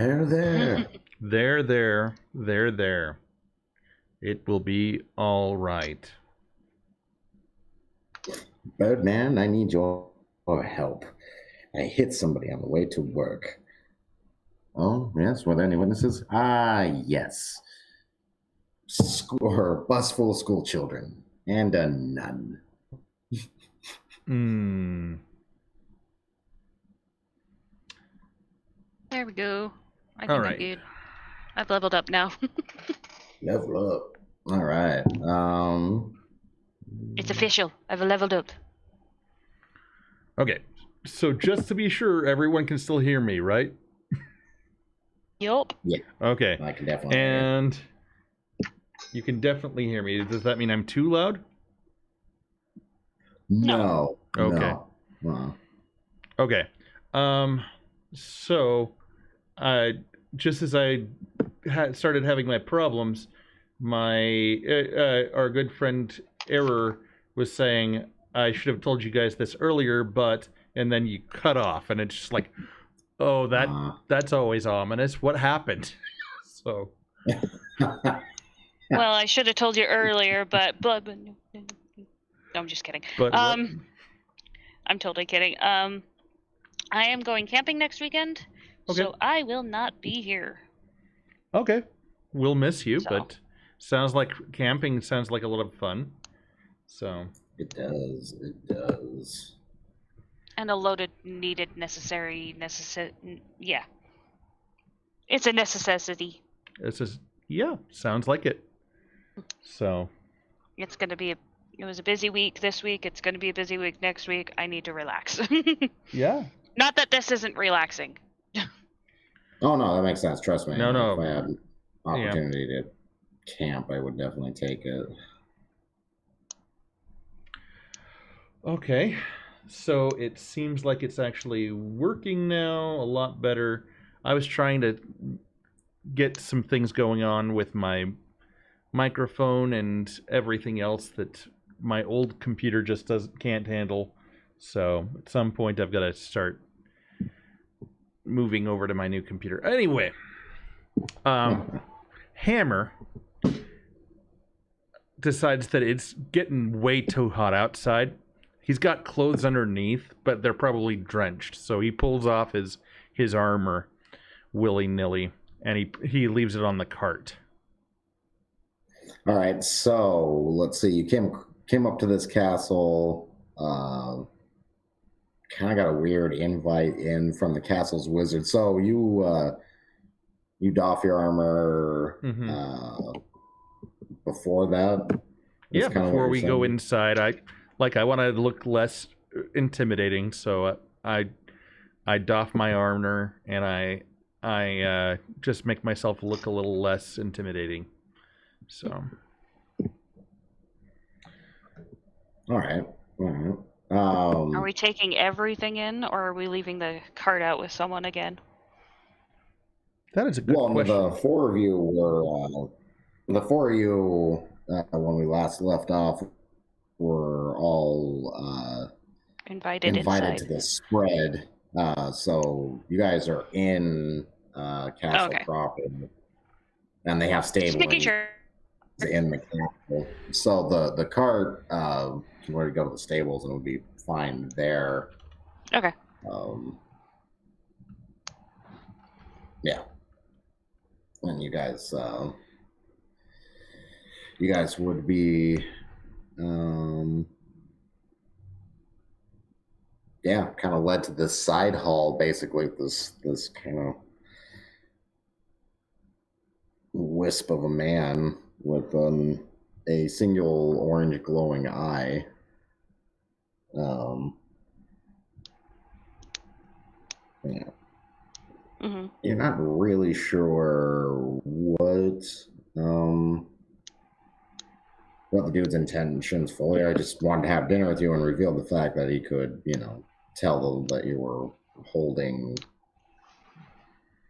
There, there. There. It will be all right. Birdman, I need your help. I hit somebody on the way to work. Oh, yes. Were there any witnesses? Ah, yes. Or bus full of school children and a nun. Hmm. There we go. I All think I'm right. good. I've leveled up now. Level up. All right. It's official. I've leveled up. Okay. So just to be sure, everyone can still hear me, right? Yup. Yeah, Okay. I can definitely hear you. And you can definitely hear me. Does that mean I'm too loud? No. Okay. No. Okay. So, just as I started having my problems, my our good friend Error was saying I should have told you guys this earlier, but and then you cut off, and it's just like, oh, that's always ominous. What happened? So, Well, I should have told you earlier, but no, I'm just kidding. but I'm totally kidding. I am going camping next weekend, Okay. so I will not be here. Okay, we'll miss you, So. but sounds like camping sounds like a lot of fun. So It does. It does. And a loaded, needed, yeah. It's a necessity. this is sounds like it. So It's gonna be it was a busy week this week. It's gonna be a busy week next week. I need to relax. yeah. Not that this isn't relaxing. Oh no, that makes sense. Trust me. No. If I had an opportunity to camp, I would definitely take it. Okay. So it seems like it's actually working now a lot better. I was trying to get some things going on with my microphone and everything else that my old computer just can't handle. So at some point I've got to start moving over to my new computer. Anyway, Hammer decides that it's getting way too hot outside. He's got clothes underneath, but they're probably drenched. So he pulls off his armor willy-nilly, and he leaves it on the cart. All right, so let's see. You came up to this castle. Kind of got a weird invite in from the castle's wizard. So you doff your armor before that. Yeah, before we go inside, I want to look less intimidating, so I doff my armor and I just make myself look a little less intimidating. So. All right. Are we taking everything in, or are we leaving the cart out with someone again? That is a good question. The four of you when we last left off were all invited to the spread. So you guys are in castle proper, and they have stables in the castle. So the cart can already go to the stables, and it would be fine there. Okay. Yeah. And you guys would be kind of led to this side hall, basically this kind of wisp of a man with a single orange glowing eye. Yeah. Mm-hmm. You're not really sure what the dude's intentions fully. I just wanted to have dinner with you and reveal the fact that he could, tell them that you were holding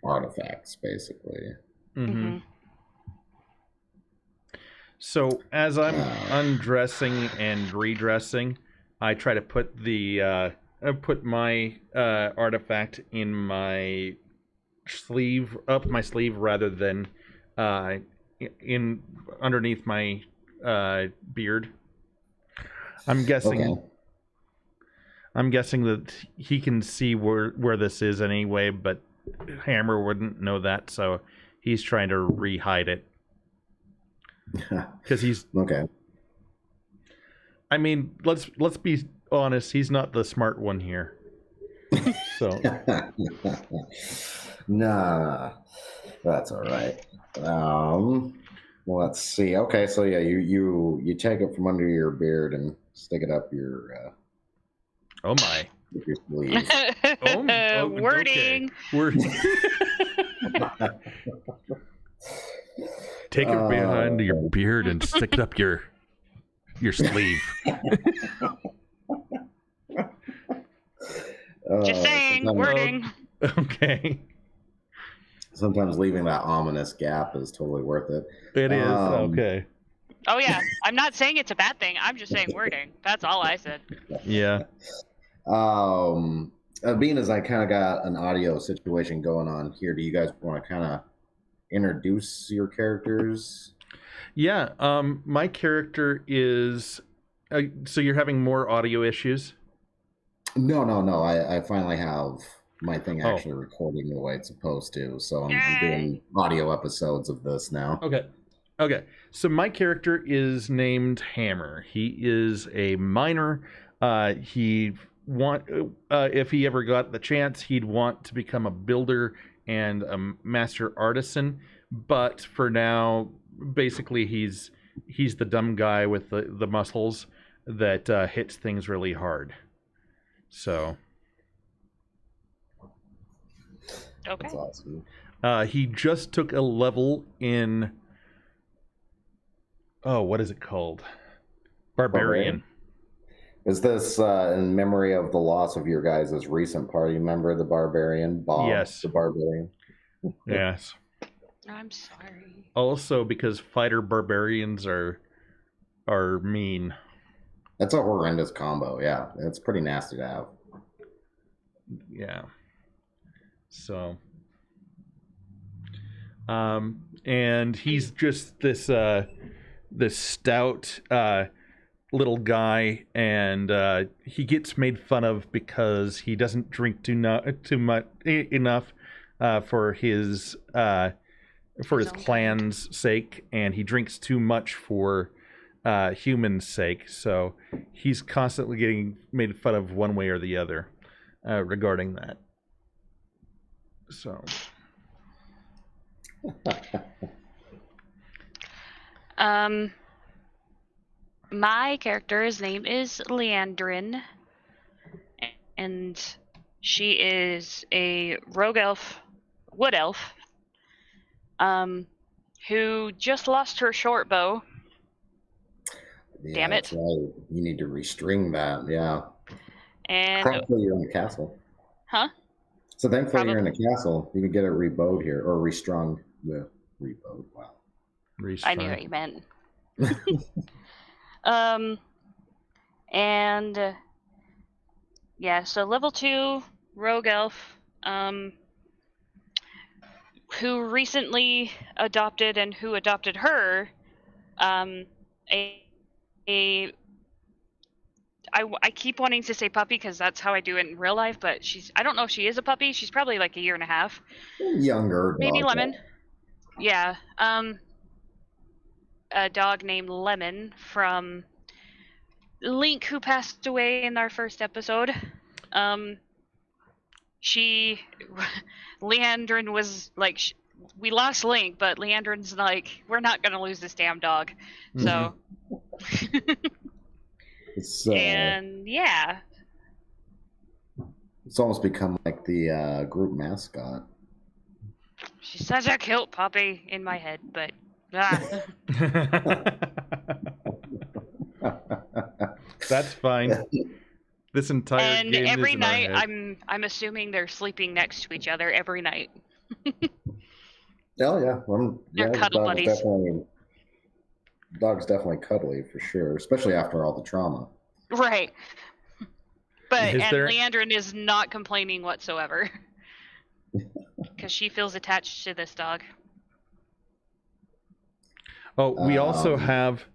artifacts, basically. Mm-hmm. So as I'm undressing and redressing, I try to put my artifact in my up my sleeve rather than in underneath my beard. I'm guessing. Okay. I'm guessing that he can see where this is anyway, but Hammer wouldn't know that, so he's trying to re-hide it. Because he's okay. I mean, let's be honest. He's not the smart one here. So nah, that's all right. Let's see. Okay, so yeah, you take it from under your beard and stick it up your. Oh my. Your sleeve. Wording. Okay. Wording. Take it behind your beard and stick it up your sleeve. Just saying, wording. Okay. Sometimes leaving that ominous gap is totally worth it. It is, okay. Oh yeah, I'm not saying it's a bad thing. I'm just saying wording. That's all I said. Yeah. Being as I kind of got an audio situation going on here, do you guys want to kind of introduce your characters? Yeah. My character is. So you're having more audio issues? No. I finally have my thing actually recording the way it's supposed to. So I'm doing audio episodes of this now. Okay. So my character is named Hammer. He is a miner. If he ever got the chance, he'd want to become a builder and a master artisan. But for now, basically, he's the dumb guy with the muscles that hits things really hard. So. Okay. That's awesome. He just took a level in. Oh, what is it called? Barbarian. Is this in memory of the loss of your guys' recent party member, the Barbarian? Bob, yes. The Barbarian? Yes. I'm sorry. Also, because fighter barbarians are mean. That's a horrendous combo, yeah. It's pretty nasty to have. Yeah. So. And he's just this stout little guy, and he gets made fun of because he doesn't drink too much enough for his clan's sake, and he drinks too much for humans' sake. So he's constantly getting made fun of one way or the other regarding that. So. My character's name is Leandrin, and she is a rogue elf, wood elf, who just lost her short bow. Yeah, damn it! Right. You need to restring that. Yeah. And thankfully, you're in the castle. Huh? So thankfully, you're in the castle. You can get it rebowed here, or restrung. The rebowed. Wow. I knew what you meant. And yeah, so level 2 rogue elf, who recently adopted and who adopted her, I keep wanting to say puppy because that's how I do it in real life, but I don't know if she is a puppy. She's probably like a year and a half. Younger. Maybe Lemon. Yeah. A dog named Lemon from Link, who passed away in our first episode. Leandrin was like, we lost Link, but Leandrin's like, we're not gonna lose this damn dog. So. And yeah. It's almost become like the group mascot. She's such a cute puppy in my head, but. That's fine. This entire game every is in night our head. I'm assuming they're sleeping next to each other every night. Oh yeah, They're cuddle buddies. Dog's definitely cuddly for sure, especially after all the trauma. Right. But Leandrin is not complaining whatsoever. because she feels attached to this dog. Oh, we also have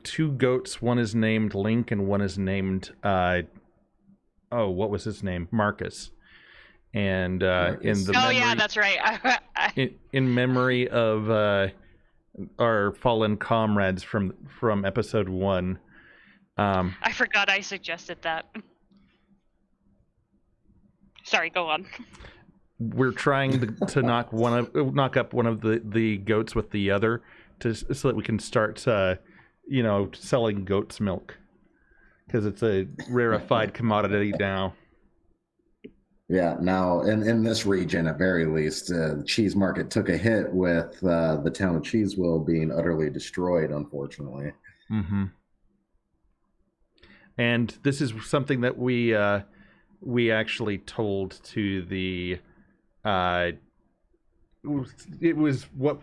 two goats. One is named Link, and one is named what was his name? Marcus. And in the memory, yeah, that's right. in memory of our fallen comrades from episode 1. I forgot I suggested that. Sorry, go on. We're trying to knock up one of the goats with the other, so that we can start selling goat's milk, because it's a rarefied commodity now. Yeah, now in this region, at very least, the cheese market took a hit with the town of Cheeseville being utterly destroyed, unfortunately. Mm-hmm. And this is something that we actually told to the. It was what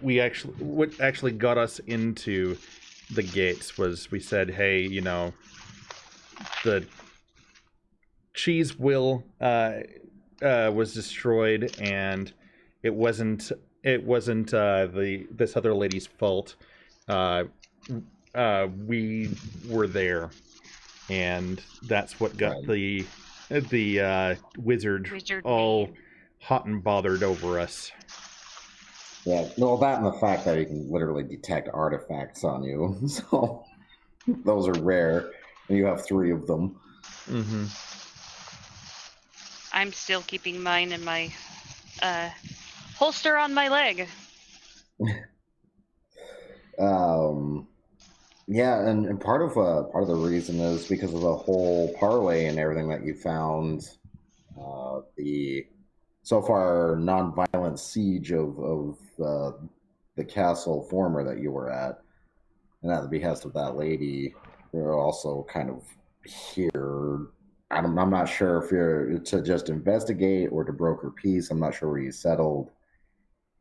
actually got us into the gates. Was we said, hey, the cheese will was destroyed, and it wasn't this other lady's fault. We were there, and that's what got the wizard all hot and bothered over us. Yeah, well, that and the fact that you can literally detect artifacts on you, so those are rare, and you have 3 of them. Mm-hmm. I'm still keeping mine in my holster on my leg. Yeah, and part of the reason is because of the whole parlay and everything that you found. The so far non-violent siege of the castle former that you were at, and at the behest of that lady, you're also kind of here. I'm not sure if you're to just investigate or to broker peace. I'm not sure where you settled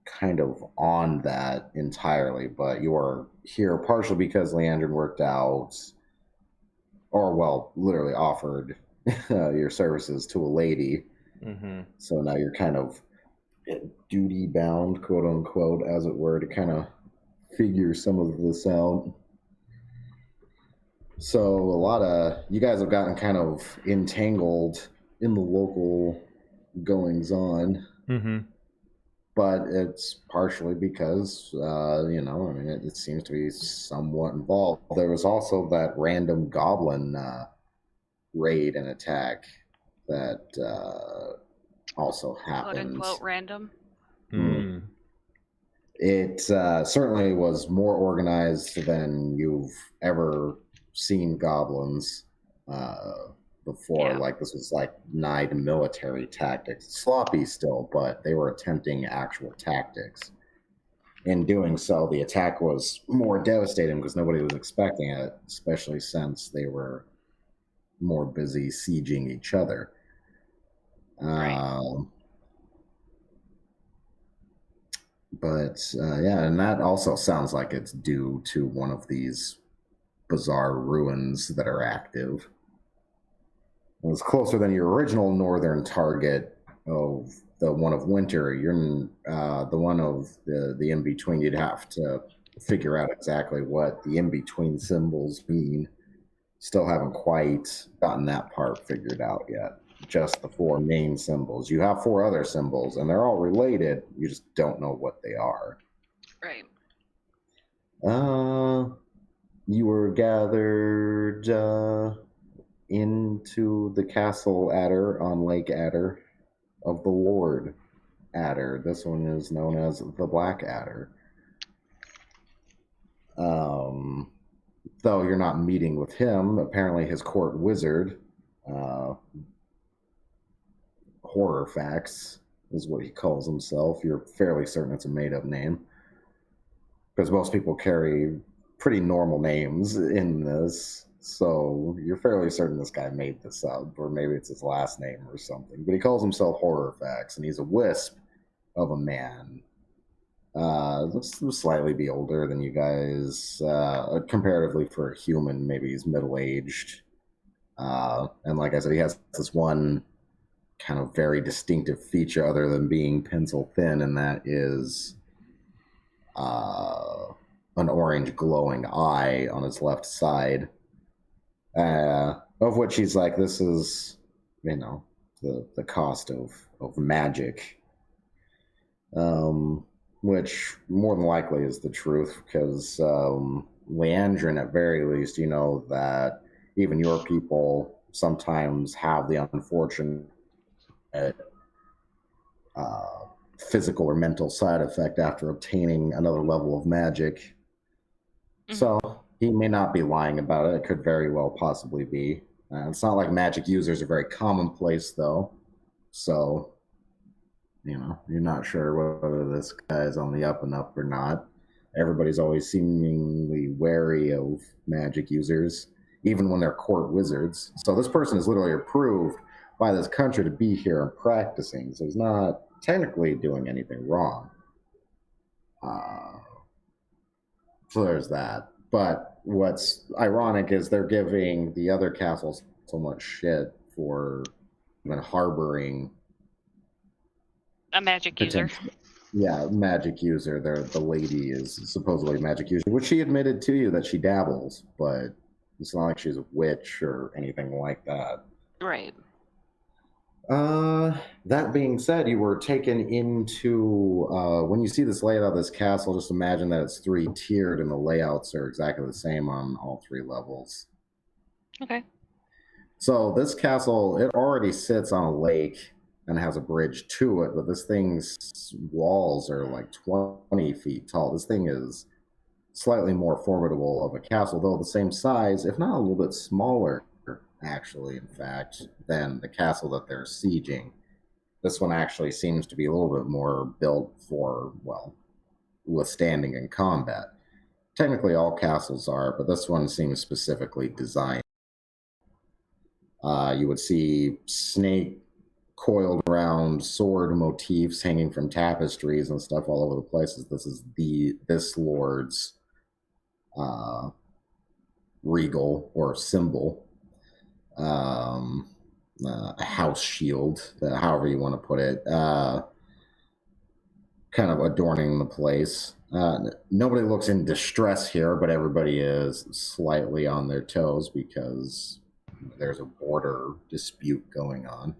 kind of on that entirely, but you are here partially because Leandrin worked out, or well, literally offered your services to a lady. Mm-hmm. So now you're kind of duty bound, quote unquote, as it were, to kind of figure some of this out. So a lot of you guys have gotten kind of entangled in the local goings on. Mm-hmm. But it's partially because, it seems to be somewhat involved. There was also that random goblin raid and attack that also happened. Quote unquote random. Mm. It certainly was more organized than you've ever seen goblins before. Yeah. Like, this was like nigh to military tactics. Sloppy still, but they were attempting actual tactics. In doing so, the attack was more devastating because nobody was expecting it, especially since they were more busy sieging each other. Right. Yeah, and that also sounds like it's due to one of these bizarre ruins that are active. It was closer than your original northern target of the one of winter. You're the one of the in-between. You'd have to figure out exactly what the in-between symbols mean. Still haven't quite gotten that part figured out yet. Just the 4 main symbols. You have 4 other symbols, and they're all related. You just don't know what they are. Right. You were gathered into the Castle Adder on Lake Adder of the Lord Adder. This one is known as the Black Adder. Though you're not meeting with him, apparently his court wizard, Horrorfax is what he calls himself. You're fairly certain it's a made-up name, because most people carry pretty normal names in this. So you're fairly certain this guy made this up, or maybe it's his last name or something. But he calls himself Horrorfax, and he's a wisp of a man. Slightly be older than you guys, comparatively for a human. Maybe he's middle-aged. And like I said, he has this one kind of very distinctive feature other than being pencil thin, and that is an orange glowing eye on his left side, of which he's like, this is, the cost of magic, which more than likely is the truth, because Leandrin, at very least, you know that even your people sometimes have the unfortunate physical or mental side effect after obtaining another level of magic. So he may not be lying about it. It could very well possibly be. It's not like magic users are very commonplace, though. So, you're not sure whether this guy's on the up and up or not. Everybody's always seemingly wary of magic users, even when they're court wizards. So this person is literally approved by this country to be here and practicing. So he's not technically doing anything wrong. So there's that. But what's ironic is they're giving the other castles so much shit for even harboring a magic user. Yeah, magic user. The lady is supposedly a magic user, which she admitted to you that she dabbles, but it's not like she's a witch or anything like that. Right. That being said, you were taken into, when you see this layout of this castle, just imagine that it's 3-tiered and the layouts are exactly the same on all 3 levels. Okay. So this castle, it already sits on a lake and has a bridge to it, but this thing's walls are like 20 feet tall. This thing is slightly more formidable of a castle, though the same size, if not a little bit smaller, actually, in fact, than the castle that they're sieging. This one actually seems to be a little bit more built for, well, withstanding in combat. Technically, all castles are, but this one seems specifically designed. You would see snake coiled around sword motifs hanging from tapestries and stuff all over the places. This is this lord's regal or symbol. A house shield, however you want to put it, kind of adorning the place. Nobody looks in distress here, but everybody is slightly on their toes because there's a border dispute going on.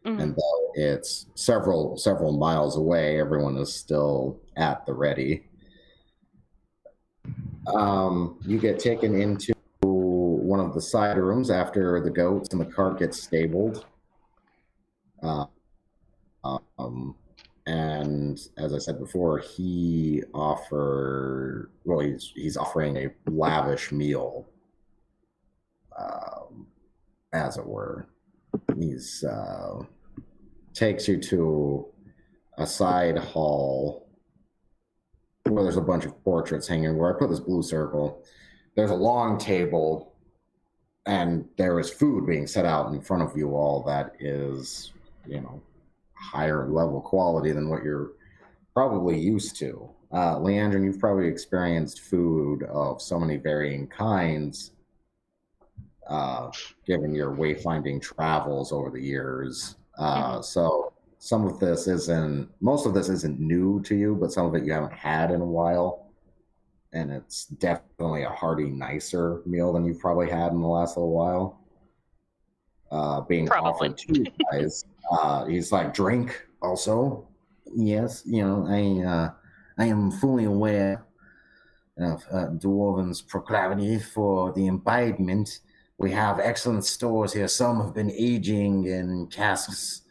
And though it's several miles away, everyone is still at the ready. You get taken into one of the side rooms after the goats and the cart get stabled. And as I said before, he's offering a lavish meal, as it were. He's takes you to a side hall where there's a bunch of portraits hanging, where I put this blue circle. There's a long table, and there is food being set out in front of you all that is, higher level quality than what you're probably used to. Leandrin, you've probably experienced food of so many varying kinds, given your wayfinding travels over the years. So most of this isn't new to you, but some of it you haven't had in a while. And it's definitely a hearty, nicer meal than you've probably had in the last little while. Being offered to you guys. He's like, drink also. Yes, I am fully aware of Dwarven's proclivity for the imbibement. We have excellent stores here. Some have been aging in casks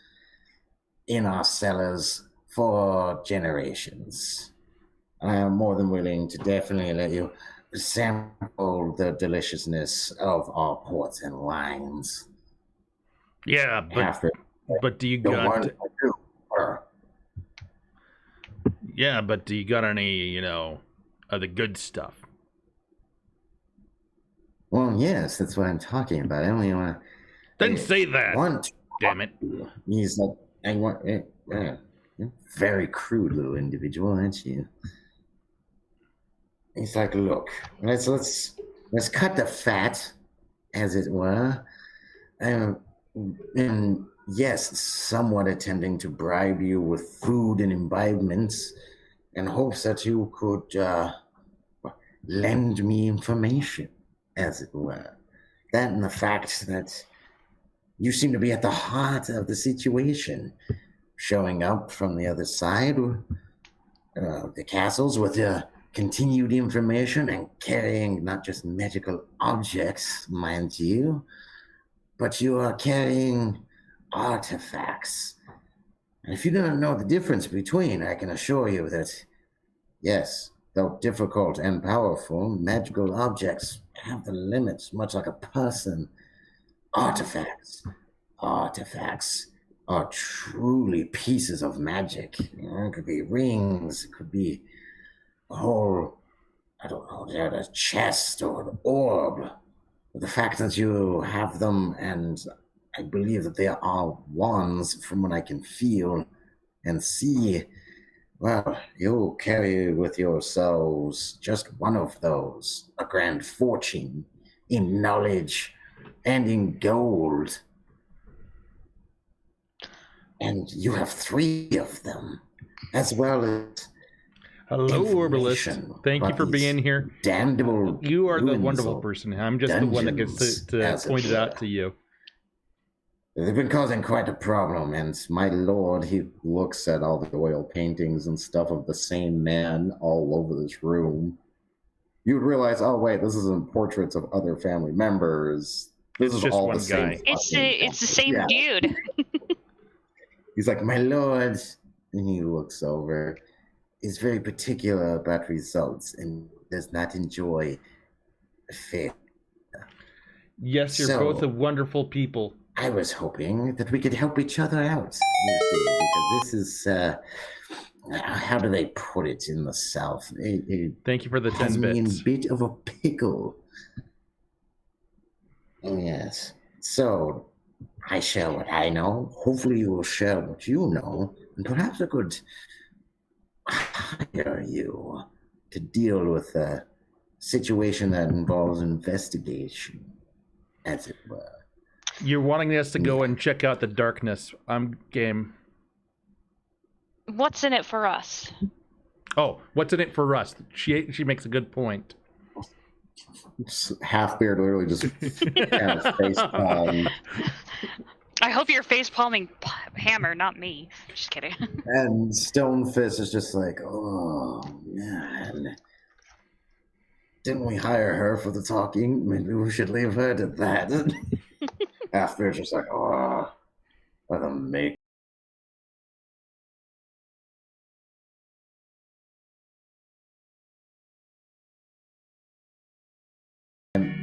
in our cellars for generations. I am more than willing to definitely let you sample the deliciousness of our ports and wines. Yeah, but do you got? Yeah, but do you got any, of the good stuff? Well, yes, that's what I'm talking about. I only want to. Didn't say that. Damn it. He's like, I want. You're very crude little individual, aren't you? He's like, look, let's cut the fat, as it were, and yes, somewhat attempting to bribe you with food and imbibements in hopes that you could lend me information, as it were. That and the fact that you seem to be at the heart of the situation, showing up from the other side the castles with continued information and carrying not just magical objects, mind you, but you are carrying artifacts. And if you don't know the difference between, I can assure you that, yes, though difficult and powerful, magical objects have the limits, much like a person. Artifacts are truly pieces of magic. It could be rings, it could be a whole, I don't know, a chest or an orb. But the fact that you have them, and I believe that they are wands from what I can feel and see, well, you carry with yourselves just one of those, a grand fortune in knowledge and in gold. And you have 3 of them, as well as hello, Orbalist. Thank you for being here. Damnable. You are the wonderful person. I'm just the one that gets to point it out to you. They've been causing quite a problem, and my lord, he looks at all the oil paintings and stuff of the same man all over this room. You would realize, oh wait, this isn't portraits of other family members. This is just all one the same guy. It's the same dude. He's like, my lord, and he looks over. Is very particular about results and does not enjoy failure. Yes, you're both a wonderful people. I was hoping that we could help each other out, you see, because this is, how do they put it in the South? Thank you for the 10 has me bits. in a bit of a pickle. Yes. So, I share what I know. Hopefully you will share what you know. And perhaps I could hire you to deal with a situation that involves investigation, as it were. You're wanting us to go and check out the darkness. I'm game. What's in it for us? Oh, what's in it for us? She makes a good point. Half-beard literally just kind of face palm. I hope you're face palming Hammer, not me. Just kidding. And Stonefist is just like, oh man, didn't we hire her for the talking? Maybe we should leave her to that. Half-beard's just like, oh, let them make.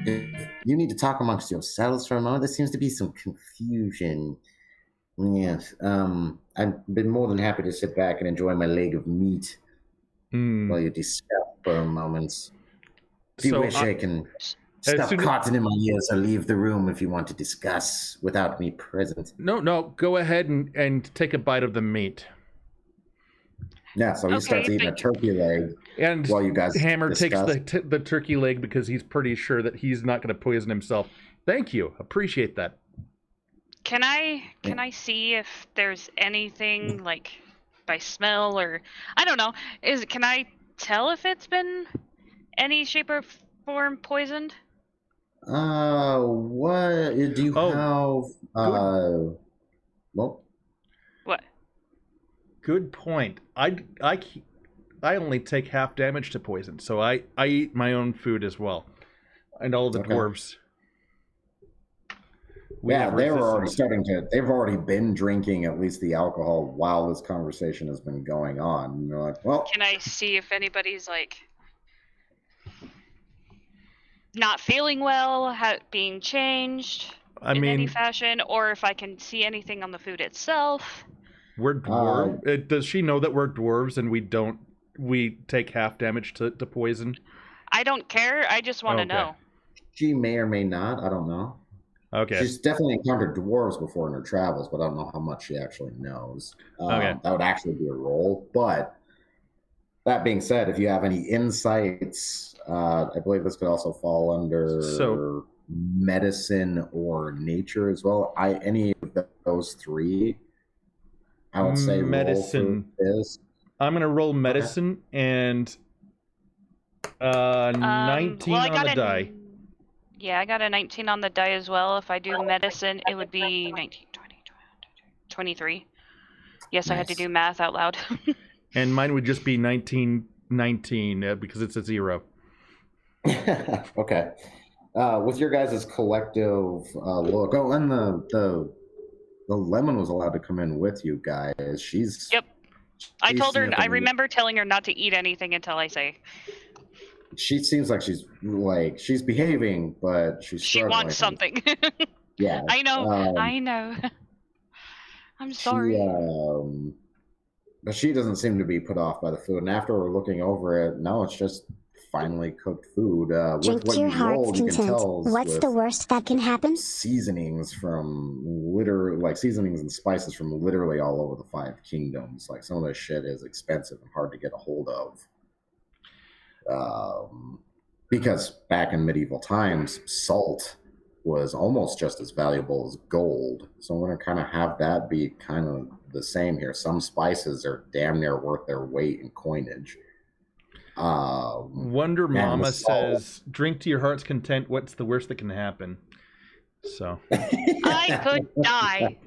If you need to talk amongst yourselves for a moment, there seems to be some confusion. Yes, I've been more than happy to sit back and enjoy my leg of meat while you discuss for a moment. If you wish, I can stop cotton in my ears or leave the room if you want to discuss without me present. No, go ahead and take a bite of the meat. Yeah, so he starts eating a turkey leg, and while you guys Hammer discuss. takes the turkey leg because he's pretty sure that he's not going to poison himself. Thank you, appreciate that. Can I see if there's anything like by smell or I don't know? Can I tell if it's been any shape or form poisoned? What do you have? Well. What? Good point. I only take half damage to poison, so I eat my own food as well, and all the dwarves. Yeah, they were already they've already been drinking at least the alcohol while this conversation has been going on. And they're like, well. Can I see if anybody's like not feeling well, being changed in any fashion, or if I can see anything on the food itself? We're dwarves. Does she know that we're dwarves and we take half damage to poison? I don't care. I just want to know. She may or may not. I don't know. Okay. She's definitely encountered dwarves before in her travels, but I don't know how much she actually knows. That would actually be a roll. But that being said, if you have any insights, I believe this could also fall under medicine or nature as well. Any of those three, I would say medicine. Roll is. I'm gonna roll medicine and 19 on the die. Yeah, I got a 19 on the die as well. If I do medicine, it would be 19, 20, 23. Yes, nice. I had to do math out loud. And mine would just be 19, because it's a 0. Okay. With your guys' collective look, and the lemon was allowed to come in with you guys. She's. Yep. I told her. I remember telling her not to eat anything until I say. She seems like she's behaving, but she's struggling. She wants something. Yeah. I know. I know. I'm sorry. But she doesn't seem to be put off by the food. And after we're looking over it, no, it's just finely cooked food. Drink to your heart's content. What's the worst that can happen? Seasonings and spices from literally all over the 5 kingdoms. Like, some of this shit is expensive and hard to get a hold of. Because back in medieval times, salt was almost just as valuable as gold. So I'm going to kind of have that be kind of the same here. Some spices are damn near worth their weight in coinage. Wonder Mama says, drink to your heart's content. What's the worst that can happen? So I could die.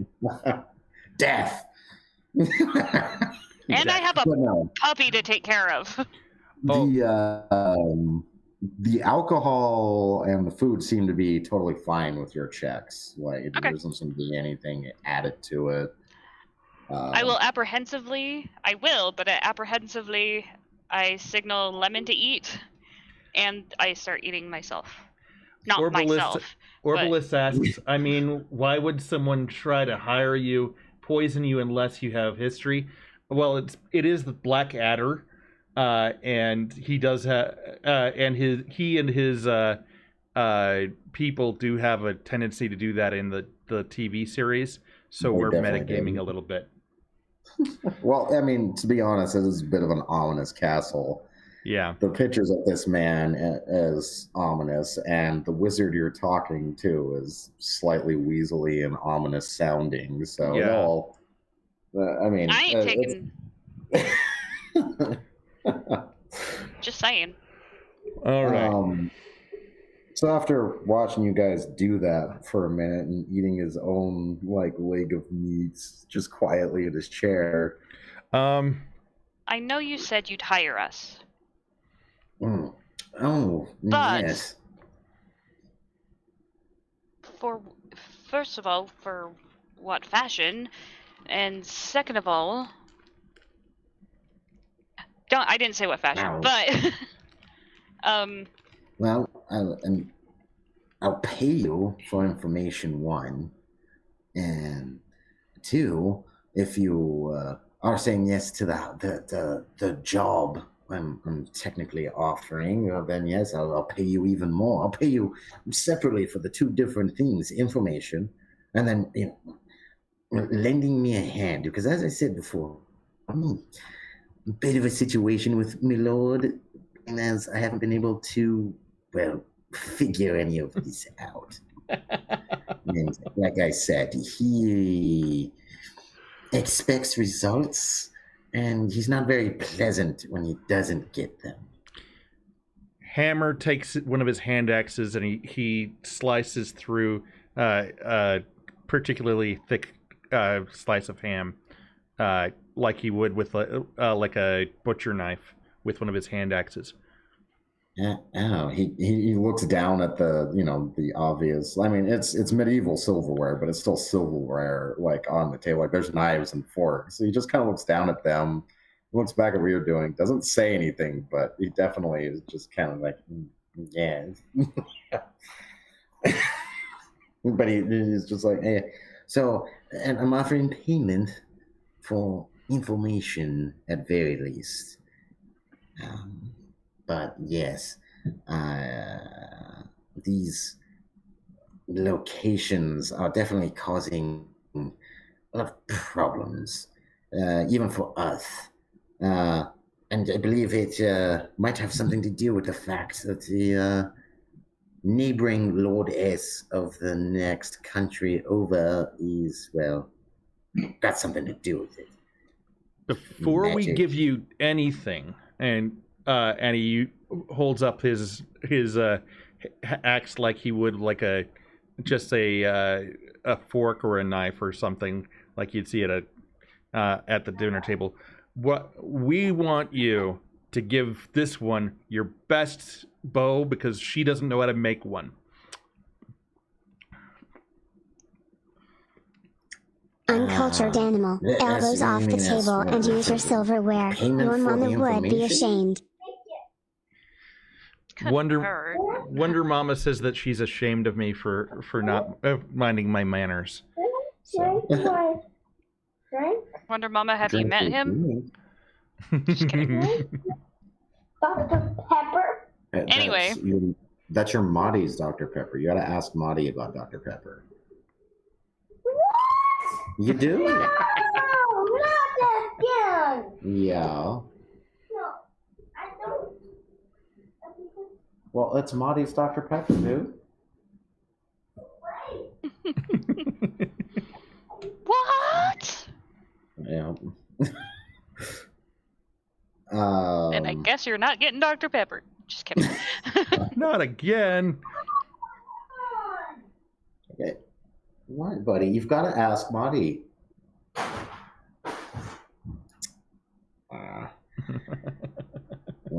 Death. And I have a puppy to take care of. The alcohol and the food seem to be totally fine with your checks. Like, there doesn't seem to be anything added to it. I will apprehensively, I signal Lemon to eat, and I start eating myself. Not myself. Orbalist asks, I mean, why would someone try to hire you, poison you unless you have history? Well, it is the Black Adder. And he does have, and his people do have a tendency to do that in the TV series. So we're metagaming a little bit. Well, I mean, to be honest, it is a bit of an ominous castle. Yeah. The pictures of this man is ominous, and the wizard you're talking to is slightly weaselly and ominous sounding. So, I mean, I ain't taking. Just saying. All right. So after watching you guys do that for a minute and eating his own leg of meats just quietly in his chair. I know you said you'd hire us. Oh, but yes. First of all, for what fashion? And second of all, I didn't say what fashion, but well, I'll pay you for information, 1, and 2, if you are saying yes to the job I'm technically offering, then yes, I'll pay you even more. I'll pay you separately for the 2 different things: information, and then lending me a hand. Because as I said before, I'm a bit of a situation with my lord, and as I haven't been able to, figure any of this out. And like I said, he expects results, and he's not very pleasant when he doesn't get them. Hammer takes one of his hand axes and he slices through a particularly thick slice of ham, like he would with like a butcher knife with one of his hand axes. He looks down at the obvious. I mean, it's medieval silverware, but it's still silverware on the table. There's knives and forks. So he just kind of looks down at them, looks back at what you're doing, doesn't say anything, but he definitely is just kind of like, yeah. But he's just like, hey. So, and I'm offering payment for information at very least. But yes, these locations are definitely causing a lot of problems, even for us. And I believe it might have something to do with the fact that the neighboring lordess of the next country over is, well, got something to do with it. Before we give you anything, and he holds up his axe like he would like a fork or a knife or something like you'd see at the dinner table. What we want you to give this one your best bow because she doesn't know how to make one. Uncultured animal. Elbows off the table and use your silverware. Your mama would be ashamed. Wonder Mama says that she's ashamed of me for not minding my manners. So. Wonder Mama, have you met him? Just kidding. Dr. Pepper? Anyway. That's your Maudie's Dr. Pepper. You gotta ask Maudie about Dr. Pepper. What? You do? No, not again. Yeah. No, I don't. Well, it's Maudie's Dr. Pepper, dude. What? Yeah. And I guess you're not getting Dr. Pepper. Just kidding. Not again. Okay. What, buddy? You've got to ask Maudie.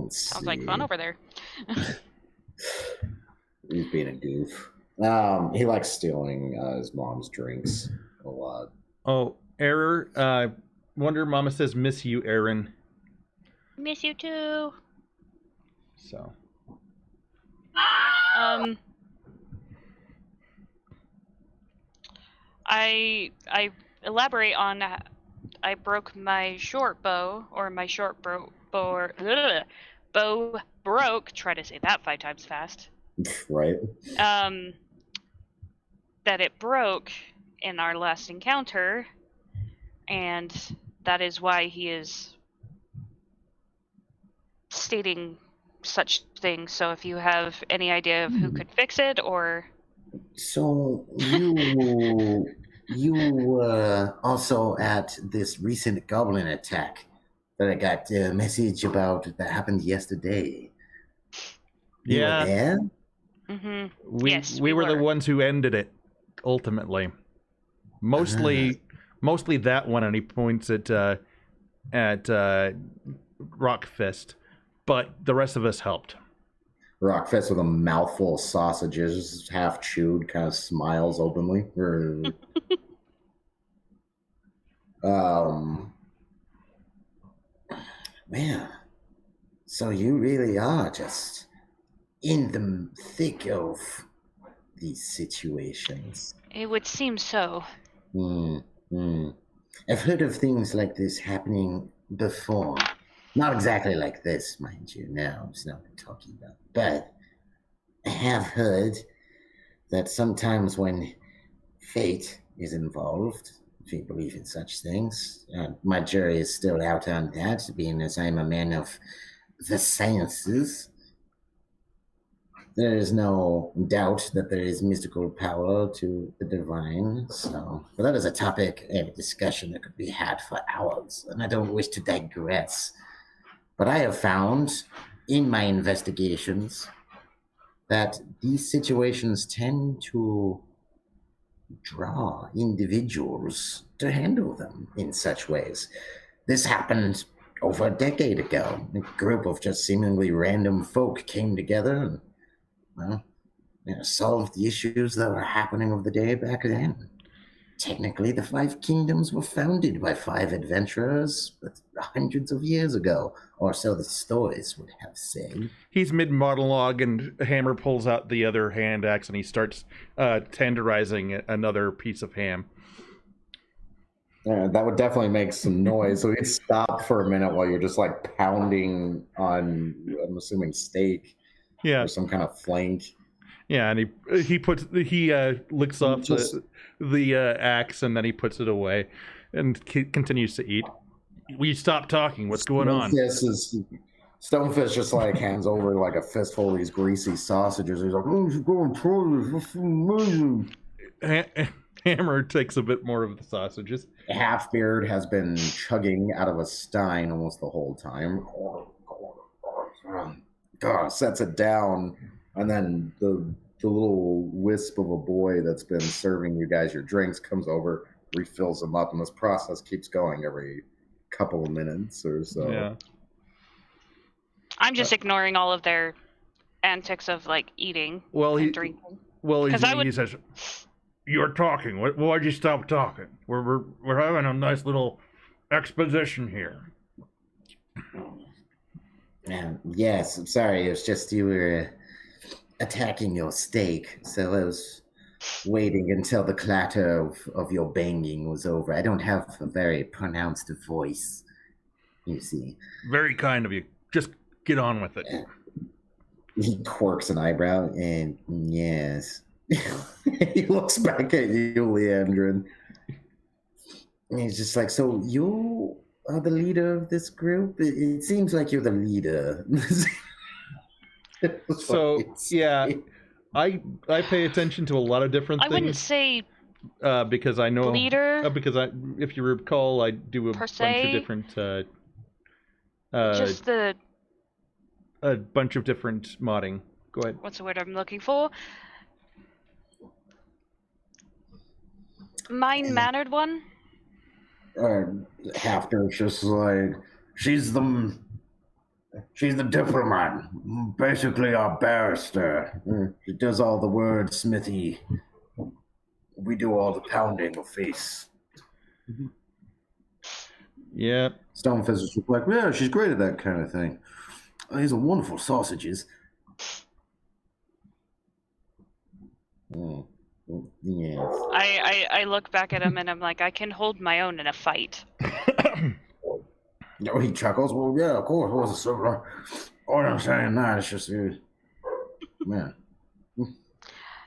Sounds like fun over there. He's being a goof. He likes stealing his mom's drinks a lot. Oh, error. Wonder Mama says, miss you, Aaron. Miss you too. So. I elaborate on. I broke my short bow, or my short bow broke. Try to say that 5 times fast. Right. That it broke in our last encounter, and that is why he is stating such things. So if you have any idea of who could fix it, or... So you were also at this recent goblin attack that I got a message about that happened yesterday. You were there? Mm-hmm. Yes, we were the ones who ended it, ultimately. Mostly that one, and he points at Rockfist, but the rest of us helped. Rockfist with a mouthful of sausages, half chewed, kind of smiles openly. Man, so you really are just in the thick of these situations. It would seem so. I've heard of things like this happening before. Not exactly like this, mind you. Now, it's not what I'm talking about. But I have heard that sometimes when fate is involved, if you believe in such things, my jury is still out on that, being as I'm a man of the sciences. There is no doubt that there is mystical power to the divine, but that is a topic of discussion that could be had for hours, and I don't wish to digress. But I have found in my investigations that these situations tend to draw individuals to handle them in such ways. This happened over a decade ago. A group of just seemingly random folk came together and solved the issues that were happening of the day back then. Technically, the 5 kingdoms were founded by 5 adventurers hundreds of years ago, or so the stories would have said. He's mid-monologue, and Hammer pulls out the other hand axe, and he starts tenderizing another piece of ham. Yeah, that would definitely make some noise, so we'd stop for a minute while you're just like pounding on, I'm assuming, steak. Yeah. Or some kind of flank. Yeah, and he licks off the axe, and then he puts it away and continues to eat. We stop talking. What's going on? This is Stonefish just like hands over like a fistful of these greasy sausages. He's like, "Oh, you go and try this. This is amazing." Hammer takes a bit more of the sausages. Halfbeard has been chugging out of a stein almost the whole time. God, sets it down, and then the little wisp of a boy that's been serving you guys your drinks comes over, refills them up, and this process keeps going every couple of minutes or so. Yeah. I'm just ignoring all of their antics of like eating and drinking. Well, he says, "You're talking. Why'd you stop talking? We're having a nice little exposition here." Yes, I'm sorry. It was just you were attacking your steak, so I was waiting until the clatter of your banging was over. I don't have a very pronounced voice, you see. Very kind of you. Just get on with it. He quirks an eyebrow, and yes. He looks back at you, Leandrin. And he's just like, so you are the leader of this group? It seems like you're the leader. So, yeah, I pay attention to a lot of different things. I wouldn't say because I know leader. Because if you recall, I do a bunch of different just a bunch of different modding. Go ahead. What's the word I'm looking for? Mild-mannered one? Halfter's just like, she's the diplomat, basically our barrister. She does all the wordsmithy. We do all the pounding of face. Yeah. Stonefish is just like, yeah, she's great at that kind of thing. These are wonderful sausages. Yes. I look back at him and I'm like, I can hold my own in a fight. No, he chuckles. Well, yeah, of course. It was a similar. All I'm saying that is just, man.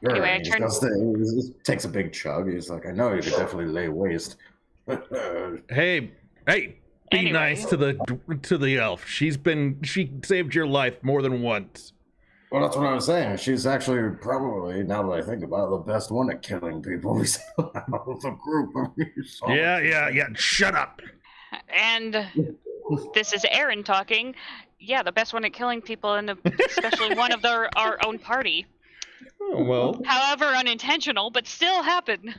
Anyway, He takes a big chug. He's like, I know you could definitely lay waste. Hey, be nice to the elf. She saved your life more than once. Well, that's what I was saying. She's actually probably, now that I think about it, the best one at killing people. We still have a group of Yeah. Shut up. And this is Aaron talking. Yeah, the best one at killing people, and especially one of our own party. Oh, well. However unintentional, but still happened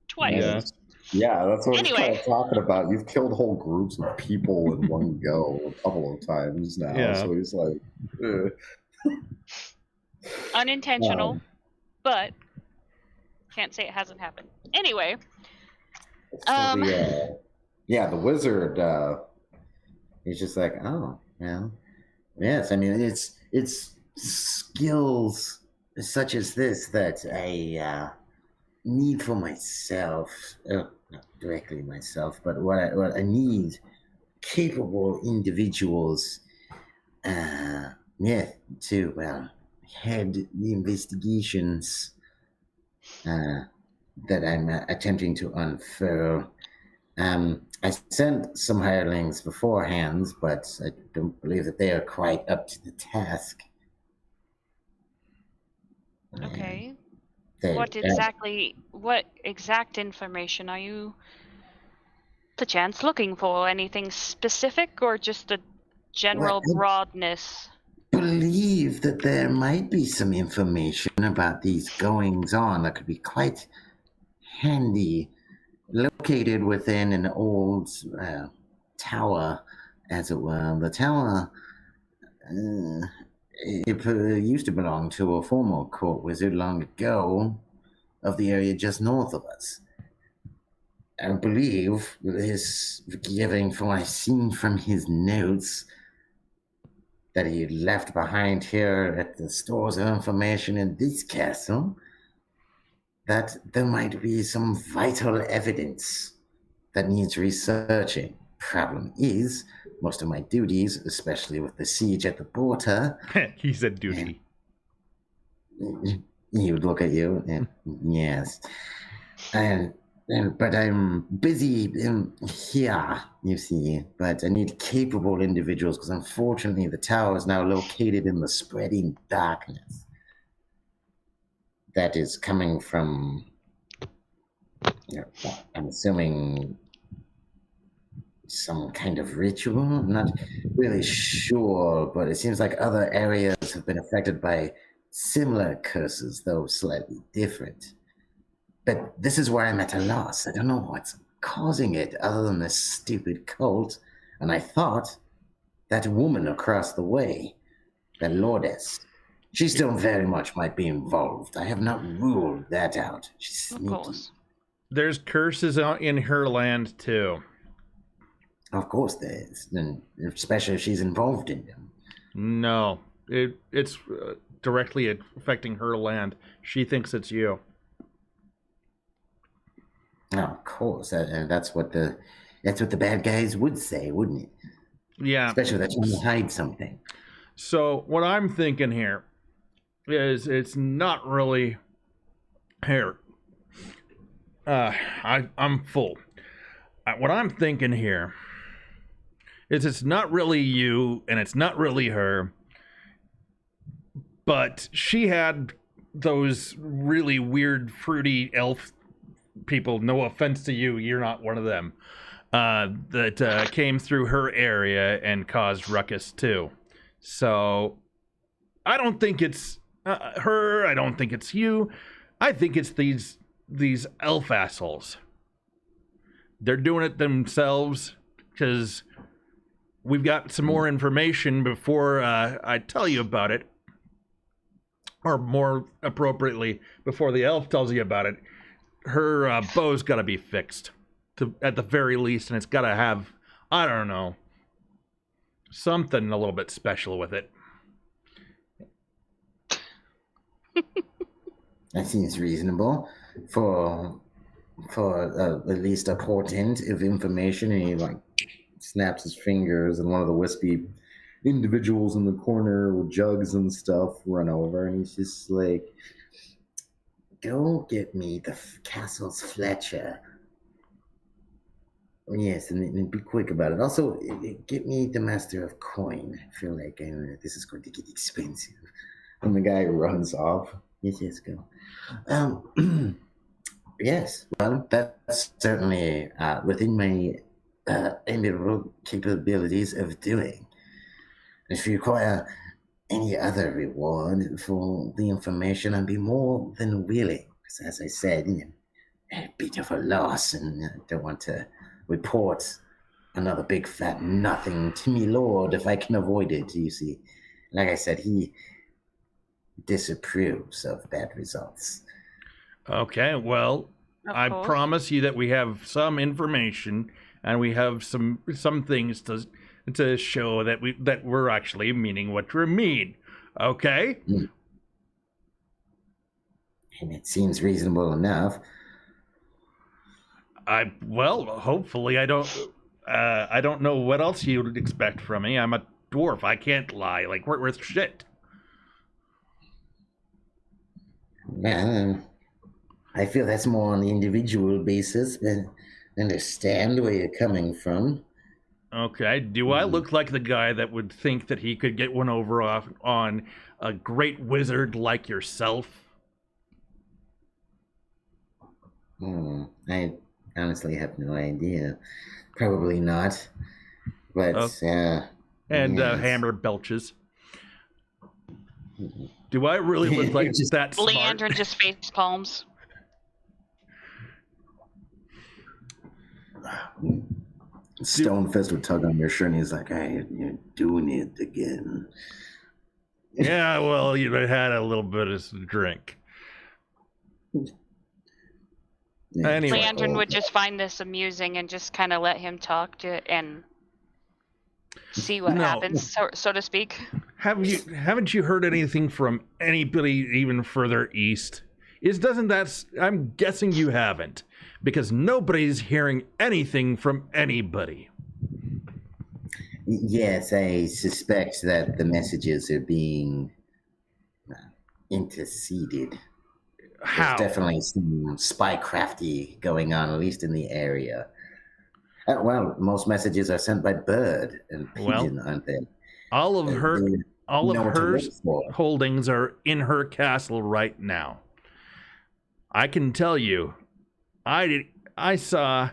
twice. Yeah, that's what I'm kind of talking about. You've killed whole groups of people in one go a couple of times now. Yeah. So he's like... Unintentional, but can't say it hasn't happened. Anyway, the wizard. He's just like, oh, well, yes. I mean, it's skills such as this that I need for myself. Not directly myself, but what I need capable individuals. To head the investigations that I'm attempting to unfurl. I sent some hirelings beforehand, but I don't believe that they are quite up to the task. Okay. What exact information are you perchance looking for? Anything specific or just a general broadness? Believe that there might be some information about these goings on that could be quite handy, located within an old tower, as it were. The tower it used to belong to a former court wizard long ago of the area just north of us. I believe this, forgiving for what I've seen from his notes, that he left behind here at the stores of information in this castle, that there might be some vital evidence that needs researching. Problem is, most of my duties, especially with the siege at the border... He said duty. He would look at you and, yes. And But I'm busy here, you see. But I need capable individuals because unfortunately the tower is now located in the spreading darkness that is coming from, I'm assuming, some kind of ritual. I'm not really sure, but it seems like other areas have been affected by similar curses, though slightly different. But this is where I'm at a loss. I don't know what's causing it other than this stupid cult. And I thought that woman across the way, that Lourdes, she still very much might be involved. I have not ruled that out. She's sneaky. Of course. There's curses in her land, too. Of course there is, and especially if she's involved in them. No, it's directly affecting her land. She thinks it's you. Oh, of course, that's what the bad guys would say, wouldn't it? Yeah. Especially if they're trying to hide something. So what I'm thinking here is it's not really here. I'm full. What I'm thinking here is it's not really you and it's not really her, but she had those really weird fruity elf people, no offense to you, you're not one of them, that came through her area and caused ruckus too. So I don't think it's her, I don't think it's you, I think it's these elf assholes. They're doing it themselves because we've got some more information before I tell you about it, or more appropriately, before the elf tells you about it. Her bow's got to be fixed, at the very least, and it's got to have, I don't know, something a little bit special with it. That seems reasonable for at least a portent of information. And he like snaps his fingers, and one of the wispy individuals in the corner with jugs and stuff run over, and he's just like, "Go get me the castle's Fletcher. Yes, and be quick about it. Also, get me the Master of Coin. I feel like this is going to get expensive." And the guy runs off. Yes, go. Yes, well, that's certainly within my amiable capabilities of doing. If you require any other reward for the information, I'd be more than willing. Because as I said, a bit of a loss, and I don't want to report another big fat nothing to me lord if I can avoid it, you see. Like I said, he disapproves of bad results. Okay, well, I promise you that we have some information and we have some things to show that we're actually meaning what we mean. Okay? And it seems reasonable enough. Hopefully I don't know what else you would expect from me. I'm a dwarf. I can't lie. Like, we're worth shit. Well, I feel that's more on the individual basis, but I understand where you're coming from. Okay, do I look like the guy that would think that he could get one over on a great wizard like yourself? I honestly have no idea. Probably not. But, And yes. Hammer belches. Do I really look like that smart? Leandrin just face palms. Stonefist would tug on your shirt and he's like, "Hey, you're doing it again." Yeah, well, you had a little bit of drink. Yeah. Anyway. Leandrin would just find this amusing and just kind of let him talk and see what happens, so to speak. Haven't you heard anything from anybody even further east? I'm guessing you haven't, because nobody's hearing anything from anybody. Yes, I suspect that the messages are being interceded. How? There's definitely some spycrafty going on, at least in the area. Well, most messages are sent by bird and pigeon, aren't they? All of her For. holdings are in her castle right now. I can tell you, I saw a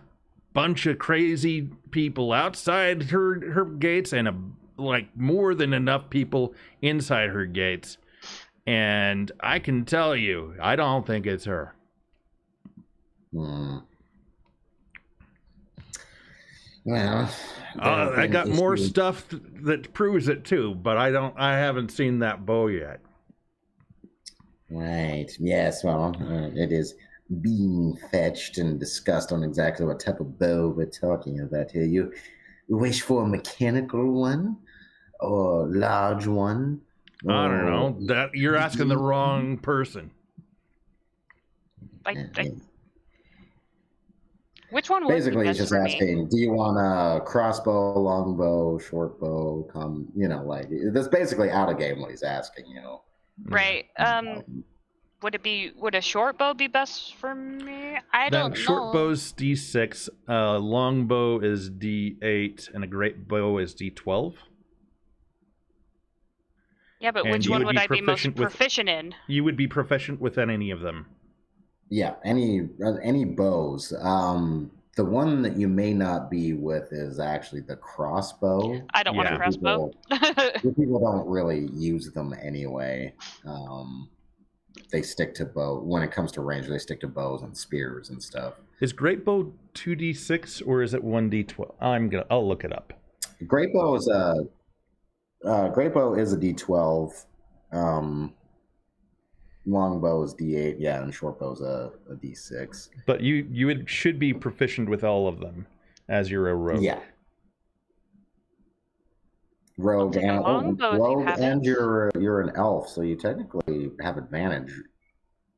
bunch of crazy people outside her gates and like more than enough people inside her gates. And I can tell you, I don't think it's her. Well, I got more stuff that proves it too, but I haven't seen that bow yet. Right. Yes. Well, it is being fetched and discussed on exactly what type of bow we're talking about here. You wish for a mechanical one or large one? I don't know. That you're asking the wrong person. Which one would basically be he's best just for asking, me? do you want a crossbow, longbow, short bow? Like that's basically out of game what he's asking, Right. Would a short bow be best for me? I don't know. Short bow's D6, long bow is D8, and a great bow is D12. Yeah, but which one would I be most proficient in? You would be proficient with any of them. Yeah, any bows. The one that you may not be with is actually the crossbow. I don't want a crossbow. People don't really use them anyway. They stick to bow. When it comes to range, they stick to bows and spears and stuff. Is great bow 2d6 or is it 1d12? I'll look it up. Great bow is a D12. Longbow is D8, yeah, and short bow is a D6. But you should be proficient with all of them, as you're a rogue. Yeah. Rogue and you're an elf, so you technically have advantage.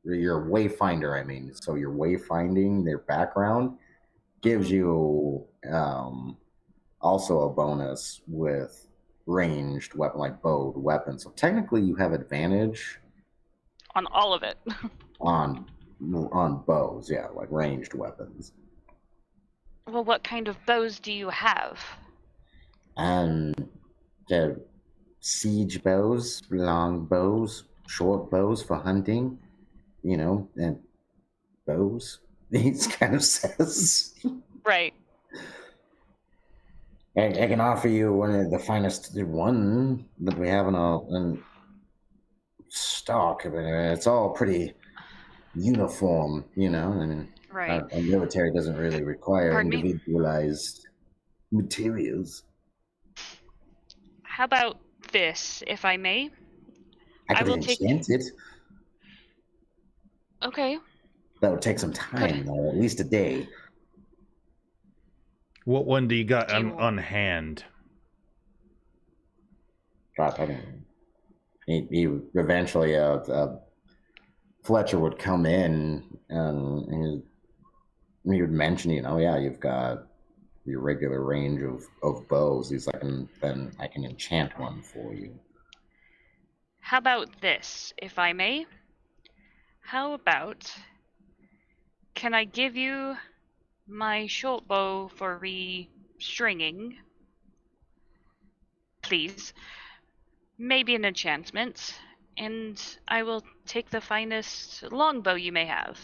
You're wayfinder, I mean. So your wayfinding, their background, gives you also a bonus with ranged weapon, like bowed weapons. So technically, you have advantage on all of it. on bows, yeah, like ranged weapons. Well, what kind of bows do you have? The siege bows, long bows, short bows for hunting, and bows. These kind of says. Right. I can offer you one of the finest one that we have in stock. I mean, it's all pretty uniform, I mean, right. Our military doesn't really require individualized materials. How about this, if I may? I will enchant it. Okay. That would take some time, though, at least a day. What one do you got on hand? He eventually, Fletcher would come in and he would mention, you've got your regular range of bows. He's like, then I can enchant one for you. How about this, if I may? How about, can I give you my short bow for re-stringing? Please. Maybe an enchantment, and I will take the finest longbow you may have.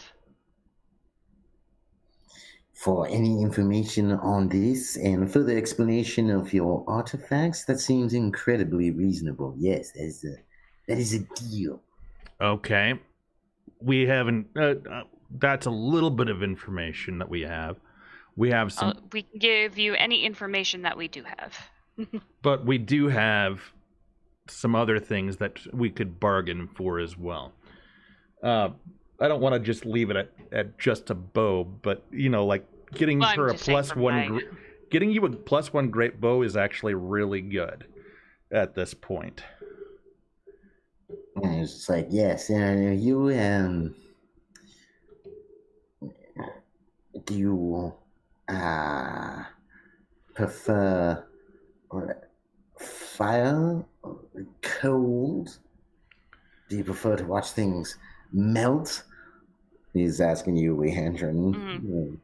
For any information on this and further explanation of your artifacts, that seems incredibly reasonable. Yes, that is a deal. Okay. We haven't... that's a little bit of information that we have. We have some... we can give you any information that we do have. But we do have some other things that we could bargain for as well. I don't want to just leave it at just a bow, but like getting her a +1, getting you a +1 great bow is actually really good at this point. And it's like, yes, you do you prefer fire or cold? Do you prefer to watch things melt He's asking you, Leandrin. Mm-hmm.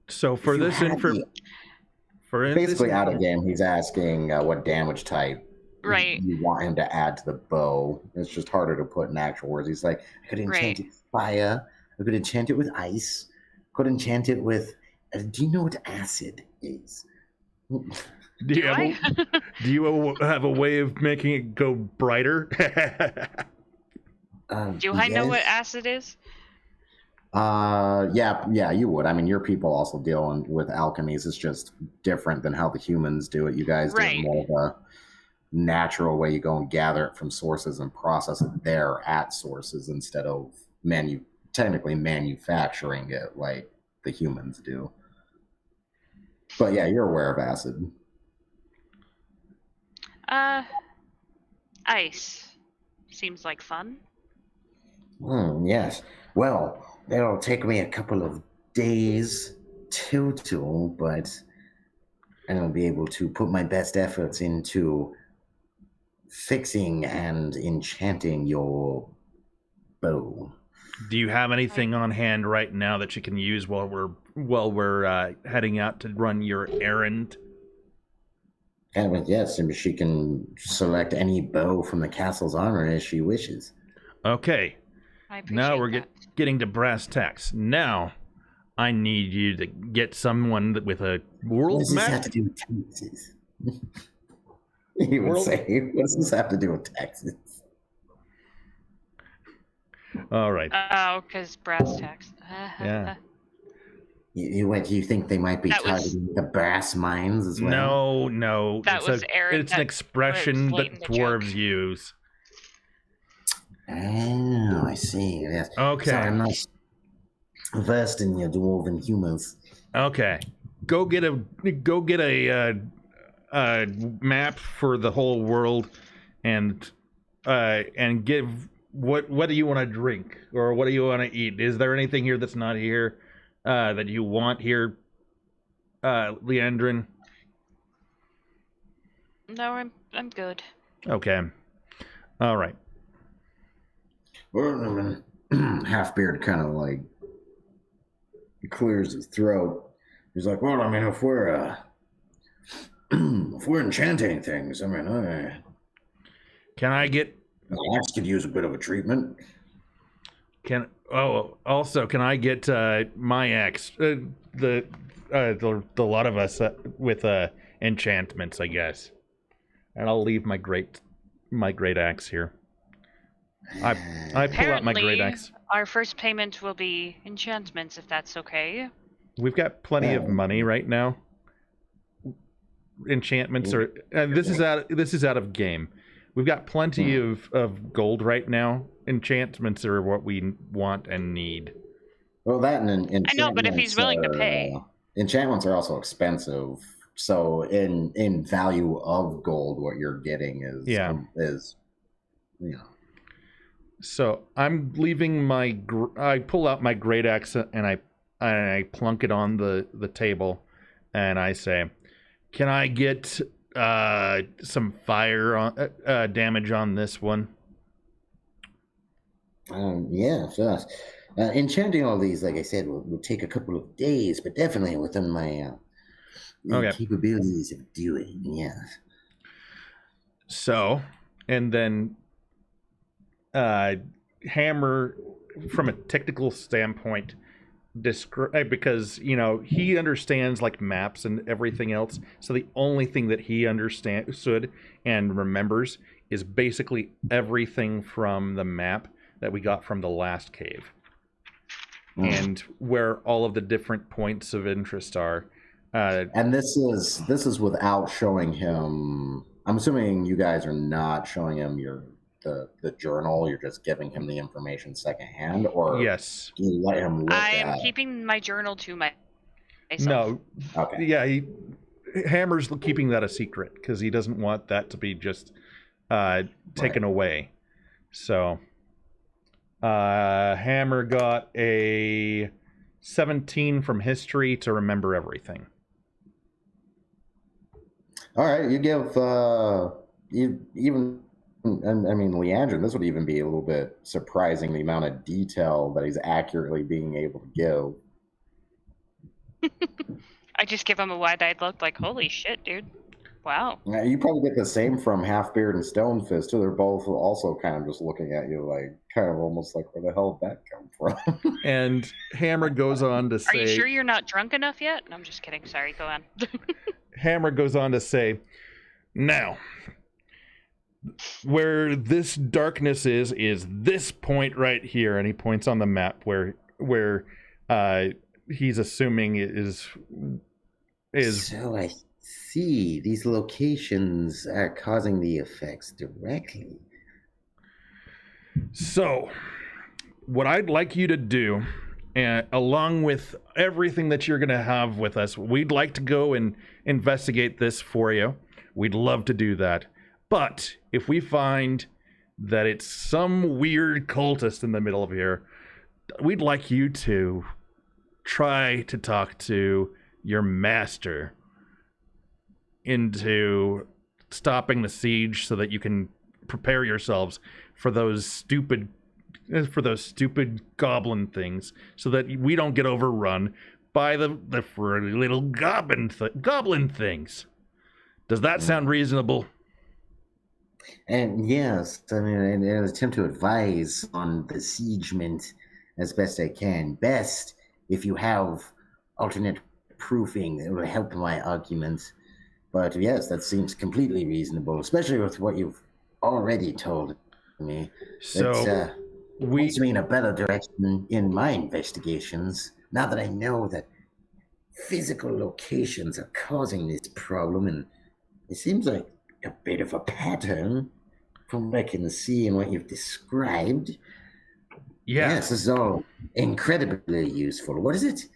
So for this basically out of game, he's asking what damage type you want him to add to the bow. It's just harder to put in actual words. He's like, I could enchant it with fire. I could enchant it with ice. I could enchant it with. Do you know what acid is? Do you have a way of making it go brighter? Do I know what acid is? Yeah, you would. I mean, your people also deal with alchemies. It's just different than how the humans do it. You guys do it more of a natural way. You go and gather it from sources and process it there at sources instead of technically manufacturing it like the humans do. But yeah, you're aware of acid. Ice. Seems like fun. Yes. Well, it'll take me a couple of days total, but I'll be able to put my best efforts into fixing and enchanting your bow. Do you have anything on hand right now that you can use while we're heading out to run your errand? Yes, and she can select any bow from the castle's armor as she wishes. Okay. Now we're getting to brass tacks. Now, I need you to get someone with a world map. What does this have to do with taxes? He would say, what does this have to do with taxes? All right. Oh, because brass tacks. Yeah. You think they might be targeting the brass mines as No. well? It's an expression that dwarves use. Oh, I see. Yes. Okay. Sorry, I'm not versed in your dwarven humors. Okay. Go get a map for the whole world, and give what do you want to drink or what do you want to eat? Is there anything here that's not here that you want here, Leandrin? No, I'm good. Okay. All right. Well, I mean, Halfbeard kind of like clears his throat. He's like, well, I mean, if we're enchanting things, I mean, can I get? The axe could use a bit of a treatment. Also, can I get my axe? The lot of us with enchantments, I guess, and I'll leave my great axe here. I pull out my great axe. Our first payment will be enchantments, if that's okay. We've got plenty of money right now. Enchantments are. This is out of game. We've got plenty of gold right now. Enchantments are what we want and need. Well, that and enchantments. I know, but if he's willing to pay. Enchantments are also expensive. So in value of gold, what you're getting is So I'm leaving I pull out my great axe and I plunk it on the table, and I say, "Can I get some fire on damage on this one?" Yeah, sure. Enchanting all these, like I said, will take a couple of days, but definitely within my capabilities of doing. Yeah. So, and then Hammer, from a technical standpoint, because he understands like maps and everything else, so the only thing that he understood and remembers is basically everything from the map that we got from the last cave, and where all of the different points of interest are. And this is without showing him. I'm assuming you guys are not showing him the journal. You're just giving him the information secondhand, or yes, you let him look I'm keeping my journal to myself. No. Okay. Yeah, Hammer's keeping that a secret because he doesn't want that to be just taken away. So Hammer got a 17 from history to remember everything. All right, you give even And I mean, Leandrin, this would even be a little bit surprising, the amount of detail that he's accurately being able to give. I just give him a wide-eyed look like, holy shit, dude. Wow. Yeah, you probably get the same from Halfbeard and Stonefist, too. They're both also kind of just looking at you like, kind of almost like, where the hell did that come from? And Hammer goes on to say... Are you sure you're not drunk enough yet? No, I'm just kidding. Sorry, go on. Hammer goes on to say, now, where this darkness is this point right here, and he points on the map where he's assuming is So I see these locations are causing the effects directly. So what I'd like you to do, along with everything that you're going to have with us, we'd like to go and investigate this for you. We'd love to do that. But if we find that it's some weird cultist in the middle of here, we'd like you to try to talk to your master into stopping the siege so that you can prepare yourselves for those stupid goblin things, so that we don't get overrun by the little goblin things. Does that sound reasonable? And yes, I mean, in an attempt to advise on besiegement as best I can. Best if you have alternate proofing that will help my arguments. But yes, that seems completely reasonable, especially with what you've already told me. So points me in a better direction in my investigations, now that I know that physical locations are causing this problem, and it seems like a bit of a pattern from what I can see and what you've described. Yeah. Yes, this is all incredibly useful. What is it?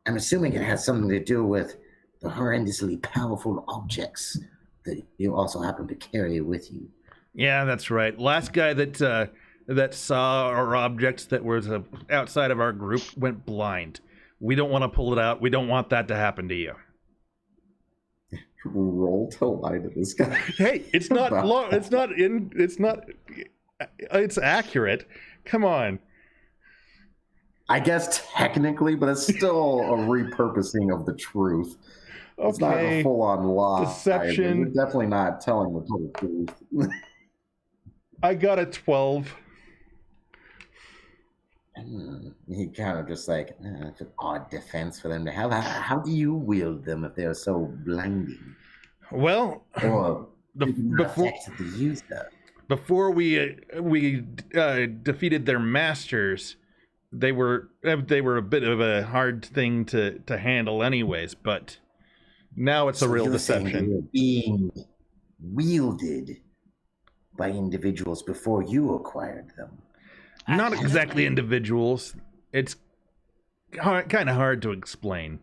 I'm assuming it has something to do with the horrendously powerful objects that you also happen to carry with you. Yeah, that's right. Last guy that saw our objects that was outside of our group went blind. We don't want to pull it out. We don't want that to happen to you. Roll to lie to this guy. Hey, it's not long. It's accurate. Come on. I guess technically, but it's still a repurposing of the truth. Okay. It's not a full-on lie. Deception. You're definitely not telling the total truth. I got a 12. He kind of just like, it's an odd defense for them to have. How do you wield them if they're so blinding? Well, or affect the user. Before we defeated their masters, they were a bit of a hard thing to handle anyways, but now it's a real deception. Being wielded by individuals before you acquired them. Not exactly individuals. It's kind of hard to explain.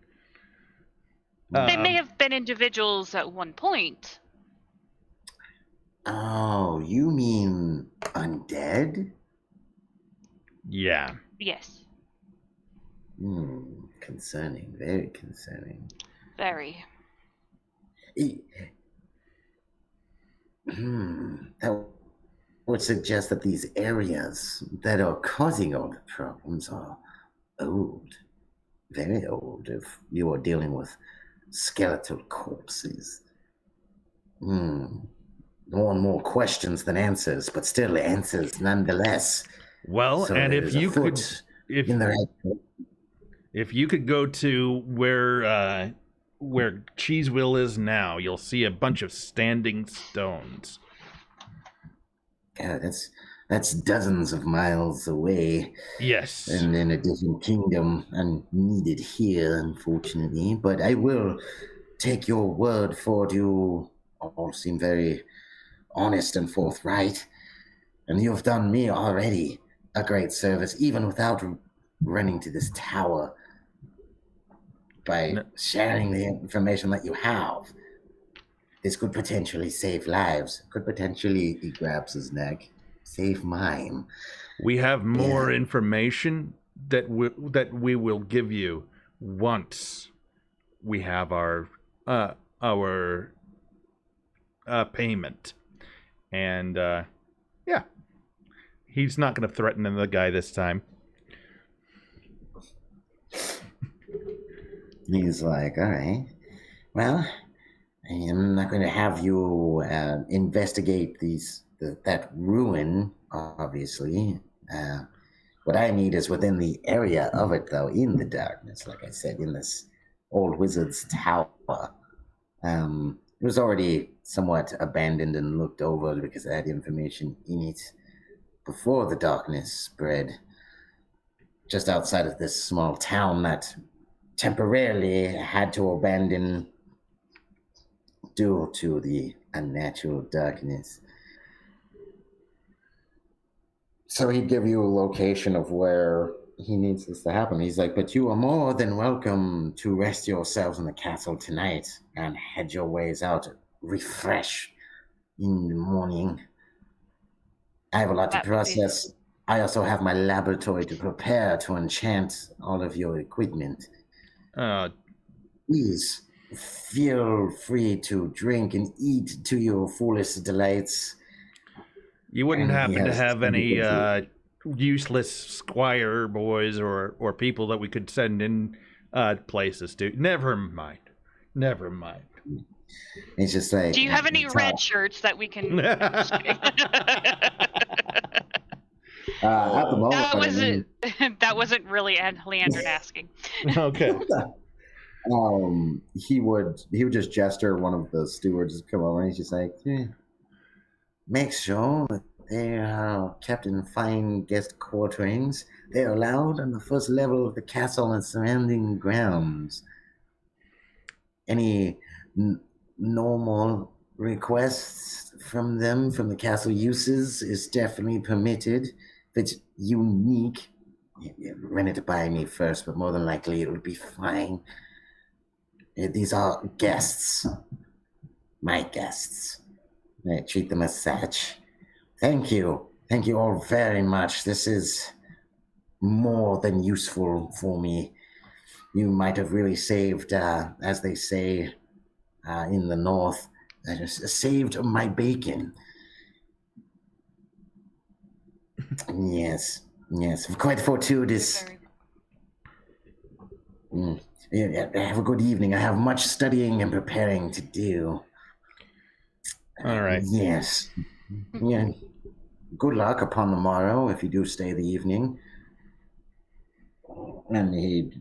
They may have been individuals at one point. Oh, you mean undead? Yeah. Yes. Concerning. Very concerning. Very. That would suggest that these areas that are causing all the problems are old. Very old, if you are dealing with skeletal corpses. More and more questions than answers, but still answers nonetheless. Well, so and if you could, if you could go to where Cheeseville is now, you'll see a bunch of standing stones. God, that's dozens of miles away. Yes. And in a different kingdom, and needed here, unfortunately. But I will take your word for it. You all seem very honest and forthright. And you've done me already a great service, even without running to this tower, by sharing the information that you have. This could potentially save lives. Could potentially, he grabs his neck, save mine. We have more information that we will give you once we have our payment. And, yeah. He's not going to threaten the guy this time. He's like, all right, well, I'm not going to have you investigate that ruin, obviously. What I need is within the area of it, though, in the darkness, like I said, in this old wizard's tower. It was already somewhat abandoned and looked over because it had information in it before the darkness spread. Just outside of this small town that temporarily had to abandon due to the unnatural darkness. So he'd give you a location of where he needs this to happen. He's like, but you are more than welcome to rest yourselves in the castle tonight and head your ways out, refresh in the morning. I have a lot to process. I also have my laboratory to prepare to enchant all of your equipment. Please feel free to drink and eat to your fullest delights. You wouldn't happen to have any useless squire boys or people that we could send in places to? Never mind. It's just like, do you have any red shirts that we can? At the moment, that wasn't really Leandrin asking. Okay. He would just gesture one of the stewards to come over, and he's just like, make sure that they are kept in fine guest quarterings. They are allowed on the first level of the castle and surrounding grounds. Any normal requests from them, from the castle uses, is definitely permitted. If it's unique, run it by me first, but more than likely it would be fine. These are guests. My guests. I treat them as such. Thank you. Thank you all very much. This is more than useful for me. You might have really saved, as they say in the north, saved my bacon. Yes, quite fortuitous. Have a good evening. I have much studying and preparing to do. All right. Yes. Yeah. Good luck upon the morrow if you do stay the evening. And he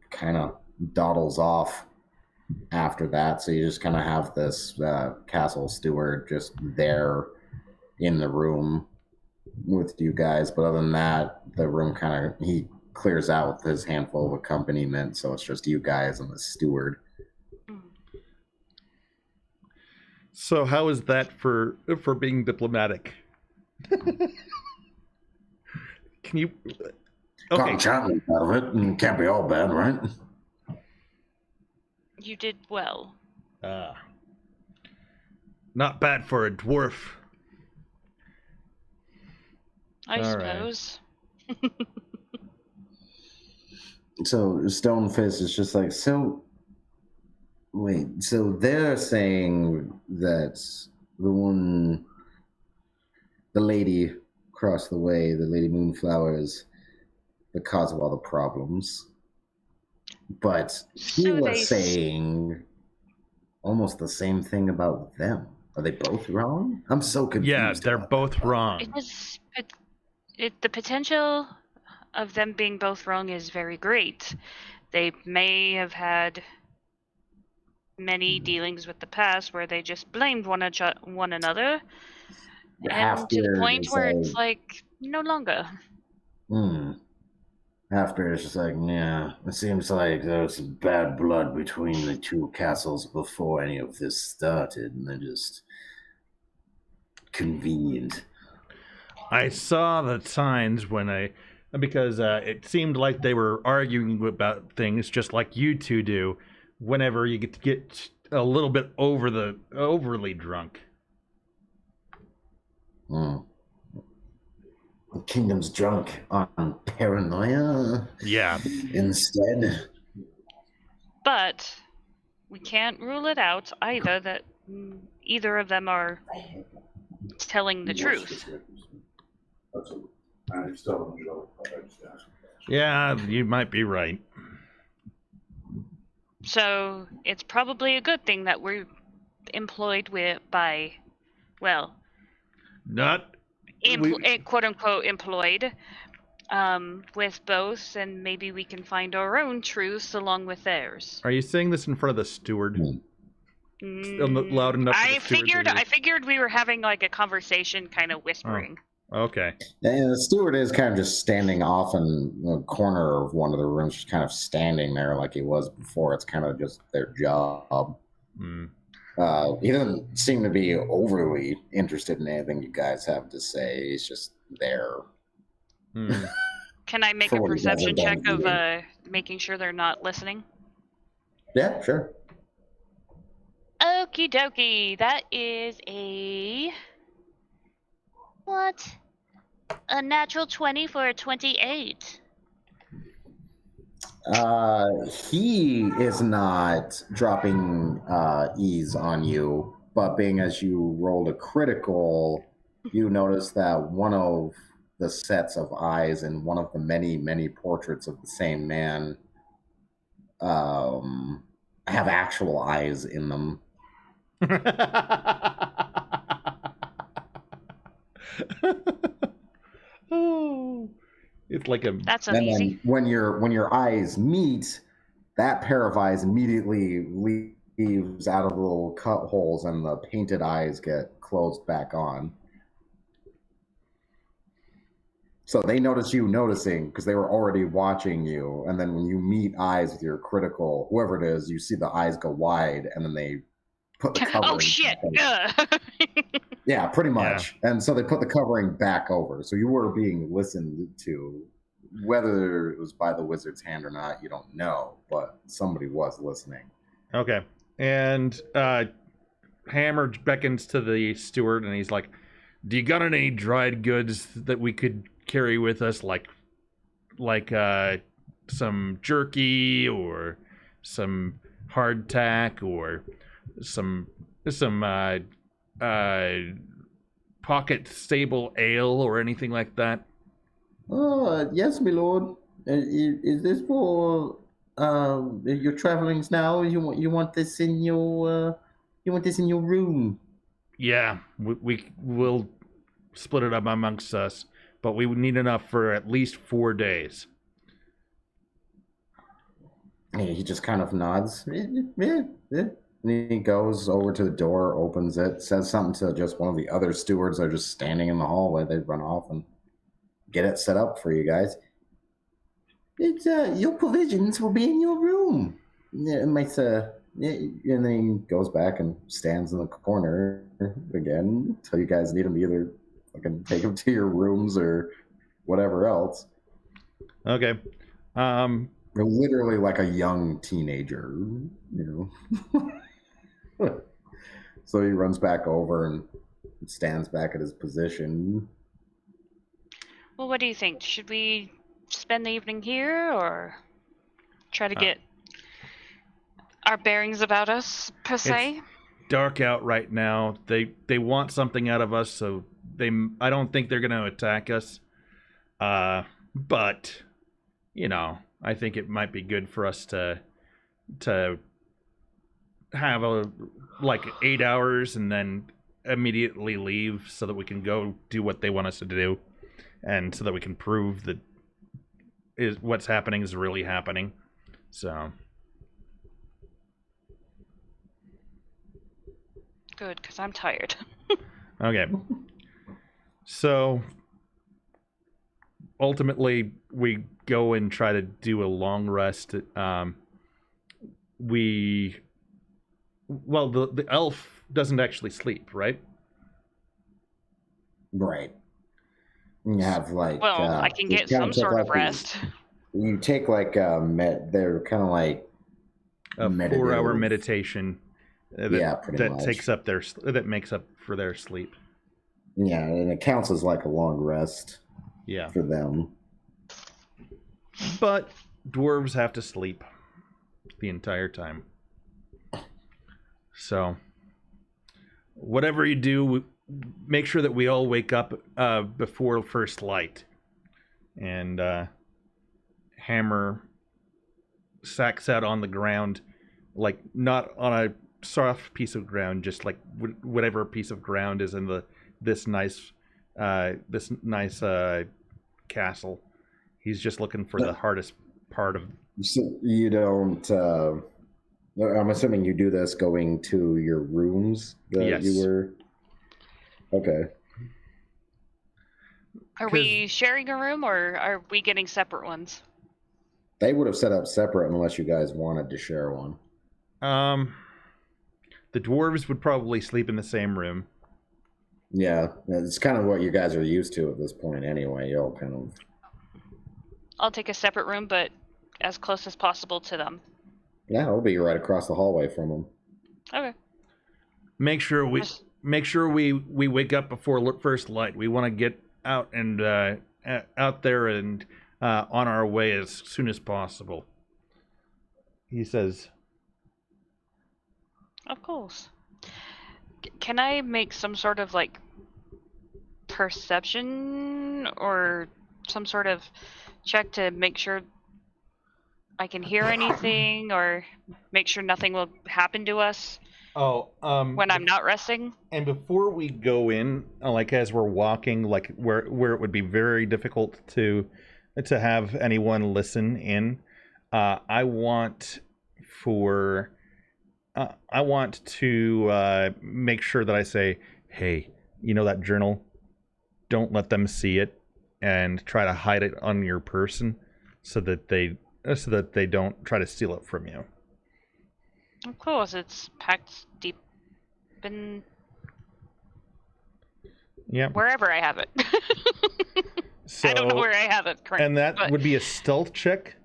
kind of dawdles off after that. So you just kind of have this castle steward just there in the room with you guys. But other than that, the room he clears out with his handful of accompaniment. So it's just you guys and the steward. So how is that for being diplomatic? Can you? Okay. Can't out of it, and can't be all bad, right? You did well. Not bad for a dwarf. I suppose. Right. So Stonefist is just like, so wait, so they're saying that the lady across the way, the Lady Moonflower, is the cause of all the problems. But he was saying almost the same thing about them. Are they both wrong? I'm so confused. Yeah, they're both wrong. The potential of them being both wrong is very great. They may have had many dealings with the past where they just blamed one another, and to the point where it's like no longer. After it's just like, yeah, it seems like there was some bad blood between the two castles before any of this started, and they're just convenient. I saw the signs because it seemed like they were arguing about things just like you two do whenever you get a little bit overly drunk. The kingdom's drunk on paranoia. Yeah. Instead. But we can't rule it out either that either of them are telling the truth. Yeah, you might be right. So it's probably a good thing that we're employed by, well, Not quote unquote employed with both, and maybe we can find our own truths along with theirs. Are you saying this in front of the steward? Loud enough for the steward to hear? I figured we were having like a conversation, kind of whispering. Oh, okay. And the steward is kind of just standing off in the corner of one of the rooms, just kind of standing there like he was before. It's kind of just their job. He doesn't seem to be overly interested in anything you guys have to say. He's just there. Can I make a perception check of making sure they're not listening? Yeah, sure. Okie dokie. That is a natural 20 for a 28. He is not dropping ease on you, but being as you rolled a critical, you notice that one of the sets of eyes in one of the many, many portraits of the same man have actual eyes in them. Oh, it's like a. That's uneasy. When your eyes meet, that pair of eyes immediately leaves out of the little cut holes, and the painted eyes get closed back on. So they notice you noticing because they were already watching you, and then when you meet eyes with your critical, whoever it is, you see the eyes go wide, and then they put the covering. Oh shit! Yeah, pretty much. Yeah. And so they put the covering back over. So you were being listened to. Whether it was by the wizard's hand or not, you don't know, but somebody was listening. Okay. And Hammer beckons to the steward, and he's like, "Do you got any dried goods that we could carry with us, like some jerky or some hardtack or some pocket stable ale or anything like that?" Oh, yes, my lord. Is this for your travelings now? You want this in your room? Yeah, we'll split it up amongst us, but we would need enough for at least 4 days. He just kind of nods. Yeah. And he goes over to the door, opens it, says something to just one of the other stewards that are just standing in the hallway. They run off and get it set up for you guys. It's your provisions will be in your room. Yeah, it makes and then he goes back and stands in the corner again until you guys need him to either fucking take him to your rooms or whatever else. Okay. They're literally like a young teenager, you know. So he runs back over and stands back at his position. Well, what do you think? Should we spend the evening here or try to get our bearings about us, per se? It's dark out right now. They want something out of us, so I don't think they're going to attack us. But, you know, I think it might be good for us to have 8 hours and then immediately leave so that we can go do what they want us to do. And so that we can prove that what's happening is really happening. So. Good, because I'm tired. Okay. So, ultimately, we go and try to do a long rest. The elf doesn't actually sleep, right? Right. You have I can get some sort of rest. You take they're kind of like a 4-hour meditation. Pretty much. That makes up for their sleep. Yeah, and it counts as like a long rest. Yeah. For them. But dwarves have to sleep the entire time. So, whatever you do, make sure that we all wake up before first light, and Hammer sacks out on the ground, like not on a soft piece of ground, just like whatever piece of ground is in this nice castle. He's just looking for the hardest part of. So you don't. I'm assuming you do this going to your rooms that Yes. you were. Okay. Are we sharing a room, or are we getting separate ones? They would have set up separate unless you guys wanted to share one. The dwarves would probably sleep in the same room. Yeah, it's kind of what you guys are used to at this point anyway. You'll kind of. I'll take a separate room, but as close as possible to them. Yeah, I'll be right across the hallway from them. Okay. Make sure we wake up before first light. We want to get out and out there and on our way as soon as possible. He says. Of course. Can I make some sort of like perception or some sort of check to make sure I can hear anything or make sure nothing will happen to us when I'm not resting? And before we go in, like as we're walking, like where it would be very difficult to have anyone listen in, I want to make sure that I say, hey, you know that journal? Don't let them see it, and try to hide it on your person so that they don't try to steal it from you. Of course, it's packed deep in wherever I have it. So, I don't know where I have it currently. And that would be a stealth check.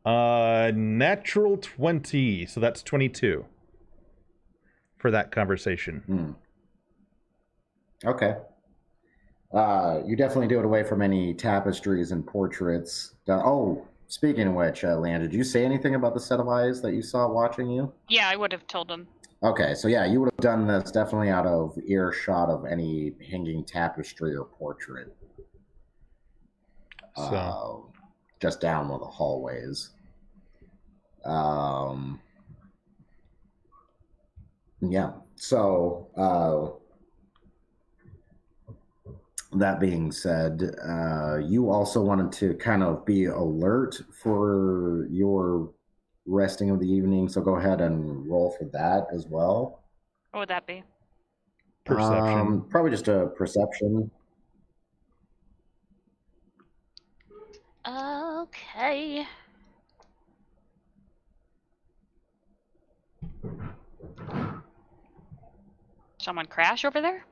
Natural 20, so that's 22 for that conversation. Okay. You definitely do it away from any tapestries and portraits. Speaking of which, Lan, did you say anything about the set of eyes that you saw watching you? Yeah, I would have told him. Okay, so yeah, you would have done this definitely out of earshot of any hanging tapestry or portrait. So. Just down one of the hallways. Yeah, so that being said, you also wanted to kind of be alert for your resting of the evening, so go ahead and roll for that as well. What would that be? Perception. Probably just a perception. Okay. Someone crash over there?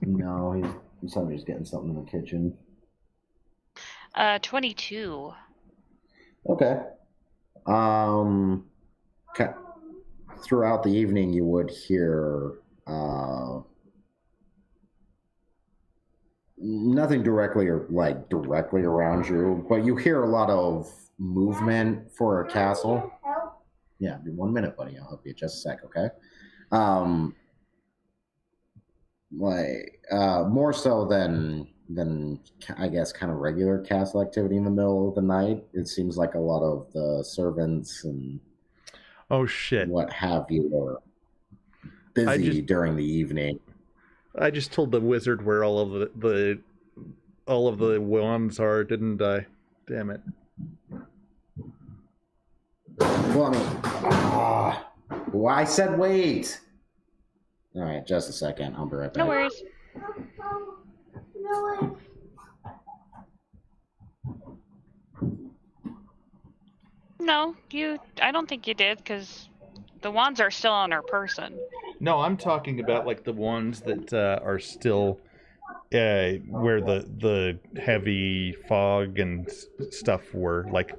No, somebody's getting something in the kitchen. 22. Okay. Throughout the evening, you would hear nothing directly around you, but you hear a lot of movement for a castle. Yeah, 1 minute, buddy. I'll help you just a sec, okay? More so than I guess kind of regular castle activity in the middle of the night. It seems like a lot of the servants and what have you are busy during the evening. I just told the wizard where all of the wands are, didn't I? Damn it. Well, I said wait. All right, just a second. I'll be right back. No worries. No, I don't think you did, because the wands are still on her person. No, I'm talking about like the ones that are still where the heavy fog and stuff were. Like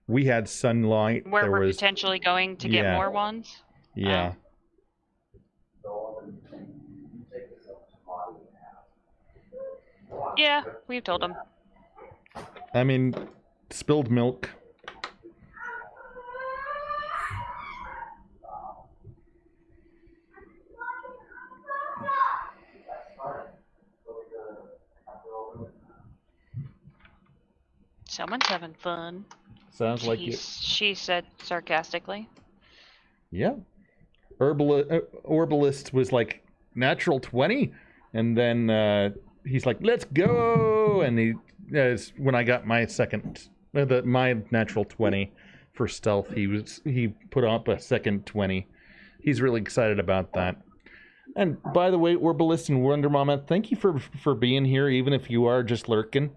we had sunlight. Where we're potentially going to get more wands? Yeah. Yeah, we've told him. I mean, spilled milk. Someone's having fun. Sounds like it. She said sarcastically. Yeah. Herbalist was like, natural 20? And then he's like, let's go! And when I got my my natural 20 for stealth, he put up a second 20. He's really excited about that. And by the way, Herbalist and Wonder Mama, thank you for being here, even if you are just lurking.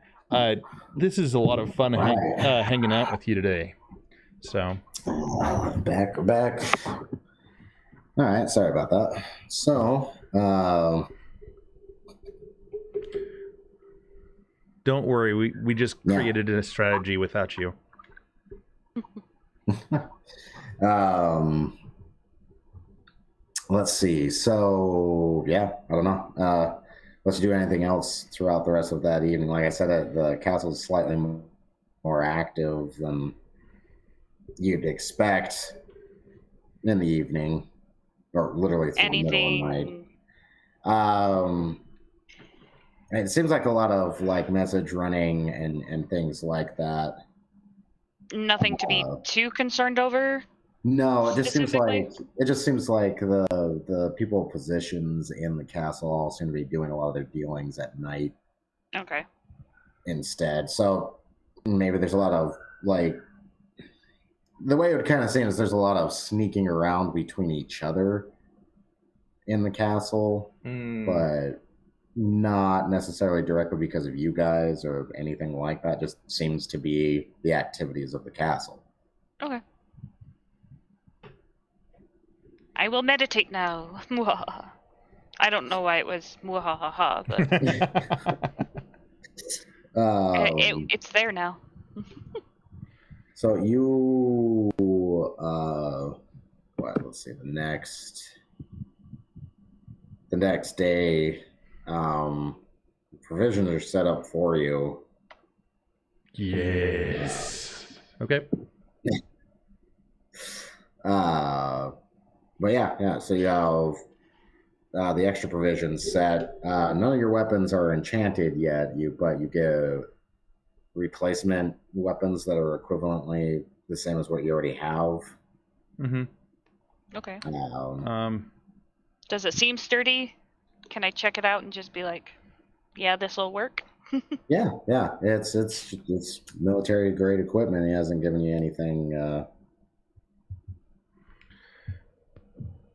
This is a lot of fun hanging out with you today. So back. All right, sorry about that. So, don't worry, we just created a strategy without you. Let's see. So, I don't know. Let's do anything else throughout the rest of that evening. Like I said, the castle is slightly more active than you'd expect in the evening, or literally through the middle of the night. It seems like a lot of like message running and things like that. Nothing to be too concerned over. No, it just seems like the people positions in the castle all seem to be doing a lot of their dealings at night. Okay. Instead, so maybe there's a lot of like the way it would kind of seem is there's a lot of sneaking around between each other in the castle, but not necessarily directly because of you guys or anything like that. Just seems to be the activities of the castle. Okay. I will meditate now. I don't know why it was muhahaha, but it's there now. So you, let's see, the next day, provisions are set up for you. Yes. Okay. But yeah. So you have the extra provisions set. None of your weapons are enchanted yet. But you get replacement weapons that are equivalently the same as what you already have. Mm-hmm. Okay. Does it seem sturdy? Can I check it out and just be like, yeah, this will work? Yeah. It's military grade equipment. He hasn't given you anything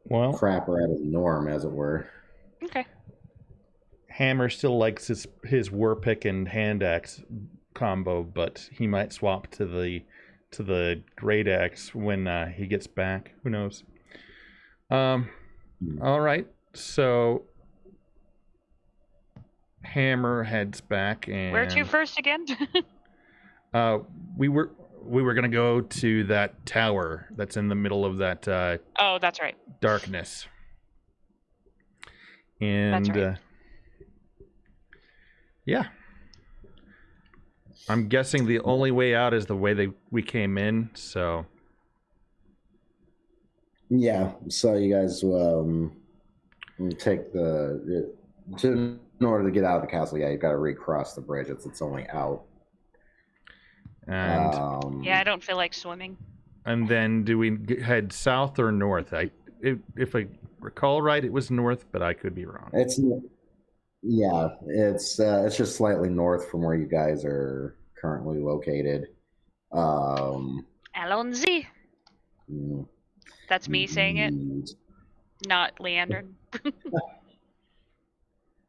crapper out of the norm, as it were. Okay. Hammer still likes his war pick and hand axe combo, but he might swap to the great axe when he gets back. Who knows? All right. So Hammer heads back, and where to first again? we were gonna go to that tower that's in the middle of that. Oh, that's right. Darkness. And that's right. Yeah. I'm guessing the only way out is the way we came in, so. Yeah, so you guys take in order to get out of the castle, you've got to recross the bridge. It's only out. And yeah, I don't feel like swimming. And then do we head south or north? If I recall right, it was north, but I could be wrong. It's just slightly north from where you guys are currently located. Alonzi. That's me saying it, not Leandrin.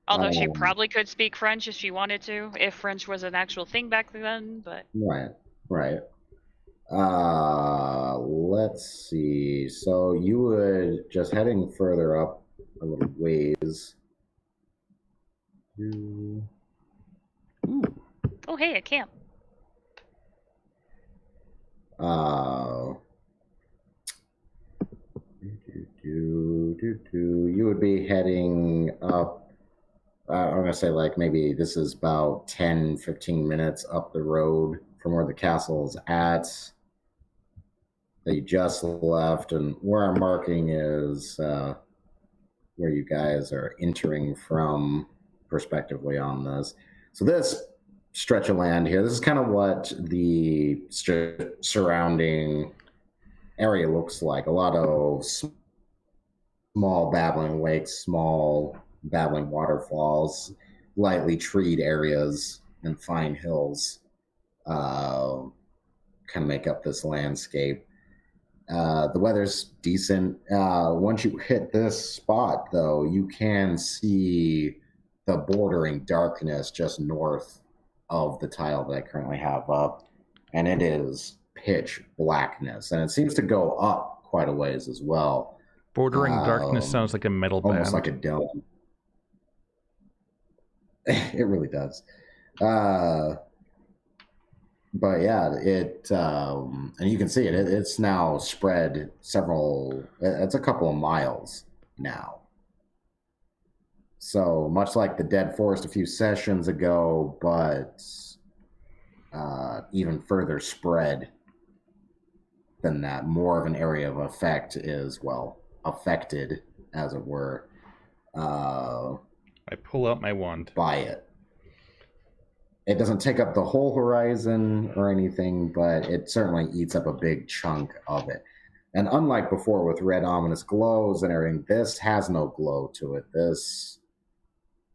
Although she probably could speak French if she wanted to, if French was an actual thing back then, but... Right. Let's see. So you would, just heading further up a little ways. Ooh. Oh, hey, a camp. You would be heading up. I'm going to say like maybe this is about 10-15 minutes up the road from where the castle is at that you just left, and where I'm marking is where you guys are entering from, prospectively on this. So this stretch of land here. This is kind of what the surrounding area looks like. A lot of small babbling lakes, small babbling waterfalls, lightly treed areas, and fine hills kind of make up this landscape. The weather's decent. Once you hit this spot, though, you can see the bordering darkness just north of the tile that I currently have up, and it is pitch blackness, and it seems to go up quite a ways as well. Bordering darkness sounds like a metal band. Almost like a dome. It really does. But yeah, and you can see it. It's now spread it's a couple of miles now. So much like the Dead Forest a few sessions ago, but even further spread than that. More of an area of effect is, affected, as it were. I pull out my wand. By it. It doesn't take up the whole horizon or anything, but it certainly eats up a big chunk of it. And unlike before with red ominous glows and everything, this has no glow to it. This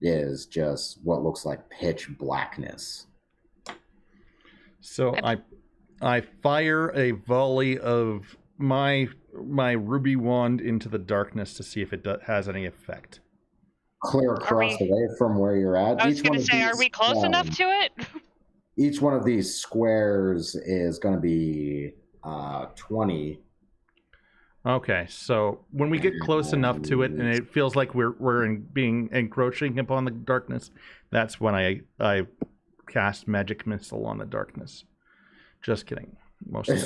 is just what looks like pitch blackness. So I fire a volley of my ruby wand into the darkness to see if it has any effect. Clear across the way from where you're at. I was going to say, are we close enough to it? Each one of these squares is going to be 20. Okay, so when we get close enough to it, and it feels like we're encroaching upon the darkness, that's when I cast magic missile on the darkness. Just kidding. Most of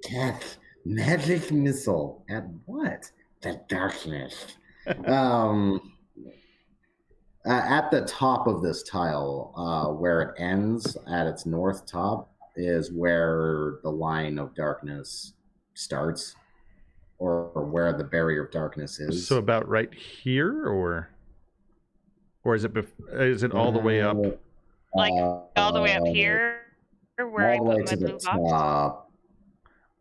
it. Magic missile at what? The darkness. At the top of this tile, where it ends at its north top, is where the line of darkness starts, or where the barrier of darkness is. So about right here, or is it all the way up? Like all the way up here, where all the I way put to my the blue top. box?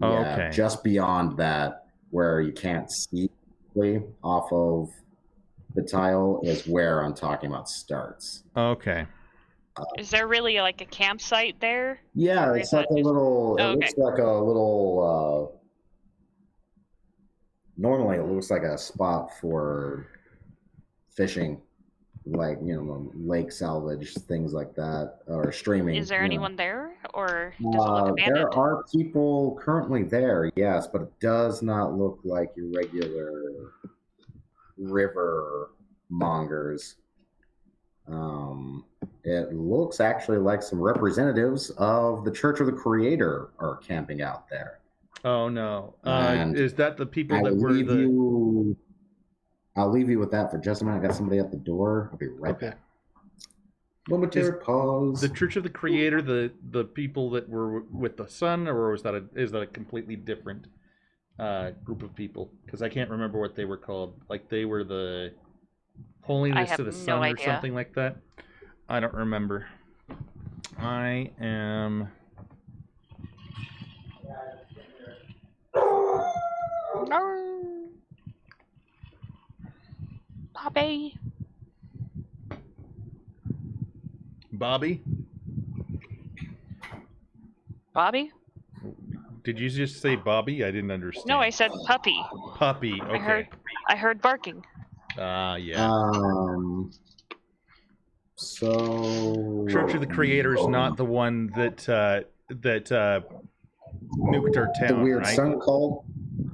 Oh, Yeah, okay. just beyond that, where you can't see off of the tile, is where I'm talking about starts. Okay. Is there really like a campsite there? Yeah, it's like a little. It looks like a little. Normally, it looks like a spot for fishing, like lake salvage, things like that, or streaming. Is there anyone there, or does it look abandoned? There are people currently there, yes, but it does not look like your regular river mongers. It looks actually like some representatives of the Church of the Creator are camping out there. Oh no! Is that the people that were I'll leave you with that for just a minute. I got somebody at the door. I'll be right back. Momentary pause. The Church of the Creator, the people that were with the sun, or is that a completely different group of people? Because I can't remember what they were called. Like they were the Holiness to the Sun or something like that. I don't remember. I am. No. Bobby. Bobby? Bobby? Did you just say Bobby? I didn't understand. No, I said puppy. Puppy, okay. I heard barking. Yeah. So Church of the Creator is not the one that nuked our town, the weird right? sun cult?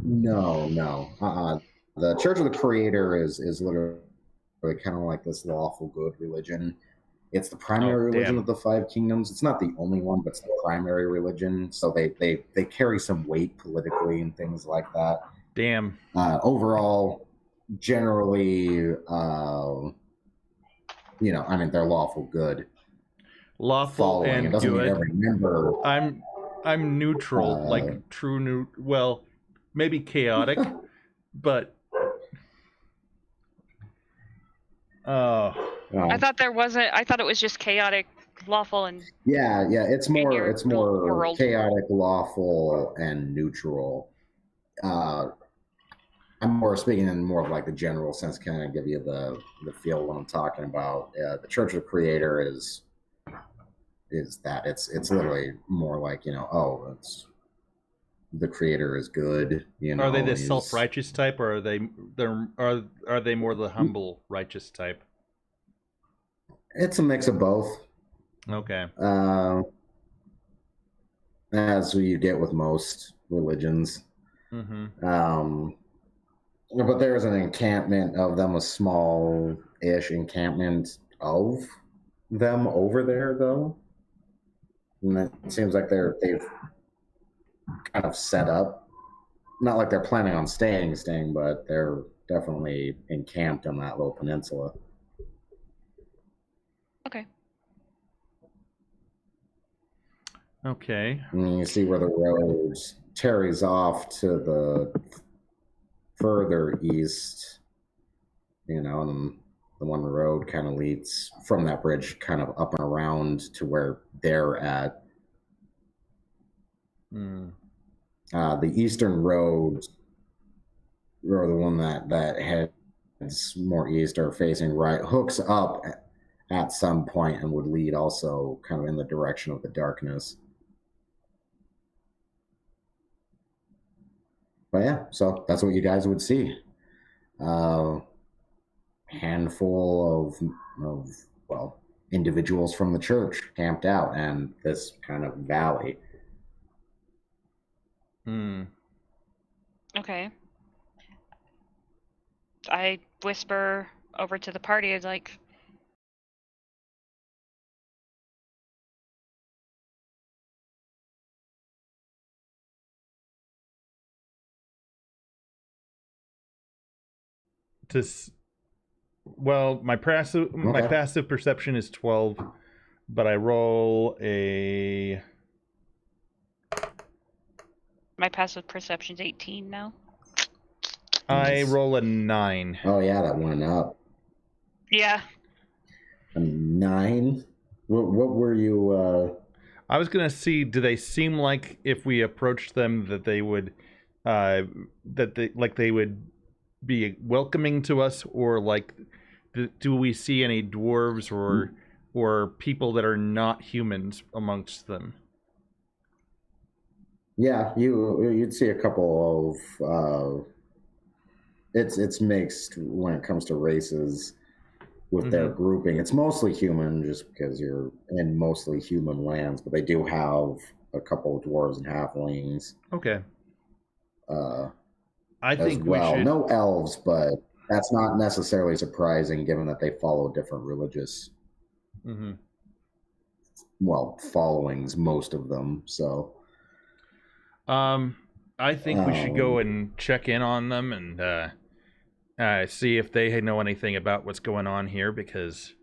No. The Church of the Creator is literally kind of like this lawful good religion. It's the primary religion of the Five Kingdoms. It's not the only one, but it's the primary religion. So they carry some weight politically and things like that. Damn. Overall, generally, they're lawful good. Lawful and doesn't good. mean every member. I'm neutral, like true well, maybe chaotic, but I thought there wasn't. I thought it was just chaotic lawful and yeah, it's more world. chaotic, lawful, and neutral. I'm more speaking in more of like the general sense, kind of give you the feel of what I'm talking about. The Church of the Creator is that it's literally more like, it's the Creator is good. Are they the self-righteous type, or are they more the humble righteous type? It's a mix of both. Okay. As you get with most religions. Mm-hmm. But there's an encampment of them, a small-ish encampment of them over there, though. And it seems like they've kind of set up. Not like they're planning on staying, but they're definitely encamped on that little peninsula. Okay. Okay. And you see where the road tarries off to the further east, and the one road kind of leads from that bridge kind of up and around to where they're at. The eastern road, or the one that heads more east or facing right, hooks up at some point and would lead also kind of in the direction of the darkness. But yeah, so that's what you guys would see. Handful of individuals from the church camped out, and this kind of valley. Okay. I whisper over to the party, it's like, well, my passive perception is 12, but I roll a... My passive perception's 18 now. I roll a 9. Oh yeah, that went up. Yeah. A 9? What were you... I was gonna see, do they seem like if we approached them that they would they would be welcoming to us, or like do we see any dwarves or people that are not humans amongst them? Yeah, you'd see a couple of it's mixed when it comes to races with their grouping. It's mostly human, just because you're in mostly human lands, but they do have a couple of dwarves and halflings. Okay. I think we should... No elves, but that's not necessarily surprising given that they follow different religious followings, most of them. So I think we should go and check in on them and see if they know anything about what's going on here, because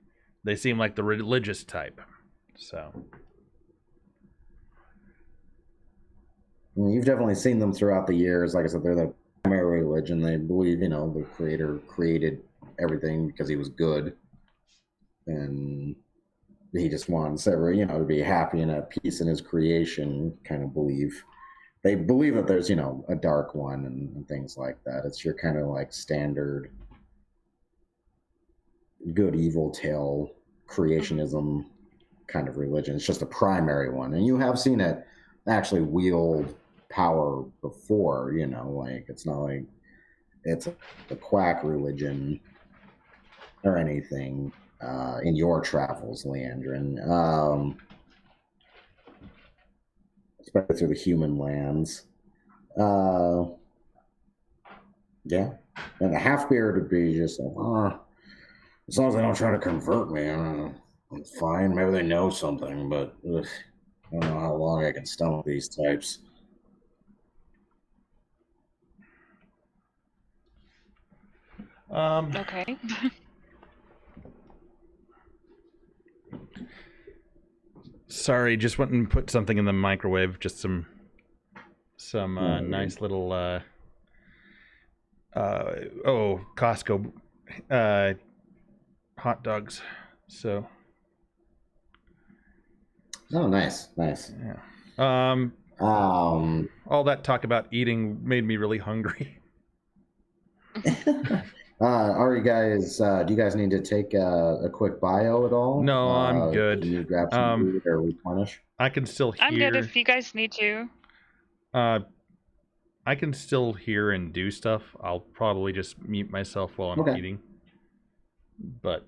they seem like the religious type. So you've definitely seen them throughout the years. Like I said, they're the primary religion. They believe, the Creator created everything because he was good, and he just wants everyone, to be happy and at peace in his creation. Kind of believe. They believe that there's, a dark one and things like that. It's your kind of like standard good evil tale creationism kind of religion. It's just a primary one, and you have seen it actually wield power before. Like it's not like it's a quack religion or anything in your travels, Leandrin. Especially through the human lands. Yeah. And the half-beard would be just like, as long as they don't try to convert me, I'm fine. Maybe they know something, but I don't know how long I can stomach these types. Okay. Sorry, just went and put something in the microwave. Just some nice little Costco hot dogs. So Oh, nice. Yeah. Um, All that talk about eating made me really hungry. are you guys? Do you guys need to take a quick bio at all? No, I'm good. Can you grab some food or replenish? I can still hear. I'm good if you guys need to. I can still hear and do stuff. I'll probably just mute myself while I'm eating. But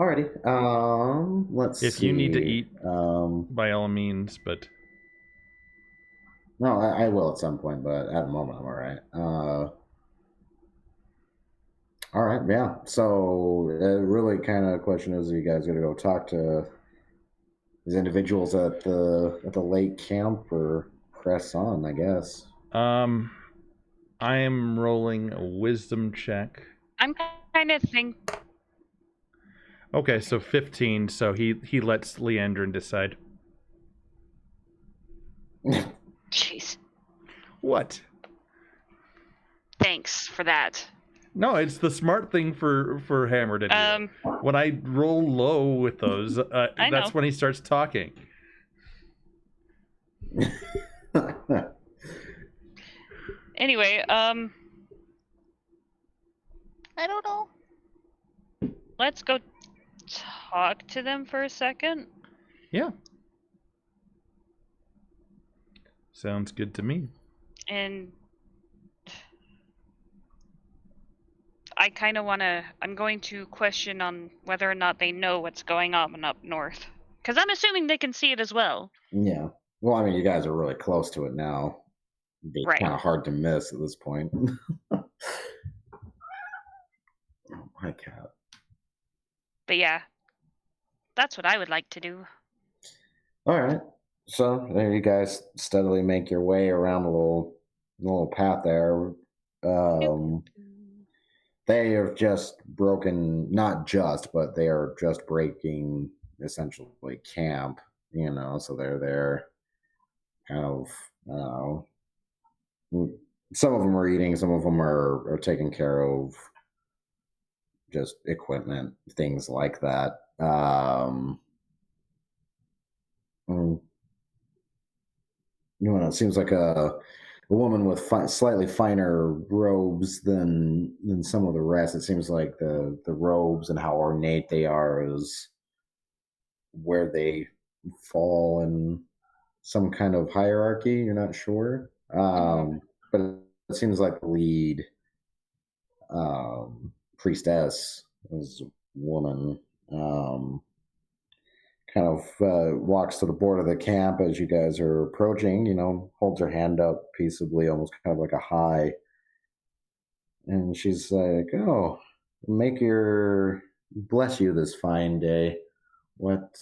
alrighty. Let's see. If you need to eat, by all means. But no, I will at some point. But at the moment, I'm all right. All right, yeah. So, really, kind of question is, are you guys gonna go talk to these individuals at the lake camp, or press on? I guess. I am rolling a wisdom check. I'm kind of think. Okay, so 15. So he lets Leandrin decide. Jeez. What? Thanks for that. No, it's the smart thing for Hammer to do. When I roll low with those, that's when he starts talking. Anyway, I don't know. Let's go talk to them for a second. Yeah. Sounds good to me. And I kind of want to... I'm going to question on whether or not they know what's going on up north. Because I'm assuming they can see it as well. Yeah. Well, I mean, you guys are really close to it now. It'd be kind of hard to miss at this point. Oh, my cat. But yeah, that's what I would like to do. All right. So there you guys steadily make your way around a little path there. They have just broken, not just, but they are just breaking essentially camp, so they're there kind of, some of them are eating, some of them are taking care of just equipment, things like that. It seems like a woman with slightly finer robes than some of the rest. It seems like the robes and how ornate they are is where they fall in some kind of hierarchy. You're not sure, but it seems like the lead priestess is a woman. Kind of walks to the border of the camp as you guys are approaching, holds her hand up peaceably, almost kind of like a hi. And she's like, oh, bless you this fine day. What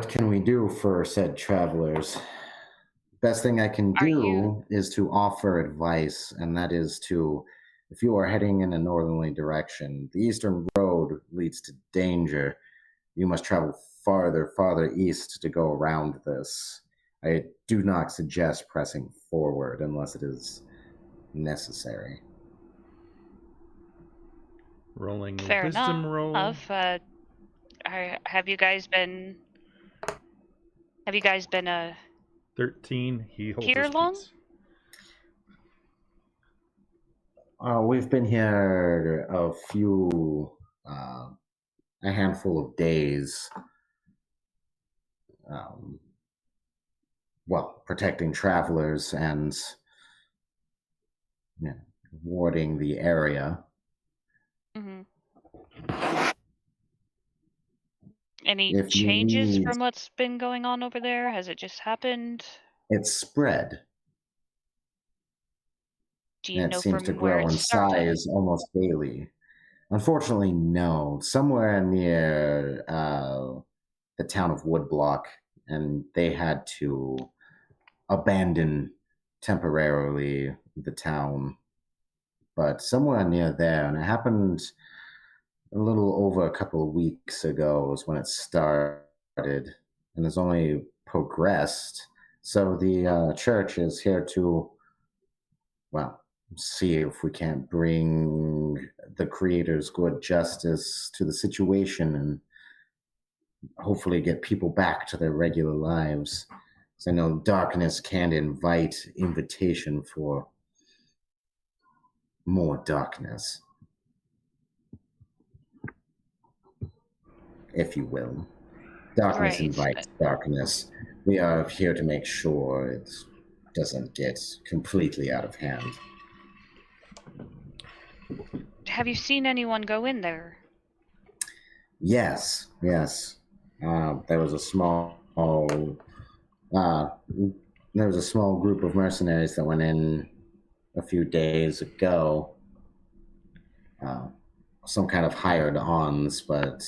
can we do for said travelers? Best thing I can do is to offer advice, and that is if you are heading in a northerly direction, the eastern road leads to danger. You must travel farther east to go around this. I do not suggest pressing forward unless it is necessary. Rolling Fair wisdom roll. Have you guys been 13. He holds here his long? peace. We've been here a handful of days. Protecting travelers and warding the area. Mm-hmm. Any changes from what's been going on over there? Has it just happened? It's spread. Do you know it seems to from where grow in size almost daily. Unfortunately, no. Somewhere near the town of Woodblock, and they had to abandon temporarily the town. But somewhere near there, and it happened a little over a couple of weeks ago is when it started, and has only progressed. So the church is here to, see if we can't bring the Creator's good justice to the situation and hopefully get people back to their regular lives. So I know darkness can invite invitation for more darkness, if you will. Darkness invites darkness. We are here to make sure it doesn't get completely out of hand. Have you seen anyone go in there? Yes. There was a small group of mercenaries that went in a few days ago. Some kind of hired ons, but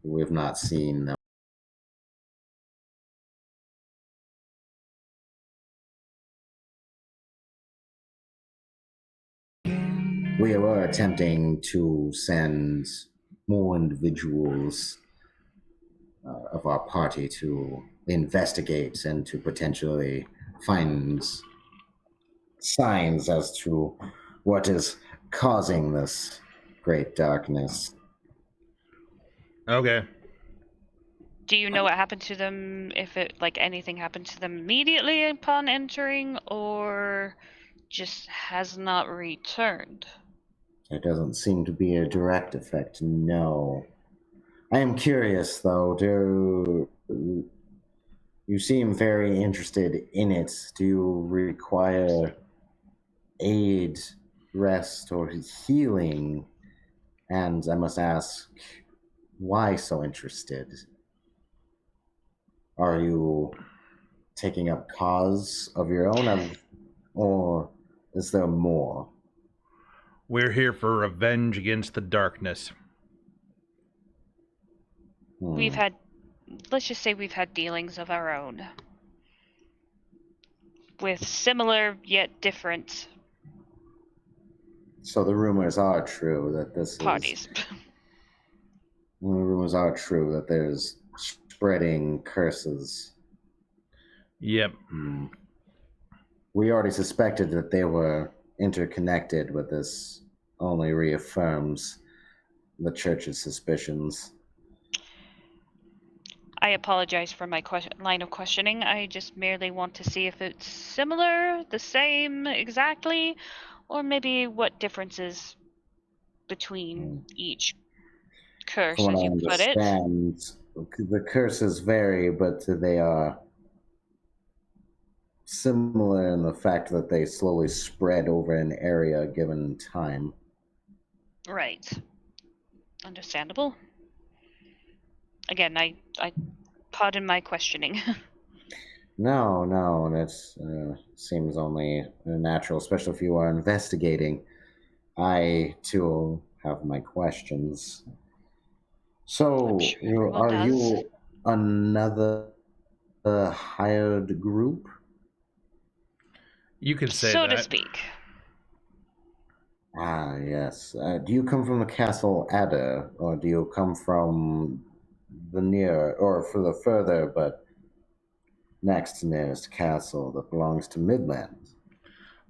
we've not seen them. We were attempting to send more individuals of our party to investigate and to potentially find signs as to what is causing this great darkness. Okay. Do you know what happened to them? If it anything happened to them immediately upon entering, or just has not returned? There doesn't seem to be a direct effect, no. I am curious, though. You seem very interested in it. Do you require aid, rest, or healing? And I must ask, why so interested? Are you taking up cause of your own, or is there more? We're here for revenge against the darkness. Let's just say we've had dealings of our own. With similar yet different So the rumors are true that this parties. The rumors are true that there's spreading curses. Yep. We already suspected that they were interconnected, but this only reaffirms the church's suspicions. I apologize for my line of questioning. I just merely want to see if it's similar, the same, exactly, or maybe what differences between each curse, as you put it. The curses vary, but they are similar in the fact that they slowly spread over an area given time. Right. Understandable. Again, I pardon my questioning. No, that seems only natural, especially if you are investigating. I, too, have my questions. So, sure are you another hired group? You could say so that. to speak. Ah, yes. Do you come from the Castle Adder, or do you come from the near, or for the further but next nearest castle that belongs to Midland?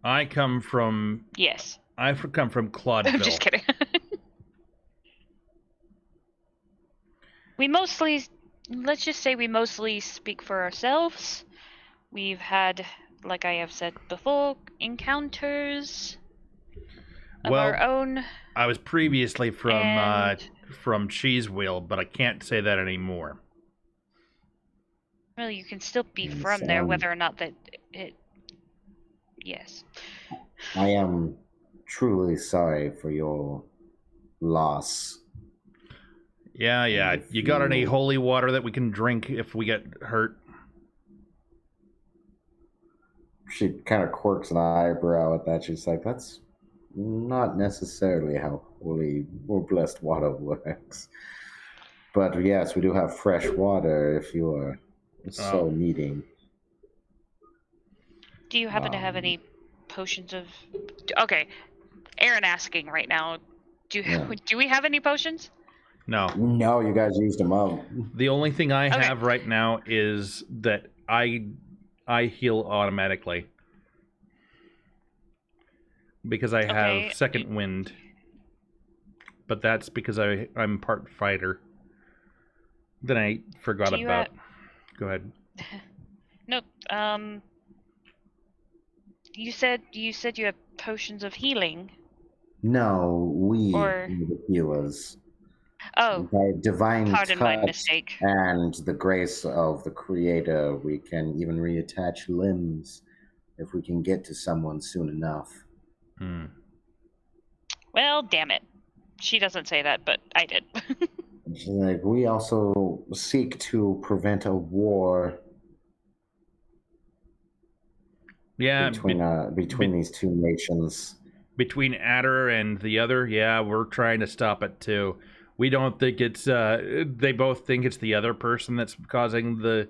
I come from... Yes. I come from Claudeville. I'm just kidding. Let's just say we mostly speak for ourselves. We've had, like I have said before, encounters of our own. I was previously from Cheese Wheel, but I can't say that anymore. Well, you can still be from there, whether or not that it... Yes. I am truly sorry for your loss. Yeah. You got any holy water that we can drink if we get hurt? She kind of quirks an eyebrow at that. She's like, that's not necessarily how holy or blessed water works. But yes, we do have fresh water if you are so needing. Do you happen to have any potions of... Okay, Aaron asking right now, do we have any potions? No, you guys used them up. The only thing I have right now is that I heal automatically because I have second wind, but that's because I'm part fighter. Then I forgot Do you about. Go ahead. Nope. You said you have potions of healing. No, we Or the healers. oh, By divine pardon my touch mistake. and the grace of the Creator, we can even reattach limbs if we can get to someone soon enough. Hmm. Well, damn it. She doesn't say that, but I did. Like, we also seek to prevent a war between these two nations. Between Adder and the other, yeah, we're trying to stop it too. We don't think it's. They both think it's the other person that's causing the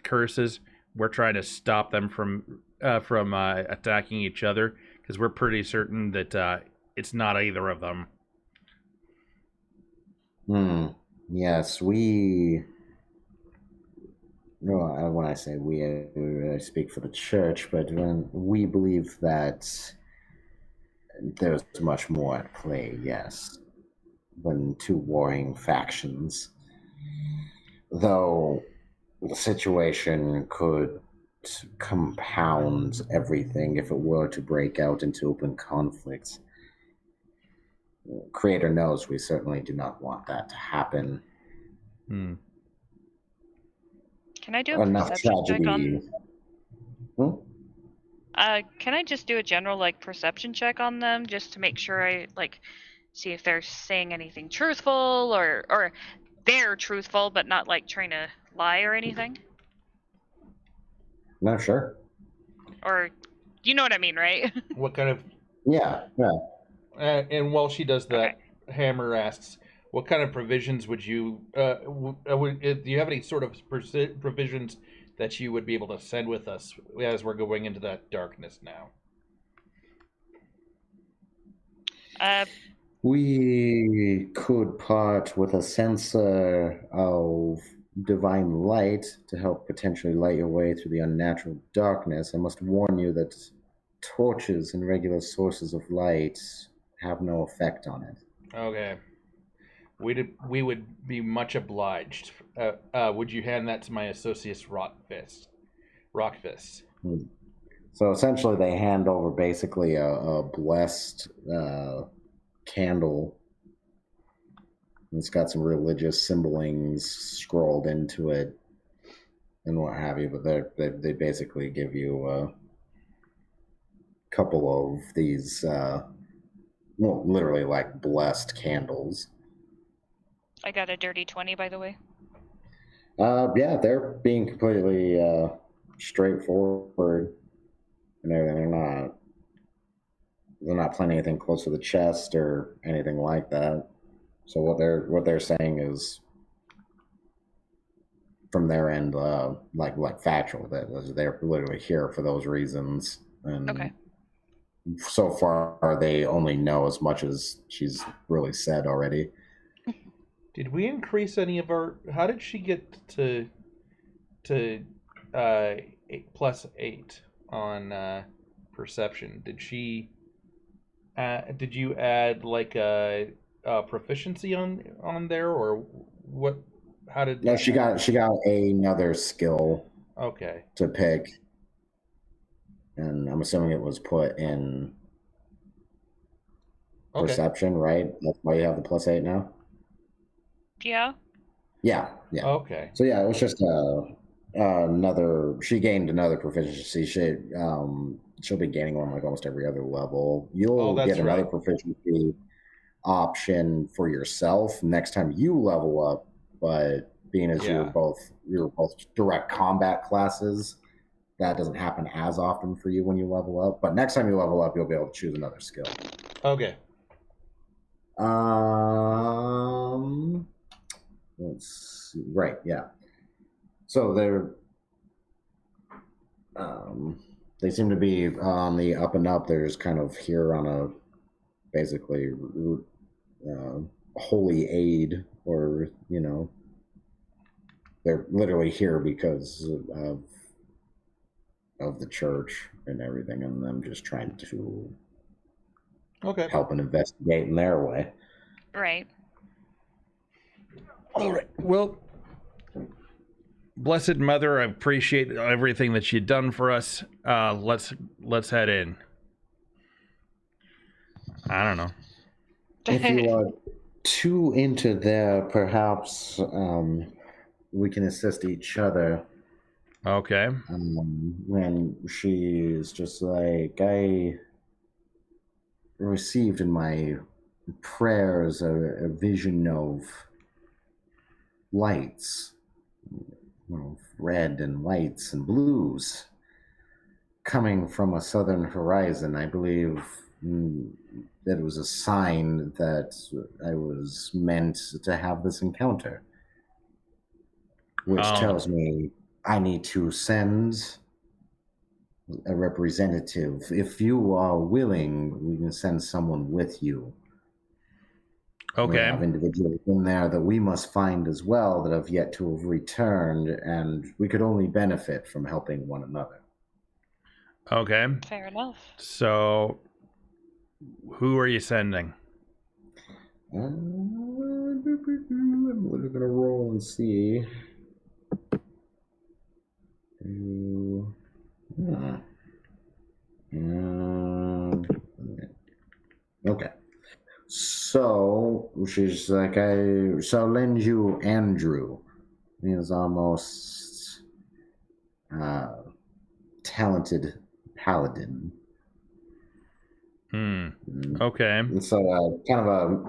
curses. We're trying to stop them from attacking each other because we're pretty certain that it's not either of them. Yes, we. No, when I say we, I speak for the church, but when we believe that there's much more at play, yes, than two warring factions. Though the situation could compound everything if it were to break out into open conflicts. Creator knows we certainly do not want that to happen. Can I do a perception check on? Can I just do a general perception check on them just to make sure I see if they're saying anything truthful or they're truthful but not trying to lie or anything? No, sure. Or you know what I mean, right? What kind of? Yeah. And while she does that, okay. Hammer asks, "What kind of provisions would you? Do you have any sort of provisions that you would be able to send with us as we're going into that darkness now?" We could part with a sensor of divine light to help potentially light your way through the unnatural darkness. I must warn you that torches and regular sources of light have no effect on it. Okay. We would be much obliged. Would you hand that to my associates, Rockfist? So essentially, they hand over basically a blessed candle. It's got some religious symbolings scrolled into it and what have you, but they basically give you a couple of these, literally blessed candles. I got a dirty 20, by the way. Yeah, they're being completely straightforward and everything. They're not planning anything close to the chest or anything like that. So what they're saying is, from their end, factual. That they're literally here for those reasons. And okay. So far, they only know as much as she's really said already. Did we increase any of our? How did she get to +8 on perception? Did she? Did you add a proficiency on there, or what? How did? No, she got another skill. Okay. To pick, and I'm assuming it was put in perception, right? That's why you have the +8 now. Yeah. Yeah. Okay. So yeah, it was just another. She gained another proficiency. She'll be gaining one almost every other level. You'll get another proficiency option for yourself next time you level up. But being as you're both direct combat classes, that doesn't happen as often for you when you level up. But next time you level up, you'll be able to choose another skill. Okay. Let's see. Right, yeah. So they seem to be on the up and up. They're just kind of here on a basically holy aid, or they're literally here because of the church and everything, and them just trying to help and investigate in their way. Right. All right. Well, Blessed Mother, I appreciate everything that you've done for us. Let's head in. I don't know. If you are too into there, perhaps we can assist each other. Okay. When she's just like, I received in my prayers a vision of lights, red and whites and blues, coming from a southern horizon. I believe that was a sign that I was meant to have this encounter, which tells me I need to send a representative. If you are willing, we can send someone with you. Okay. We have individuals in there that we must find as well that have yet to have returned, and we could only benefit from helping one another. Okay. Fair enough. So, who are you sending? I'm going to roll and see. Okay. So she's like, I shall lend you Andrew. He is our most talented paladin. Okay. So kind of a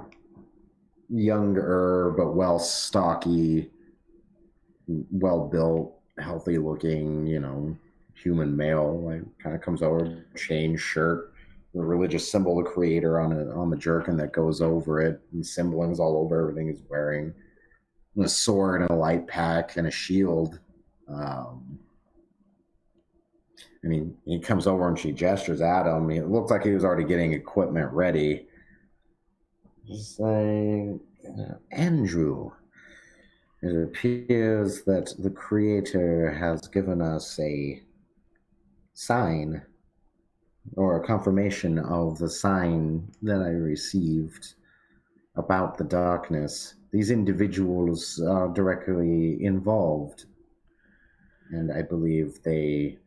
younger but stocky, well built, healthy looking, human male. Like kind of comes over, chain shirt, the religious symbol of the creator on the jerkin that goes over it, and symbolings all over everything he's wearing. And a sword and a light pack and a shield. And he comes over and she gestures at him. It looked like he was already getting equipment ready. He's like, Andrew, it appears that the creator has given us a sign or a confirmation of the sign that I received about the darkness. These individuals are directly involved, and I believe they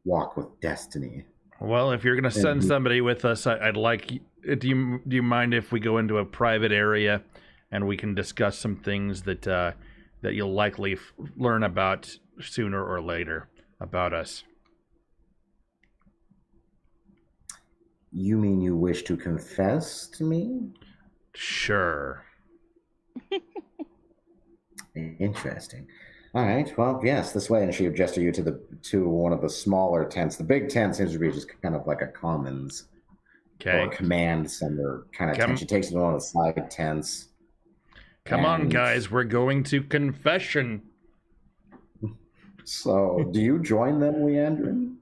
walk with destiny. Well, if you're going to send somebody with us, I'd like. Do you mind if we go into a private area and we can discuss some things that you'll likely learn about sooner or later about us? You mean you wish to confess to me? Sure. Interesting. All right. Well, yes, this way. And she gestured you to one of the smaller tents. The big tent seems to be just kind of like a commons or a command center kind of tent. She takes you to one of the side tents. Come on, guys. We're going to confession. So, do you join them, Leandrin?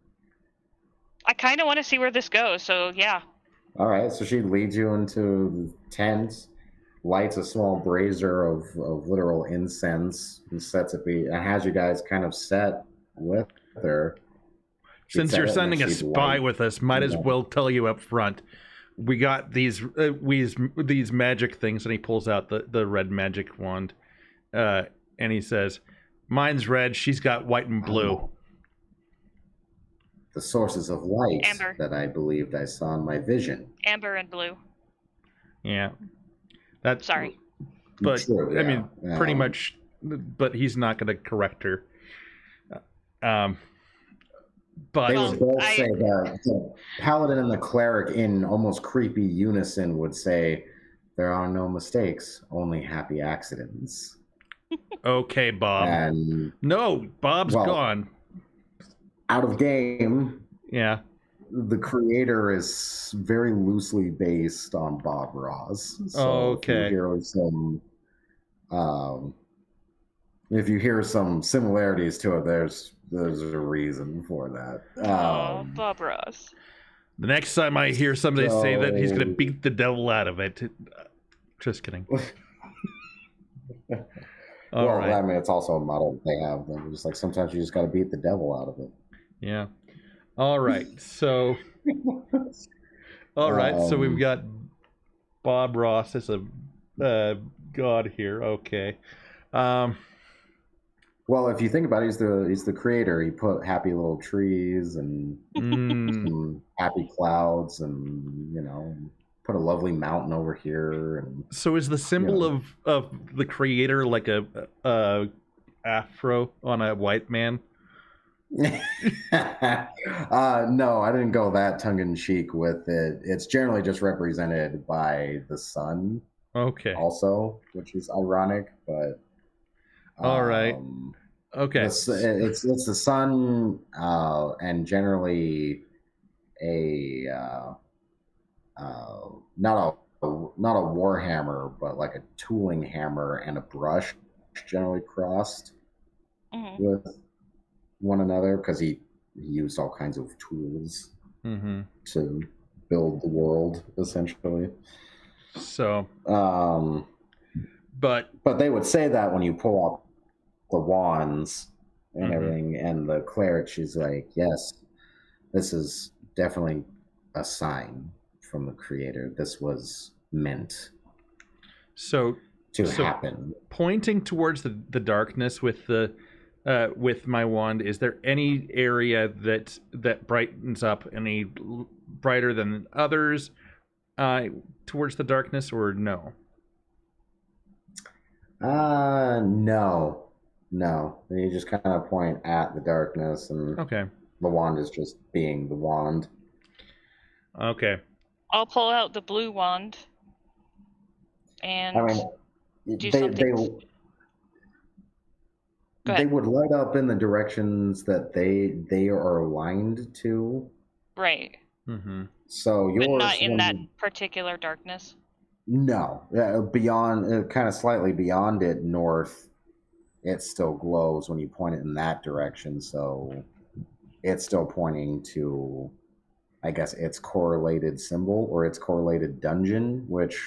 I kind of want to see where this goes, so yeah. All right. So she leads you into the tent, lights a small brazier of literal incense, and sets it and has you guys kind of set with her. Since you're sending a spy with us, might as well tell you up front. We got these magic things, and he pulls out the red magic wand, and he says, "Mine's red. She's got white and blue." The sources of light Amber. that I believed I saw in my vision. Amber and blue. Yeah. That's sorry. But true, yeah. I mean, pretty much. But he's not going to correct her. But they would both say that the paladin and the cleric, in almost creepy unison, would say, "There are no mistakes, only happy accidents." Okay, Bob. And no, Bob's gone. Out of game. Yeah. The creator is very loosely based on Bob Ross. So okay. If you hear some similarities to it, there's a reason for that. Bob Ross. The next time I hear somebody say that, he's going to beat the devil out of it. Just kidding. Right. I mean, it's also a model they have. It's like sometimes you just got to beat the devil out of it. Yeah. All right. So. All right. So we've got Bob Ross as a God here. Okay. Well, if you think about it, he's the creator. He put happy little trees and some happy clouds, and put a lovely mountain over here. And so is the symbol of the creator like a afro on a white man? No, I didn't go that tongue-in-cheek with it. It's generally just represented by the sun. Okay. Also, which is ironic, but all right. Okay. It's the sun, and generally a not a warhammer, but like a tooling hammer and a brush, generally crossed with one another, because he used all kinds of tools to build the world, essentially. So, but they would say that when you pull out the wands and everything, and the cleric, she's like, yes, this is definitely a sign from the creator. This was meant to happen. Pointing towards the darkness with the with my wand, is there any area that brightens up any brighter than others towards the darkness, or no? No. You just kind of point at the darkness, and the wand is just being the wand. Okay. I'll pull out the blue wand and do something. They would light up in the directions that they are aligned to. Right. So yours, but not in that particular darkness. No, beyond, kind of slightly beyond it, north. It still glows when you point it in that direction, so it's still pointing to, I guess, its correlated symbol or its correlated dungeon, which,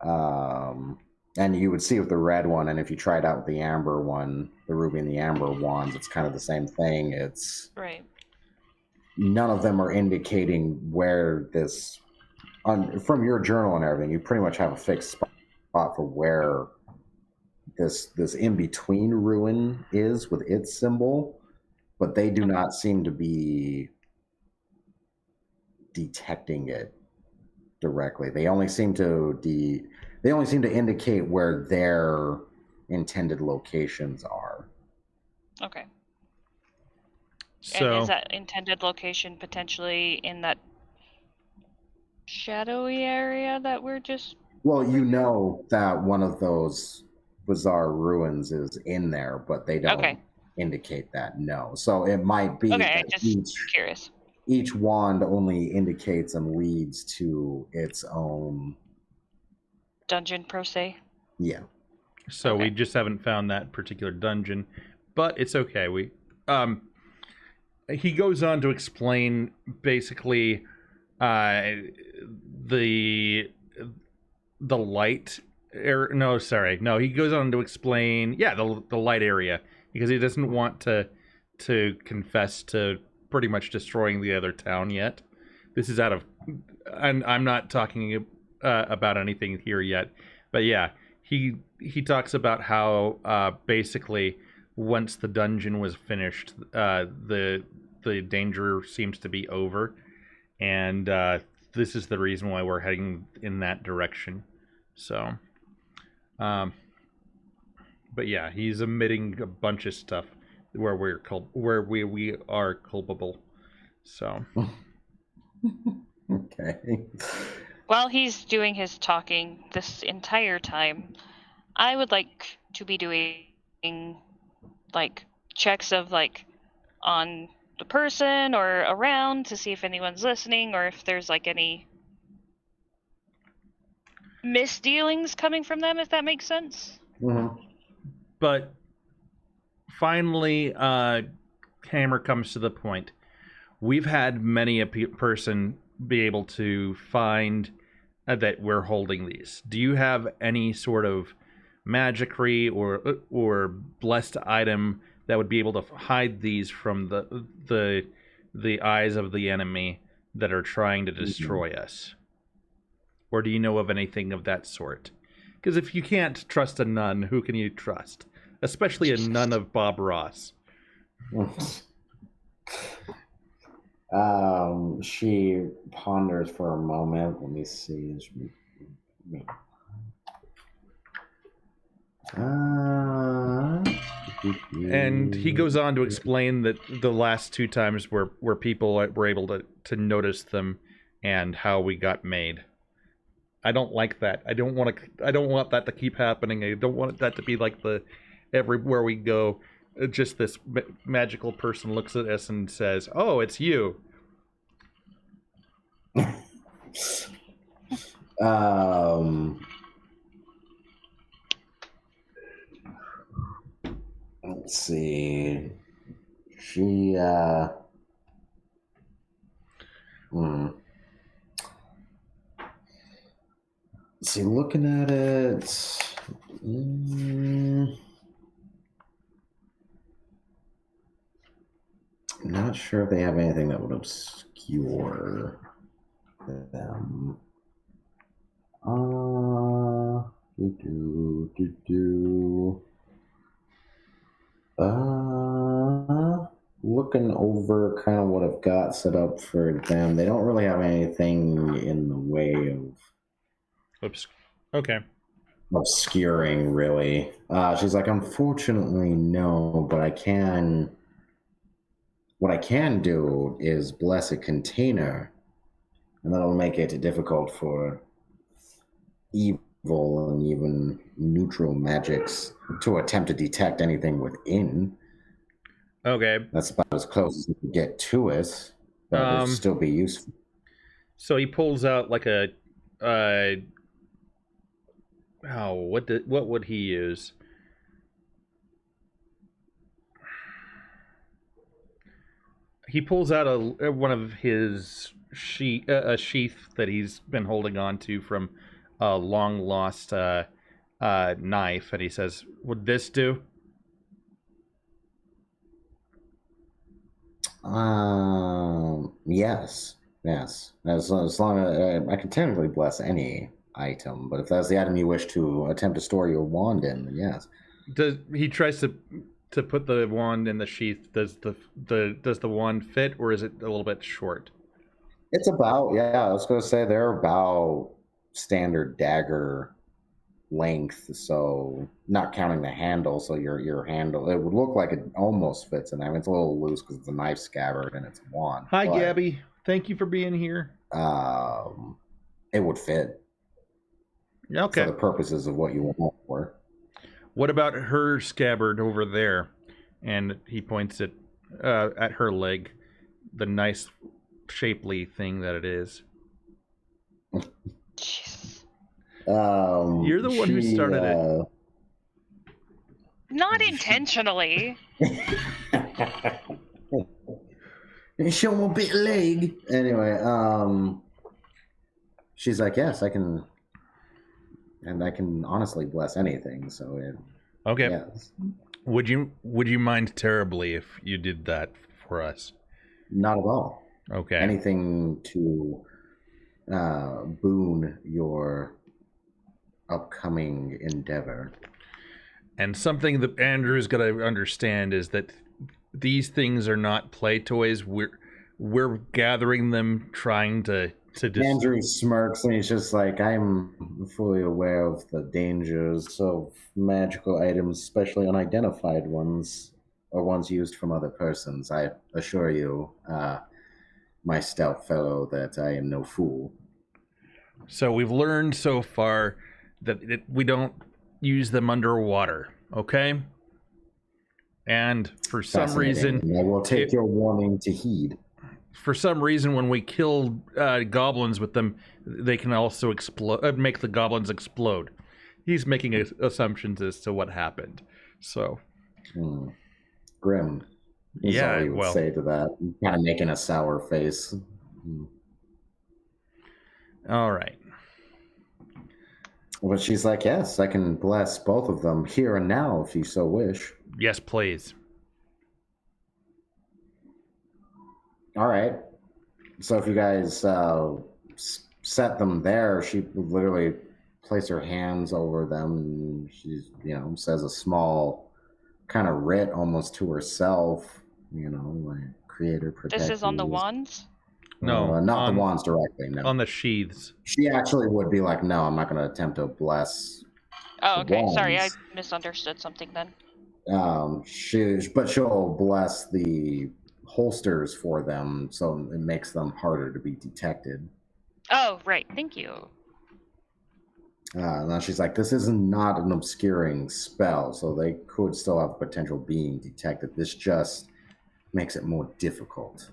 and you would see with the red one, and if you try it out with the amber one, the ruby and the amber wands, it's kind of the same thing. It's right. None of them are indicating where this, from your journal and everything, you pretty much have a fixed spot for where this in-between ruin is with its symbol, but they do not seem to be detecting it directly. They only seem to indicate where their intended locations are. Okay. So and is that intended location potentially in that shadowy area that we're just... Well, you know that one of those bizarre ruins is in there, but they don't indicate that, no. So it might be that curious. Each wand only indicates and leads to its own dungeon, per se. Yeah. So we just haven't found that particular dungeon, but it's okay. He goes on to explain basically the light. He goes on to explain, the light area, because he doesn't want to confess to pretty much destroying the other town yet. This is out of, and I'm not talking about anything here yet, but he talks about how basically once the dungeon was finished, the danger seems to be over, and this is the reason why we're heading in that direction. So. But he's omitting a bunch of stuff where we are culpable. So. Okay. While he's doing his talking this entire time, I would like to be doing checks of on the person or around to see if anyone's listening, or if there's any misdealings coming from them, if that makes sense. But finally, Hammer comes to the point. We've had many a person be able to find that we're holding these. Do you have any sort of magicry or blessed item that would be able to hide these from the eyes of the enemy that are trying to destroy us? Or do you know of anything of that sort? Because if you can't trust a nun, who can you trust? Especially a nun of Bob Ross. She ponders for a moment. Let me see. And he goes on to explain that the last 2 times where people were able to notice them and how we got made. I don't like that. I don't want that to keep happening. I don't want that to be like the everywhere we go, just this magical person looks at us and says, "Oh, it's you." Let's see. She see, looking at it, I'm not sure if they have anything that would obscure them. Looking over kind of what I've got set up for them, they don't really have anything in the way of obscuring, really. She's like, unfortunately, no, but what I can do is bless a container, and that'll make it difficult for evil and even neutral magics to attempt to detect anything within. Okay. That's about as close as you can get to it, but it'll still be useful. So he pulls out like a what would he use? He pulls out one of his a sheath that he's been holding on to from a long lost knife, and he says, "Would this do?" Yes. As long as I can technically bless any item, but if that's the item you wish to attempt to store your wand in, then yes. He tries to put the wand in the sheath? Does the wand fit, or is it a little bit short? It's about, I was going to say they're about standard dagger length, so not counting the handle. So your handle, it would look like it almost fits in there. I mean, it's a little loose because it's a knife scabbard and it's a wand. Hi, but, Gabby. Thank you for being here. It would fit. Okay. For the purposes of what you want for. What about her scabbard over there? And he points it at her leg, the nice, shapely thing that it is. You're the one who started it. Not intentionally. Show him a bit of leg. Anyway, she's like, yes, I can. And I can honestly bless anything, so okay. Yes. Would you mind terribly if you did that for us? Not at all. Okay. Anything to boon your upcoming endeavor. And something that Andrew's got to understand is that these things are not play toys. We're gathering them, trying to Andrew smirks and he's just like, I'm fully aware of the dangers of magical items, especially unidentified ones or ones used from other persons. I assure you, my stout fellow, that I am no fool. So we've learned so far that we don't use them underwater, okay? And for some reason, I will take your warning to heed. For some reason, when we kill goblins with them, they can also explode, make the goblins explode. He's making assumptions as to what happened. So, grim. Is all he would say to that. Kind of making a sour face. All right. But she's like, yes, I can bless both of them here and now if you so wish. Yes, please. All right. So if you guys set them there, she literally place her hands over them. And she's, says a small kind of writ almost to herself, like creator protect. This is on the wands? No, not the wands directly. No, on the sheaths. She actually would be like, no, I'm not going to attempt to bless. Oh, okay. Wands. Sorry, I misunderstood something then. But she'll bless the holsters for them, so it makes them harder to be detected. Oh, right. Thank you. Now she's like, this is not an obscuring spell, so they could still have potential being detected. This just makes it more difficult,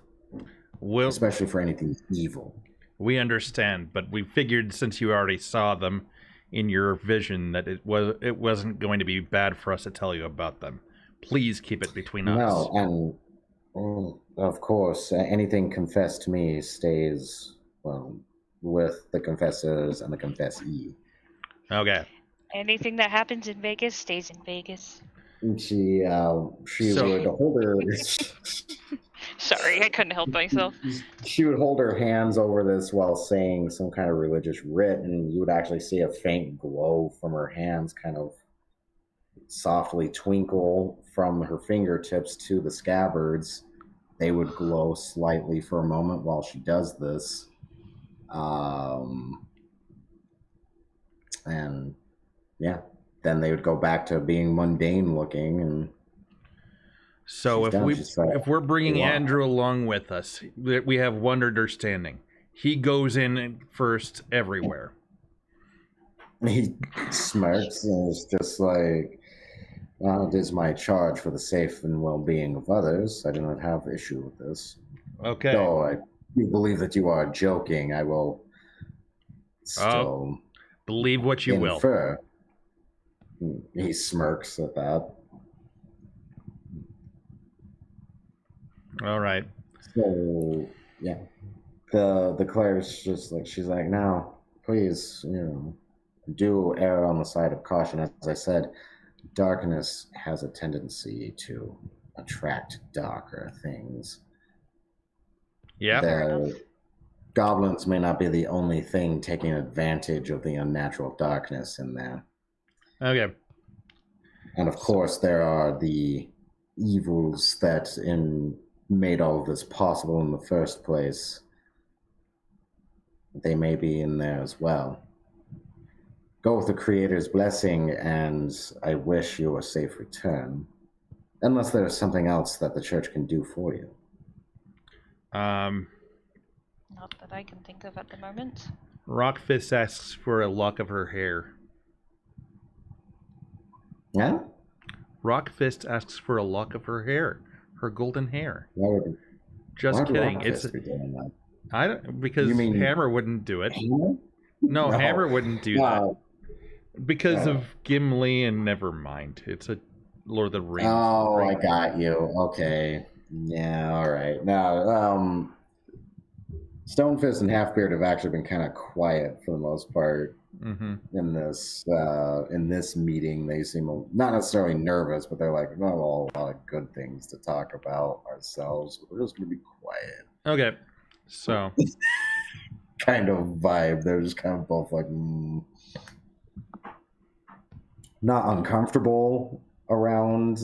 especially for anything evil. We understand, but we figured since you already saw them in your vision that it wasn't going to be bad for us to tell you about them. Please keep it between us. No, and of course, anything confessed to me stays with the confessors and the confessee. Okay. Anything that happens in Vegas stays in Vegas. She would hold her. Sorry, I couldn't help myself. She would hold her hands over this while saying some kind of religious writ, and you would actually see a faint glow from her hands kind of softly twinkle from her fingertips to the scabbards. They would glow slightly for a moment while she does this. And yeah, then they would go back to being mundane looking. And so if we're bringing Andrew along with us, we have one understanding: he goes in first everywhere. He smirks and is just like, well, it is my charge for the safe and well-being of others. I do not have issue with this. Okay. Though I do believe that you are joking, I will still believe what you infer. He smirks at that. All right. So yeah, the cleric's just like, she's like, now please, do err on the side of caution. As I said, darkness has a tendency to attract darker things. Yeah. The goblins may not be the only thing taking advantage of the unnatural darkness in there. Okay. And of course, there are the evils that made all of this possible in the first place. They may be in there as well. Go with the Creator's blessing, and I wish you a safe return. Unless there's something else that the church can do for you. Not that I can think of at the moment. Rockfist asks for a lock of her hair. Yeah? Rockfist asks for a lock of her hair. Her golden hair. Just why kidding. It's be doing that? I don't, because Hammer wouldn't do it. Hammer? No, Hammer wouldn't do that. Because of Gimli and never mind. It's a Lord of the Rings. Oh, I got you. Okay. Yeah, all right. Now, Stonefist and Halfbeard have actually been kind of quiet for the most part in this meeting. They seem not necessarily nervous, but they're like, well, a lot of good things to talk about ourselves. We're just going to be quiet. Okay. So. kind of vibe. They're just kind of both like, not uncomfortable around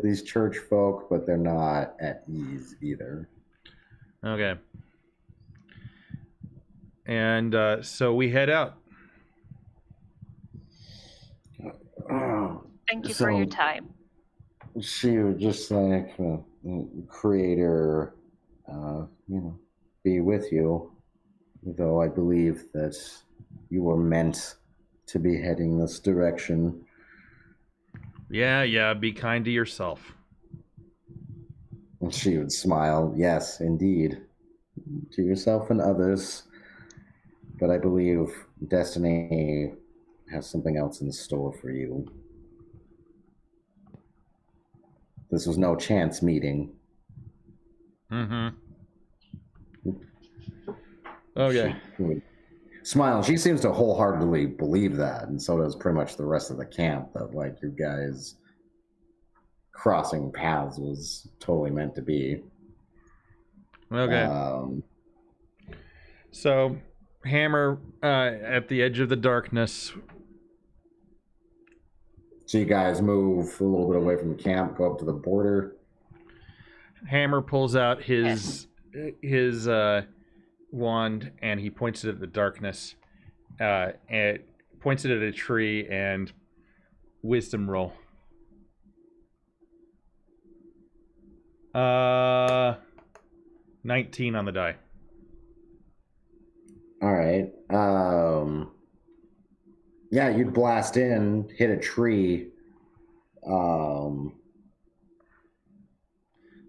these church folk, but they're not at ease either. Okay. And so we head out. Thank you for your time. She was just like, Creator, be with you. Though I believe that you were meant to be heading this direction. Yeah, be kind to yourself. And she would smile. Yes, indeed. To yourself and others. But I believe destiny has something else in store for you. This was no chance meeting. Okay. Smile. She seems to wholeheartedly believe that, and so does pretty much the rest of the camp, that like you guys crossing paths was totally meant to be. Okay. So Hammer at the edge of the darkness. So you guys move a little bit away from the camp, go up to the border. Hammer pulls out his wand and he points it at the darkness. And points it at a tree and wisdom roll. 19 on the die. All right. Yeah, you'd blast in, hit a tree.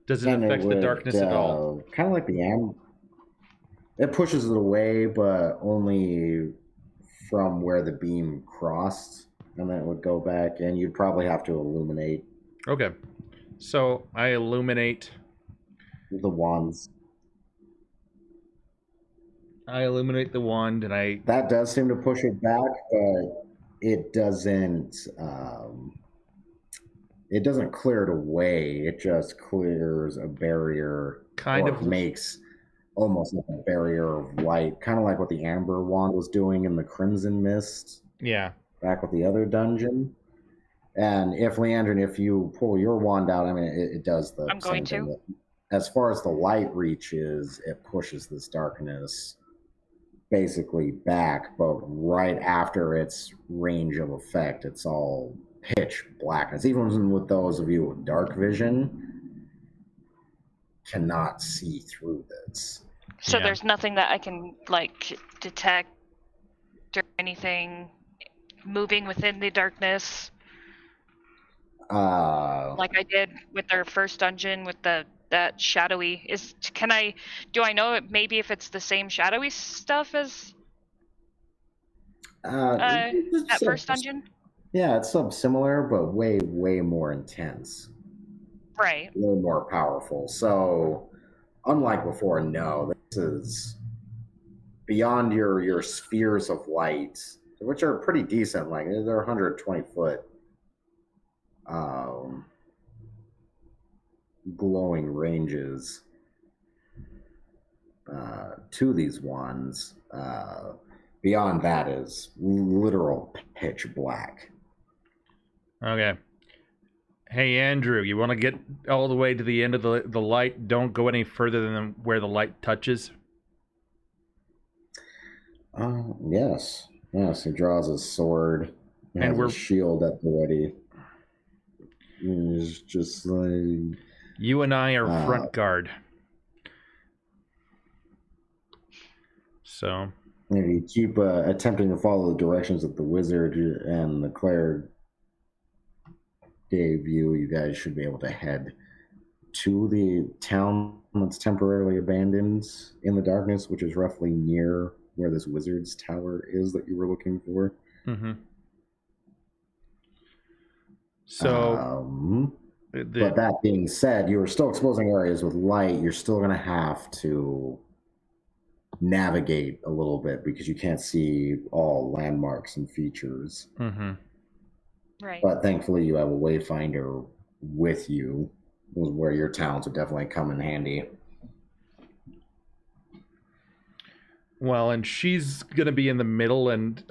Does it affect the darkness at all? Kind of like the amber. It pushes it away, but only from where the beam crossed, and then it would go back, and you'd probably have to illuminate. Okay. So I illuminate the wands. I illuminate the wand, and I... That does seem to push it back, but it doesn't clear it away. It just clears a barrier. Kind of makes almost like a barrier of light, kind of like what the Amber Wand was doing in the Crimson Mist. Yeah. Back with the other dungeon. And if Leandrin, if you pull your wand out, I mean, it does the same thing. As far as the light reaches, it pushes this darkness basically back, but right after its range of effect, it's all pitch blackness. Even with those of you with dark vision, cannot see through this. So there's nothing that I can like detect or anything moving within the darkness. Like I did with our first dungeon with that shadowy do I know maybe if it's the same shadowy stuff as that first dungeon? Yeah, it's similar, but way more intense. Right. A little more powerful. So, unlike before, no, this is beyond your spheres of light, which are pretty decent. Like they're 120 foot glowing ranges to these wands. Beyond that is literal pitch black. Okay. Hey, Andrew, you want to get all the way to the end of the light? Don't go any further than where the light touches? Yes. Yes, he draws his sword. And we're a shield at the ready. He's just like... You and I are front guard. So... If you keep attempting to follow the directions that the wizard and the cleric gave you, you guys should be able to head to the town that's temporarily abandoned in the darkness, which is roughly near where this wizard's tower is that you were looking for. Mm-hmm. So, but that being said, you are still exposing areas with light. You're still going to have to navigate a little bit because you can't see all landmarks and features. Mm-hmm. Right. But thankfully, you have a wayfinder with you, where your towns would definitely come in handy. Well, and she's gonna be in the middle, and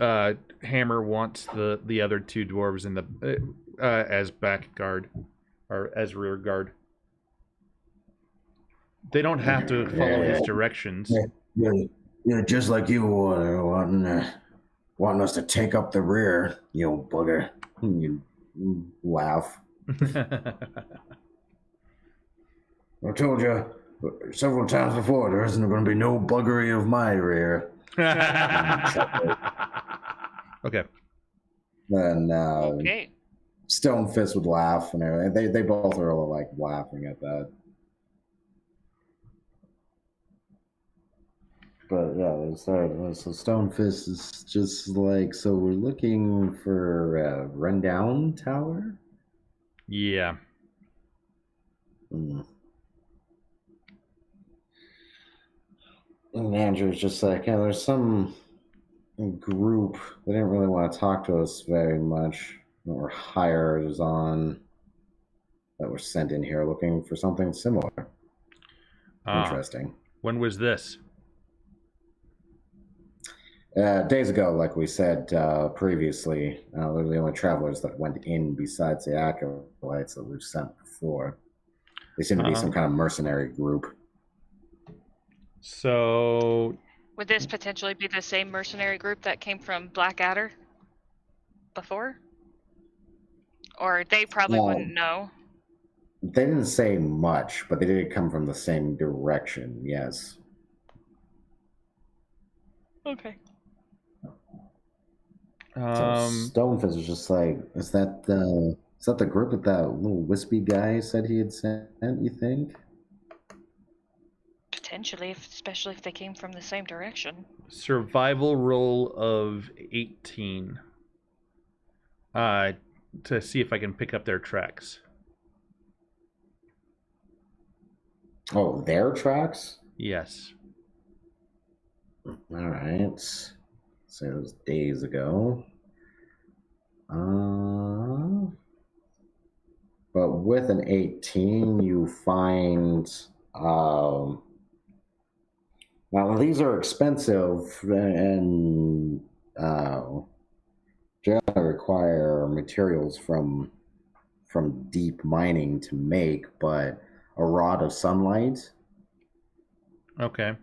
Hammer wants the other two dwarves in the as back guard or as rear guard. They don't have to follow his directions. Yeah, just like you wanting us to take up the rear, you old bugger. You laugh. I told you several times before, there isn't going to be no buggery of my rear. Okay. And Stone Fist would laugh and everything. They both are like laughing at that. But yeah, so Stone Fist is just like, so we're looking for a rundown tower? Yeah. And Andrew's just like, yeah, there's some group that didn't really want to talk to us very much, or hires on, that were sent in here looking for something similar. Interesting. When was this? Days ago, like we said previously, they're the only travelers that went in besides the acolytes that we've sent before. They seem to be some kind of mercenary group. So... Would this potentially be the same mercenary group that came from Blackadder before? Or they probably wouldn't know. They didn't say much, but they did come from the same direction, yes. Okay. So Stonefish was just like, is that the group that little wispy guy said he had sent, you think? Potentially, especially if they came from the same direction. Survival roll of 18. To see if I can pick up their tracks. Oh, their tracks? Yes. All right. So it was days ago. But with an 18, you find... Now, these are expensive and generally require materials from deep mining to make, but a rod of sunlight Okay.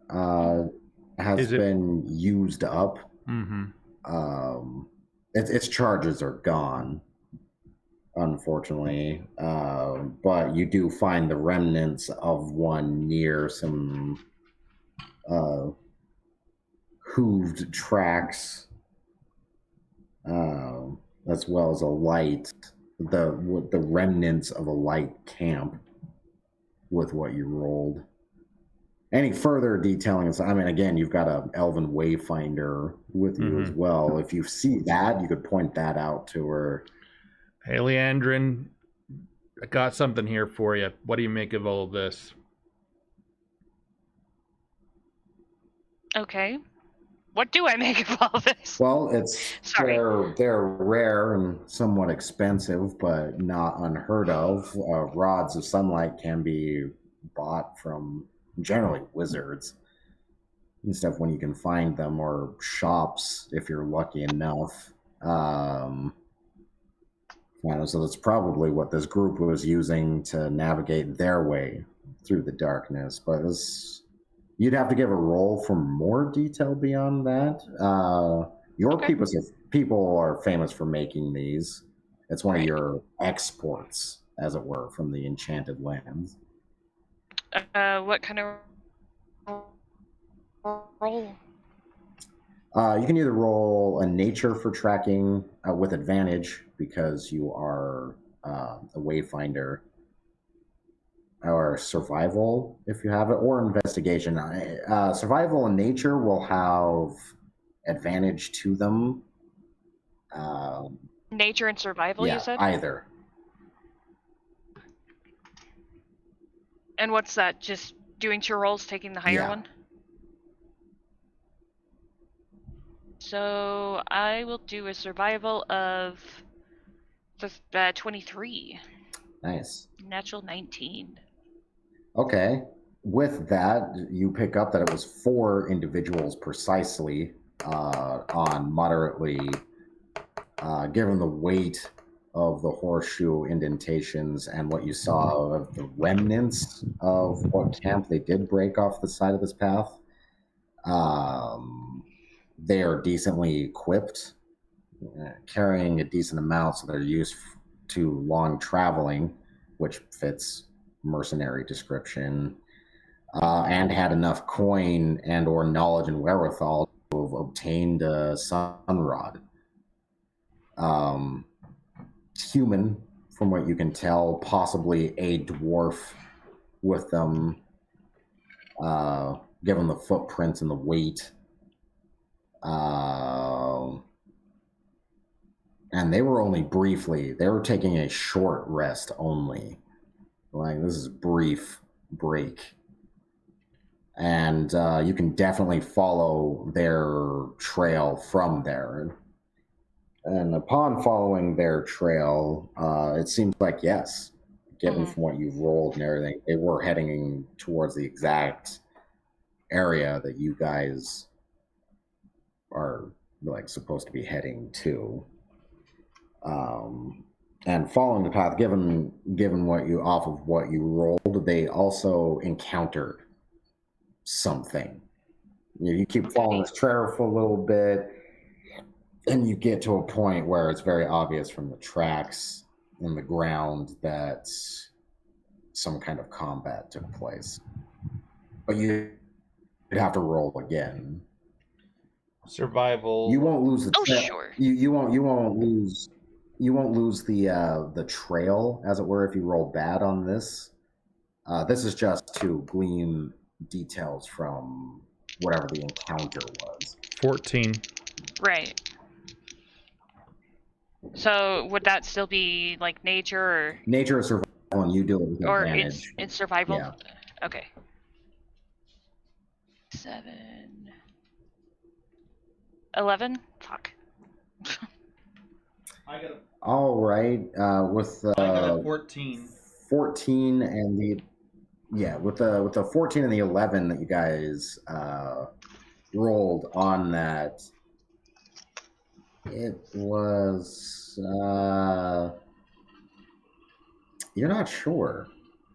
has been used up. Mm-hmm. Its charges are gone, unfortunately, but you do find the remnants of one near some hooved tracks, as well as a light, the remnants of a light camp with what you rolled. Any further detailing? I mean, again, you've got an elven wayfinder with you as well. If you see that, you could point that out to her. Hey, Leandrin, I got something here for you. What do you make of all of this? Okay. What do I make of all this? Well, Sorry. They're rare and somewhat expensive, but not unheard of. Rods of sunlight can be bought from generally wizards and stuff when you can find them, or shops if you're lucky enough. So that's probably what this group was using to navigate their way through the darkness. But you'd have to give a roll for more detail beyond that. Your people are famous for making these. It's one of your exports, as it were, from the Enchanted Lands. What kind of roll? You can either roll a nature for tracking with advantage because you are a wayfinder, or survival if you have it, or investigation. Survival and nature will have advantage to them. Nature and survival, you said? Either. And what's that? Just doing 2 rolls, taking the higher one? So I will do a survival of 23. Nice. Natural 19. Okay. With that, you pick up that it was 4 individuals precisely on moderately, given the weight of the horseshoe indentations and what you saw of the remnants of what camp they did break off the side of this path. They are decently equipped, carrying a decent amount, so they're used to long traveling, which fits mercenary description, and had enough coin and or knowledge and wherewithal to have obtained a sunrod. Human, from what you can tell, possibly a dwarf with them, given the footprints and the weight. And they were only briefly, they were taking a short rest only. Like, this is brief break. And you can definitely follow their trail from there. And upon following their trail, it seems like, yes, given from what you've rolled and everything, they were heading towards the exact area that you guys like supposed to be heading to. And following the path, given what you off of what you rolled, they also encountered something. You keep following this trail for a little bit, and you get to a point where it's very obvious from the tracks in the ground that some kind of combat took place. But you'd have to roll again. Survival. You won't lose the trail. Sure. You won't lose the trail, as it were, if you roll bad on this. This is just to glean details from whatever the encounter was. 14. Right. So would that still be like nature or nature or survival, and you do it with or advantage. it's survival? Yeah. Okay. 7. 11? Fuck. All right. With I got a 14. 14 and the with the 14 and the 11 that you guys rolled on that, it was you're not sure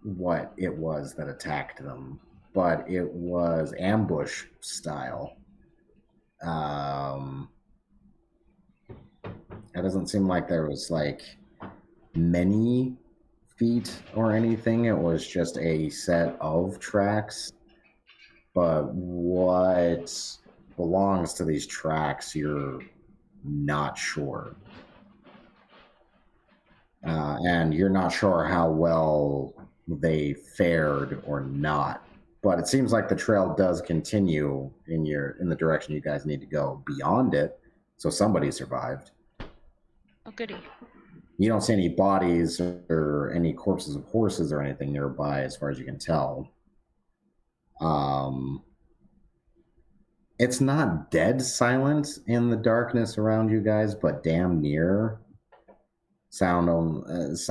what it was that attacked them, but it was ambush style. It doesn't seem like there was like many feet or anything. It was just a set of tracks. But what belongs to these tracks, you're not sure. And you're not sure how well they fared or not. But it seems like the trail does continue in the direction you guys need to go beyond it. So somebody survived. Oh, goody. You don't see any bodies or any corpses of horses or anything nearby, as far as you can tell. It's not dead silent in the darkness around you guys, but damn near. It's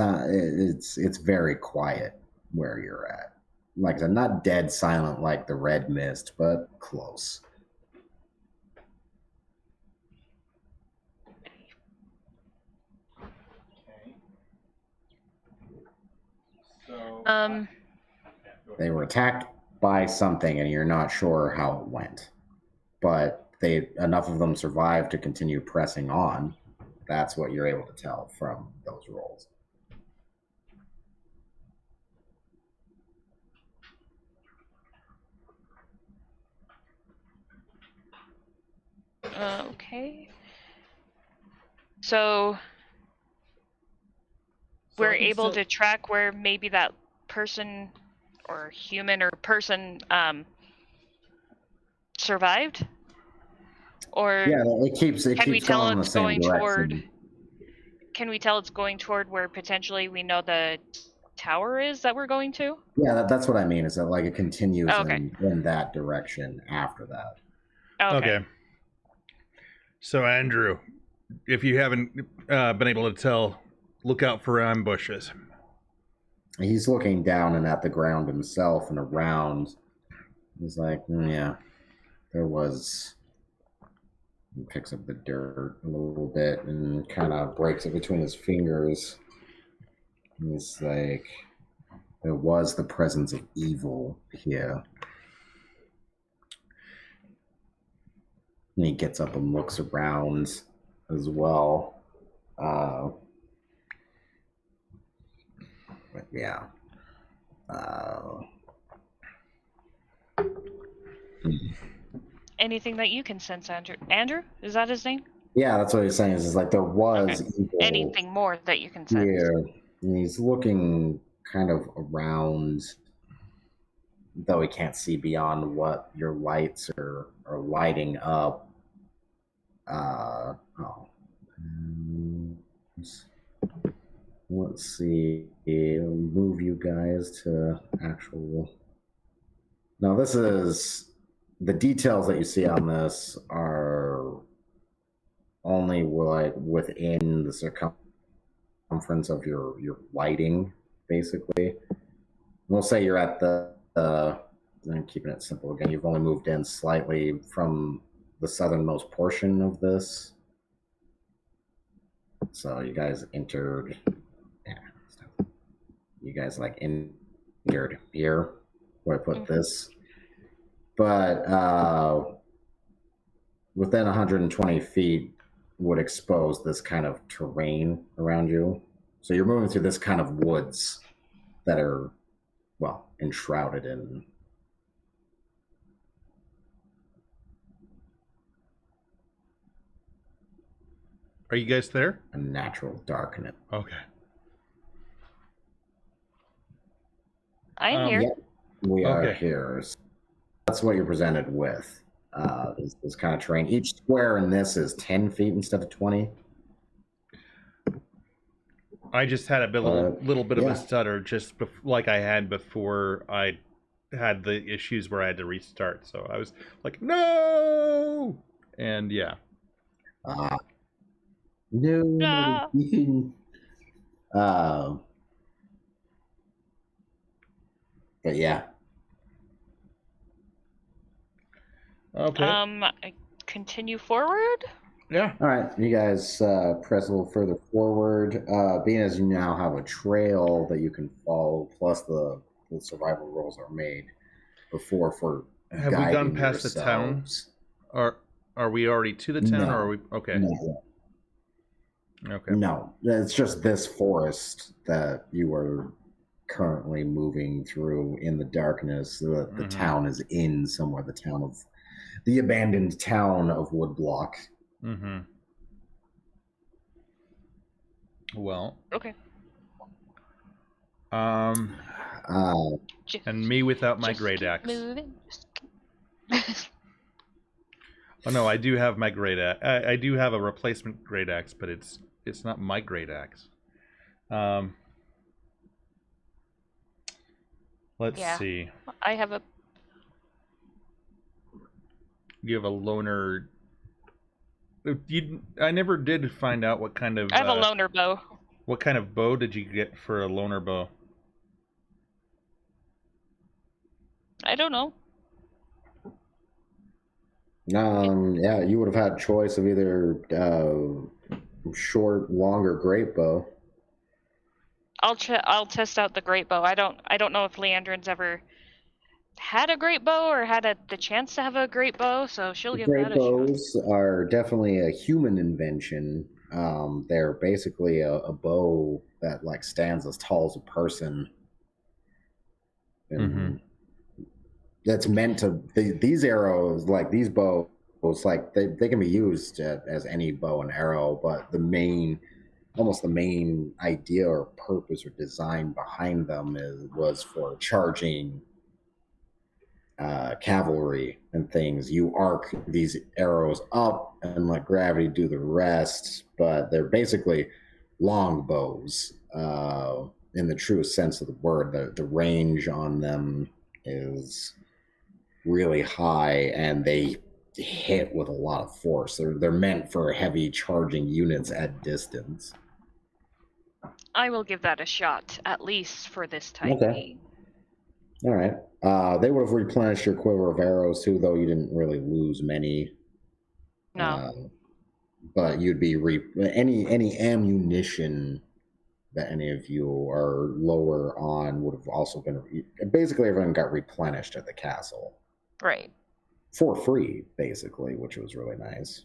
very quiet where you're at. Like I said, not dead silent like the red mist, but close. They were attacked by something, and you're not sure how it went. But enough of them survived to continue pressing on. That's what you're able to tell from those rolls. Okay. So we're able to track where maybe that person or human or person survived? Or yeah, it keeps can we tell going in the it's same going direction. toward? Can we tell it's going toward where potentially we know the tower is that we're going to? Yeah, that's what I mean. Is that like it continues in that direction after that? Okay. So Andrew, if you haven't been able to tell, look out for ambushes. He's looking down and at the ground himself and around. He's like, yeah, there was. He picks up the dirt a little bit and kind of breaks it between his fingers. He's like, there was the presence of evil here. And he gets up and looks around as well. But yeah. Anything that you can sense, Andrew? Andrew? Is that his name? Yeah, that's what he's saying. Is like there was evil. Anything more that you can sense? Yeah, and he's looking kind of around, though he can't see beyond what your lights are lighting up. Let's see. I'll move you guys to actual. Now, this is the details that you see on this are only like within the circumference of your lighting, basically. We'll say you're at the I'm keeping it simple again. You've only moved in slightly from the southernmost portion of this. So you guys entered. Yeah, you guys like entered here where I put this, but within 120 feet would expose this kind of terrain around you. So you're moving through this kind of woods that are, well, enshrouded in. Are you guys there? A natural darkness. Okay. I am here. Yep, we are here. That's what you're presented with. This kind of terrain. Each square in this is 10 feet instead of 20. I just had a little bit of a stutter, just like I had before I had the issues where I had to restart. So I was like, no! And yeah. No. But yeah. Okay. I continue forward. Yeah. All right. You guys press a little further forward. Being as you now have a trail that you can follow, plus the survival rolls are made before for. Have we gone past the town? Are we already to the town, or are we okay? No. Okay. No, it's just this forest that you are currently moving through in the darkness. The town is in somewhere. The abandoned town of Woodblock. Mm-hmm. Well. Okay. And me without my great axe. Oh no, I do have my great axe. I do have a replacement great axe, but it's not my great axe. Let's see. I have a. You have a loner. I never did find out what kind of. I have a loner bow. What kind of bow did you get for a loner bow? I don't know. Yeah, you would have had choice of either short, longer great bow. I'll test out the great bow. I don't know if Leandrin's ever had a great bow or had the chance to have a great bow, so she'll give that a shot. Great bows are definitely a human invention. They're basically a bow that like stands as tall as a person. And that's meant to these arrows, like these bows, like they can be used as any bow and arrow, but almost the main idea or purpose or design behind them was for charging cavalry and things. You arc these arrows up and let gravity do the rest, but they're basically long bows in the truest sense of the word. The range on them is really high, and they hit with a lot of force. They're meant for heavy charging units at distance. I will give that a shot, at least for this time being. All right. They would have replenished your quiver of arrows too, though you didn't really lose many. No. But you'd be any ammunition that any of you are lower on would have also been basically everyone got replenished at the castle. Right. For free, basically, which was really nice.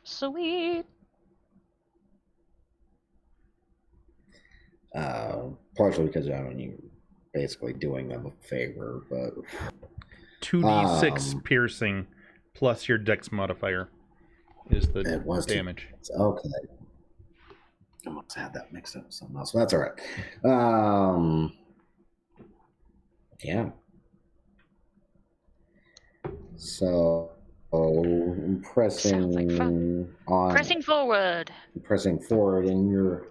Sweet. Partially because you're basically doing them a favor, but 2d6 piercing plus your dex modifier is the damage. Okay. I must have had that mixed up with something else. That's all right. Yeah. So, pressing forward in your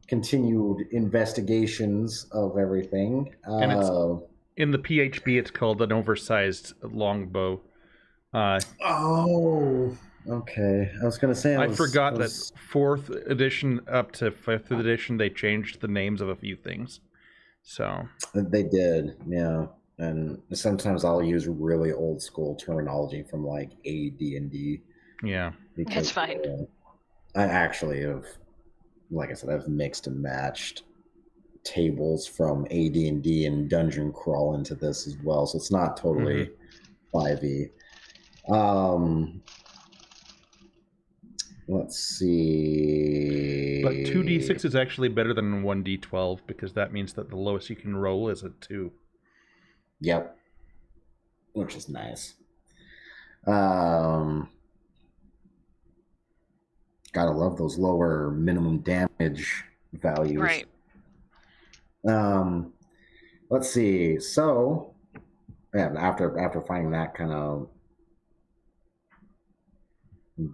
continued investigations of everything. And it's, in the PHB, it's called an oversized longbow. Okay. I was going to say... I forgot that 4th edition up to 5th edition, they changed the names of a few things. So... They did, yeah. and sometimes I'll use really old school terminology from like AD&D. Yeah, that's fine. I actually have, like I said, I've mixed and matched tables from AD&D and dungeon crawl into this as well, so it's not totally 5e. Let's see. But 2d6 is actually better than 1d12 because that means that the lowest you can roll is a 2. Yep. Which is nice. Gotta love those lower minimum damage values. Right. Let's see. So, yeah, after finding that kind of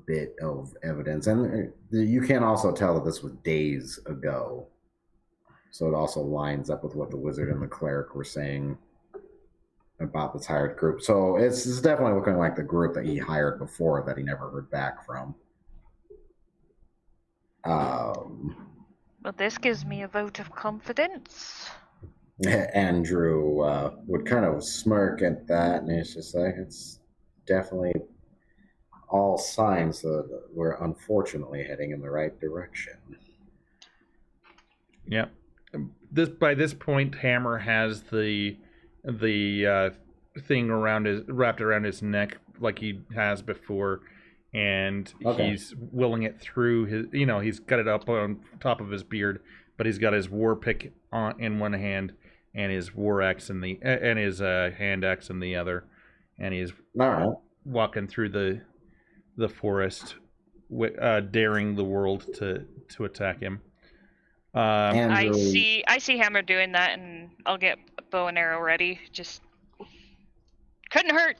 bit of evidence, and you can also tell that this was days ago, so it also lines up with what the wizard and the cleric were saying about this hired group. So it's definitely looking like the group that he hired before that he never heard back from. Well, this gives me a vote of confidence. Andrew would kind of smirk at that, and it's just like, it's definitely all signs that we're unfortunately heading in the right direction. Yeah. By this point, Hammer has the thing wrapped around his neck like he has before, and he's willing it through his. He's got it up on top of his beard, but he's got his war pick in one hand and his war axe and his hand axe in the other, and he's walking through the forest, daring the world to attack him. I see Hammer doing that, and I'll get bow and arrow ready. Just couldn't hurt.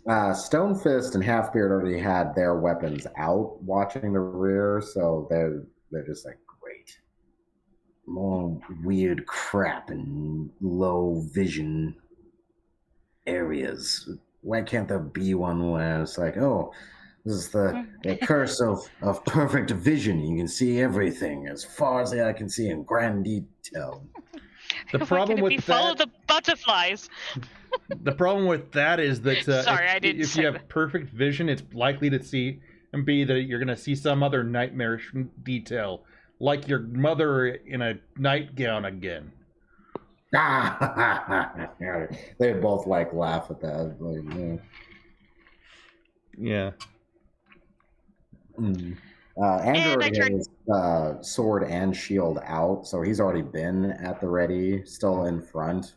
Stonefist and Halfbeard already had their weapons out, watching the rear, so they're just like, great, more weird crap and low vision areas. Why can't there be one where it's like, oh, this is the curse of perfect vision. You can see everything as far as the eye can see in grand detail. The problem with that, follow the butterflies. The problem with that is that if you have perfect vision, it's likely to be that you're going to see some other nightmarish detail, like your mother in a nightgown again. They both laugh at that. Like, yeah. Andrew already has sword and shield out, so he's already been at the ready, still in front.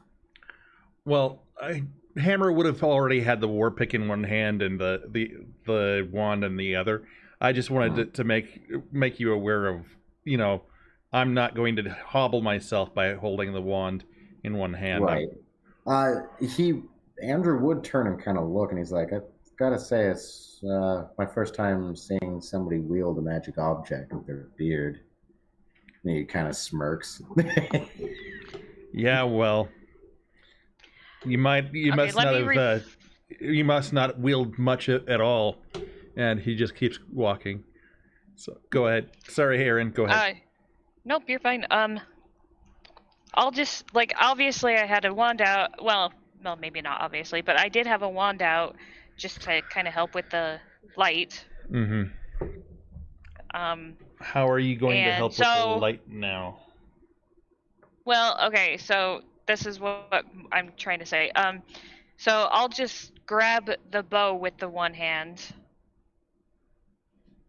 Well, Hammer would have already had the war pick in one hand and the wand in the other. I just wanted to make you aware of, I'm not going to hobble myself by holding the wand in one hand. Right. Andrew would turn and kind of look, and he's like, I've got to say, it's my first time seeing somebody wield a magic object with their beard. And he kind of smirks. Yeah, well, you must not wield much at all. And he just keeps walking. So go ahead. Sorry, Aaron, go ahead. Nope, you're fine. I'll just, obviously I had a wand out. Well, maybe not obviously, but I did have a wand out just to kind of help with the light. Mm-hmm. How are you going to help with the light now? Well, okay, so this is what I'm trying to say. So I'll just grab the bow with the one hand.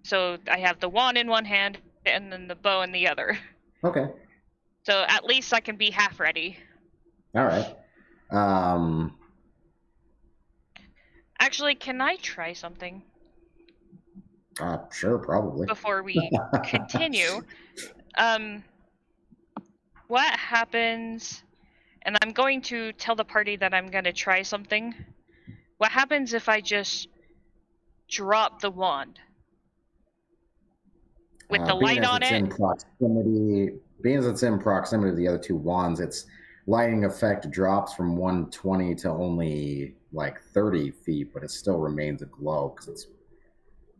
So I have the wand in one hand and then the bow in the other. Okay. So at least I can be half ready. All right. Actually, can I try something? Sure, probably. Before we continue. What happens, and I'm going to tell the party that I'm going to try something. What happens if I just drop the wand? With the light on it? Being as it's in proximity to the other two wands, its lighting effect drops from 120 to only 30 feet, but it still remains a glow because it's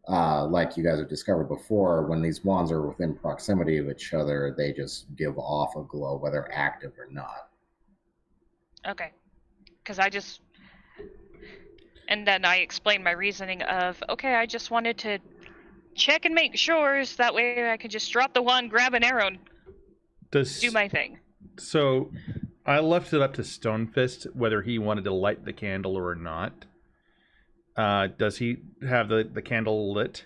like you guys have discovered before, when these wands are within proximity of each other, they just give off a glow, whether active or not. Okay. because and then I explained my reasoning of, okay, I just wanted to check and make sure, so that way I could just drop the wand, grab an arrow, and do my thing. So I left it up to Stonefist whether he wanted to light the candle or not. Does he have the candle lit?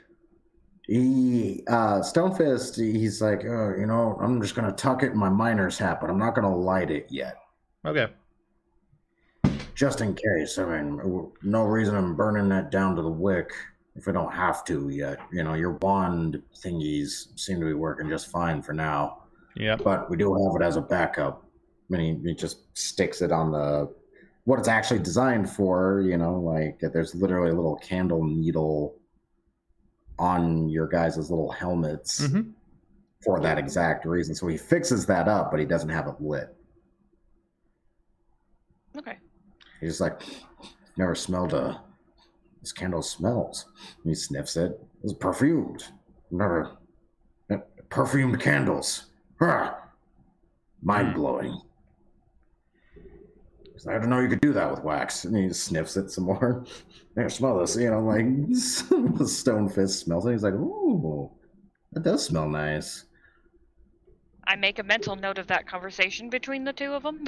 Stonefist, he's like, oh, I'm just gonna tuck it in my miner's hat, but I'm not gonna light it yet. Okay. Just in case. I mean, no reason I'm burning that down to the wick if I don't have to yet. Your wand thingies seem to be working just fine for now. Yeah. But we do have it as a backup. I mean, he just sticks it on what it's actually designed for, like there's literally a little candle needle on your guys' little helmets for that exact reason. So he fixes that up, but he doesn't have it lit. Okay. He's just like, never smelled this candle smells. And he sniffs it. It's perfumed. Never perfumed candles. Mind blowing. I didn't know you could do that with wax. And he sniffs it some more. There, smell this. Like Stonefist smells it. He's like, ooh, that does smell nice. I make a mental note of that conversation between the two of them.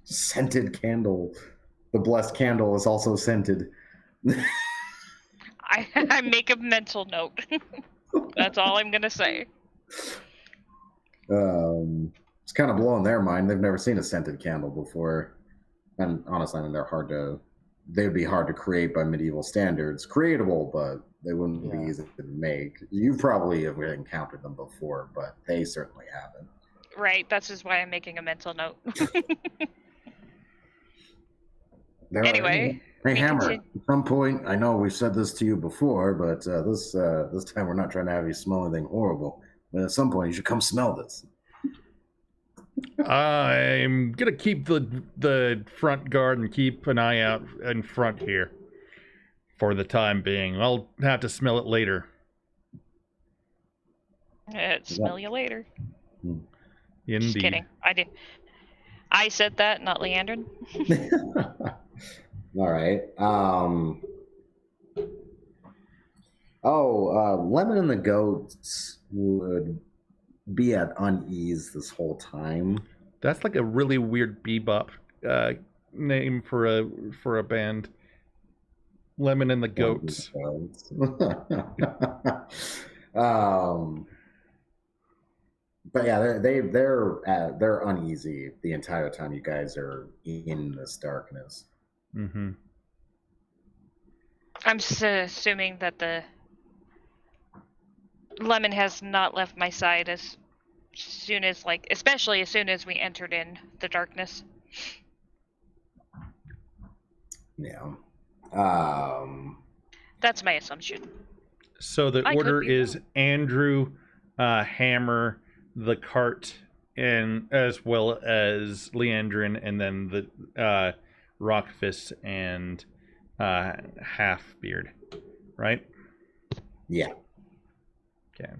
Scented candle. The blessed candle is also scented. I make a mental note. That's all I'm going to say. It's kind of blowing their mind. They've never seen a scented candle before. And honestly, I mean, they'd be hard to create by medieval standards. Creatable, but they wouldn't be easy to make. You probably have encountered them before, but they certainly haven't. Right, that's just why I'm making a mental note. Anyway, hey Hammer, at some point, I know we've said this to you before, but this time we're not trying to have you smell anything horrible. But at some point, you should come smell this. I'm gonna keep the front guard and keep an eye out in front here for the time being. I'll have to smell it later. Smell you later. Indeed. Just kidding. I said that, not Leandrin. All right. Lemon and the goats would be at unease this whole time. That's like a really weird bebop name for a band. Lemon and the Goats. But yeah, they're uneasy the entire time you guys are in this darkness. Mm-hmm. I'm assuming that the Lemon has not left my side as soon as, especially as soon as we entered in the darkness. Yeah. That's my assumption. So the order is Andrew, Hammer, the cart, and as well as Leandrin, and then the Rockfist and Halfbeard, right? Yeah. Okay.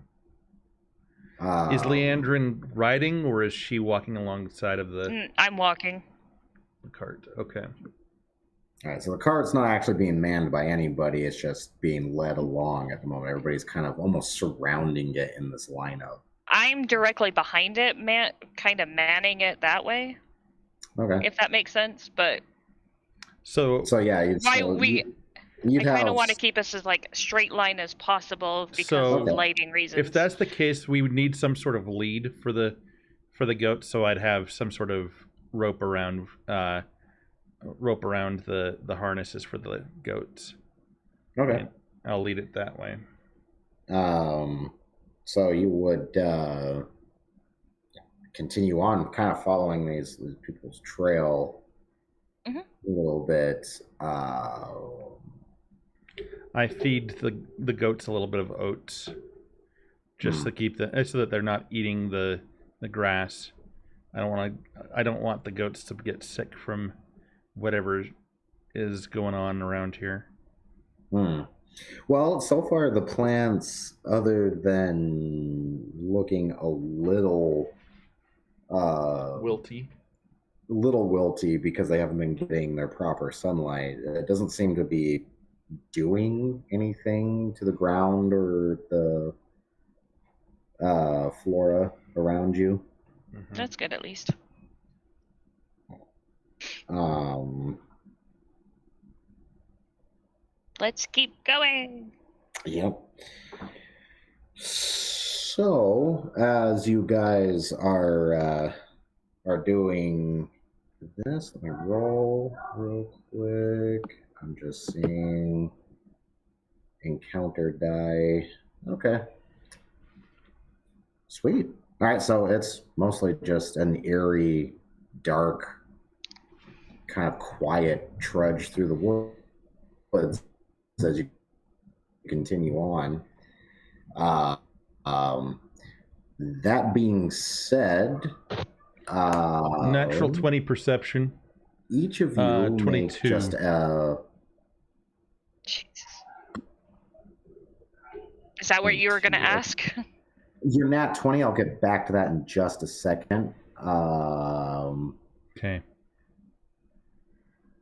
Is Leandrin riding, or is she walking alongside of the? I'm walking. The cart. Okay. All right, so the cart's not actually being manned by anybody. It's just being led along at the moment. Everybody's kind of almost surrounding it in this lineup. I'm directly behind it, kind of manning it that way. Okay. If that makes sense, but... So yeah, I kind of want to keep us as straight line as possible because of lighting reasons. If that's the case, we would need some sort of lead for the goat. So I'd have some sort of rope around the harnesses for the goats. Okay. And I'll lead it that way. So you would continue on, kind of following these people's trail a little bit. I feed the goats a little bit of oats, just to keep so that they're not eating the grass. I don't want the goats to get sick from whatever is going on around here. Well, so far the plants, other than looking a little wilty, little wilty because they haven't been getting their proper sunlight. It doesn't seem to be doing anything to the ground or the flora around you. Mm-hmm. That's good, at least. Let's keep going. Yep. So, as you guys are doing this, let me roll real quick. I'm just seeing encounter die. Okay. Sweet. All right, so it's mostly just an eerie, dark, kind of quiet trudge through the woods as you continue on. That being said, natural 20 perception. Each of you 22. Make just Jesus. Is that what you were going to ask? You're nat 20. I'll get back to that in just a second. Okay.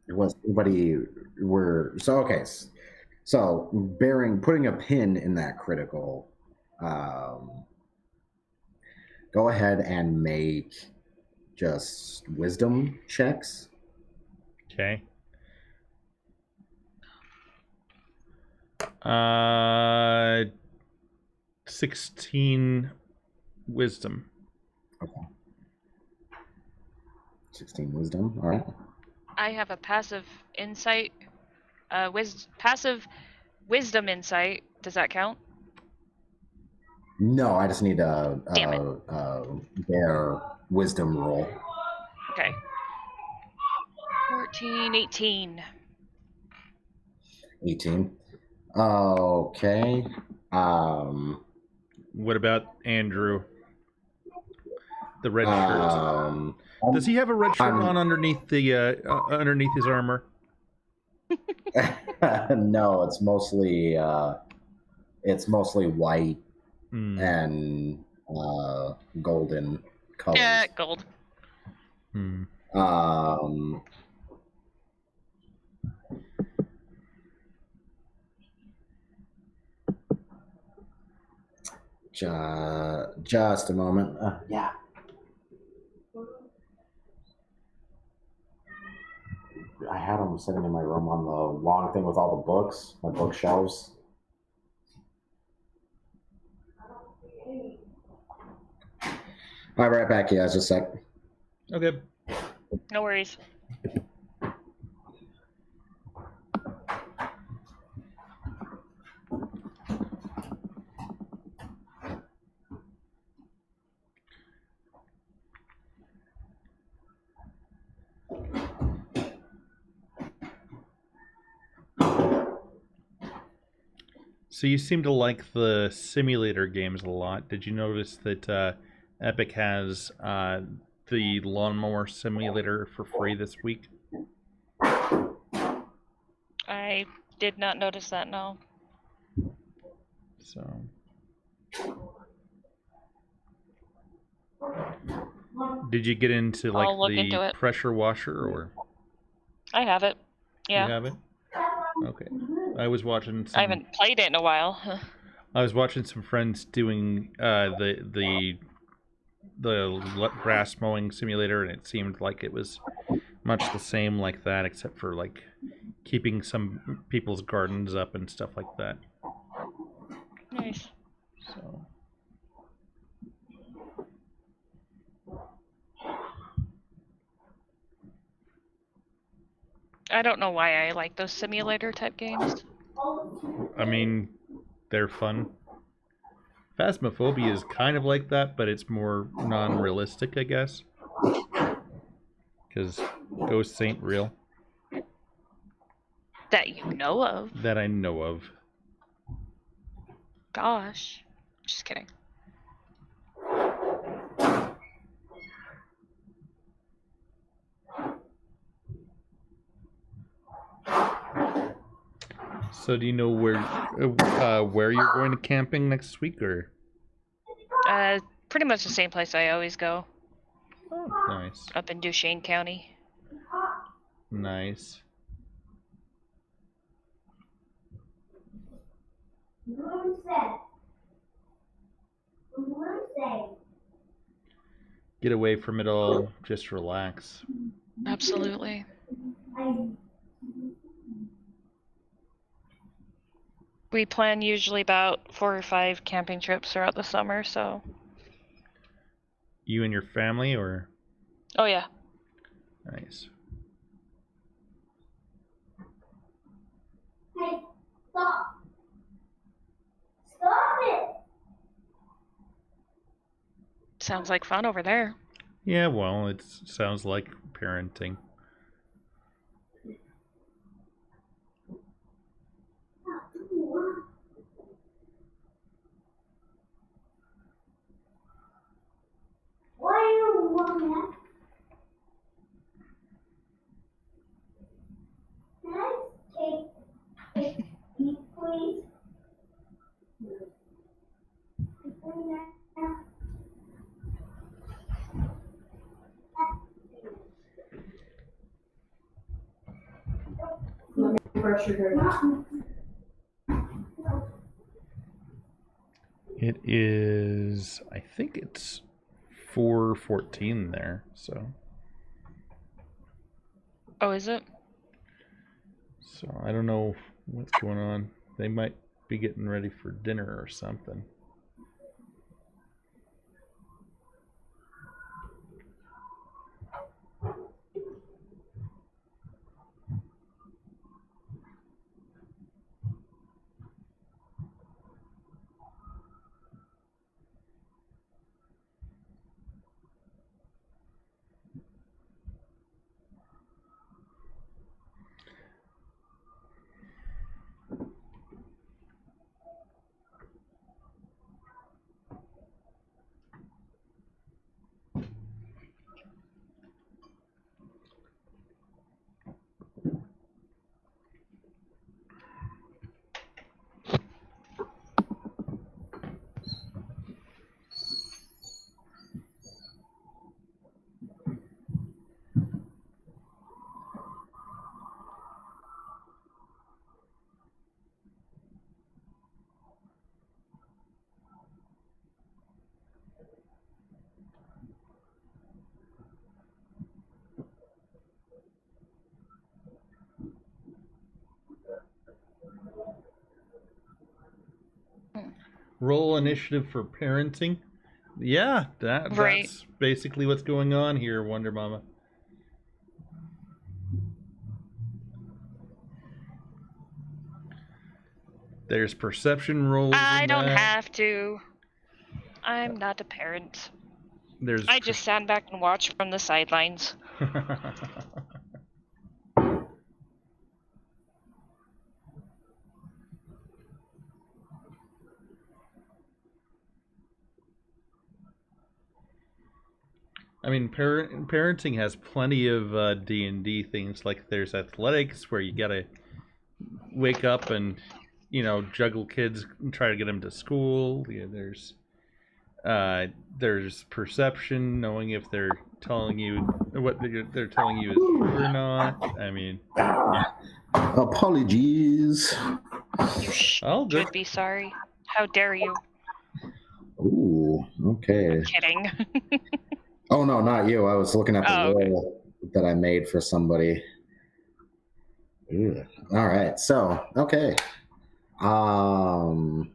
Was anybody were so okay? So putting a pin in that critical. Go ahead and make just wisdom checks. Okay. 16 wisdom. Okay. 16 wisdom. All right. I have a passive insight. Passive wisdom insight. Does that count? No, I just need a bare wisdom roll. Okay. 14, 18. 18. Okay. What about Andrew? The red shirt. Does he have a red shirt on underneath the underneath his armor? No, it's mostly white and golden colors. Yeah, gold. Just a moment. Yeah. I had them sitting in my room on the long thing with all the books, my bookshelves. I'll be right back, you guys, just a sec. Okay. No worries. So you seem to like the simulator games a lot. Did you notice that Epic has the lawnmower simulator for free this week? I did not notice that, no. So did you get into like the pressure washer or? I have it. Yeah. You have it? Okay. I was watching I haven't played it in a while. I was watching some friends doing the grass mowing simulator, and it seemed like it was much the same like that, except for like keeping some people's gardens up and stuff like that. Nice. So I don't know why I like those simulator type games. I mean, they're fun. Phasmophobia is kind of like that, but it's more non-realistic, I guess. Because ghosts ain't real. That you know of. That I know of. Gosh. Just kidding. So do you know where you're going to camping next week, or? Pretty much the same place I always go. Oh, nice. Up in Duchesne County. Nice. Get away from it all. Just relax. Absolutely. We plan usually about 4 or 5 camping trips throughout the summer, so. You and your family, or? Oh yeah. Nice. Hey, stop. Stop it. Sounds like fun over there. Yeah, well, it sounds like parenting. Why are you looking at? Can I take these, please? It is, I think it's 4:14 there, so. Oh, is it? So I don't know what's going on. They might be getting ready for dinner or something. Roll initiative for parenting. Yeah, Right. that's basically what's going on here, Wonder Mama. There's perception rolls. I don't that. have to. I'm not a parent. There's I just stand back and watch from the sidelines. I mean, parenting has plenty of D&D things. Like there's athletics where you gotta wake up and, juggle kids and try to get them to school. Yeah, there's perception, knowing if they're telling you what they're telling you is true or not. I mean, apologies. You good. should be sorry. How dare you? Ooh, okay. Kidding. Oh no, not you. I was looking at the roll that I made for somebody. Ew. All right. So, okay. What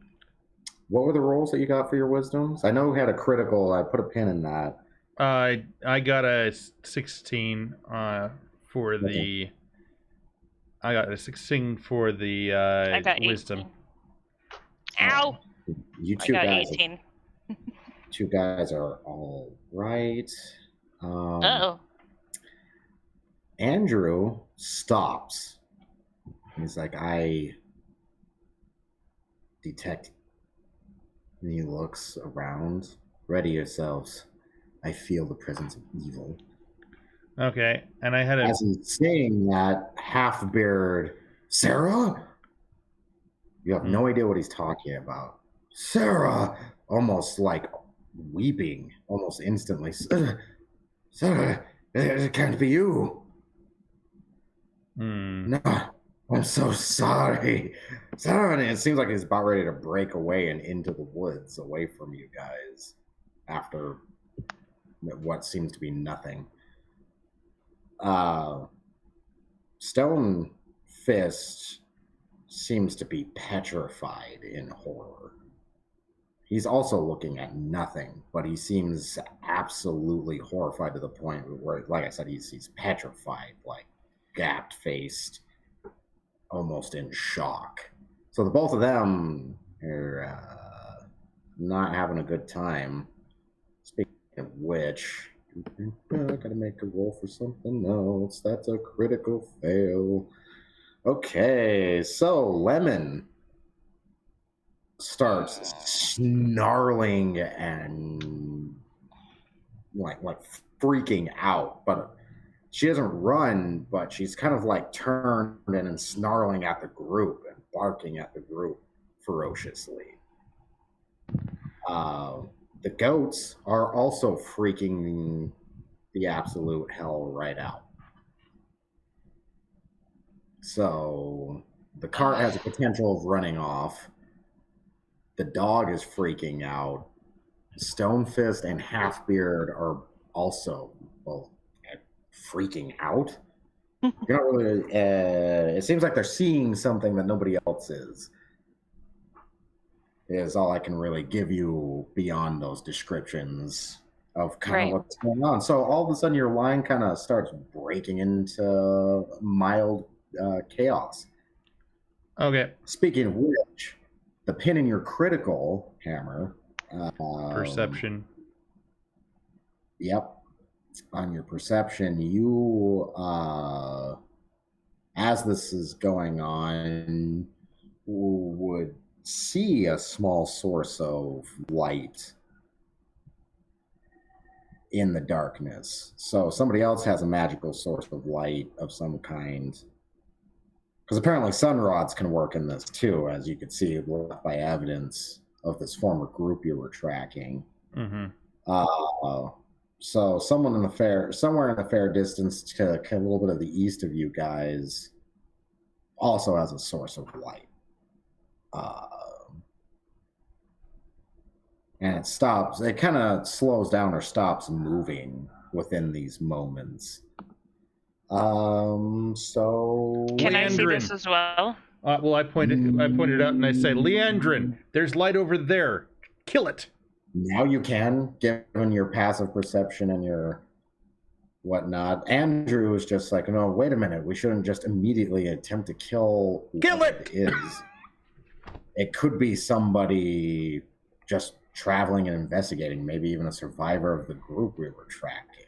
were the rolls that you got for your wisdoms? I know you had a critical. I put a pin in that. I got a 16 for the. I got a 16 for the I got wisdom. 18. Ow! You two I got guys. 18. You guys are all right. Uh-oh. Andrew stops. He's like, I detect. And he looks around. Ready yourselves. I feel the presence of evil. Okay, and I had As he's saying that, half-beard, Sarah? You have no idea what he's talking about. Sarah! Almost like weeping, almost instantly. Sir, it can't be you. Hmm. No, I'm so sorry. Sir, and it seems like he's about ready to break away and into the woods away from you guys after what seems to be nothing. Stone Fist seems to be petrified in horror. He's also looking at nothing, but he seems absolutely horrified to the point where, like I said, he's petrified, like gapped-faced, almost in shock. So the both of them are not having a good time. Speaking of which, I gotta make a roll for something else. That's a critical fail. Okay, so Lemon starts snarling and like freaking out, but she doesn't run, but she's kind of like turned and snarling at the group and barking at the group ferociously. The goats are also freaking the absolute hell right out. So the cart has a potential of running off. The dog is freaking out. Stonefist and Halfbeard are also both freaking out. You're not really. It seems like they're seeing something that nobody else is all I can really give you beyond those descriptions of kind of what's going on. So all of a sudden your line kind of starts breaking into mild chaos. Okay. Speaking of which, the pin in your critical hammer. Perception. Yep. On your perception, you, as this is going on, would see a small source of light in the darkness. So somebody else has a magical source of light of some kind. Because apparently sun rods can work in this too, as you could see by evidence of this former group you were tracking. Mm-hmm. So somewhere in the fair distance to a little bit of the east of you guys also has a source of light. And it kind of slows down or stops moving within these moments. So can I see this as well? Well, I pointed out and I say, Leandrin, there's light over there. Kill it. Now you can, given your passive perception and your whatnot. Andrew is just like, no, wait a minute. We shouldn't just immediately attempt to kill it is. It could be somebody just traveling and investigating, maybe even a survivor of the group we were tracking.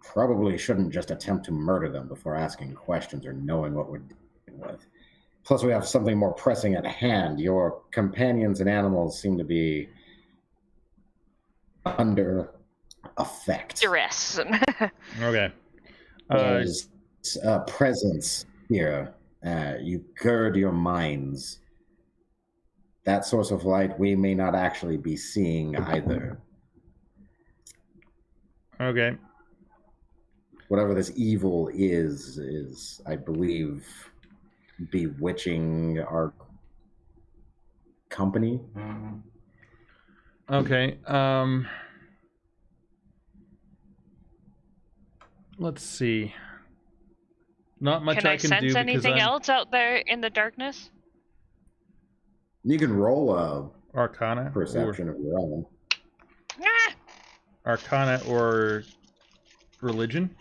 Probably shouldn't just attempt to murder them before asking questions or knowing what we're dealing with. Plus, we have something more pressing at hand. Your companions and animals seem to be under effect. Duress. Okay. There's a presence here. You gird your minds. That source of light we may not actually be seeing either. Okay. Whatever this evil is, I believe, bewitching our company. Okay. Let's see. Not much can I can sense do anything else out there in the darkness? You can roll a Arcana perception of your own. Arcana or religion.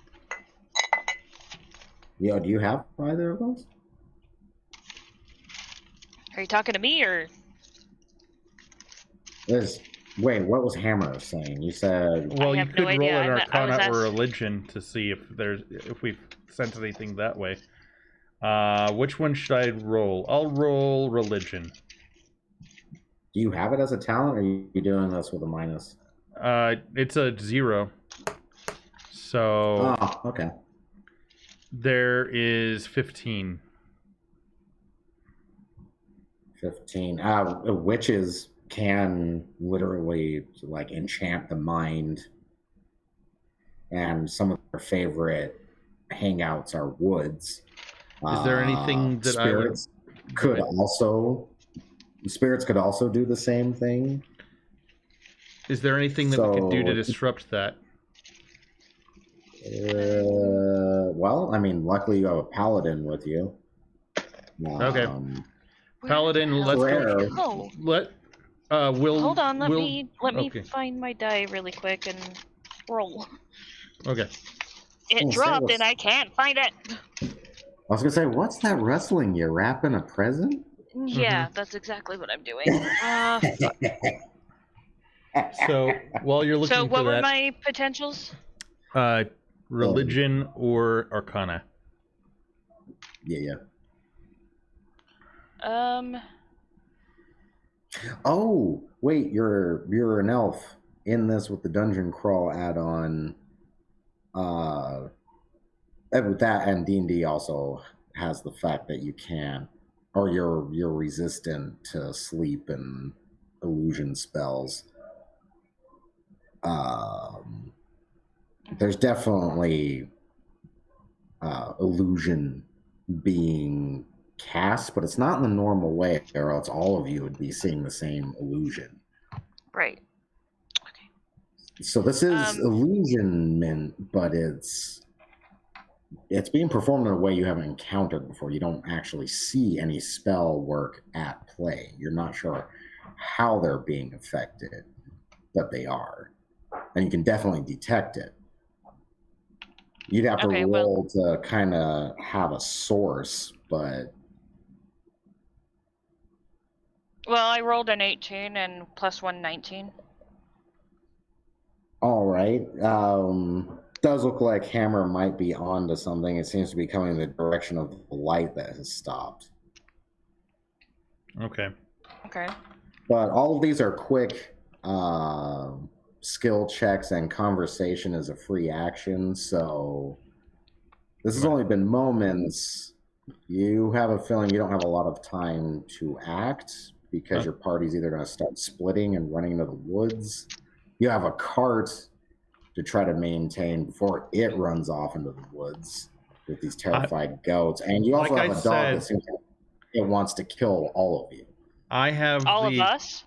Yeah, do you have either of those? Are you talking to me or? Wait, what was Hammer saying? You said. Well, you could roll an Arcana or religion to see if we sense anything that way. Which one should I roll? I'll roll religion. Do you have it as a talent, or are you doing this with a minus? It's a 0. So. Oh, okay. There is 15. 15. Witches can literally like enchant the mind and some of their favorite hangouts are woods. Is there anything that spirits could also do the same thing? Is there anything that we could do to disrupt that? Well, I mean, luckily you have a paladin with you. Okay. Paladin, let's go. Will hold on. Let me okay. find my die really quick and roll. Okay. It dropped and I can't find it. I was gonna say, what's that rustling? You wrapping a present? Yeah, that's exactly what I'm doing. So while you're looking so what for were that, my potentials? Religion or Arcana. Yeah. Oh, wait, you're an elf in this with the dungeon crawl add-on. With that, and D&D also has the fact that you can, or you're resistant to sleep and illusion spells. There's definitely illusion being cast, but it's not in the normal way, or else all of you would be seeing the same illusion. Right. Okay. So this is illusionment, but it's being performed in a way you haven't encountered before. You don't actually see any spell work at play. You're not sure how they're being affected, but they are. And you can definitely detect it. You'd have to roll to kind of have a source, but... Well, I rolled an 18 and plus 1, 19. All right. Does look like Hammer might be on to something. It seems to be coming in the direction of the light that has stopped. Okay. But all of these are quick skill checks, and conversation is a free action. So this has only been moments. You have a feeling you don't have a lot of time to act because your party's either going to start splitting and running into the woods. You have a cart to try to maintain before it runs off into the woods with these terrified goats. And you also have a dog that seems like it wants to kill all of you. I have all of us?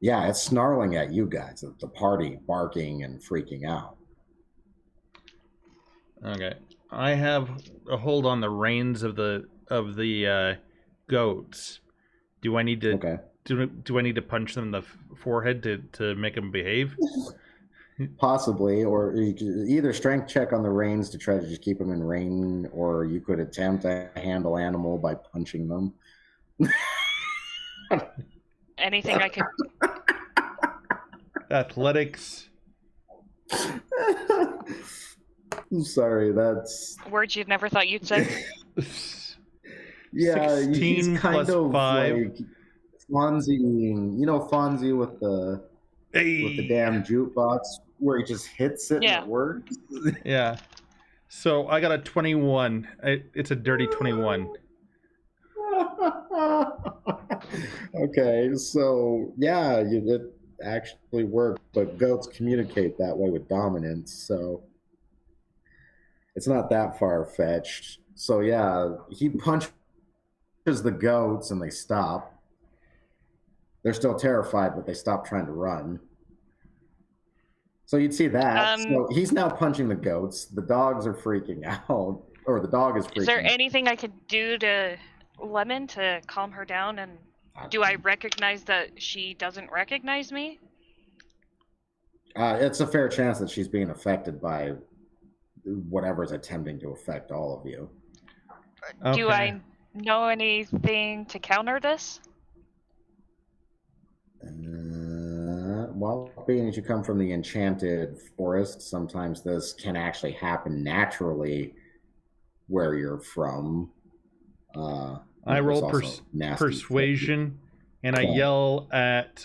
Yeah, it's snarling at you guys, the party, barking and freaking out. Okay. I have a hold on the reins of the goats. Do I need to do I need to punch them in the forehead to make them behave? Possibly, or you could either strength check on the reins to try to just keep them in rein, or you could attempt to handle animal by punching them. Anything I could... Athletics. I'm sorry, that's... Words you've never thought you'd say? Yeah, 16 he's kind plus of 5. like Fonzie, Fonzie with the damn jukebox where he just hits it and it works. Yeah. So I got a 21. It's a dirty 21. Okay, so yeah, it actually worked, but goats communicate that way with dominance, so it's not that far-fetched. So yeah, he punches the goats and they stop. They're still terrified, but they stop trying to run. So you'd see that. So he's now punching the goats. The dogs are freaking out, or the dog is freaking out. Is there anything I could do to Lemon to calm her down? And do I recognize that she doesn't recognize me? It's a fair chance that she's being affected by whatever's attempting to affect all of you. Okay. Do I know anything to counter this? Well, being as you come from the enchanted forest, sometimes this can actually happen naturally where you're from. I roll persuasion, and I yell at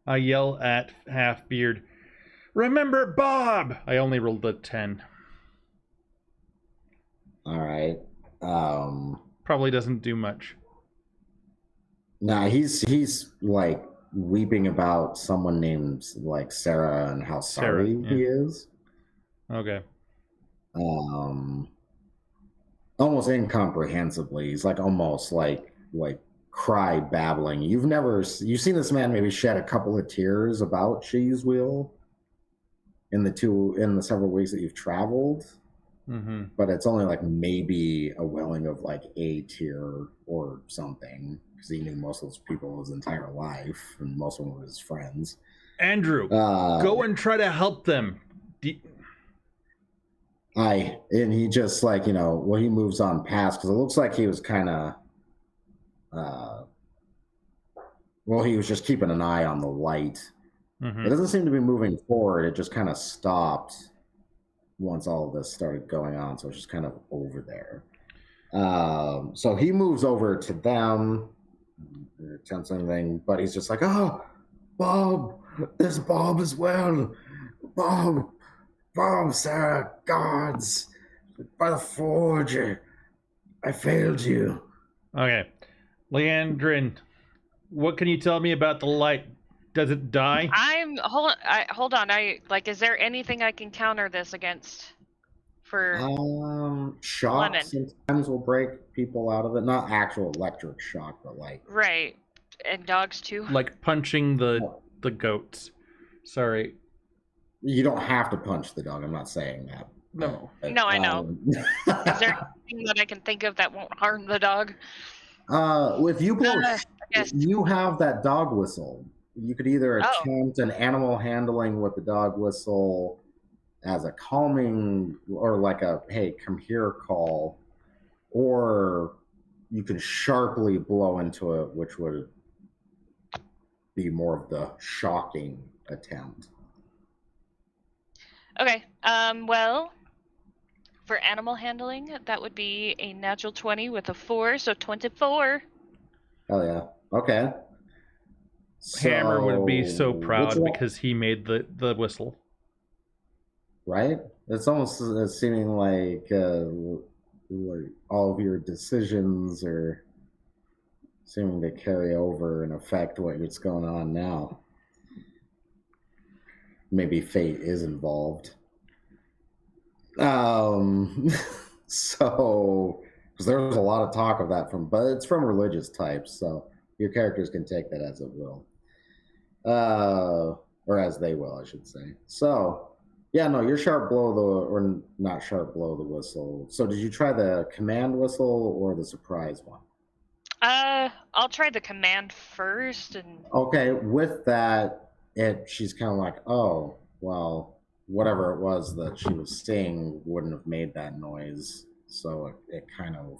Halfbeard, "Remember Bob!" I only rolled a 10. All right. Probably doesn't do much. Nah, he's like weeping about someone named like Sarah and how sorry he is. Okay. Almost incomprehensibly. He's like almost like cry babbling. You've seen this man maybe shed a couple of tears about Cheese Wheel in the several weeks that you've traveled. Mm-hmm. But it's only like maybe a welling of like a tear or something, because he knew most of those people his entire life, and most of them were his friends. Andrew, go and try to help them. And he just like, he moves on past, because it looks like he was kind of, he was just keeping an eye on the light. Mm-hmm. It doesn't seem to be moving forward. It just kind of stopped once all of this started going on, so it's just kind of over there. So he moves over to them, attempts anything, but he's just like, "Oh, Bob, there's Bob as well. Bob, Sarah, gods, by the forge, I failed you." Okay, Leandrin, what can you tell me about the light? Does it die? Hold on. Is there anything I can counter this against? For shock Lemon. sometimes will break people out of it. Not actual electric shock, but like right, and dogs too. Like punching the goats. Sorry. You don't have to punch the dog. I'm not saying that. No. No, I know. Is there anything that I can think of that won't harm the dog? If you blow, you have that dog whistle. You could either attempt an animal handling with the dog whistle as a calming, or like a "hey, come here" call, or you can sharply blow into it, which would be more of the shocking attempt. Okay. Well, for animal handling, that would be a natural 20 with a 4, so 24. Oh yeah. Okay. Hammer would be so proud because he made the whistle. Right? It's almost seeming like all of your decisions are seeming to carry over and affect what's going on now. Maybe fate is involved. So, because there's a lot of talk of that but it's from religious types, so your characters can take that as it will. Or as they will, I should say. So, yeah, no, you're or not sharp blow the whistle. So did you try the command whistle or the surprise one? I'll try the command first. And okay, with that, she's kind of like, oh, well, whatever it was that she was seeing wouldn't have made that noise. So it kind of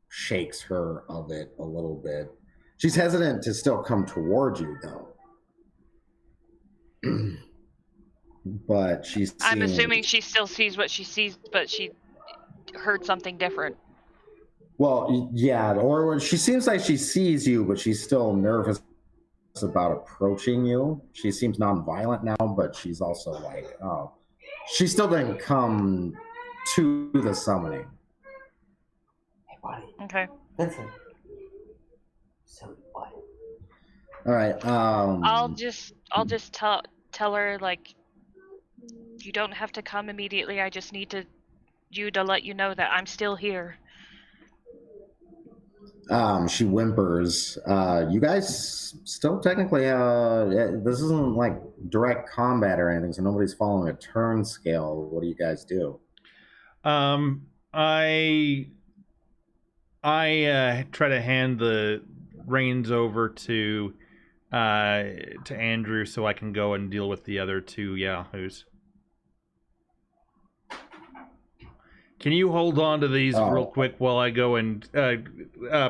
shakes her of it a little bit. She's hesitant to still come towards you, though. But I'm assuming she still sees what she sees, but she heard something different. Well, yeah, or she seems like she sees you, but she's still nervous about approaching you. She seems nonviolent now, but she's also like, oh, she still didn't come to the summoning. Hey, buddy. Okay. Vincent. So what? All right. I'll just tell her, like, you don't have to come immediately. I just need you to let you know that I'm still here. She whimpers. You guys still technically, this isn't like direct combat or anything, so nobody's following a turn scale. What do you guys do? I try to hand the reins over to Andrew so I can go and deal with the other two yahoos. Can you hold on to these real quick while I go and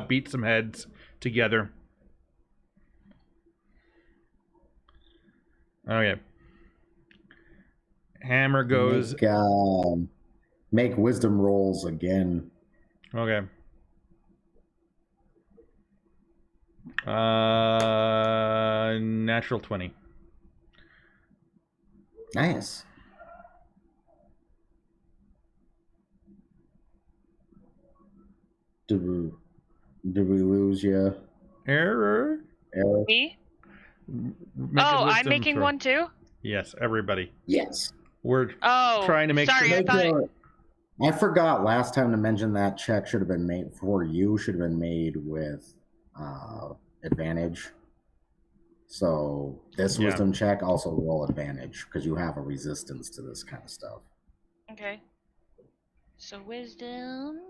beat some heads together? Okay. Hammer goes. Make wisdom rolls again. Okay. Natural 20. Nice. Did we lose you? Error. Me? I'm making one too? Yes, everybody. Yes. We're trying to make sure. I forgot last time to mention that check should have been made for you. Should have been made with advantage. So this wisdom check also roll advantage because you have a resistance to this kind of stuff. Okay. So wisdom.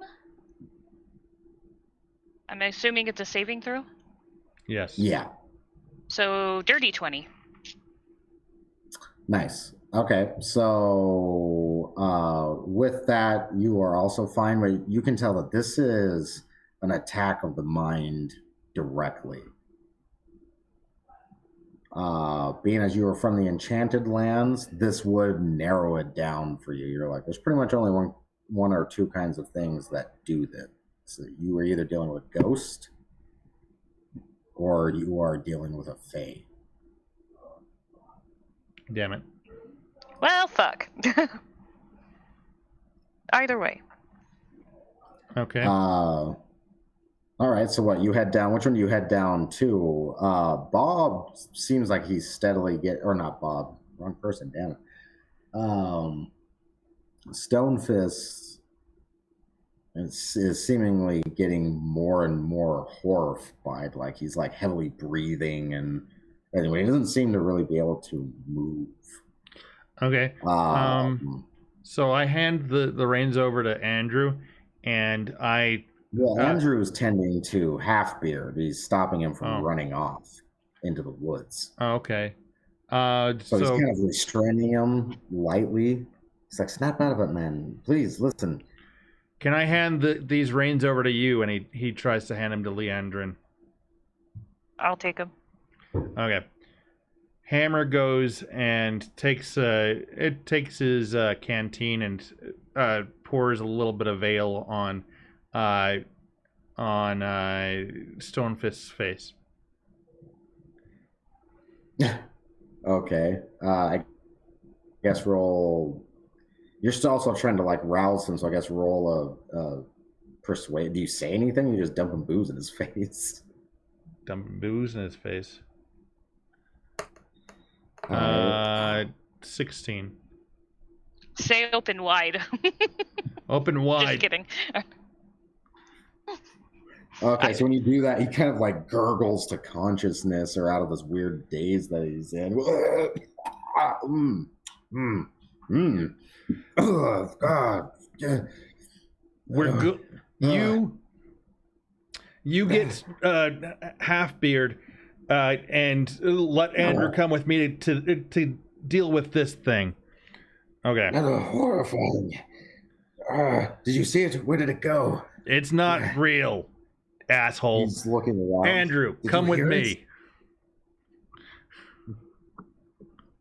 I'm assuming it's a saving throw? Yes. Yeah. So dirty 20. Nice. Okay. So with that, you are also fine. But you can tell that this is an attack of the mind directly. Being as you are from the Enchanted Lands, this would narrow it down for you. You're like, there's pretty much only one or two kinds of things that do that. So you are either dealing with a ghost or you are dealing with a fae. Damn it. Well, fuck. Either way. Okay. All right, so what, you head down, which one do you head down to? Bob seems like he's steadily or not Bob, wrong person, damn it. Stonefist is seemingly getting more and more horrified, like he's like heavily breathing, and anyway, he doesn't seem to really be able to move. Okay. So I hand the reins over to Andrew, and I... Well, Andrew's tending to Halfbeard. He's stopping him from running off into the woods. Okay. So he's kind of restraining him lightly. He's like, snap out of it, man. Please, listen. Can I hand these reins over to you? And he tries to hand them to Leandrin. I'll take them. Okay. Hammer goes and takes his canteen and pours a little bit of ale on Stonefist's face. Okay. I guess roll. You're still also trying to like rouse him, so I guess roll a persuade. Do you say anything? You just dump him booze in his face. Dumping booze in his face. 16. Say open wide. Open wide. Just kidding. Okay, so when you do that, he kind of like gurgles to consciousness or out of this weird daze that he's in. Oh, God. We're good. You get Halfbeard and let Andrew come with me to deal with this thing. Okay. Another horrifying. Did you see it? Where did it go? It's not real, asshole. He's looking around. Andrew, come with me.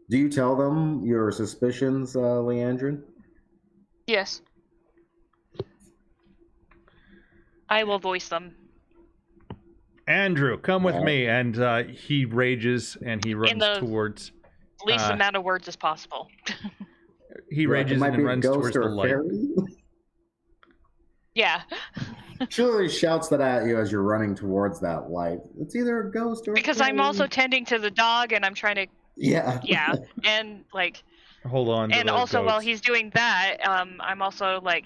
Do you tell them your suspicions, Leandrin? Yes. I will voice them. Andrew, come with me. And he rages and he runs towards... least amount of words as possible. He rages and runs towards the light. Yeah. Surely shouts that at you as you're running towards that light. It's either a ghost or because I'm also tending to the dog and I'm trying to... Yeah. Yeah. And like... Hold on. And also while he's doing that, I'm also like...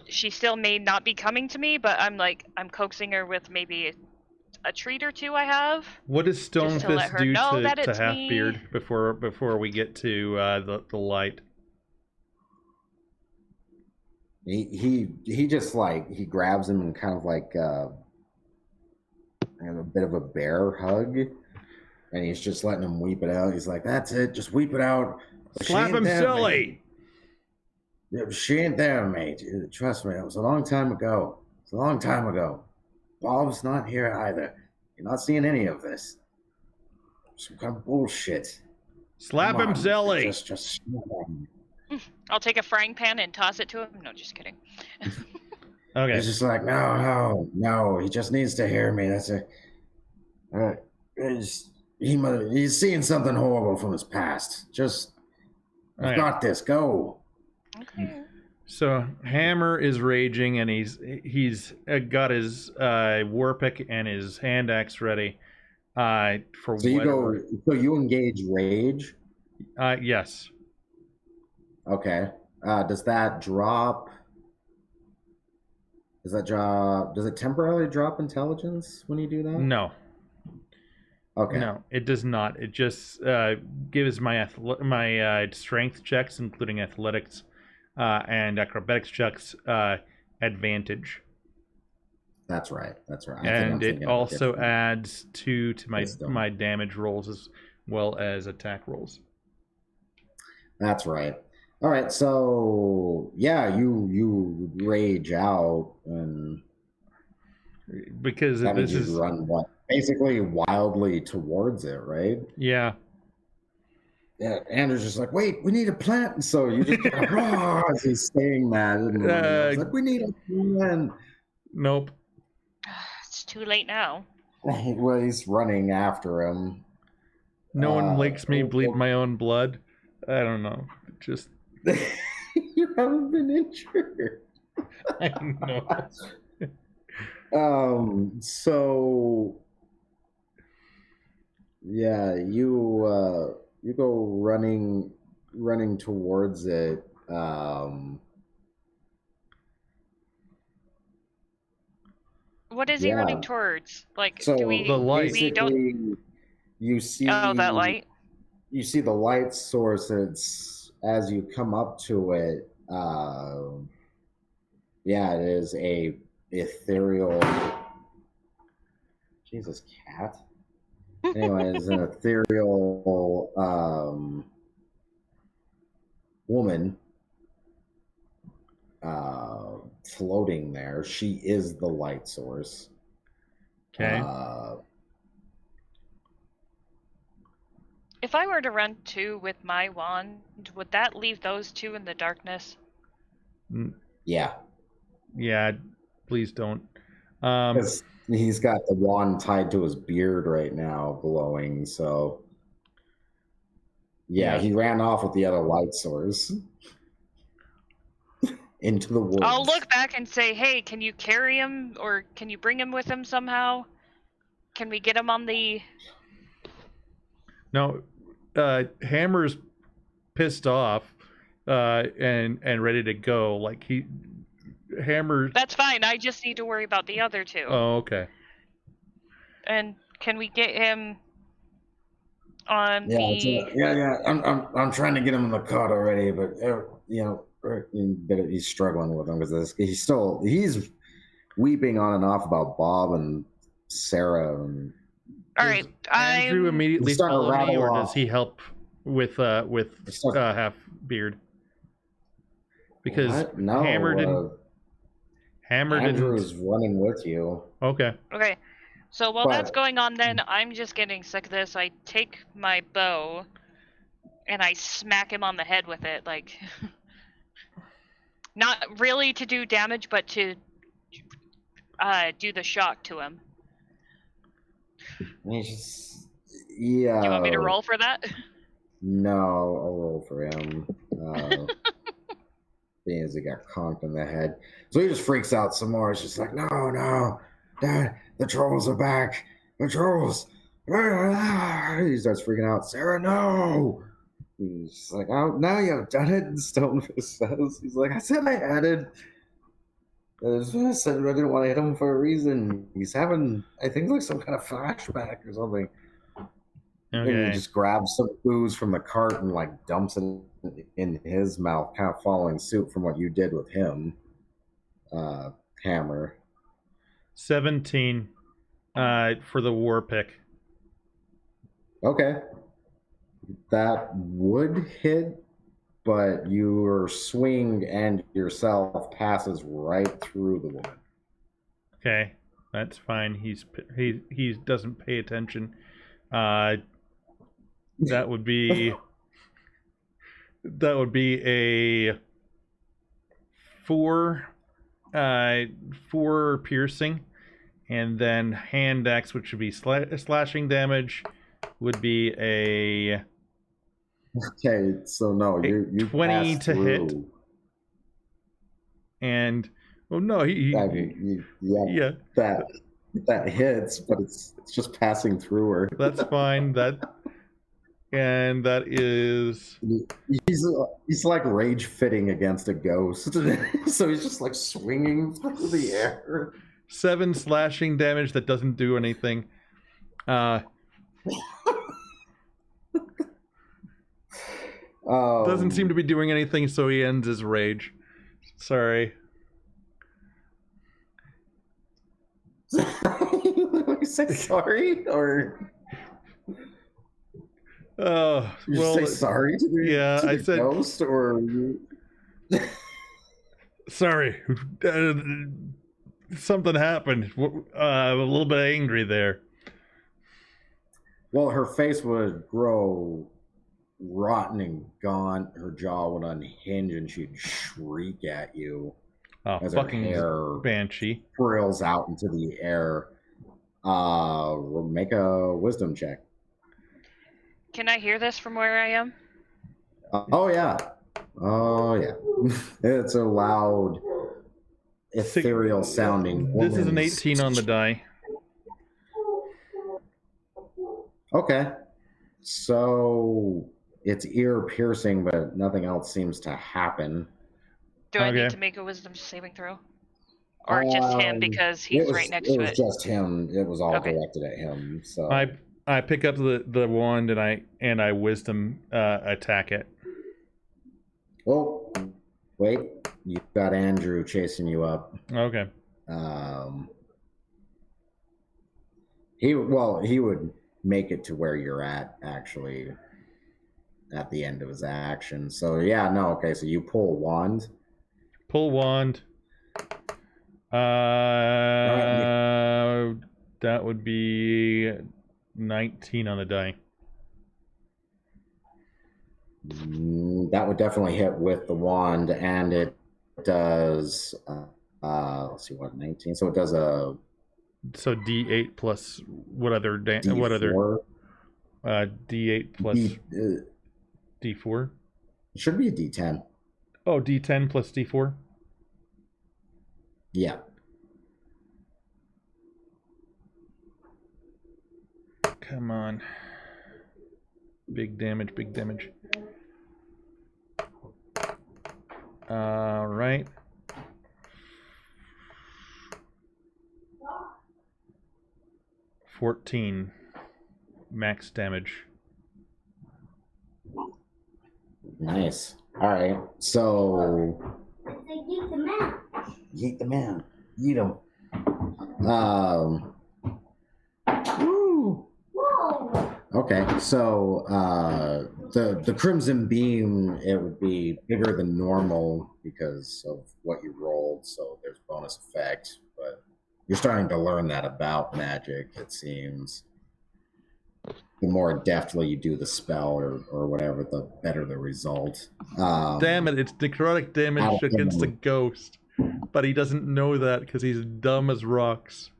She still may not be coming to me, but I'm coaxing her with maybe a treat or two I have. What does Stonefist do to Halfbeard before we get to the light? He just like he grabs him and kind of like a bit of a bear hug, and he's just letting him weep it out. He's like, "That's it, just weep it out." Slap him silly. She ain't there, mate. Trust me, it was a long time ago. It's a long time ago. Bob's not here either. You're not seeing any of this. Some kind of bullshit. Slap him silly. Just I'll take a frying pan and toss it to him. No, just kidding. Okay. He's just like, no. He just needs to hear me. That's he's seeing something horrible from his past. I've got this. Go. Okay. So Hammer is raging, and he's got his war pick and his hand axe ready for so whatever. So you engage rage. Yes. Okay. Does that drop? Does it temporarily drop intelligence when you do that? No. Okay. No, it does not. It just gives my strength checks, including athletics and acrobatics checks, advantage. That's right. That's right. And it also adds 2 to my damage rolls as well as attack rolls. That's right. All right. So yeah, you rage out, and because that this means you run basically wildly towards it, right? Yeah. Yeah, Andrew's just like, wait, we need a plant. And so you just as he's saying that, and like, we need a plant. Nope. It's too late now. Well, he's running after him. No one makes me bleed my own blood. I don't know. Just you haven't been injured. I know. So yeah, you go running towards it. What is he running towards? Like, so do we? The light. We don't. You see. Oh, that light. You see the light source. It's as you come up to it. Yeah, it is a ethereal. Jesus, cat. Anyway, it's an ethereal woman floating there. She is the light source. Okay. If I were to run 2 with my wand, would that leave those 2 in the darkness? Yeah. Yeah, please don't. Because he's got the wand tied to his beard right now, glowing. So, yeah, he ran off with the other light source into the woods. I'll look back and say, hey, can you carry him, or can you bring him with him somehow? Can we get him on the... No, Hammer's pissed off and ready to go. Like Hammer. That's fine. I just need to worry about the other 2. Oh, okay. And can we get him on the? Yeah. I'm trying to get him in the cart already, but he's struggling with him because he's weeping on and off about Bob and Sarah and. All right, Andrew immediately follow me, or does he help with half beard? Because no, Hammer didn't. Andrew's running with you. Okay. Okay, so while that's going on, then I'm just getting sick of this. I take my bow and I smack him on the head with it, like not really to do damage, but to do the shock to him. He's yeah. Do you want me to roll for that? No, I'll roll for him. Being as he got conked in the head, so he just freaks out some more. It's just like, no, Dad, the trolls are back. The trolls. He starts freaking out. Sarah, no. He's just like, oh, now you've done it. And Stonefist says, he's like, I said I had it. I said I didn't want to hit him for a reason. He's having, I think, like some kind of flashback or something. Okay. And he just grabs some booze from the cart and like dumps it in his mouth, kind of following suit from what you did with him, Hammer. 17 for the war pick. Okay. That would hit, but your swing and yourself passes right through the woman. Okay, that's fine. He doesn't pay attention. That would be a 4 piercing, and then hand axe, which would be slashing damage, would be a. Okay, so no, you 20 to hit, and yeah, that hits, but it's just passing through her. That's fine. And that is... He's like rage fitting against a ghost. So he's just like swinging through the air. 7 slashing damage that doesn't do anything. Doesn't seem to be doing anything, so he ends his rage. Sorry. You say sorry, or oh, you well, say sorry to the, yeah, to the I said ghost, or sorry. Something happened. A little bit angry there. Well, her face would grow rotten and gaunt. Her jaw would unhinge, and she'd shriek at you as her Fucking hair banshee frills out into the air. Make a wisdom check. Can I hear this from where I am? Oh yeah. It's a loud, ethereal sounding. This is an 18 on the die. Okay. So it's ear piercing, but nothing else seems to happen. Do I need to make a wisdom saving throw? Or just him because he's right next to it? It was just him. It was all directed at him. So I pick up the wand and I wisdom attack it. Oh, wait! You've got Andrew chasing you up. Okay. He would make it to where you're at actually at the end of his action. So yeah, no, okay. So you pull wand. Pull wand. That would be 19 on the die. That would definitely hit with the wand, and it does. Let's see, what 19? So it does a. So D8 plus what other D4? what other? D8 plus D4. It should be a D10. Oh, D10 plus D4. Yeah. Come on. Big damage, big damage. All right. $14 max damage. Nice. All right. So. Yeet the man. Yeet the man. Yeet him. Whoa. Okay, so the crimson beam, it would be bigger than normal because of what you rolled, so there's bonus effect, but you're starting to learn that about magic, it seems. The more deftly you do the spell or whatever, the better the result. Damn it, it's necrotic damage against a ghost, but he doesn't know that because he's dumb as rocks.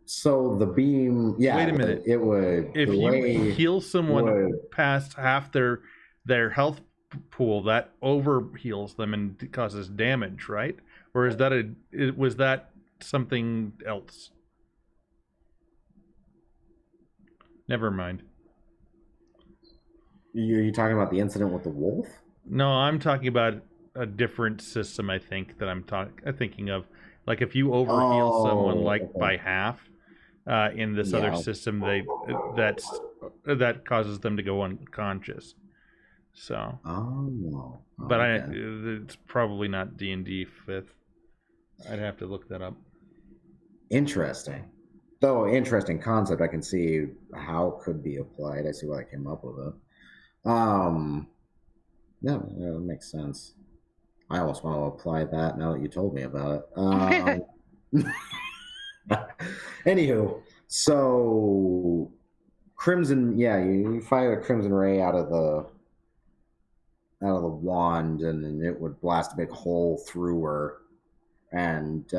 So the beam, yeah. Wait a minute. It would. If you heal someone past half their health pool, that over heals them and causes damage, right? Or is that was that something else? Never mind. You talking about the incident with the wolf? No, I'm talking about a different system. I think that I'm thinking of. Like if you overheal someone by half in this other system, that causes them to go unconscious. So. But it's probably not D&D 5th. I'd have to look that up. Interesting. Though interesting concept, I can see how it could be applied. I see why I came up with it. Yeah, that makes sense. I almost want to apply that now that you told me about it. Anywho, so Crimson, you fire a Crimson Ray out of the wand, and it would blast a big hole through her, and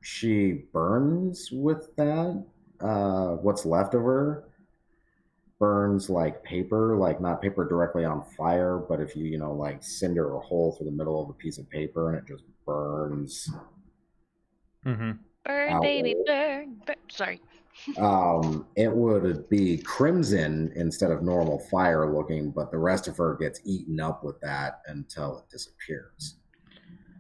she burns with that. What's left of her burns like paper, like not paper directly on fire, but if you like cinder a hole through the middle of a piece of paper and it just burns. Burn, baby, burn, burn. Sorry. It would be crimson instead of normal fire looking, but the rest of her gets eaten up with that until it disappears.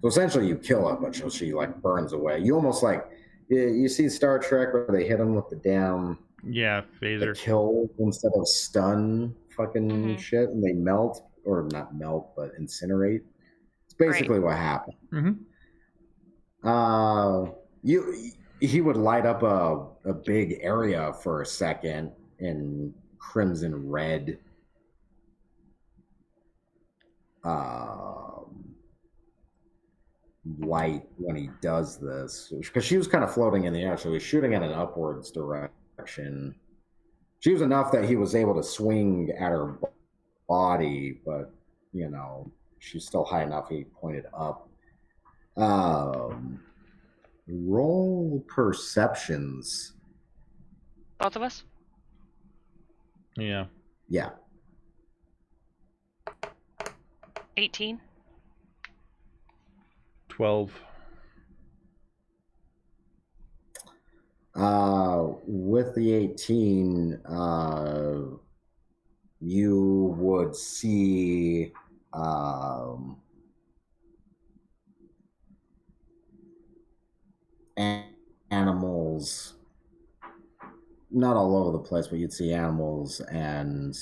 So essentially you kill it, but she like burns away. You almost like, you see Star Trek where they hit them with the damn phaser kill instead of stun fucking shit, and they melt, or not melt, but incinerate. It's basically what happened. He would light up a big area for a second in crimson red. Light when he does this, because she was kind of floating in the air, so he was shooting in an upwards direction. She was enough that he was able to swing at her body, but you know, she's still high enough he pointed up. Roll perceptions. Both of us? Yeah. 18. 12. With the 18, you would see animals, not all over the place, but you'd see animals and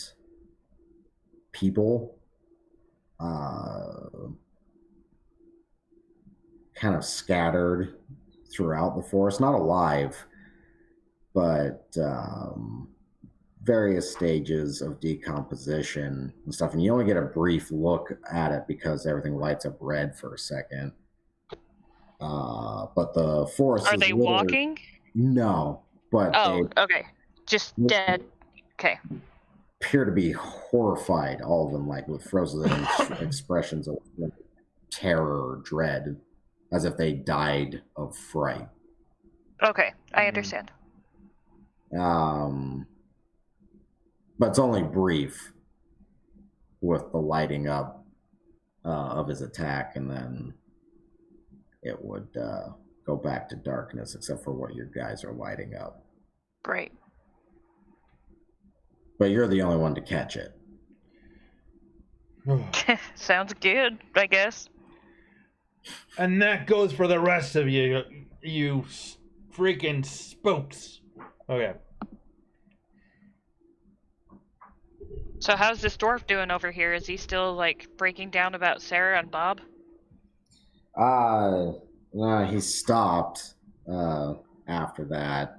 people kind of scattered throughout the forest, not alive, but various stages of decomposition and stuff. And you only get a brief look at it because everything lights up red for a second. But the forest Are they walking? No, but okay, just dead. Okay. Appear to be horrified, all of them, like with frozen expressions of terror or dread, as if they died of fright. Okay, I understand. But it's only brief with the lighting up of his attack, and then it would go back to darkness, except for what your guys are lighting up. Great. But you're the only one to catch it. Sounds good, I guess. And that goes for the rest of you, you freaking spooks. Okay. So how's this dwarf doing over here? Is he still, like, breaking down about Sarah and Bob? He stopped after that.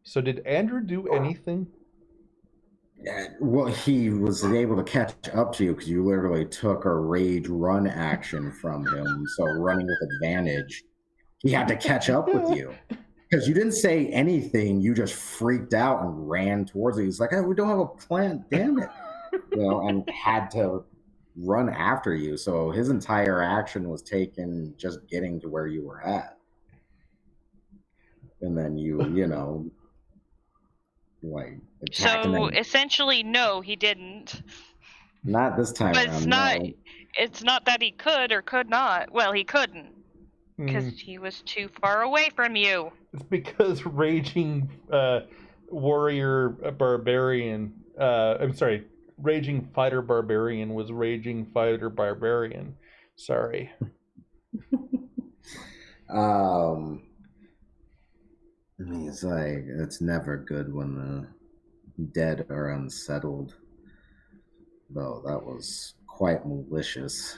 So did Andrew do anything? Well, he was able to catch up to you because you literally took a rage run action from him. So running with advantage, he had to catch up with you because you didn't say anything. You just freaked out and ran towards it. He's like, "Hey, we don't have a plan, damn it!" And had to run after you. So his entire action was taken just getting to where you were at, and then you like attacking So them. essentially, no, he didn't. Not this time But around. it's not that he could or could not. Well, he couldn't because he was too far away from you. It's because raging warrior barbarian. I'm sorry, raging fighter barbarian was raging fighter barbarian. Sorry. It's like, it's never good when the dead are unsettled. Though that was quite malicious.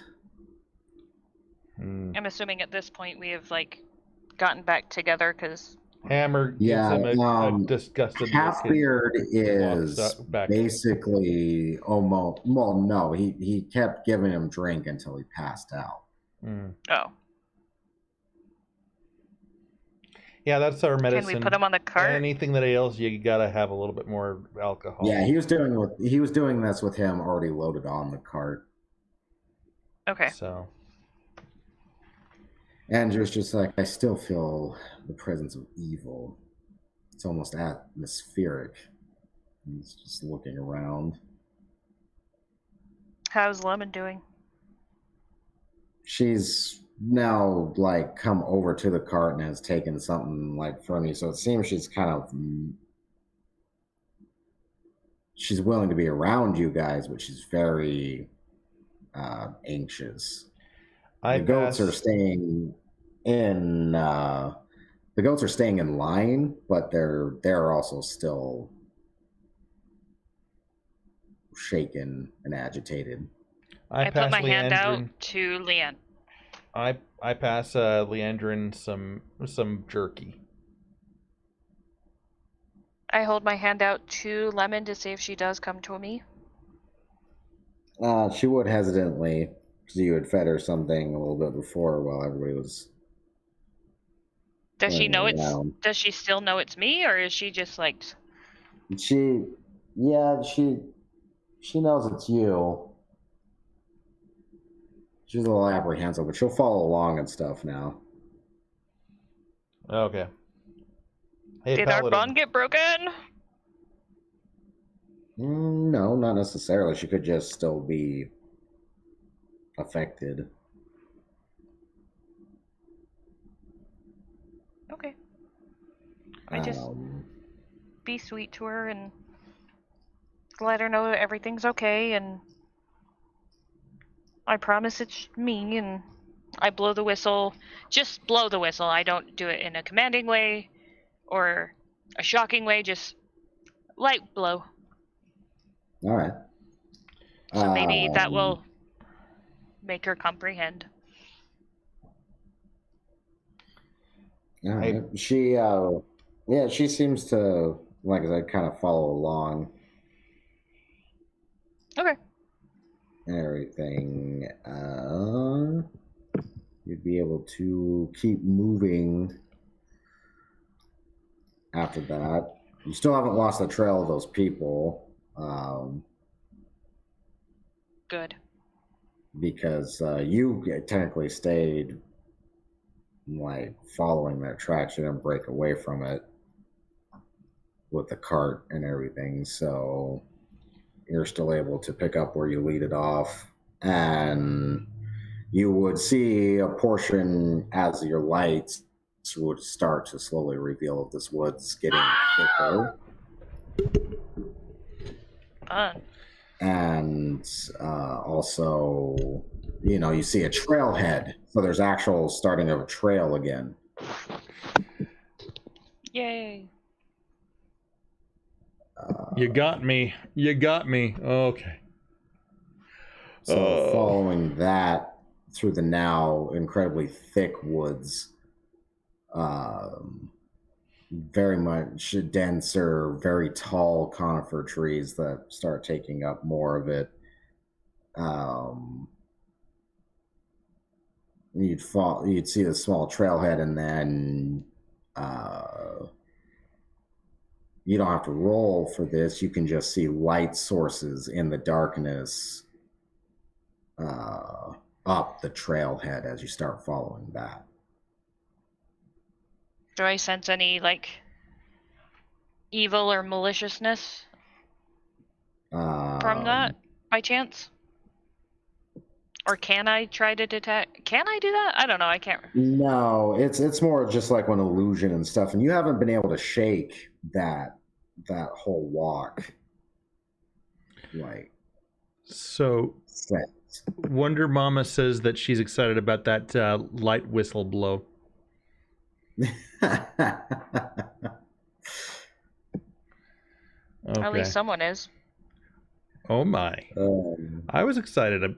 I'm assuming at this point we have, like, gotten back together because Hammer gives him a disgusted Halfbeard is basically almost, well, no, he kept giving him drink until he passed out. Oh. Yeah, that's our medicine. Can we put him on the cart? Anything that ails you, you gotta have a little bit more alcohol. Yeah, he was doing this with him already loaded on the cart. Okay. So Andrew's just like, I still feel the presence of evil. It's almost atmospheric. He's just looking around. How's Lemon doing? she's now like come over to the cart and has taken something like from you. So it seems she's kind of she's willing to be around you guys, but she's very anxious. The goats are staying in. The goats are staying in line, but they're also still shaken and agitated. I put my hand out to Leanne. I pass Leandrin some jerky. I hold my hand out to Lemon to see if she does come to me. She would hesitantly, because you had fed her something a little bit before while everybody was. Does she know Does she still know it's me, or is she just like? She knows it's you. She's a little apprehensive, but she'll follow along and stuff now. Okay. Hey, did Paladin. Our bond get broken? No, not necessarily. She could just still be affected. Okay. I just be sweet to her and let her know everything's okay, and I promise it's me, and I blow the whistle. Just blow the whistle. I don't do it in a commanding way or a shocking way, just light blow. All right. So maybe that will make her comprehend. All right. She seems to, like I said, kind of follow along. Okay. Everything. You'd be able to keep moving after that. You still haven't lost the trail of those people. Good. Because you technically stayed like following their tracks. You didn't break away from it with the cart and everything. So you're still able to pick up where you lead it off. And you would see a portion as your lights would start to slowly reveal of this woods getting thicker. And also, you see a trailhead. So there's actual starting of a trail again. Yay. You got me. Okay. So following that through the now incredibly thick woods, very much denser, very tall conifer trees that start taking up more of it. You'd see a small trailhead, and then you don't have to roll for this. You can just see light sources in the darkness up the trailhead as you start following that. Do I sense any, like, evil or maliciousness from that, by chance? Or can I try to detect? Can I do that? I don't know. I can't. No, it's more just like an illusion and stuff, and you haven't been able to shake that whole walk. Like, so Wonder Mama says that she's excited about that light whistle blow. Okay. At least someone is. Oh my. I was excited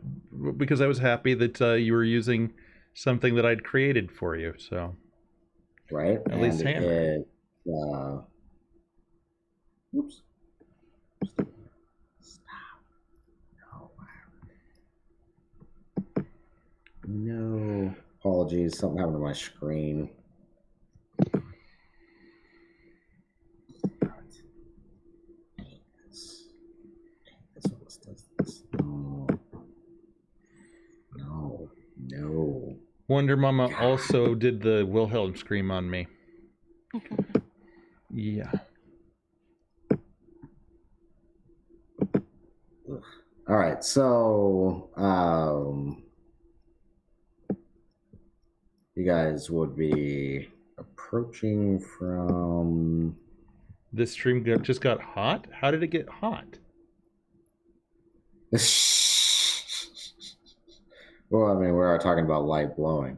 because I was happy that you were using something that I'd created for you, so. Right. At least hammer. Oops. Stop. No. Apologies. Something happened to my screen. No. Wonder Mama also did the Wilhelm scream on me. Yeah. All right, so you guys would be approaching from... This stream just got hot? How did it get hot? Well, I mean, we are talking about light blowing.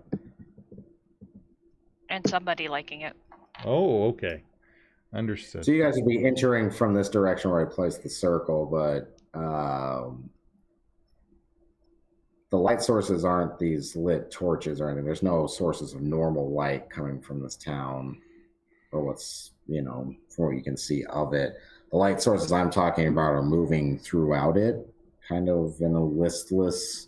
And somebody liking it. Oh, okay. Understood. So you guys would be entering from this direction where I placed the circle, but the light sources aren't these lit torches or anything. There's no sources of normal light coming from this town, or what's, you know, from what you can see of it. The light sources I'm talking about are moving throughout it, kind of in a listless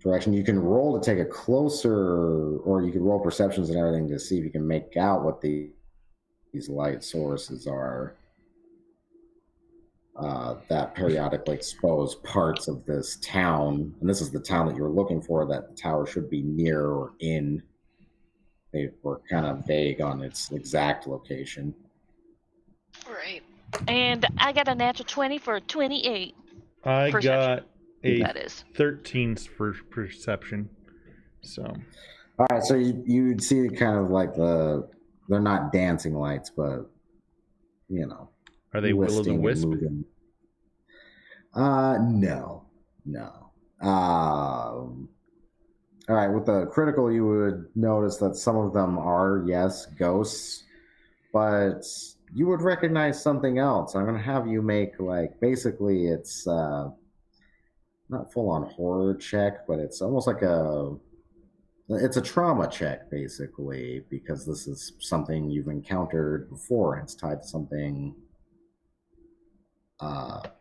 direction. You can roll to take a closer, or you can roll perceptions and everything to see if you can make out what these light sources are that periodically expose parts of this town. And this is the town that you're looking for, that the tower should be near or in. They were kind of vague on its exact location. Right. And I got a natural 20 for 28. I Perception. got a That is 13 for perception. So. All right, so you'd see kind of like they're not dancing lights, but, you know. Are they will-o'-the-wisp? No. All right, with the critical, you would notice that some of them are, yes, ghosts, but you would recognize something else. I'm going to have you make, like, basically it's not full-on horror check, but it's almost like it's a trauma check, basically, because this is something you've encountered before, and it's tied to something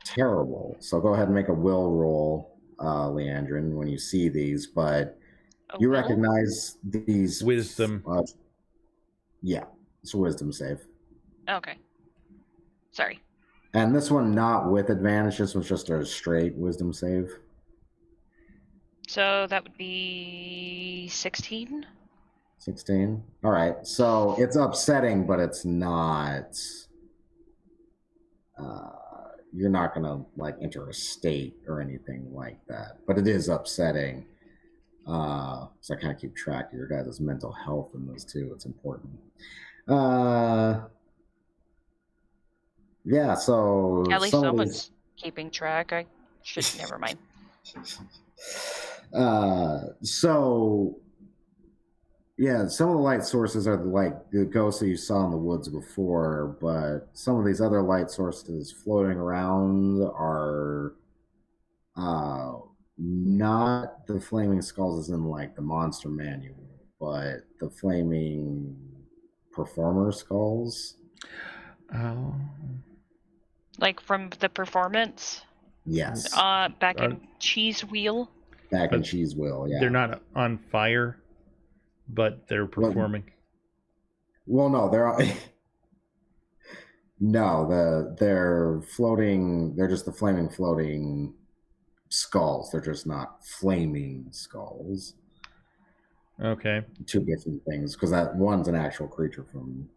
terrible. So go ahead and make a will roll, Leandrin, when you see these, but you recognize these... Wisdom. Yeah, it's a wisdom save. Okay. Sorry. And this one not with advantage, this one's just a straight wisdom save. So that would be 16? 16? All right, so it's upsetting, but it's not... you're not going to, like, enter a state or anything like that. But it is upsetting. So I kind of keep track of your guys' mental health in this, too. It's important. Yeah, so... At least someone's keeping track. I should... Never mind. So... Yeah, some of the light sources are like the ghosts that you saw in the woods before, but some of these other light sources floating around are not the flaming skulls as in like the monster manual, but the flaming performer skulls. Oh. Like from the performance? Yes. Back in Cheese Wheel? Back in Cheese Wheel, yeah. They're not on fire, but they're performing. Well, no, they're floating. They're just the flaming floating skulls. They're just not flaming skulls. Okay. Two different things, because that one's an actual creature from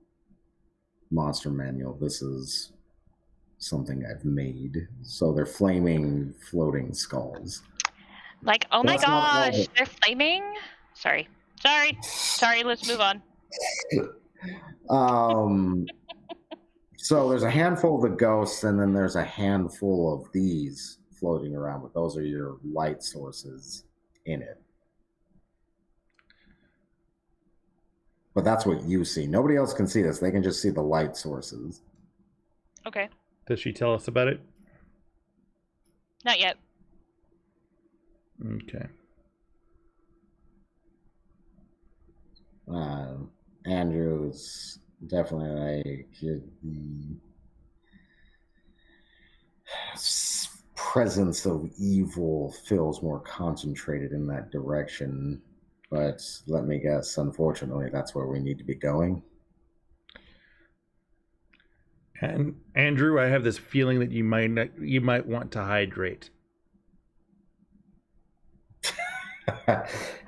Monster Manual. This is something I've made. So they're flaming floating skulls. Like, oh my gosh, they're flaming? Sorry, let's move on. So there's a handful of the ghosts, and then there's a handful of these floating around, but those are your light sources in it. But that's what you see. Nobody else can see this. They can just see the light sources. Okay. Does she tell us about it? Not yet. Okay. Andrew's definitely like the presence of evil feels more concentrated in that direction, but let me guess, unfortunately, that's where we need to be going. And Andrew, I have this feeling that you might want to hydrate.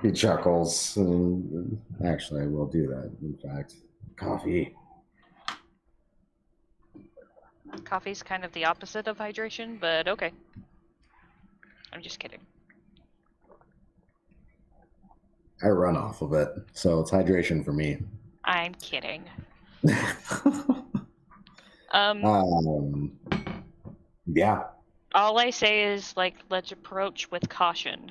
He chuckles, and actually I will do that, in fact. Coffee. Coffee's kind of the opposite of hydration, but okay. I'm just kidding. I run off of it, so it's hydration for me. I'm kidding. Yeah. All I say is, like, let's approach with caution.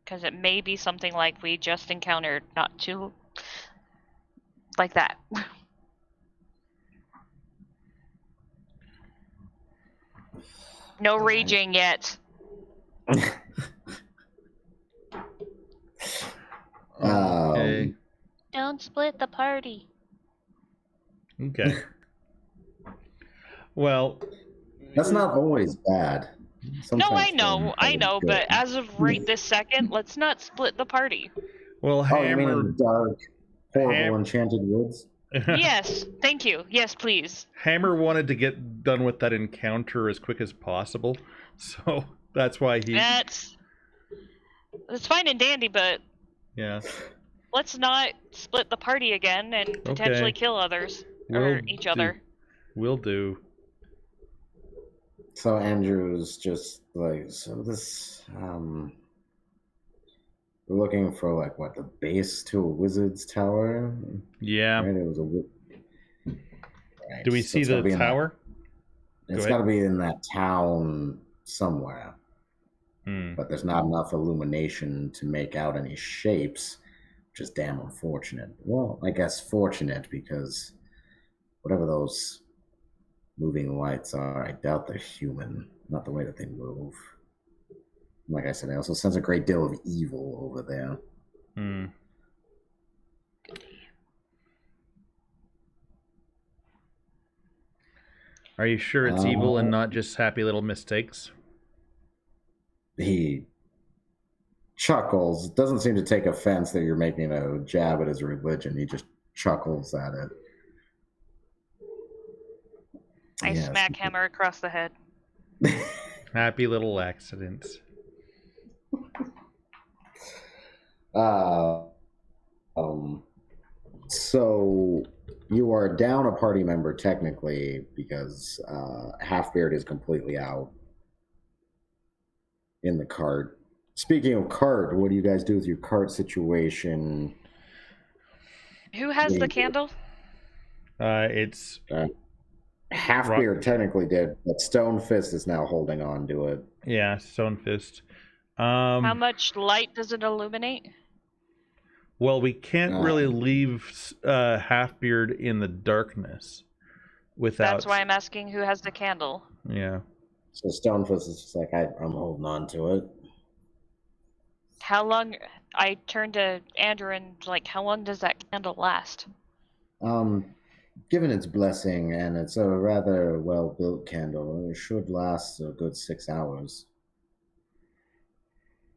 Because it may be something like we just encountered, not too... like that. No raging yet. Okay. Don't split the party. Okay. Well, that's not always bad. Sometimes no, I know, but as of right this second, let's not split the party. Well, Hammer... you mean in the dark, horrible enchanted woods? Yes, thank you. Yes, please. Hammer wanted to get done with that encounter as quick as possible, so that's why he... That's fine and dandy, but... Yeah. Let's not split the party again and potentially kill others. Or each other. Will do. So Andrew's just like, so this, we're looking for like what, the base to a wizard's tower? Yeah. Right? It was a. Right. Do we see the tower? It's got to be in that town somewhere. But there's not enough illumination to make out any shapes, which is damn unfortunate. Well, I guess fortunate because whatever those moving lights are, I doubt they're human. Not the way that they move. Like I said, I also sense a great deal of evil over there. Are you sure it's evil and not just happy little mistakes? He chuckles. Doesn't seem to take offense that you're making a jab at his religion. He just chuckles at it. I smack Hammer across the head. Happy little accidents. So you are down a party member technically because Halfbeard is completely out in the cart. Speaking of cart, what do you guys do with your cart situation? Who has the candle? It's Halfbeard technically did, but Stonefist is now holding on to it. Yeah, Stonefist. How much light does it illuminate? Well, we can't really leave Halfbeard in the darkness without... That's why I'm asking who has the candle. Yeah. So Stonefist is just like, I'm holding on to it. How long... I turned to Andrew and, like, how long does that candle last? Given its blessing, and it's a rather well-built candle, it should last a good 6 hours.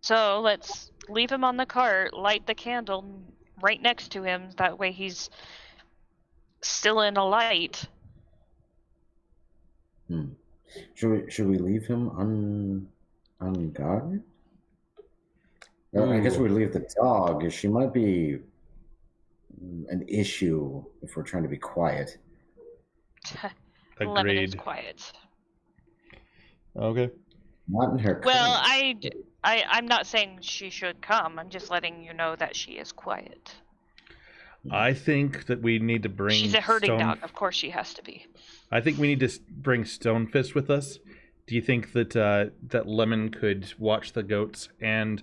So let's leave him on the cart, light the candle right next to him. That way he's still in a light. Should we leave him unguarded? I guess we leave the dog. She might be an issue if we're trying to be quiet. Lemon is quiet. Okay. Not in her. Well, I'm not saying she should come. I'm just letting you know that she is quiet. I think that we need to bring... She's a herding dog. Of course she has to be. I think we need to bring Stonefist with us. Do you think that that Lemon could watch the goats and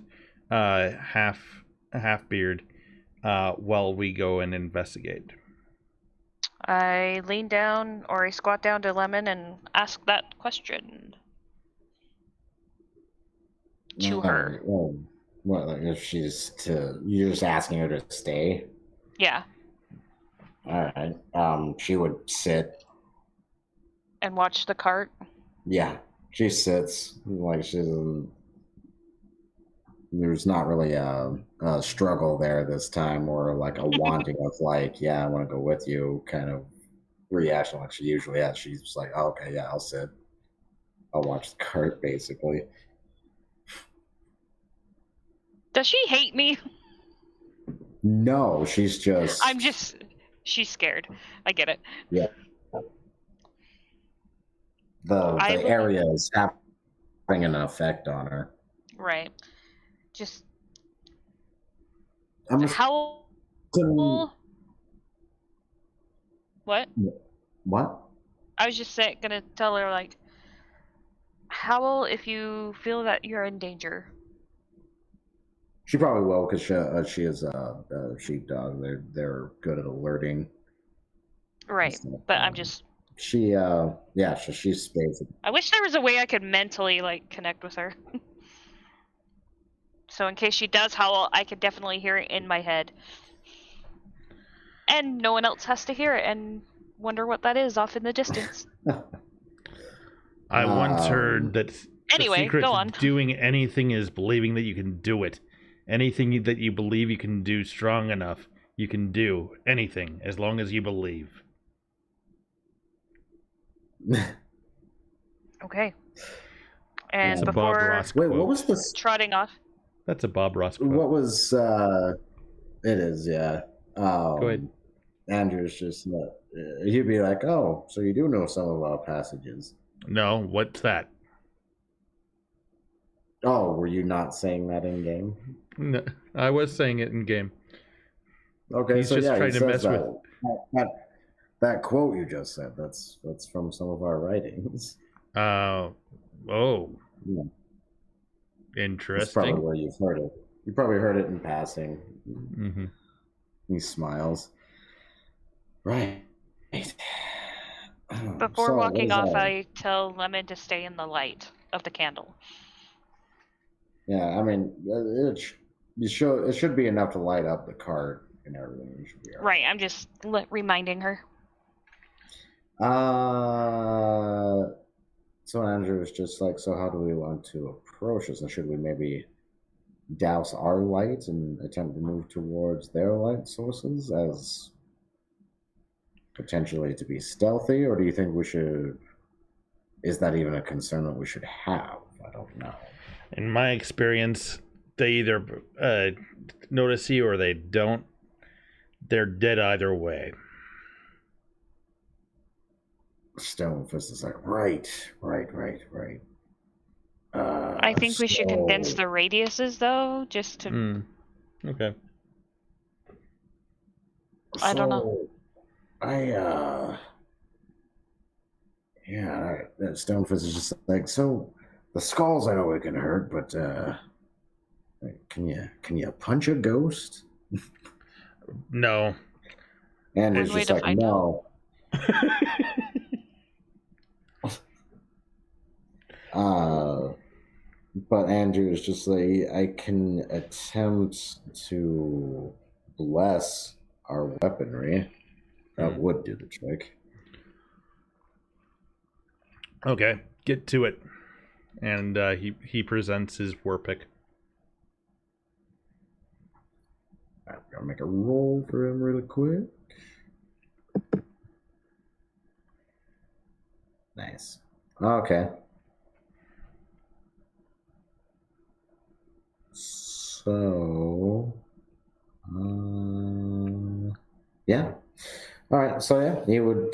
Halfbeard while we go and investigate? I lean down, or I squat down to Lemon and ask that question. To her. Well, if she's you're just asking her to stay? Yeah. All right. She would sit. And watch the cart? Yeah. She sits. Like, there's not really a struggle there this time, or like a wanting of like, yeah, I want to go with you kind of reaction like she usually has. She's just like, oh, okay, yeah, I'll sit. I'll watch the cart, basically. Does she hate me? No, she's just... She's scared. I get it. Yeah. The area is having an effect on her. Right. Just Howl. What? What? I was just gonna tell her, like, howl if you feel that you're in danger. She probably will, because she is a sheepdog. They're good at alerting. Right, but I'm just... She's space. I wish there was a way I could mentally, like, connect with her. So in case she does howl, I could definitely hear it in my head. And no one else has to hear it and wonder what that is off in the distance. I once heard that anyway, the secret go on. to doing anything is believing that you can do it. Anything that you believe you can do strong enough, you can do anything as long as you believe. Okay. And That's a Bob Ross quote. Wait, what was this? Trotting off. That's a Bob Ross quote. What was? It is, yeah. Go ahead. Andrew's just he'd be like, "Oh, so you do know some of our passages?" No, what's that? Oh, were you not saying that in game? No, I was saying it in game. Okay, He's so just yeah, trying he to says mess with. that quote you just said. That's from some of our writings. Oh, Yeah. Interesting. That's probably where you've heard it. You probably heard it in passing. Mm-hmm. He smiles. Right. Before walking off, I tell Lemon to stay in the light of the candle. Yeah, I mean, it should be enough to light up the cart and everything. You should be all right. I'm just reminding her. So Andrew is just like, so how do we want to approach this? And should we maybe douse our lights and attempt to move towards their light sources as potentially to be stealthy, or do you think we should? Is that even a concern that we should have? I don't know. In my experience, they either notice you or they don't. They're dead either way. Stonefist is like, right. I think we should condense the radiuses, though, just to... Okay. I don't know. Yeah, that Stonefist is just like, so the skulls I know it can hurt, but can you punch a ghost? No. And it's just like, no. But Andrew is just like, I can attempt to bless our weaponry. That would do the trick. Okay, get to it. And he presents his war pick. I'm gonna make a roll for him really quick. Nice. Okay. So, yeah. All right. So yeah, he would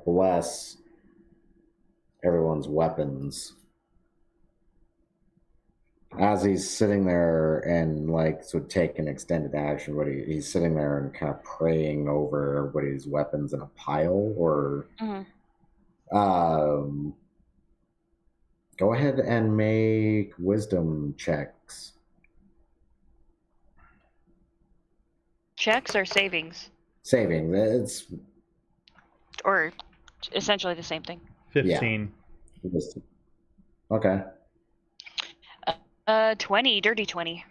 bless everyone's weapons as he's sitting there and would take an extended action, but he's sitting there and kind of praying over everybody's weapons in a pile, or go ahead and make wisdom checks. Checks or savings? Savings. It's or essentially the same thing. 15. Yeah. Okay. 20, dirty 20.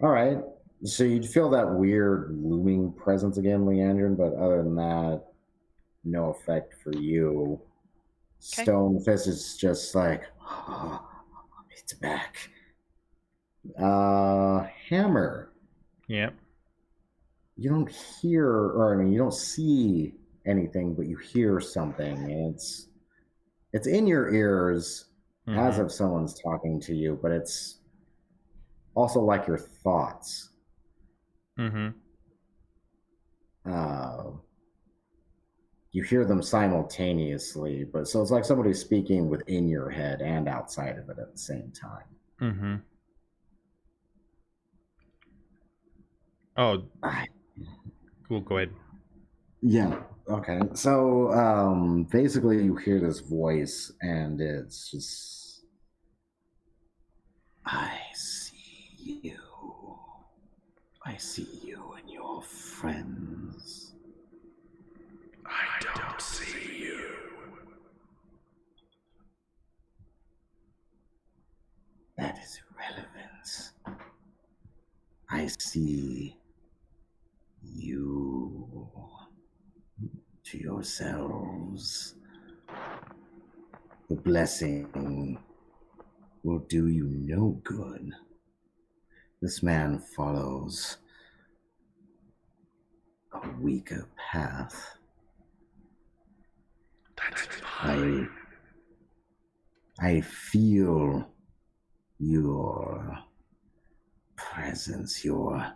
All right. So you'd feel that weird looming presence again, Leandrin, but other than that, no effect for you. Okay. Stonefist is just like, oh, it's back. Hammer. Yep. You don't hear, or I mean, you don't see anything, but you hear something. It's in your ears. As if someone's talking to you, but it's also like your thoughts. you hear them simultaneously, but so it's like somebody speaking within your head and outside of it at the same time. Mm-hmm. Oh, cool. Go ahead. Yeah. Okay. So basically, you hear this voice, and it's just, I see you. I see you and your friends. I don't see you. That is irrelevant. I see you. To yourselves. The blessing will do you no good. This man follows a weaker path. That's fine. I feel your presence, your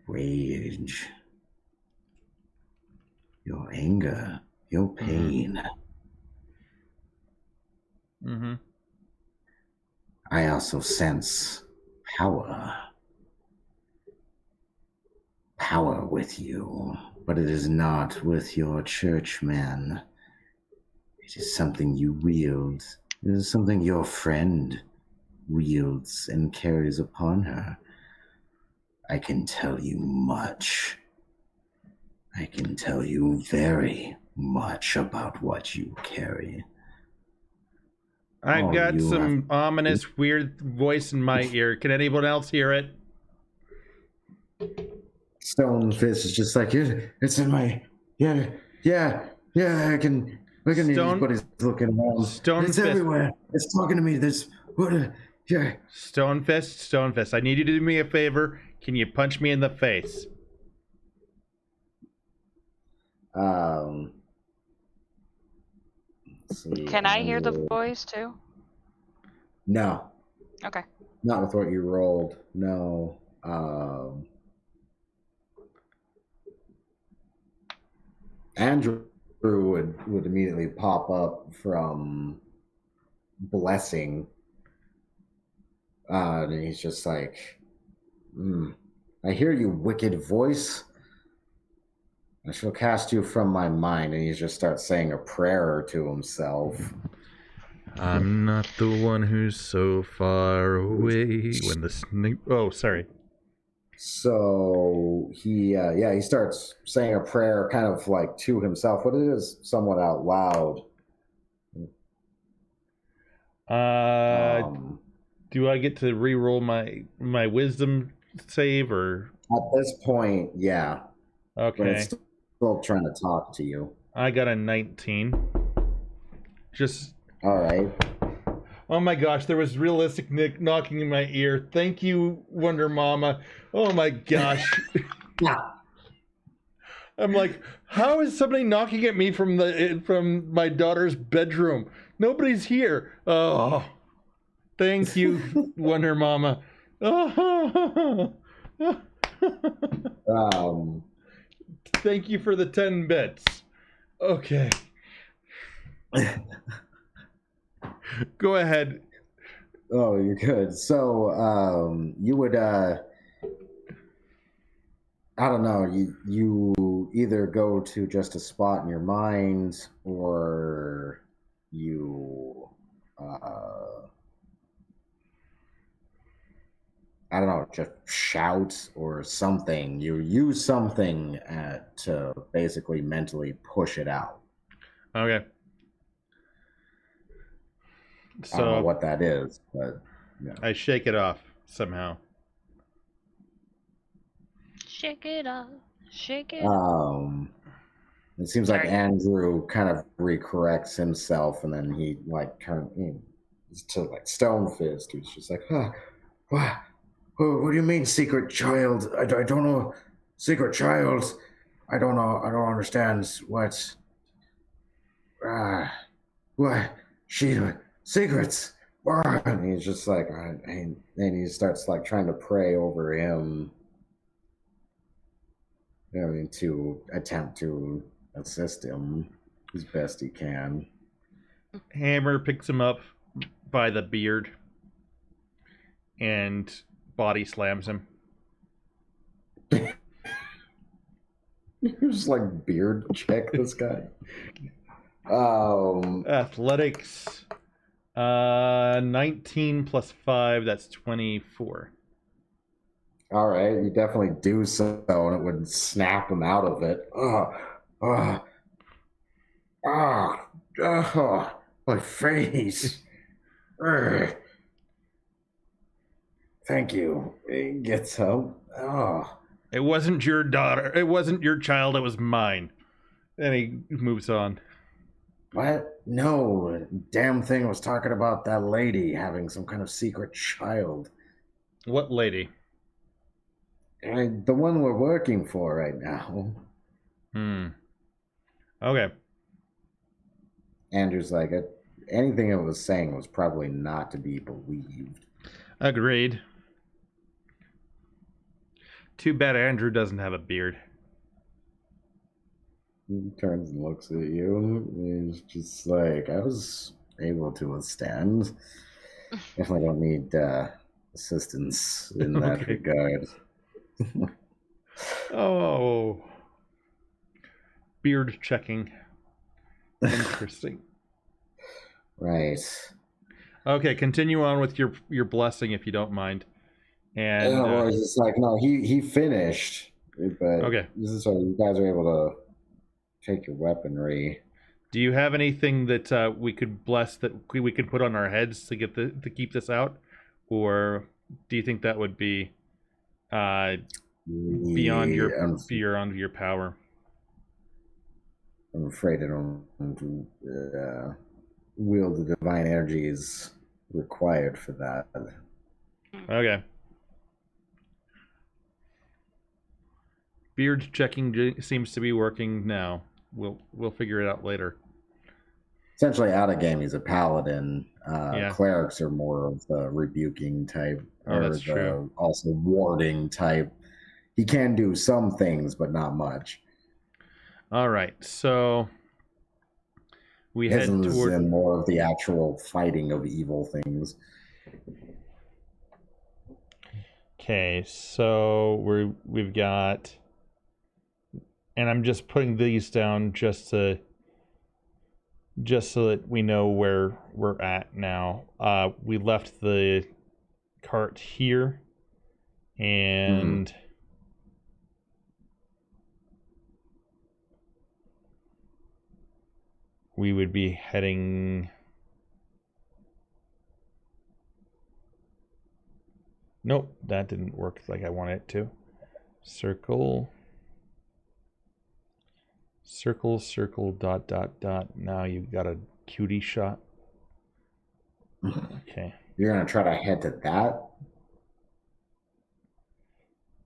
rage, your anger, your pain. Mm-hmm. I also sense power. Power with you, but it is not with your churchman. It is something you wield. It is something your friend wields and carries upon her. I can tell you much. I can tell you very much about what you carry. I've got some ominous, weird voice in my ear. Can anyone else hear it? Stonefist is just like, it's in my, yeah, I can hear but he's looking around. It's everywhere. It's talking to me. Yeah. Stonefist, I need you to do me a favor. Can you punch me in the face? Let's see, Can I hear the voice too? No. Okay. Not with what you rolled. No. Andrew would immediately pop up from blessing. And he's just like, I hear you, wicked voice. I shall cast you from my mind. And he just starts saying a prayer to himself. I'm not the one who's so far away when the snake... Oh, sorry. So he starts saying a prayer kind of like to himself, but it is somewhat out loud. Do I get to re-roll my wisdom save, or? At this point, yeah. Okay. But it's still trying to talk to you. I got a 19. Just... All right. Oh my gosh, there was realistic Nick knocking in my ear. Thank you, Wonder Mama. Oh my gosh. I'm like, how is somebody knocking at me from my daughter's bedroom? Nobody's here. Oh, thank you, Wonder Mama. Thank you for the 10 bits. Okay. Go ahead. Oh, you're good. So, you would, I don't know, you either go to just a spot in your mind, or you, I don't know, just shout or something. You use something to basically mentally push it out. Okay. So, I don't know what that is, but yeah. I shake it off somehow. Shake it off. Shake it off. It seems like Andrew kind of recorrects himself, and then he like turns to like Stonefist, who's just like, what do you mean, secret child? I don't know, secret child. I don't know. I don't understand what. What? Secrets. And he's just like, and he starts like trying to pray over him. To attempt to assist him. as best he can. Hammer picks him up by the beard and body slams him. Just like beard check this guy. Athletics. 19 plus 5, that's 24. All right, you definitely do so, and it would snap him out of it. My face. Thank you. He gets up. It wasn't your daughter. It wasn't your child. It was mine. And he moves on. What? No, damn thing was talking about that lady having some kind of secret child. What lady? The one we're working for right now. Okay. Andrew's like, anything it was saying was probably not to be believed. Agreed. Too bad Andrew doesn't have a beard. He turns and looks at you. He's just like, I was able to withstand. Definitely don't need assistance in that regard. Oh. Beard checking. Interesting. Right. Okay, continue on with your blessing if you don't mind. And well, it's just like, no, he finished. But okay. This is so you guys are able to take your weaponry. Do you have anything that we could bless that we could put on our heads to get to keep this out, or do you think that would be beyond your power? I'm afraid I don't wield the divine energies required for that. Okay. Beard checking seems to be working now. We'll figure it out later. Essentially, out of game, he's a paladin. Clerics are more of the rebuking type, that's true. Also warding type. He can do some things, but not much. All right, so we head toward more of the actual fighting of evil things. Okay, so we've got, and I'm just putting these down just so that we know where we're at now. We left the cart here, and we would be heading. Nope, that didn't work like I wanted it to. Circle, dot, dot, dot. Now you've got a cutie shot. Okay. You're going to try to head to that?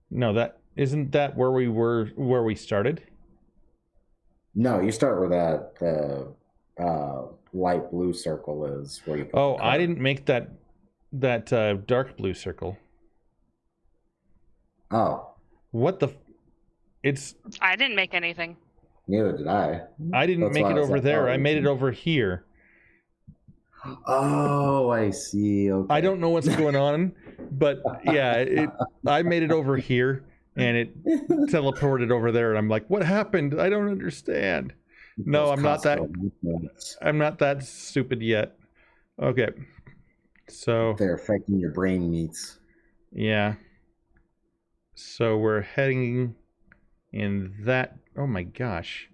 No, that isn't that where we started? No, you start where that light blue circle is. Where you put I didn't make that dark blue circle. Oh. What the... I didn't make anything. Neither did I. I didn't make it over there. I made it over here. Oh, I see. Okay. I don't know what's going on, but yeah, I made it over here, and it teleported over there, and I'm like, what happened? I don't understand. No, I'm not that stupid yet. Okay. So they're affecting your brain meats. Yeah. So we're heading in that. Oh my gosh.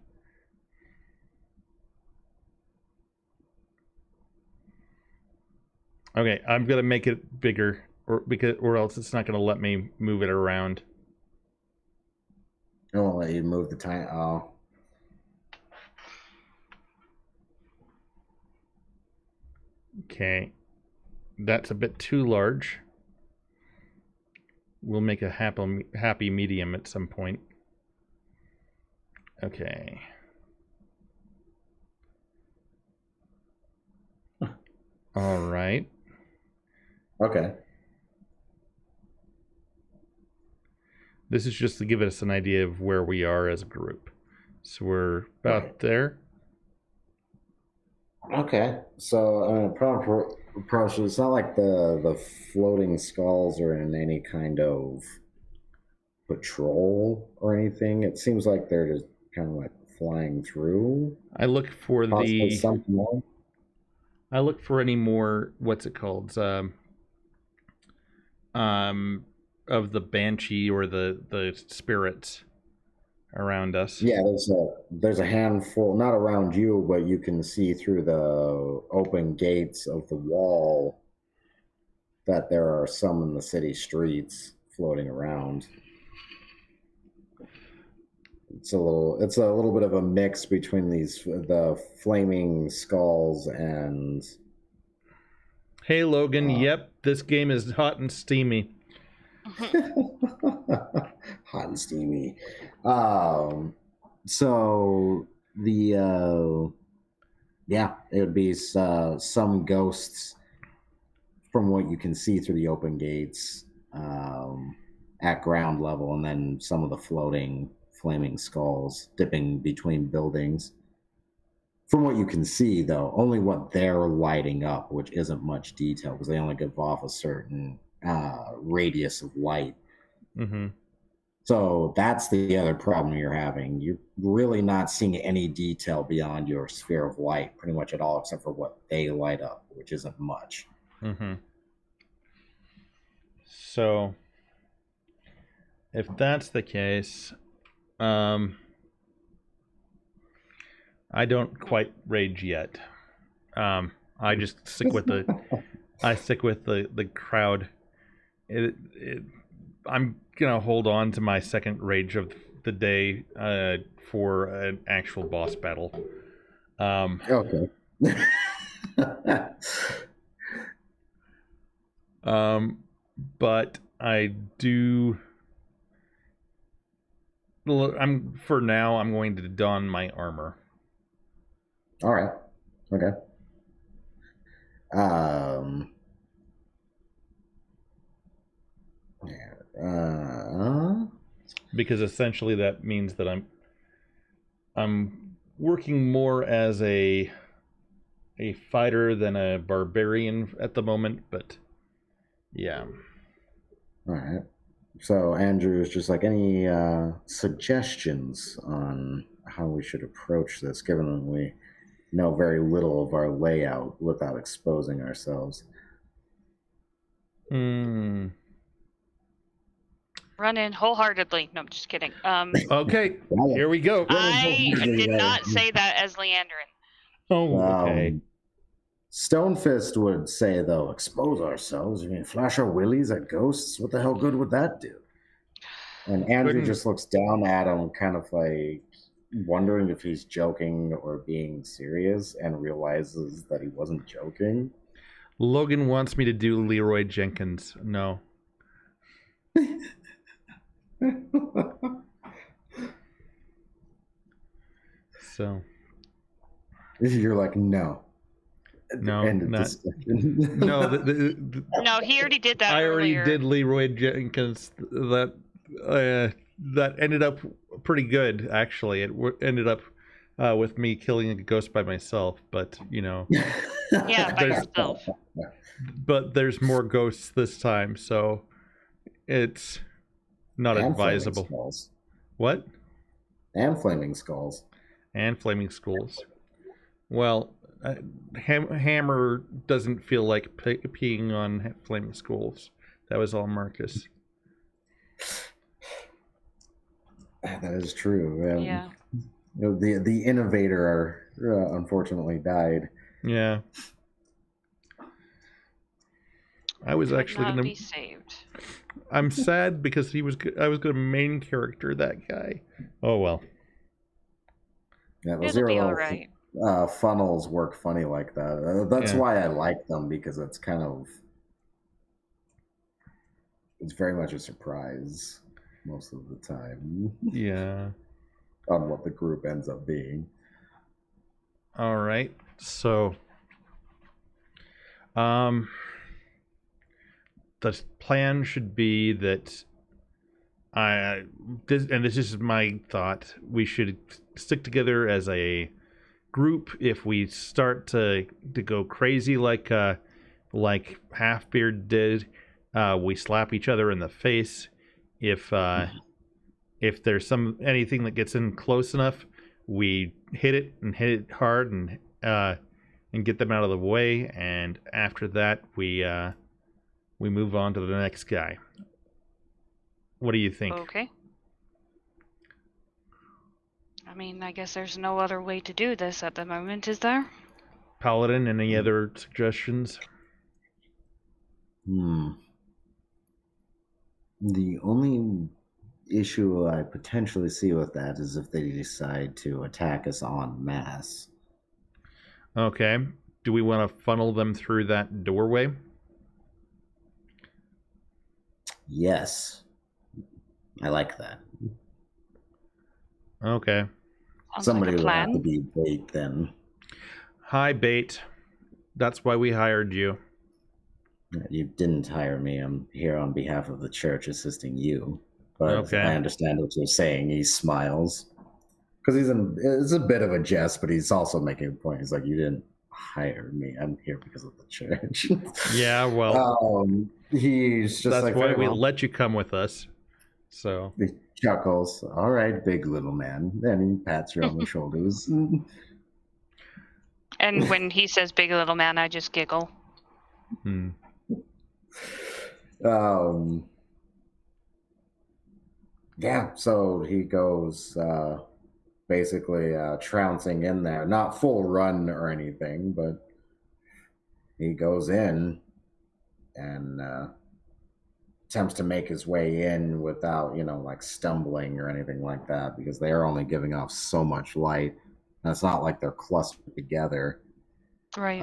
Okay, I'm gonna make it bigger, or else it's not gonna let me move it around. It won't let you move the time. Oh. Okay, that's a bit too large. We'll make a happy medium at some point. Okay. All right. Okay. This is just to give us an idea of where we are as a group. So we're about there. Okay, so approach. It's not like the floating skulls are in any kind of patrol or anything. It seems like they're just kind of like flying through. I look for Possibly the. something more. I look for any more. What's it called? Of the banshee or the spirits around us. Yeah, there's a handful, not around you, but you can see through the open gates of the wall that there are some in the city streets floating around. It's a little bit of a mix between the flaming skulls and. Hey Logan, yep, this game is hot and steamy. Hot and steamy. So the yeah, it would be some ghosts from what you can see through the open gates at ground level, and then some of the flaming skulls dipping between buildings. From what you can see, though, only what they're lighting up, which isn't much detail because they only give off a certain radius of light. Mm-hmm. So that's the other problem you're having. You're really not seeing any detail beyond your sphere of light, pretty much at all, except for what they light up, which isn't much. Mm-hmm. So, if that's the case, I don't quite rage yet. I just stick with the crowd. I'm gonna hold on to my second rage of the day for an actual boss battle. Okay. But I do. I'm going to don my armor. All right. Okay. Because essentially that means that I'm working more as a fighter than a barbarian at the moment, but yeah. All right. So Andrew is just like, any suggestions on how we should approach this, given that we know very little of our layout without exposing ourselves? Run in wholeheartedly. No, I'm just kidding. Okay, here we go. I did not say that as Leandrin. Oh, okay. Stonefist would say, though, expose ourselves. I mean, flash our willies at ghosts? What the hell good would that do? And Andrew just looks down at him, kind of like wondering if he's joking or being serious, and realizes that he wasn't joking. Logan wants me to do Leroy Jenkins. No. So. You're like, no. No, not. No, no, he already did that. I already earlier. did Leroy Jenkins. That ended up pretty good, actually. It ended up with me killing a ghost by myself, but you know. Yeah, by yourself. But there's more ghosts this time, so it's not advisable. What? And flaming skulls. And flaming skulls. Well, Hammer doesn't feel like peeing on flaming skulls. That was all Marcus. That is true. Yeah. The innovator unfortunately died. Yeah. I was actually going to be saved. I'm sad because I was going to main character that guy. Oh well. Yeah, those It'll be all right. Funnels work funny like that. That's why I like them, because it's very much a surprise most of the time. Yeah. On what the group ends up being. All right. So, the plan should be that this is my thought. We should stick together as a group, if we start to go crazy like Halfbeard did, we slap each other in the face. If there's anything that gets in close enough, we hit it hard and get them out of the way. And after that, we move on to the next guy. What do you think? Okay. I mean, I guess there's no other way to do this at the moment, is there? Paladin, any other suggestions? The only issue I potentially see with that is if they decide to attack us en masse. Okay. Do we want to funnel them through that doorway? Yes. I like that. Okay. Somebody like will have to be bait then. Hi, Bait. That's why we hired you. You didn't hire me. I'm here on behalf of the church assisting you. But Okay. I understand what you're saying. He smiles. Because it's a bit of a jest, but he's also making a point. He's like, you didn't hire me. I'm here because of the church. Yeah, well, he's just that's like, why we let you come with us. So he chuckles. All right, big little man. Then he pats you on the shoulders. And when he says big little man, I just giggle. Yeah, so he goes basically trouncing in there. Not full run or anything, but he goes in and attempts to make his way in without, like stumbling or anything like that, because they are only giving off so much light. And it's not like they're clustered together. Right.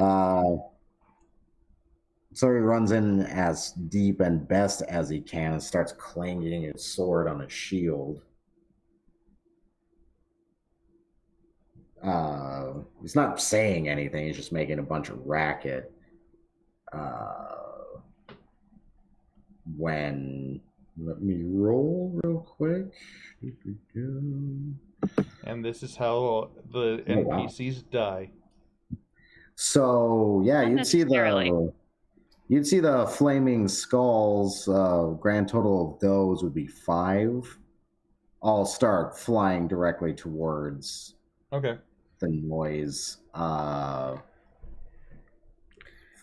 So he runs in as deep and best as he can and starts clanging his sword on his shield. He's not saying anything, he's just making a bunch of racket. Let me roll real quick. And this is how the NPCs die. So yeah, you'd see the flaming skulls. Grand total of those would be 5. All start flying directly towards the noise. For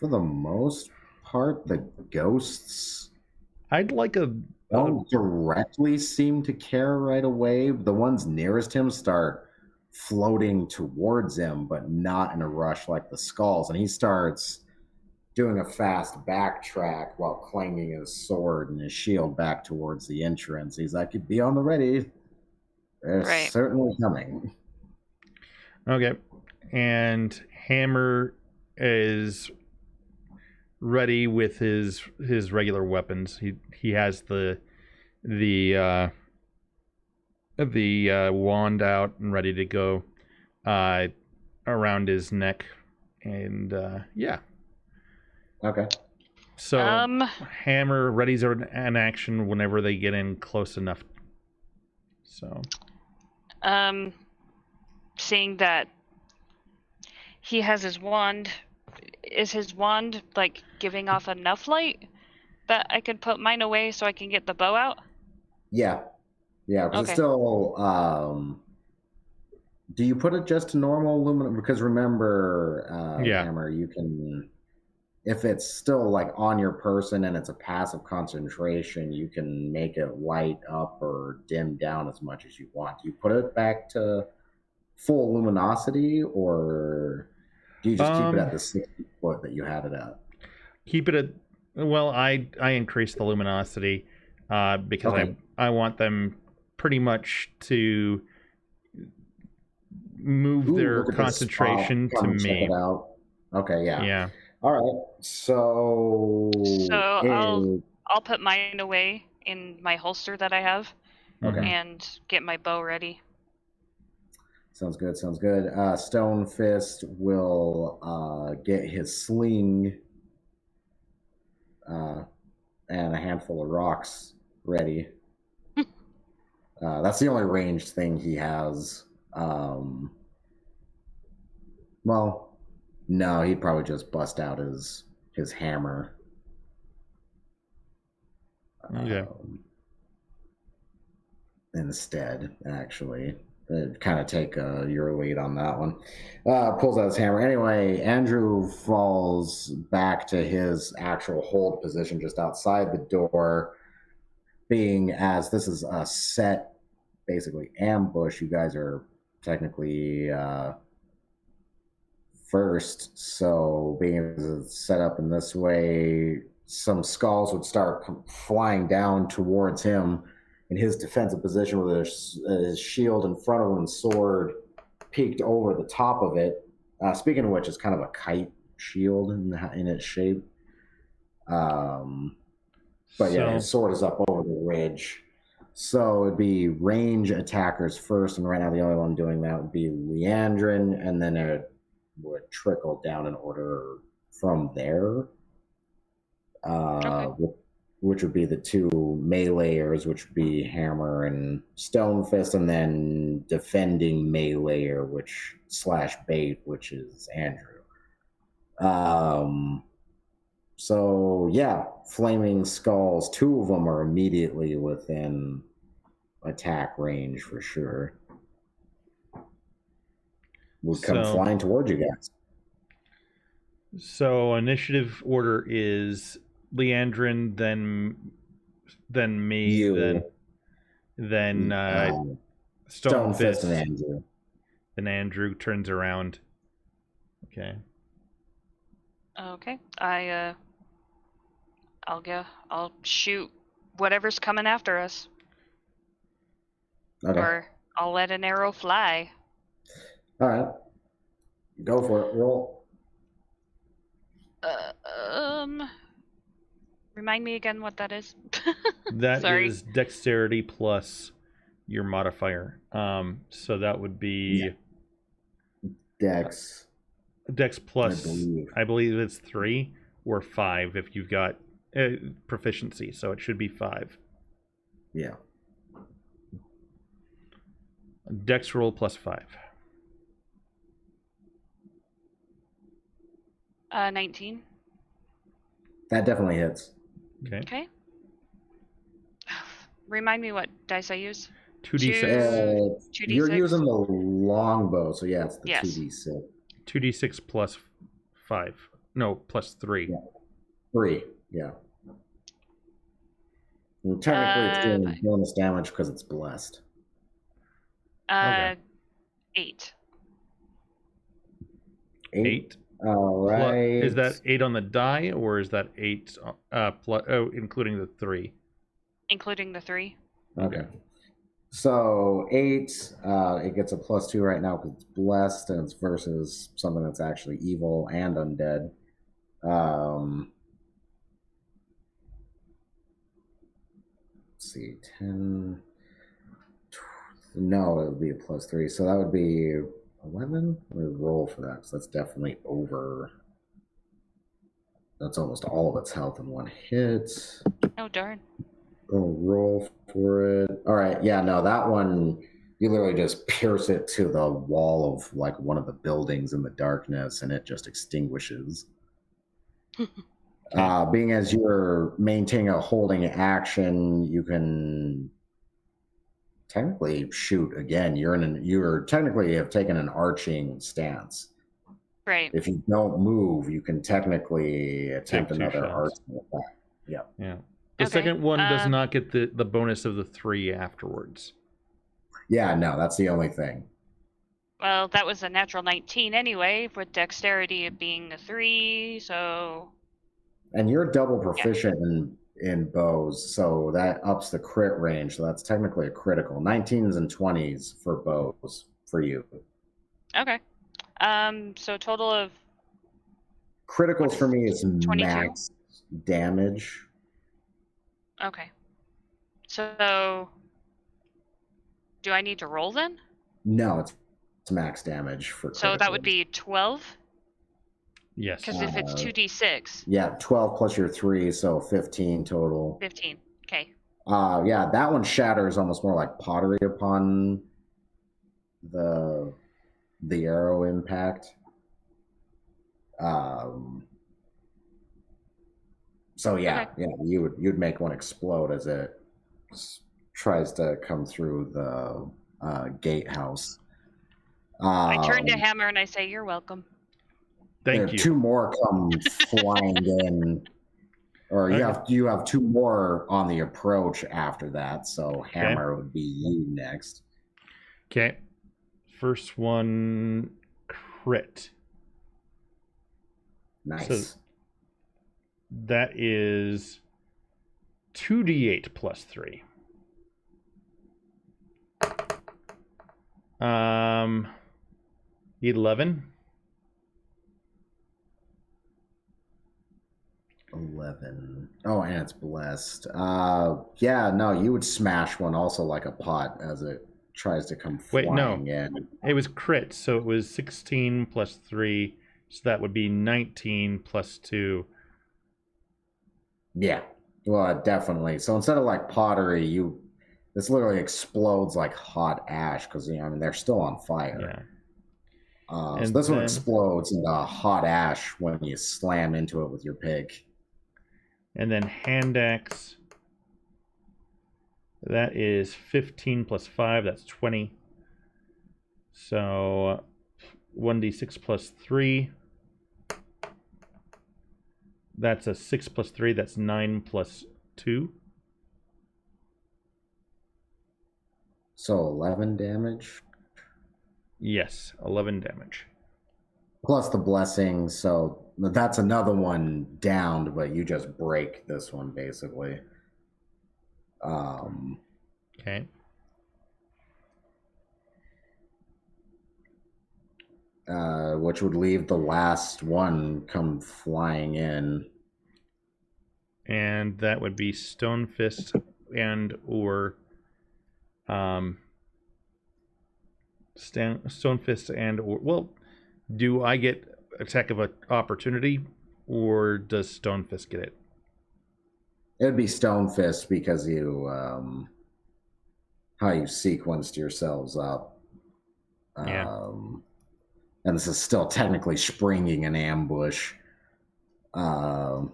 the most part, the ghosts I'd like don't directly seem to care right away. The ones nearest him start floating towards him, but not in a rush like the skulls. And he starts doing a fast backtrack while clanging his sword and his shield back towards the entrance. He's like, be on the ready. They're certainly coming. Okay. And Hammer is ready with his regular weapons. He has the wand out and ready to go around his neck, and yeah. Okay. So Hammer readies an action whenever they get in close enough. So seeing that he has his wand, is his wand like giving off enough light that I could put mine away so I can get the bow out? Yeah, because it's still. Do you put it just to normal aluminum? Because remember, Hammer, you can, if it's still like on your person and it's a passive concentration, you can make it light up or dim down as much as you want. Do you put it back to full luminosity, or do you just keep it at the 60 foot that you had it at? Keep it at, well, I increase the luminosity because I want them pretty much to move their concentration to me. Check it out. Okay, yeah. Yeah. All right. So I'll put mine away in my holster that I have. Okay. And get my bow ready. Sounds good. Stone Fist will get his sling and a handful of rocks ready. That's the only ranged thing he has. Well, no, he'd probably just bust out his hammer. Okay. Instead, actually. Kind of take your lead on that one. Pulls out his hammer. Anyway, Andrew falls back to his actual hold position just outside the door. Being as this is a set, basically ambush, you guys are technically first. So being set up in this way, some skulls would start flying down towards him in his defensive position with his shield in front of him and sword peeked over the top of it. Speaking of which, it's kind of a kite shield in its shape. But yeah, his sword is up over the ridge. So it'd be range attackers first, and right now the only one doing that would be Leandrin, and then it would trickle down in order from there. Okay. Which would be the two meleeers, which would be Hammer and Stonefist, and then defending meleeer, which / bait, which is Andrew. So yeah, flaming skulls. 2 of them are immediately within attack range for sure. Would come flying towards you guys. So initiative order is Leandrin, then me, You, then Stonefist and Andrew. Then Andrew turns around. Okay. Okay. I'll shoot whatever's coming after us. Okay. Or I'll let an arrow fly. All right. Go for it. Roll. Remind me again what that is. That Sorry. is dexterity plus your modifier. So that would be Dex. Dex plus. I believe it's 3 or 5 if you've got proficiency. So it should be 5. Yeah. Dex roll plus 5. 19. That definitely hits. Okay. Remind me what dice I use. 2d6. 2d6. You're using the longbow, so yeah, it's the 2d6. 2d6 plus 5. No, plus 3. Yeah. 3, yeah. And technically, it's doing bonus damage because it's blessed. Okay. 8. 8? All right. Is that 8 on the die, or is that 8 plus? Oh, including the 3. Including the 3. Okay. So 8, it gets a +2 right now because it's blessed, and it's versus something that's actually evil and undead. Let's see, 10. No, it would be a +3, so that would be 11. We roll for that, so that's definitely over. That's almost all of its health in one hit. Oh darn. Roll for it. All right, yeah, no, that one you literally just pierce it to the wall of like one of the buildings in the darkness, and it just extinguishes. Being as you're maintaining a holding action, you can technically shoot again. You're technically have taken an arching stance. Right. If you don't move, you can technically attempt another shots. arching attack. Yeah. Yeah. The second one does not get the bonus of the 3 afterwards. Yeah, no, that's the only thing. Well, that was a natural 19 anyway, with dexterity being a 3, so. And you're double proficient in bows, so that ups the crit range. So that's technically a critical. 19s and 20s for bows for you. Okay. So total of. Criticals for me is 22? max damage. Okay. So. Do I need to roll then? No, it's max damage for criticals. So that would be 12? Yes. Because if it's 2d6. Yeah, 12 plus your 3, so 15 total. 15. Okay. Yeah, that one shatters almost more like pottery upon the arrow impact. So yeah, Okay. yeah, you'd make one explode as it tries to come through the gatehouse. I turn to Hammer and I say, "You're welcome." Thank you. Two more come flying in, or Okay. you have two more on the approach after that. So Hammer would be you next. Okay. First one, crit. Nice. So that is 2d8 plus 3. 11. 11. Oh, and it's blessed. Yeah, no, you would smash one also like a pot as it tries to come flying in. It was crit, so it was 16 plus 3, so that would be 19 plus 2. Yeah, well, definitely. So instead of like pottery, this literally explodes like hot ash because I mean they're still on fire. Yeah. So this one explodes into hot ash when you slam into it with your pick. And then hand axe. That is 15 plus 5. That's 20. So 1d6 plus 3. That's a 6 plus 3. That's 9 plus 2. So 11 damage? Yes, 11 damage. Plus the blessing, so that's another one downed, but you just break this one basically. Okay. Which would leave the last one come flying in. And that would be Stone Fist and or Stone Fist and or, well, do I get attack of opportunity or does Stone Fist get it? It'd be Stone Fist because you how you sequenced yourselves up. Yeah. And this is still technically springing an ambush. But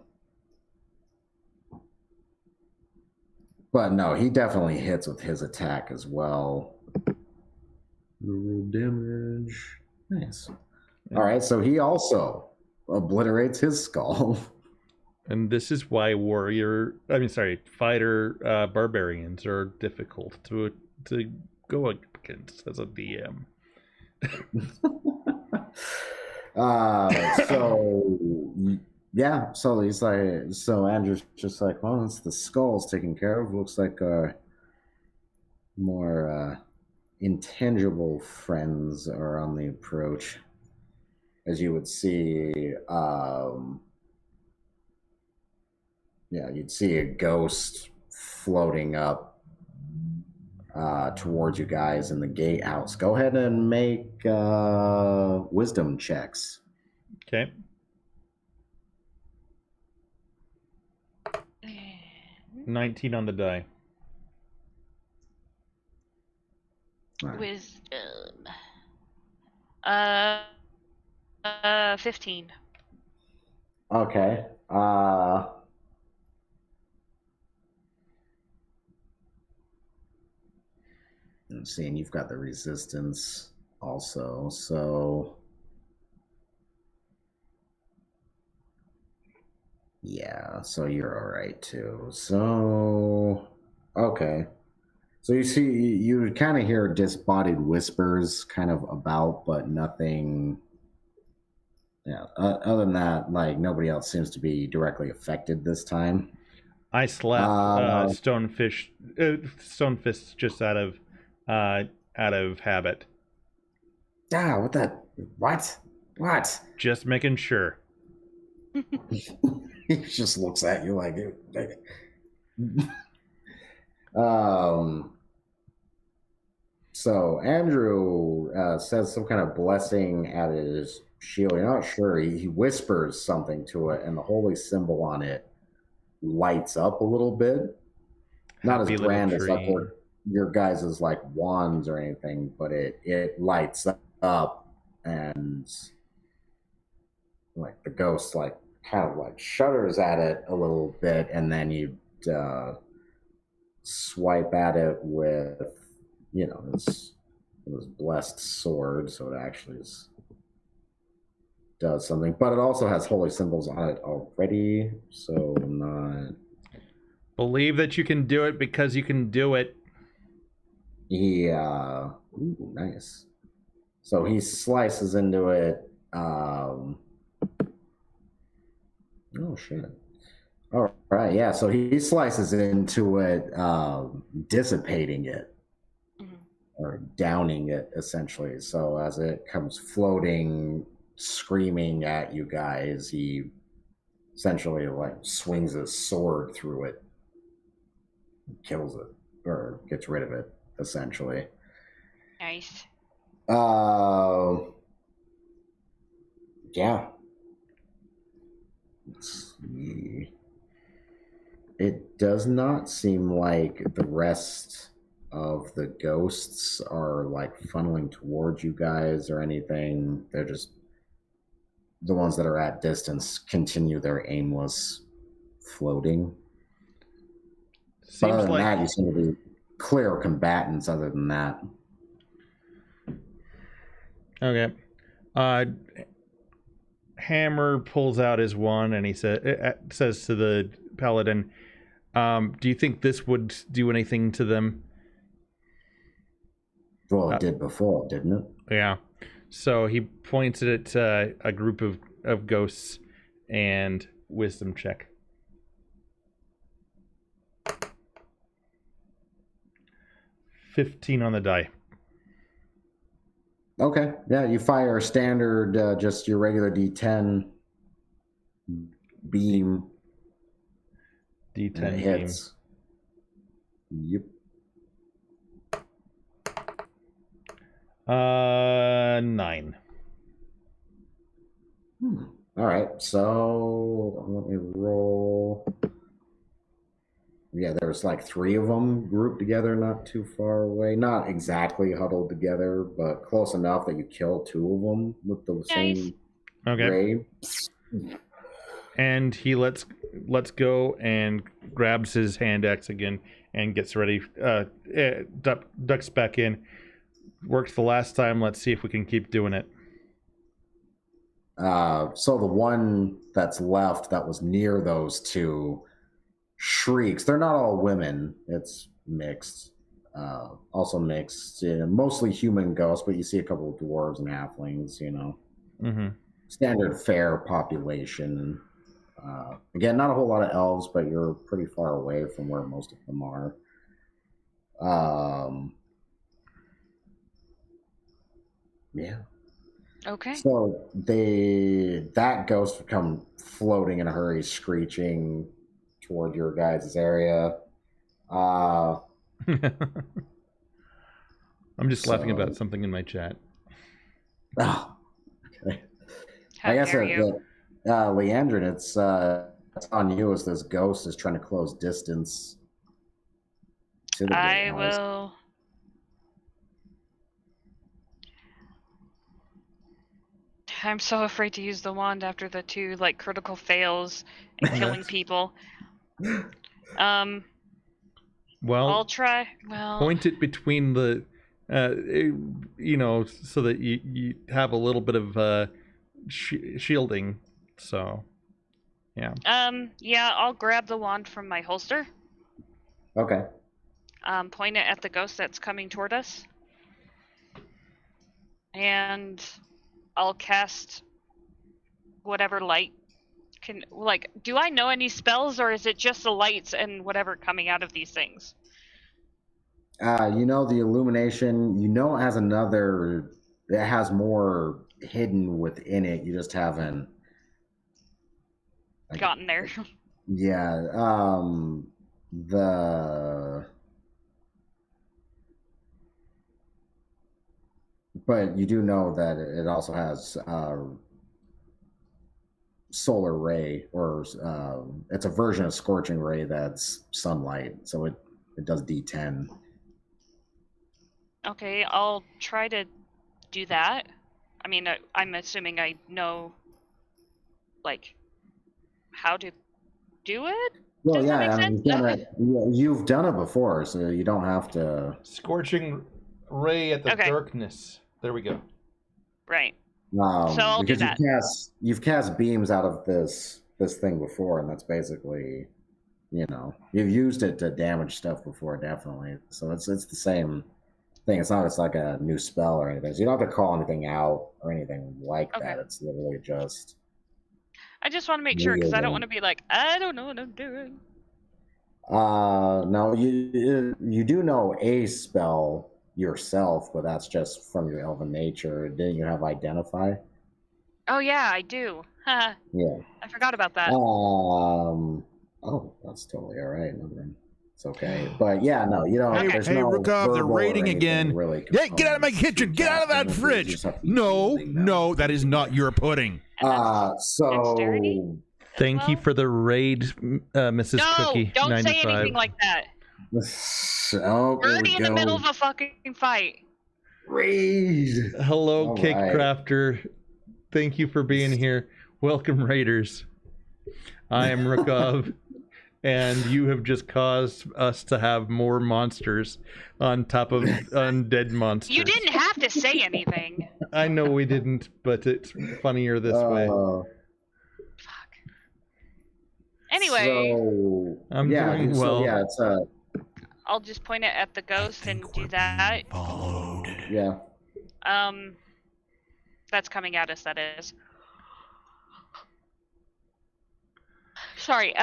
no, he definitely hits with his attack as well. Roll damage. Nice. All right, so he also obliterates his skull. And this is why fighter barbarians are difficult to go against as a DM. So he's like, so Andrew's just like, well, it's the skull's taken care of. Looks like more intangible friends are on the approach. As you would see, you'd see a ghost floating up towards you guys in the gatehouse. Go ahead and make wisdom checks. Okay. 19 on the die. Right. Wisdom. 15. Okay. I'm seeing you've got the resistance also, so yeah, so you're all right too. So okay. So you kind of hear disembodied whispers kind of about, but nothing. Yeah. Other than that, like nobody else seems to be directly affected this time. I slap Stonefist just out of habit. What that? What? Just making sure. He just looks at you like So Andrew says some kind of blessing at his shield. You're not sure. He whispers something to it, and the holy symbol on it lights up a little bit. Not as grand as like your guys' like wands or anything, but it lights up, and like the ghost like kind of like shudders at it a little bit, and then you swipe at it with, you know, this blessed sword, so it actually does something. But it also has holy symbols on it already, so not. Believe that you can do it because you can do it. Ooh, nice. So he slices into it. Oh shit. All right, yeah. So he slices into it, dissipating it or downing it essentially. So as it comes floating, screaming at you guys, he essentially like swings his sword through it, kills it, or gets rid of it essentially. Nice. Yeah. Let's see. It does not seem like the rest of the ghosts are like funneling towards you guys or anything. They're just the ones that are at distance continue their aimless floating. But other than that, you seem to be clear combatants other than that. Okay. Hammer pulls out his wand and he says to the paladin, do you think this would do anything to them? Well, it did before, didn't it? Yeah. So he points it at a group of ghosts and wisdom check. $15 on the die. Okay. Yeah, you fire a standard, just your regular D10 beam. D10 hits. Yep. 9. All right. So let me roll. Yeah, there's like 3 of them grouped together, not too far away. Not exactly huddled together, but close enough that you kill 2 of them with the same ray. And he lets go and grabs his hand axe again and gets ready. Ducks back in. Worked the last time. Let's see if we can keep doing it. So the one that's left that was near those 2 shrieks. They're not all women. It's mixed. Also mixed. Mostly human ghosts, but you see a couple of dwarves and halflings, you know. Mm-hmm. Standard fair population. Again, not a whole lot of elves, but you're pretty far away from where most of them are. Yeah. Okay. So that ghost would come floating in a hurry, screeching toward your guys' area. I'm just laughing about something in my chat. Oh, okay. I guess Leandrin, it's on you as this ghost is trying to close distance to the I will. I'm so afraid to use the wand after the 2 like critical fails and killing people. Well, I'll try. Well, point it between the, you know, so that you have a little bit of shielding. So, yeah. Yeah, I'll grab the wand from my holster. Okay. Point it at the ghost that's coming toward us, and I'll cast whatever light can. Like, do I know any spells, or is it just the lights and whatever coming out of these things? You know, the illumination, you know, it has another, it has more hidden within it. You just haven't gotten there. Yeah. But you do know that it also has solar ray, or it's a version of scorching ray that's sunlight, so it does D10. Okay, I'll try to do that. I mean, I'm assuming I know like how to do it. Well, Does that yeah, make I sense? mean, you've done it before, so you don't have to. Scorching ray at the Okay. darkness. There we go. Right. So I'll do Because that. you've cast beams out of this thing before, and that's basically, you've used it to damage stuff before, definitely. So it's the same thing. It's not like a new spell or anything. So you don't have to call anything out or anything like that. It's literally just. I just want to make sure because I don't want to be like, I don't know what I'm doing. No, you do know a spell yourself, but that's just from your elven nature. Didn't you have identify? Oh yeah, I do. Yeah. I forgot about that. Oh, that's totally all right. It's okay. But yeah, no, you don't. Okay. There's Hey, no Rukov, they're verbal or raiding anything again. Really, Hey, get out of my kitchen! Get out of that fridge! No, that is not your pudding. Dexterity? Thank you for the raid, Mrs. No, Cookie. don't 95. say anything like that. Oh, We're already in the middle of a fucking fight. Raid. Hello, All Cake right. Crafter. Thank you for being here. Welcome, Raiders. I am Rukov, and you have just caused us to have more monsters on top of undead monsters. You didn't have to say anything. I know we didn't, but it's funnier this way. Fuck. Anyway, So, I'm doing well. So yeah, it's I'll just point it at the ghost and do that. yeah. That's coming at us. That is. Sorry.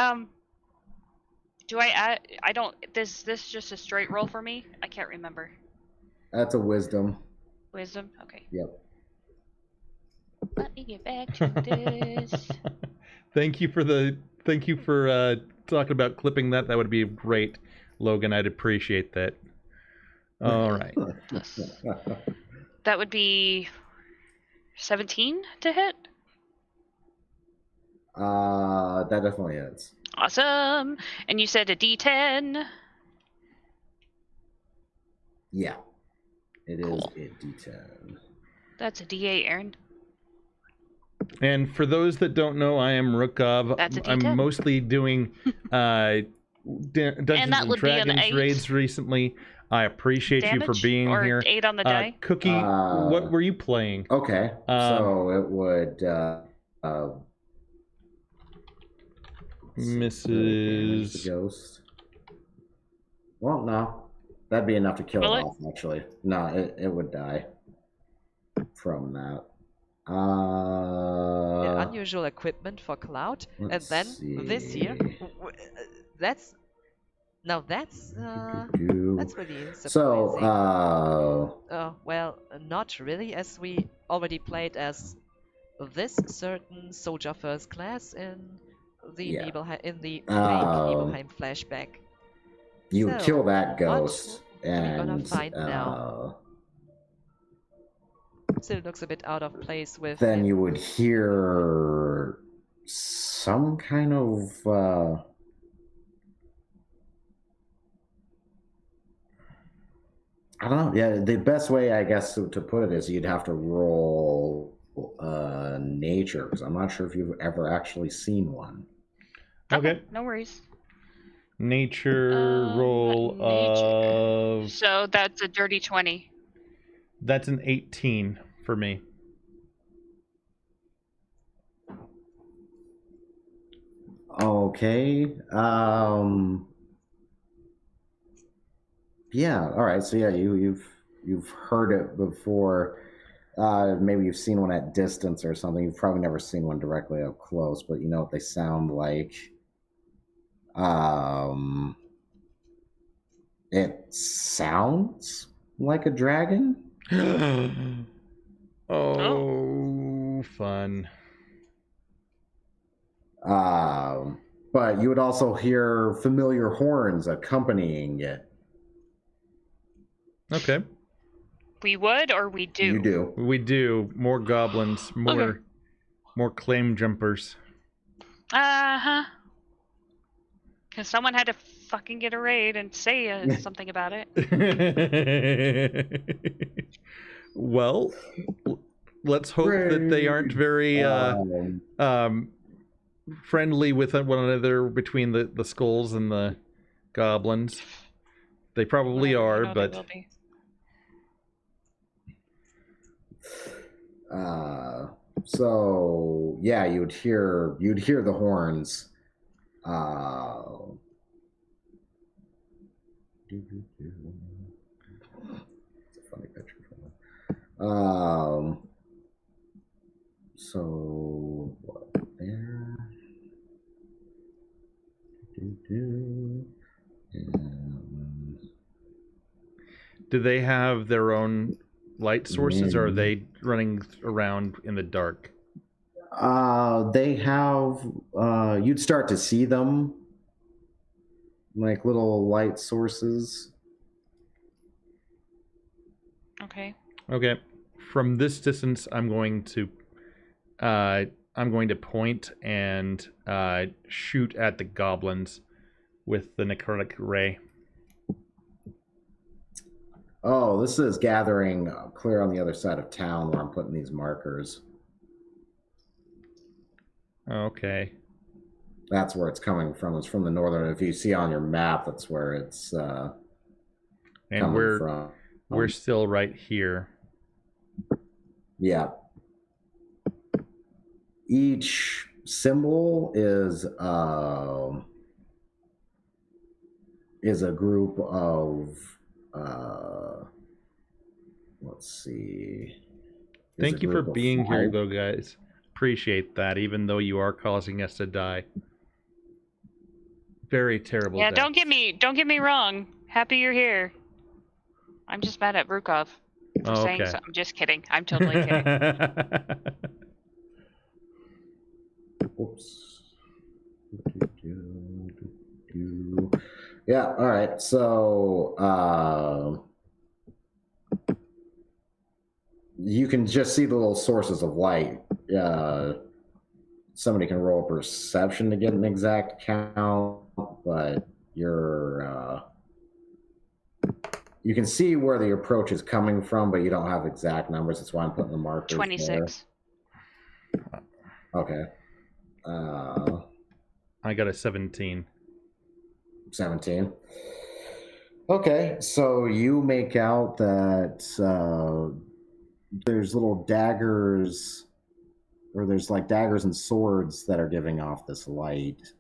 Do I add? I don't. Is this just a straight roll for me? I can't remember. That's a wisdom. Wisdom. Okay. Yep. Let me get back to this. Thank you for talking about clipping that. That would be great, Logan. I'd appreciate that. All right. That would be 17 to hit. That definitely is. Awesome. And you said a D10. Yeah. It is a D10. That's a D8, Aaron. And for those that don't know, I am Rukov. That's a I'm D10. mostly doing Dungeons and would be an Dragons 8. raids recently. I appreciate you for Damage? being Or here. 8 on the die? Cookie, what were you playing? Okay. So it would Mrs. the ghost. Well, no. That'd be enough to kill Will it it? off, actually. No, it would die from that. Yeah, unusual equipment for Cloud. And let's then this see. here, that's really surprising. So, well, not really, as we already played as this certain soldier first class in the fake Nibelheim flashback. you So, kill that what ghost, are we gonna and find now? Still looks a bit out of place with. Then you would hear some kind of I don't know. Yeah, the best way, I guess, to put it is you'd have to roll nature, because I'm not sure if you've ever actually seen one. Okay. No worries. Nature roll nature. of... So that's a dirty 20. That's an 18 for me. Okay. Yeah. All right. So yeah, you've heard it before. Maybe you've seen one at distance or something. You've probably never seen one directly up close, but you know what they sound like. It sounds like a dragon. Oh, fun. But you would also hear familiar horns accompanying it. Okay. We would or we do? You do. We do. More goblins. More claim jumpers. Uh-huh. Because someone had to fucking get a raid and say something about it. Well, let's hope that they aren't very friendly with one another between the skulls and the goblins? They probably Whatever, are, but they will be. So yeah, you'd hear the horns. It's a funny picture for them. So what there? And do they have their own light sources, or are they running around in the dark? They have. You'd start to see them, like little light sources. Okay. Okay. From this distance, I'm going to point and shoot at the goblins with the necrotic ray. Oh, this is gathering clear on the other side of town where I'm putting these markers. Okay. That's where it's coming from. It's from the northern. If you see on your map, that's where it's and coming from. We're still right here. Yeah. Each symbol is a group of let's see. Thank you for being here, though, guys. Appreciate that, even though you are causing us to die. Very terrible. Yeah, death. don't get me wrong. Happy you're here. I'm just mad at Rukov for saying so. I'm just kidding. I'm totally kidding. Oops. Yeah, all right. So you can just see the little sources of light. Somebody can roll a perception to get an exact count, but you can see where the approach is coming from, but you don't have exact numbers. That's why I'm putting the markers 26. there. Okay. I got a 17. 17. Okay, so you make out that there's little daggers, or there's like daggers and swords that are giving off this light.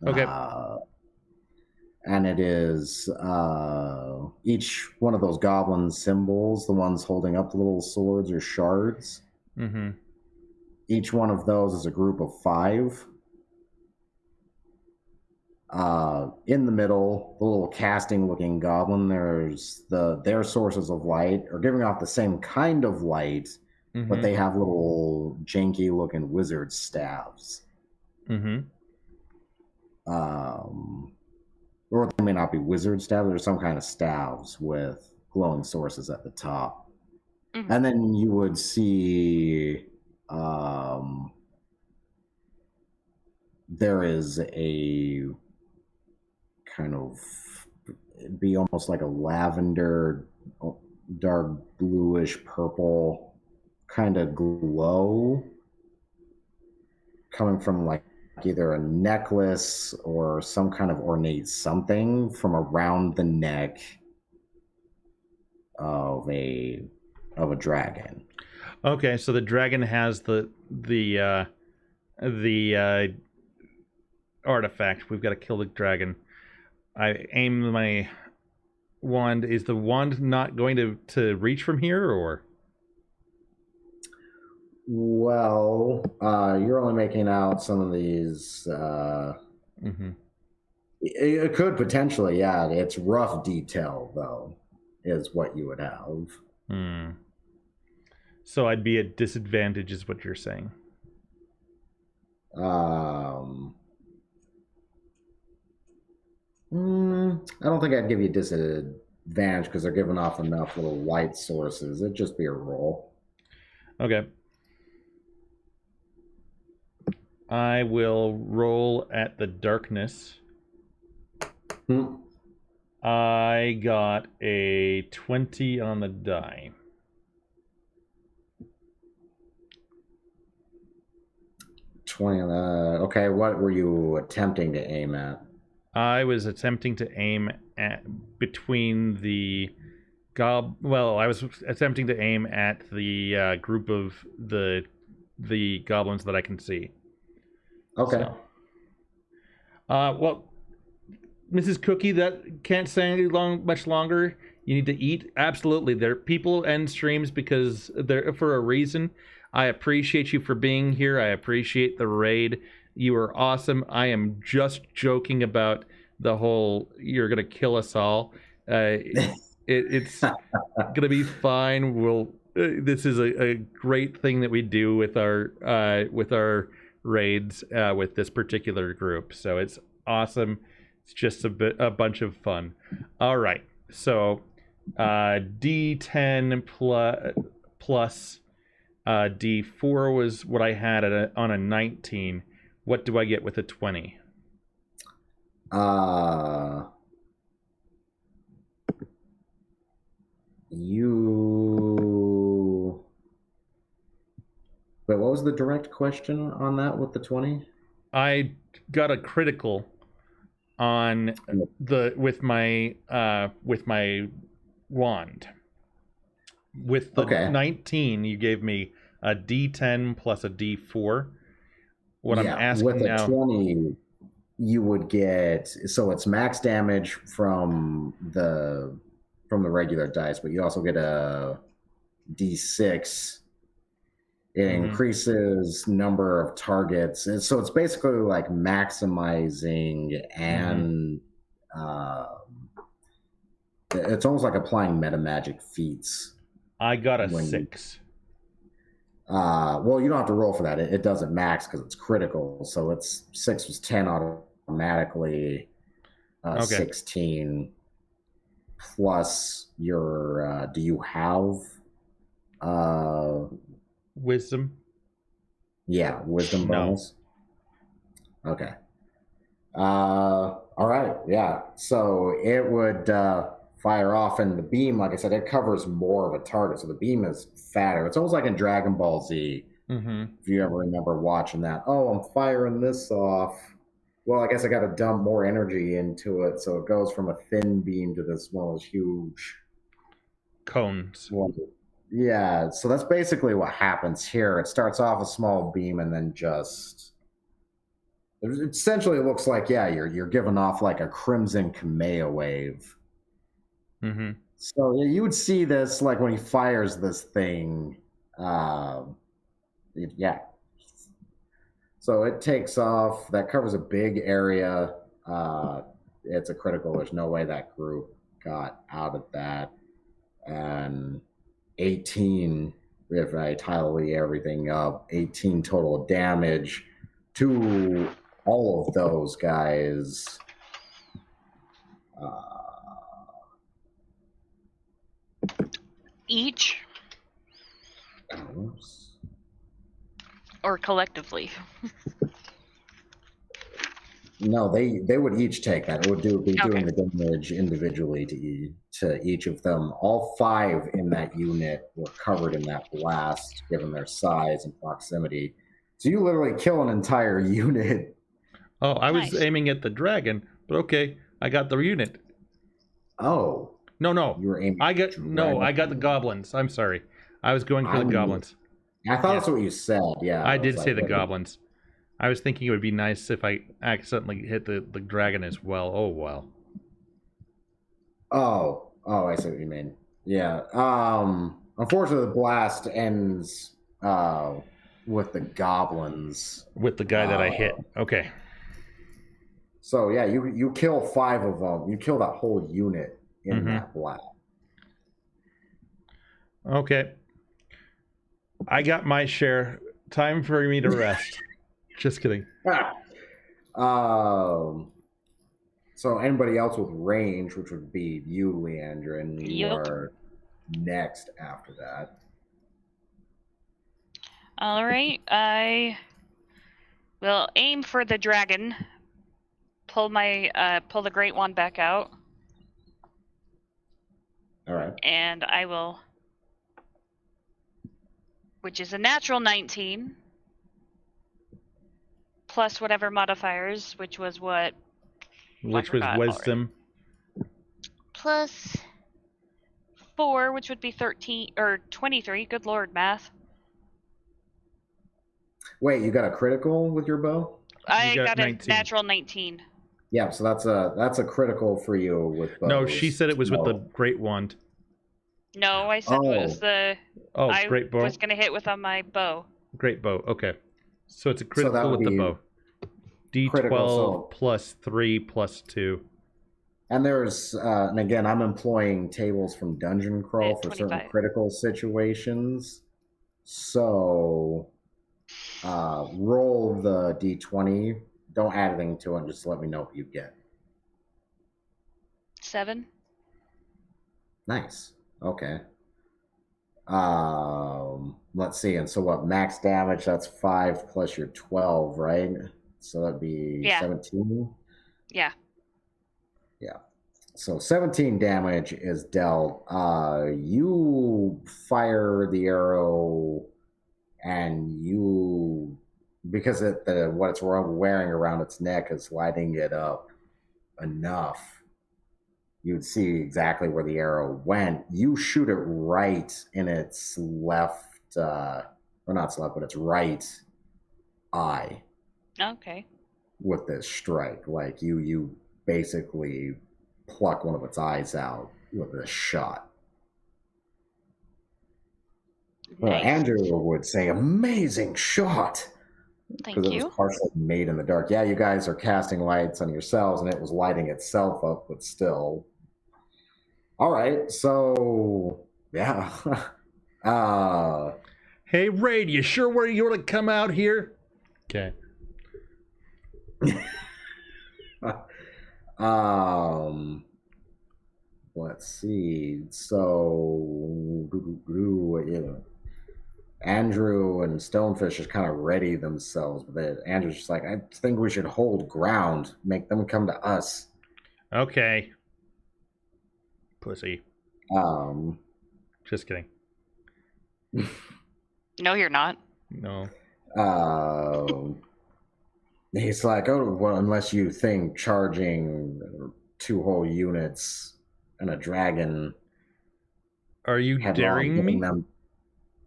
Okay. And it is each one of those goblin symbols, the ones holding up the little swords or shards. Mm-hmm. Each one of those is a group of 5. In the middle, the little casting-looking goblin, there's their sources of light are giving off the same kind of light, Mm-hmm. but they have little janky-looking wizard staves. Mm-hmm. Or they may not be wizard staves, there's some kind of staves with glowing sources at the top. Mm-hmm. And then you would see there is a kind of, it'd be almost like a lavender, dark bluish purple kind of glow coming from like either a necklace or some kind of ornate something from around the neck of a dragon. Okay, so the dragon has the artifact. We've got to kill the dragon. I aim my wand. Is the wand not going to reach from here, or? Well, you're only making out some of these. Mm-hmm. It could potentially, yeah. It's rough detail, though, is what you would have. Hmm. So I'd be at disadvantage, is what you're saying. I don't think I'd give you disadvantage because they're giving off enough little light sources. It'd just be a roll. Okay. I will roll at the darkness. I got a 20 on the die. 20. Okay, what were you attempting to aim at? I was attempting to aim at between the I was attempting to aim at the group of the goblins that I can see. Okay. So. Well, Mrs. Cookie, that can't stay much longer. You need to eat. Absolutely, they're people end streams because they're for a reason. I appreciate you for being here. I appreciate the raid. You are awesome. I am just joking about the whole "you're gonna kill us all." It's gonna be fine. We'll. This is a great thing that we do with our raids with this particular group. So it's awesome. It's just a bunch of fun. All right. So D10 plus D4 was what I had on a 19. What do I get with a 20? Wait, what was the direct question on that with the 20? I got a critical on with my wand. With the 19, you gave me a D10 plus a D4. What I'm asking with now, 20, you would get, so it's max damage from the regular dice, but you also get a D6. It increases number of targets, and so it's basically like maximizing and it's almost like applying meta magic feats. I got a 6. Well, you don't have to roll for that. It doesn't max because it's critical. So it's 6 was 10 automatically. 16 plus your. Do you have? Wisdom. Yeah, wisdom bonus. Okay. All right. Yeah. So it would fire off, and the beam, like I said, it covers more of a target. So the beam is fatter. It's almost like in Dragon Ball Z. If you ever remember watching that. Oh, I'm firing this off. Well, I guess I got to dump more energy into it, so it goes from a thin beam to this one of those huge cones. Yeah, so that's basically what happens here. It starts off a small beam and then just essentially it looks like you're giving off like a crimson Kamea wave. So you would see this like when he fires this thing. So it takes off. That covers a big area. It's a critical. There's no way that group got out of that. And 18, if I tally everything up, 18 total damage to all of those guys. Each? Or collectively? No, they would each take that. It would be doing the damage individually to each of them. All 5 in that unit were covered in that blast, given their size and proximity. So you literally kill an entire unit. Oh, I was aiming at the dragon, but okay, I got the unit. Oh. No. You were aiming I got the goblins. I'm sorry. I was going for the goblins. I thought that's what you said. Yeah. I did say the goblins. I was thinking it would be nice if I accidentally hit the dragon as well. Oh, well. Oh, I see what you mean. Yeah. Unfortunately, the blast ends with the goblins. With the guy that I hit. Okay. So, yeah, you kill 5 of them. You kill that whole unit in that blast. Okay. I got my share. Time for me to rest. Just kidding. So anybody else with range, which would be you, Leandra, and you are next after that. All right. I will aim for the dragon. Pull the great wand back out. All right. And I will, which is a natural 19. plus whatever modifiers, which was what? Which was wisdom. Plus 4, which would be 13 or 23. Good lord, math. Wait, you got a critical with your bow? I got a natural 19. Yeah, so that's a critical for you with bows. No, she said it was with the great wand. No, I said it was the. Great bow. I was gonna hit with on my bow. Great bow. Okay, so it's a critical so with the bow. D12 plus 3 plus 2. And there's, and again, I'm employing tables from Dungeon Crawl for 25. Certain critical situations. So, roll the D20. Don't add anything to it. Just let me know what you get. 7. Nice. Okay. Let's see. And so what? Max damage. That's 5 plus your 12, right? So that'd be 17. Yeah. Yeah. So 17 damage is dealt. You fire the arrow, and you, because what it's wearing around its neck is lighting it up enough, you'd see exactly where the arrow went. You shoot it right in its left, or not its left, but its right eye. Okay. With this strike, like you basically pluck one of its eyes out with this shot. Nice. Andrew would say, "Amazing shot." Thank you. Because it was partially made in the dark. Yeah, you guys are casting lights on yourselves, and it was lighting itself up, but still. All right, so yeah. Hey, Raid, you sure where you want to come out here? Okay. Let's see. So, Andrew and Stonefish just kind of ready themselves, but Andrew's just like, I think we should hold ground, make them come to us. Okay. Pussy. Just kidding. No, you're not. No. He's like, oh, well, unless you think charging 2 whole units and a dragon. Are you daring me?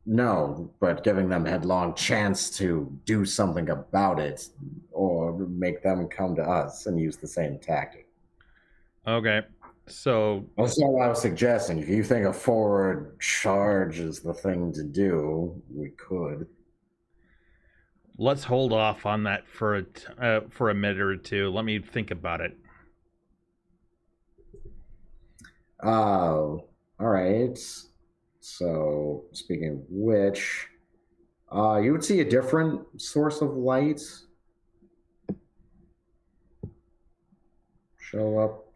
No, but giving them headlong chance to do something about it, or make them come to us and use the same tactic. Okay, so that's what I was suggesting. If you think a forward charge is the thing to do, we could. Let's hold off on that for a minute or two. Let me think about it. All right. So, speaking of which, you would see a different source of light show up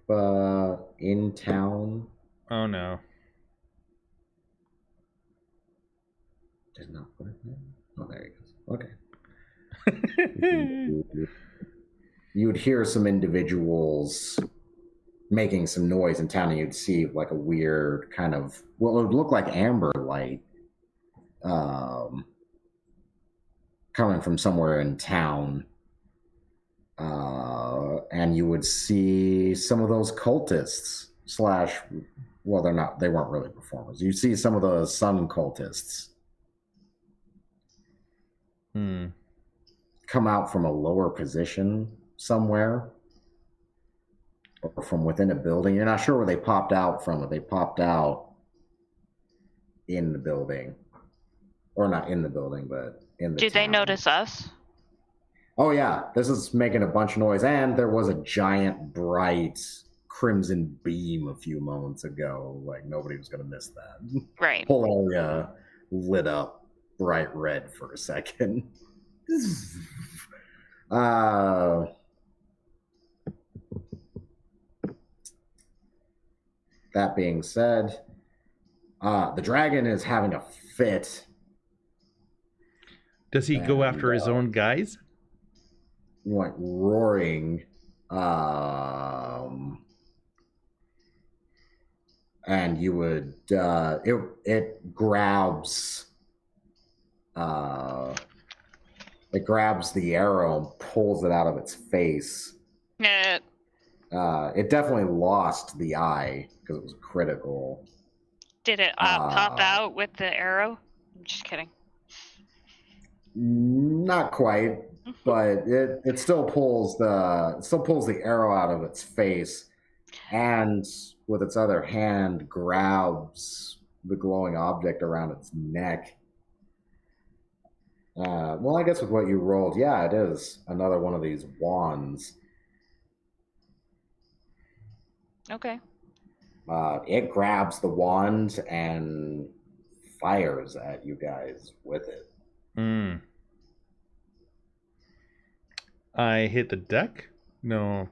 in town. Oh no. Did not put it there? Oh, there he goes. Okay. You would hear some individuals making some noise in town, and you'd see like a weird kind of what would look like amber light coming from somewhere in town. And you would see some of those cultists well, they weren't really performers. You see some of the sun cultists come out from a lower position somewhere, or from within a building. You're not sure where they popped out from, but they popped out in the building, or not in the building, but in the Did town. They notice us? Oh yeah, this is making a bunch of noise, and there was a giant bright crimson beam a few moments ago. Like nobody was gonna miss that. Right. Whole area lit up bright red for a second. That being said, the dragon is having a fit. Does he go after his own guys? Like roaring, and you would it grabs the it grabs the arrow and pulls it out of its face. It definitely lost the eye because it was critical. Did it pop out with the arrow? I'm just kidding. Not quite, but it still pulls the arrow out of its face, and with its other hand grabs the glowing object around its neck. Well, I guess with what you rolled, yeah, it is another one of these wands. Okay. It grabs the wand and fires at you guys with it. I hit the deck? No.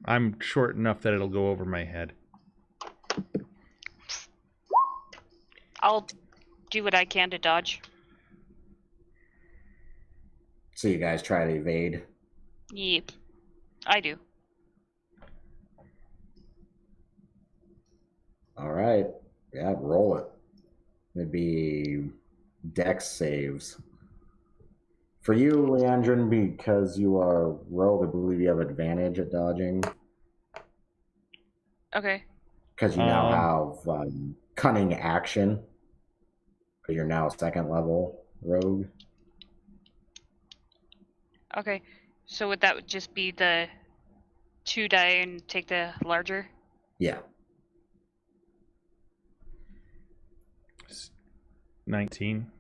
I'm short enough that it'll go over my head. I'll do what I can to dodge. So you guys try to evade? Yep. I do. All right. Yeah, roll it. Maybe dex saves. For you, Leandrin, because you are rogue, I believe you have advantage at dodging. Okay. Because you now have cunning action. Because you're now 2nd level rogue. Okay. So would that just be the 2 die and take the larger? Yeah. 19.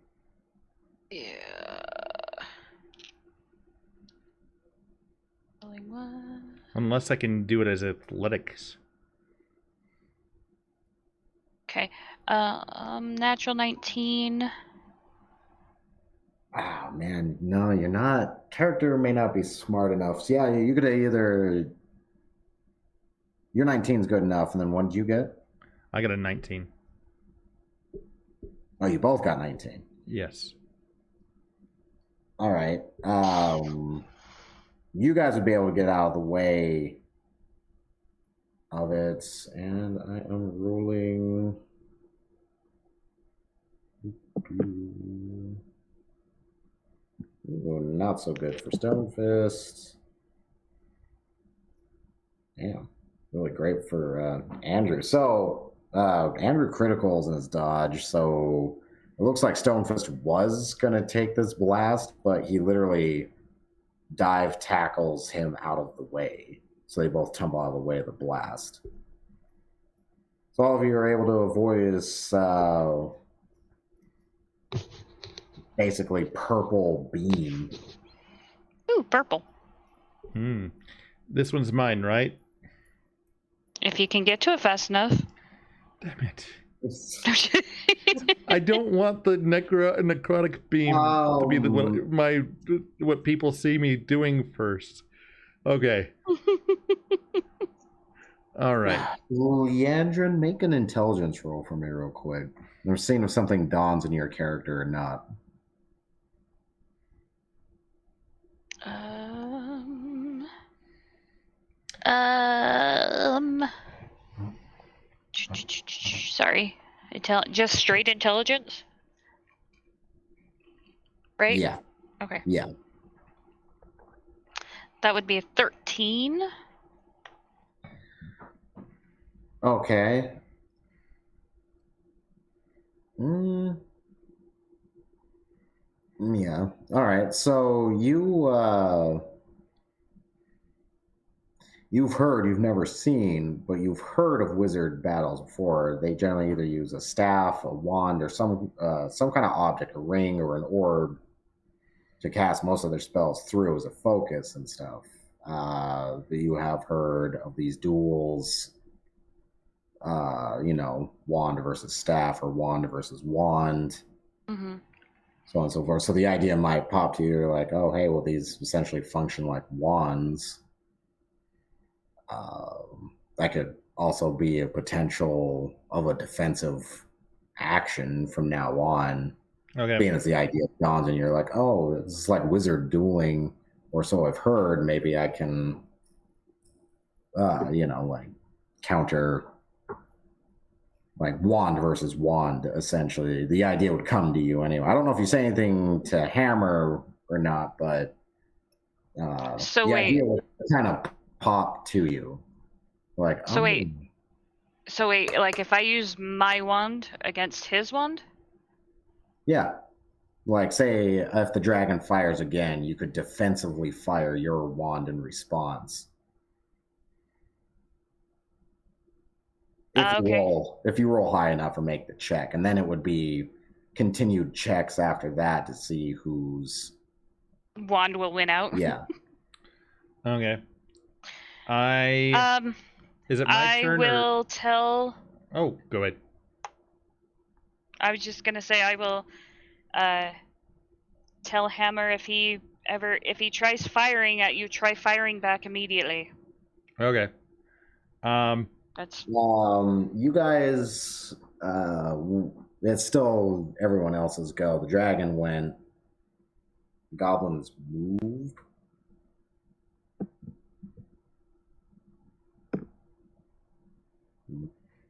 Yeah. Unless I can do it as athletics. Okay. Natural 19. Oh, man. No, you're not. Character may not be smart enough. So, yeah, you could either... Your 19 is good enough, and then what did you get? I got a 19. Oh, you both got 19? Yes. All right. You guys would be able to get out of the way of it, and I am rolling... Not so good for Stonefist. Damn. Really great for Andrew. So, Andrew criticals in his dodge, so it looks like Stonefist was going to take this blast, but he literally dive tackles him out of the way. So they both tumble out of the way of the blast. So all of you are able to avoid this basically purple beam. Ooh, purple. This one's mine, right? If you can get to it fast enough. Damn it. I don't want the necrotic beam to be what people see me doing first. Okay. All right. Leandrin, make an intelligence roll for me real quick. I'm seeing if something dawns in your character or not. Sorry. Just straight intelligence? Right? Yeah. Okay. Yeah. That would be a 13. Okay. Yeah. All right. So you've never seen, but you've heard of wizard battles before. They generally either use a staff, a wand, or some kind of object, a ring or an orb, to cast most of their spells through as a focus and stuff. You have heard of these duels, wand versus staff or wand versus wand, so on and so forth. So the idea might pop to you, like, oh, hey, well, these essentially function like wands. That could also be a potential of a defensive action from now on. Okay. Being as the idea dawns and you're like, oh, it's like wizard dueling, or so I've heard. Maybe I can, counter like wand versus wand, essentially. The idea would come to you anyway. I don't know if you say anything to Hammer or not, but so the wait. idea would kind of pop to you. Like, so wait. So wait, like if I use my wand against his wand? Yeah. Like, say, if the dragon fires again, you could defensively fire your wand in response. If you roll high enough or make the check, and then it would be continued checks after that to see whose wand will win out. Yeah. Okay. Is it my turn? I will tell. Oh, go ahead. I was just gonna say I will tell Hammer if he tries firing at you, try firing back immediately. Okay. That's you guys it's still everyone else's go. The dragon went. Goblins moved.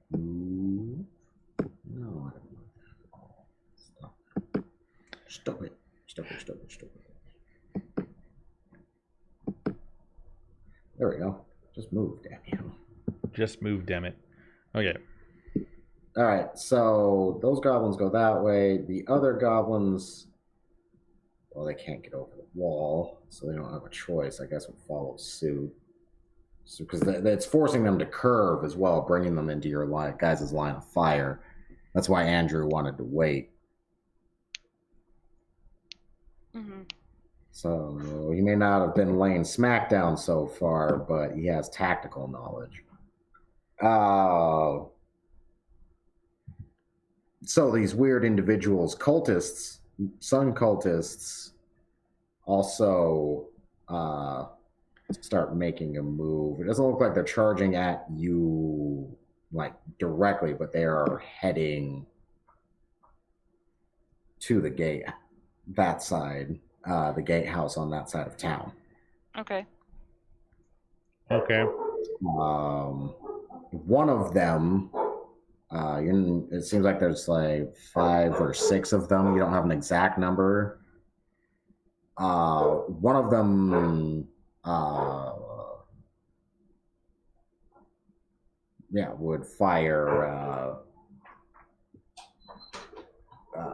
No, I don't want that. Stop it. There we go. Just move, damn you. Just move, damn it. Okay. All right, so those goblins go that way. The other goblins, well, they can't get over the wall, so they don't have a choice. I guess we'll follow suit. Because it's forcing them to curve as well, bringing them into your guys' line of fire. That's why Andrew wanted to wait. Mm-hmm. So he may not have been laying smackdown so far, but he has tactical knowledge. So these weird individuals, cultists, sun cultists, also start making a move. It doesn't look like they're charging at you like directly, but they are heading to the gate, that side, the gatehouse on that side of town. Okay. One of them, it seems like there's like 5 or 6 of them. You don't have an exact number. One of them, would fire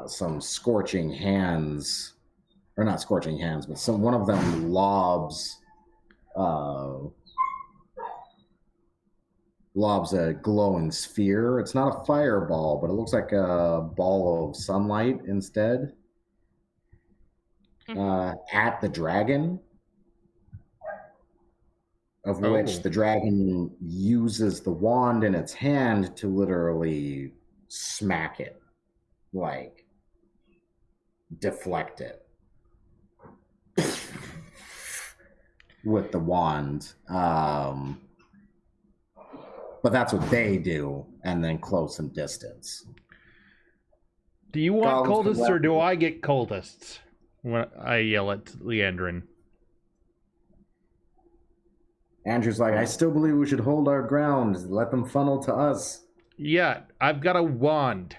some scorching hands, or not scorching hands, but one of them lobs a glowing sphere. It's not a fireball, but it looks like a ball of sunlight instead. At the dragon, of which the dragon uses the wand in its hand to literally smack it, like deflect it with the wand. But that's what they do, and then close some distance. Do you want cultists, or do I get cultists? When I yell at Leandrin. Andrew's like, I still believe we should hold our ground. Let them funnel to us. Yeah, I've got a wand.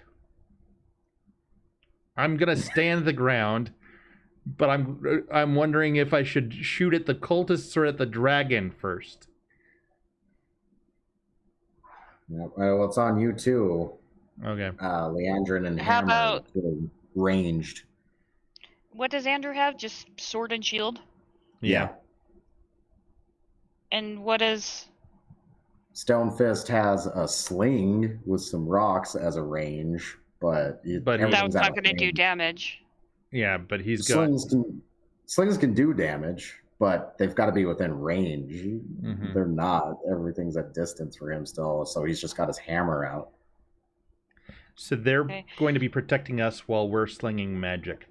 I'm gonna stand the ground, but I'm wondering if I should shoot at the cultists or at the dragon first. Yeah, well, it's on you too. Okay. Leandrin and Hammer are ranged. What does Andrew have? Just sword and shield? Yeah. And what is... Stonefist has a sling with some rocks as a range, but that's not going to do damage. Yeah, but he's got... Slings can do damage, but they've got to be within range. Mm-hmm. They're not. Everything's at distance for him still, so he's just got his hammer out. So they're going to be protecting us while we're slinging magic.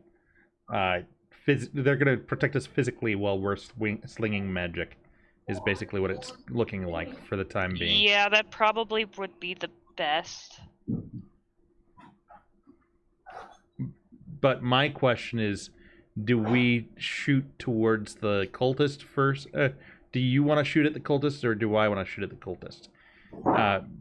They're going to protect us physically while we're slinging magic, is basically what it's looking like for the time being. Yeah, that probably would be the best. But my question is, do we shoot towards the cultist first? Do you want to shoot at the cultist, or do I want to shoot at the cultist?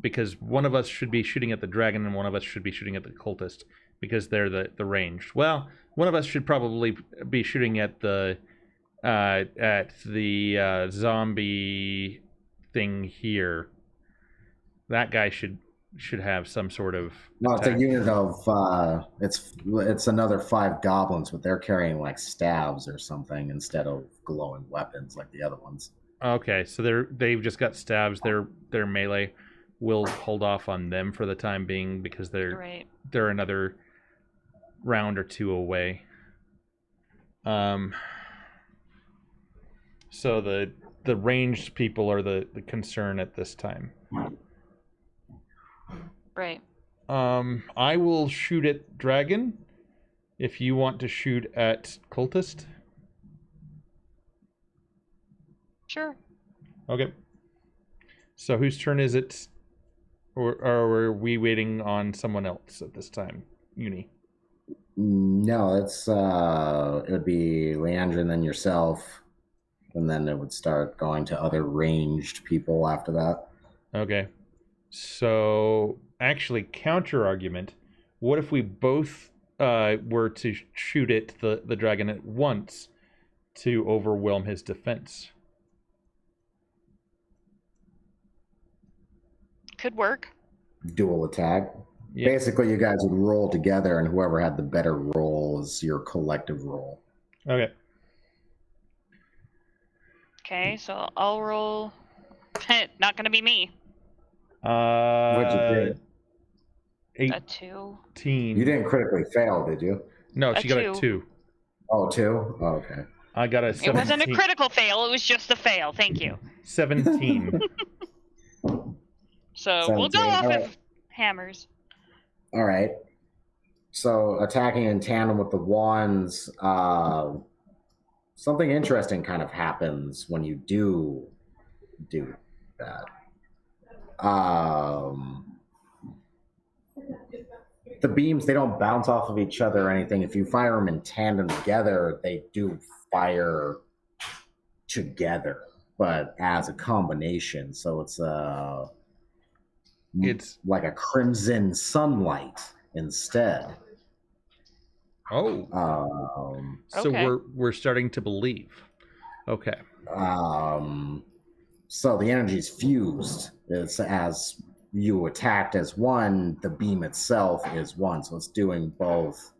because one of us should be shooting at the dragon and one of us should be shooting at the cultist because they're the ranged. Well, one of us should probably be shooting at the zombie thing here. That guy should have some sort of no, attack. it's a unit of it's another 5 goblins, but they're carrying like staves or something instead of glowing weapons like the other ones. Okay, so they've just got stabs. They're melee. We'll hold off on them for the time being because they're another round or two away. So the ranged people are the concern at this time. Right. I will shoot at dragon if you want to shoot at cultist. Sure. Okay. So whose turn is it? Or are we waiting on someone else at this time? Uni. No, it's it would be Leandra and then yourself, and then it would start going to other ranged people after that. Okay. So actually, counter argument. What if we both were to shoot at the dragon at once to overwhelm his defense? Could work. Dual attack. Yeah. Basically, you guys would roll together, and whoever had the better roll is your collective roll. Okay. Okay, so I'll roll. Not gonna be me. What'd you do? A 2. 18. You didn't critically fail, did you? No, A she got a 2. 2. Oh, 2? Oh, okay. I got a 17. It wasn't a critical fail, it was just a fail. Thank you. 17. So we'll go 17, off alright. of hammers. All right. So attacking in tandem with the wands, something interesting kind of happens when you do that. The beams, they don't bounce off of each other or anything. If you fire them in tandem together, they do fire together, but as a combination. So it's like a crimson sunlight instead. Oh. So Okay. we're starting to believe. Okay. So the energy's fused. It's as you attacked as one, the beam itself is one. So it's doing both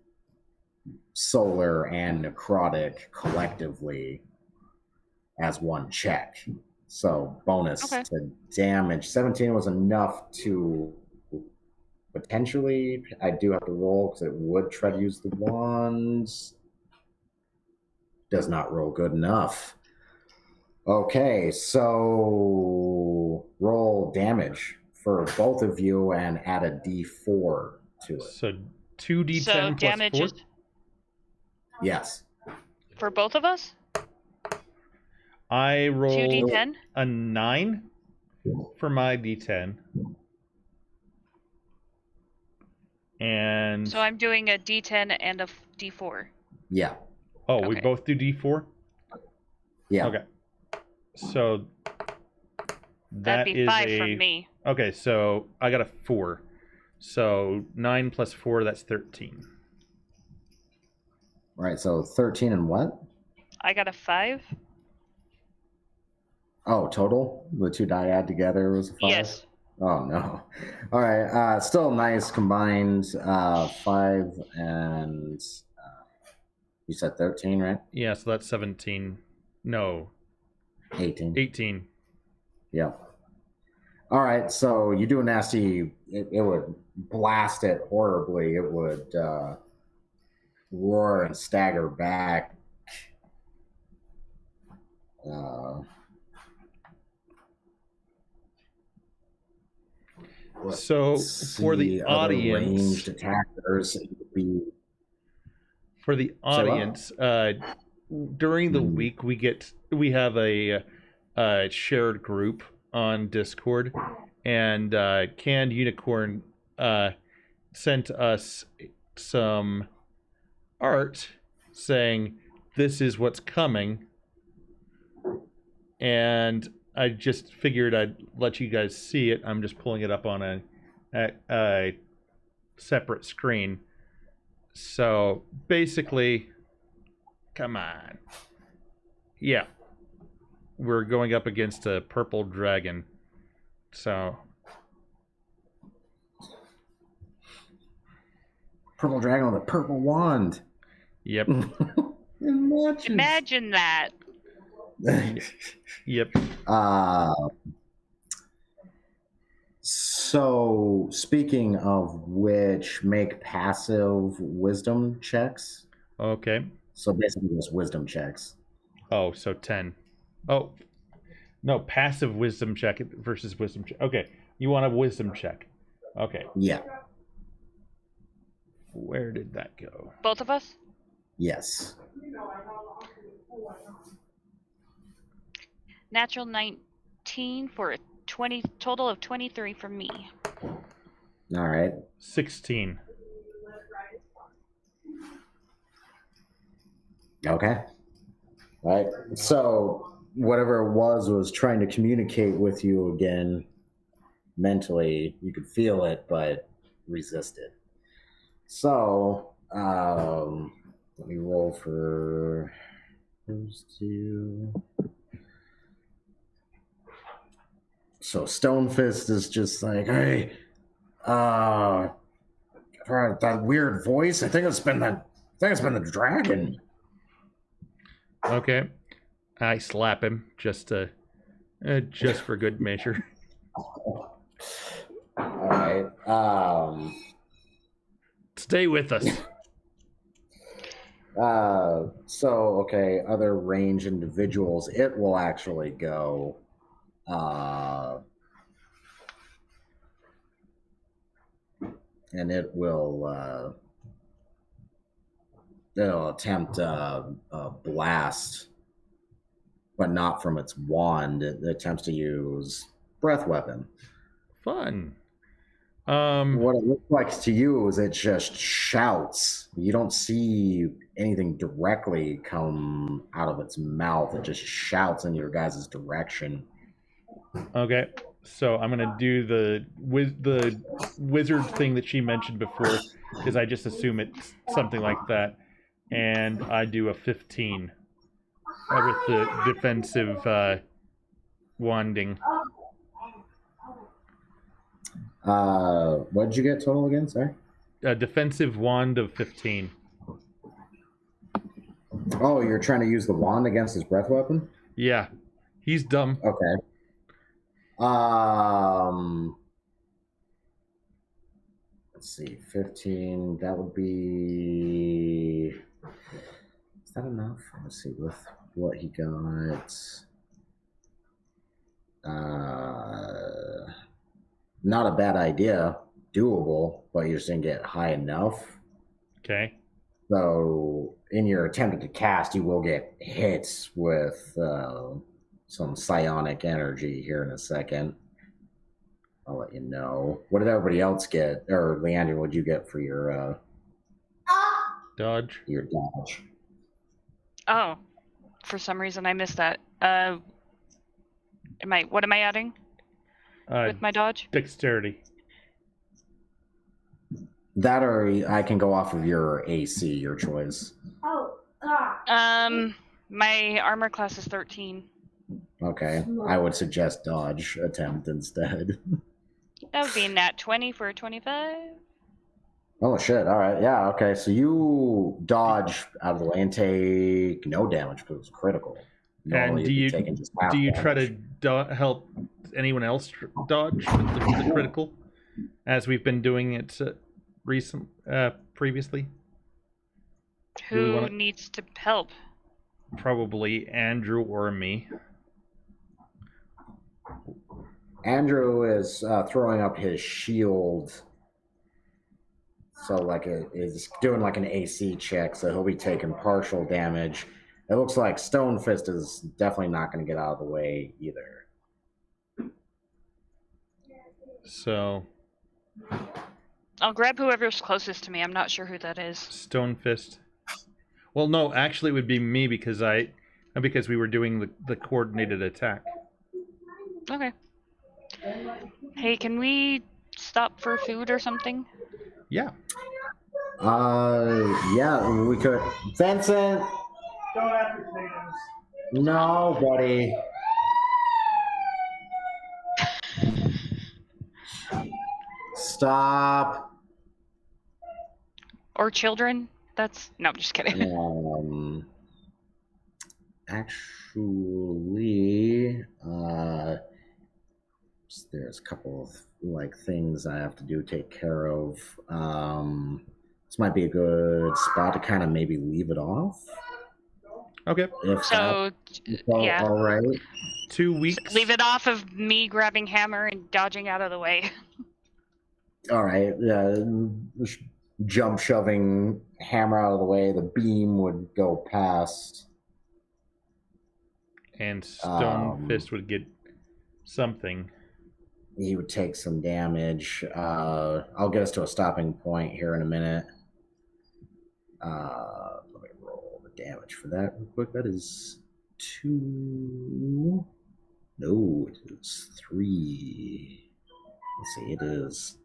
solar and necrotic collectively as one check. So bonus to damage. 17 was enough to potentially, I do have to roll because it would try to use the wands. Does not roll good enough. Okay, so roll damage for both of you and add a d4 to it. So 2d10 So plus damage 4? is Yes. for both of us? I rolled 2d10? a 9 for my d10. And So I'm doing a d10 and a d4. Yeah. oh, we Okay. both do d4? Yeah. Okay. So That'd be 5 from me. Okay, so I got a 4. So 9 plus 4, that's 13. Right, so 13 and what? I got a 5. Oh, total? The two die add together was a 5? Yes. Oh, no. All right, still nice combined 5 and you said 13, right? Yeah, so that's 17. No, 18. 18. Yep. All right, so you do a nasty, it would blast it horribly. It would roar and stagger back. So for the audience, ranged attackers, it would be for the audience, during the week we have a shared group on Discord, and Canned Unicorn sent us some art saying this is what's coming, and I just figured I'd let you guys see it. I'm just pulling it up on a separate screen. So basically, come on. Yeah. We're going up against a purple dragon. So. Purple dragon with a purple wand. Yep. Imagine that. Yep. So, speaking of which, make passive wisdom checks. Okay. So basically just wisdom checks. Oh, so 10. Oh. No, passive wisdom check versus wisdom check. Okay. You want a wisdom check. Okay. Yeah. Where did that go? Both of us? Yes. Natural 19 for a total of 23 from me. All right. 16. Okay. All right. So whatever it was trying to communicate with you again mentally. You could feel it, but resisted. So let me roll for those two. So Stonefist is just like, hey, that weird voice. I think it's been the dragon. Okay. I slap him just for good measure. All right. Stay with us. So okay, other range individuals. It will actually go. And it will it'll attempt a blast, but not from its wand. It attempts to use breath weapon. Fun. What it looks like to you is it just shouts. You don't see anything directly come out of its mouth. It just shouts in your guys' direction. Okay. So I'm gonna do the wizard thing that she mentioned before, because I just assume it's something like that, and I do a 15 with the defensive wanding. What did you get total again? Sorry. A defensive wand of 15. Oh, you're trying to use the wand against his breath weapon? Yeah, he's dumb. Okay. Let's see, 15. That would be. Is that enough? Let's see with what he got. Not a bad idea. Doable, but you just didn't get high enough. Okay. So, in your attempt to cast, you will get hits with some psionic energy here in a second. I'll let you know. What did everybody else get? Or Leandro, what did you get for your dodge? Your dodge. Oh, for some reason I missed that. What am I adding with my dodge? Dexterity. That, or I can go off of your AC, your choice. My armor class is 13. Okay, I would suggest dodge attempt instead. That would be nat 20 for 25. Oh shit! All right, yeah, okay. So you dodge out of the way and take no damage because it was critical. Normally, and do you try to help anyone else dodge with the critical, as we've been doing it previously? Who needs to help? Probably Andrew or me. Andrew is throwing up his shield, so like it is doing like an AC check, so he'll be taking partial damage. It looks like Stonefist is definitely not going to get out of the way either. So I'll grab whoever's closest to me. I'm not sure who that is. Stonefist. Well, no, actually, it would be me because we were doing the coordinated attack. Okay. Hey, can we stop for food or something? Yeah. Yeah, we could. Vincent! Don't have potatoes. No, buddy. Stop. Or children? No, I'm just kidding. Actually, there's a couple of like things I have to take care of. This might be a good spot to kind of maybe leave it off. Okay. Yeah. All right. 2 weeks. Leave it off of me grabbing hammer and dodging out of the way. All right. Jump shoving hammer out of the way. The beam would go past. And Stone Fist would get something. He would take some damage. I'll get us to a stopping point here in a minute. Let me roll the damage for that real quick. That is 2. No, it is 3. Let's see, it is.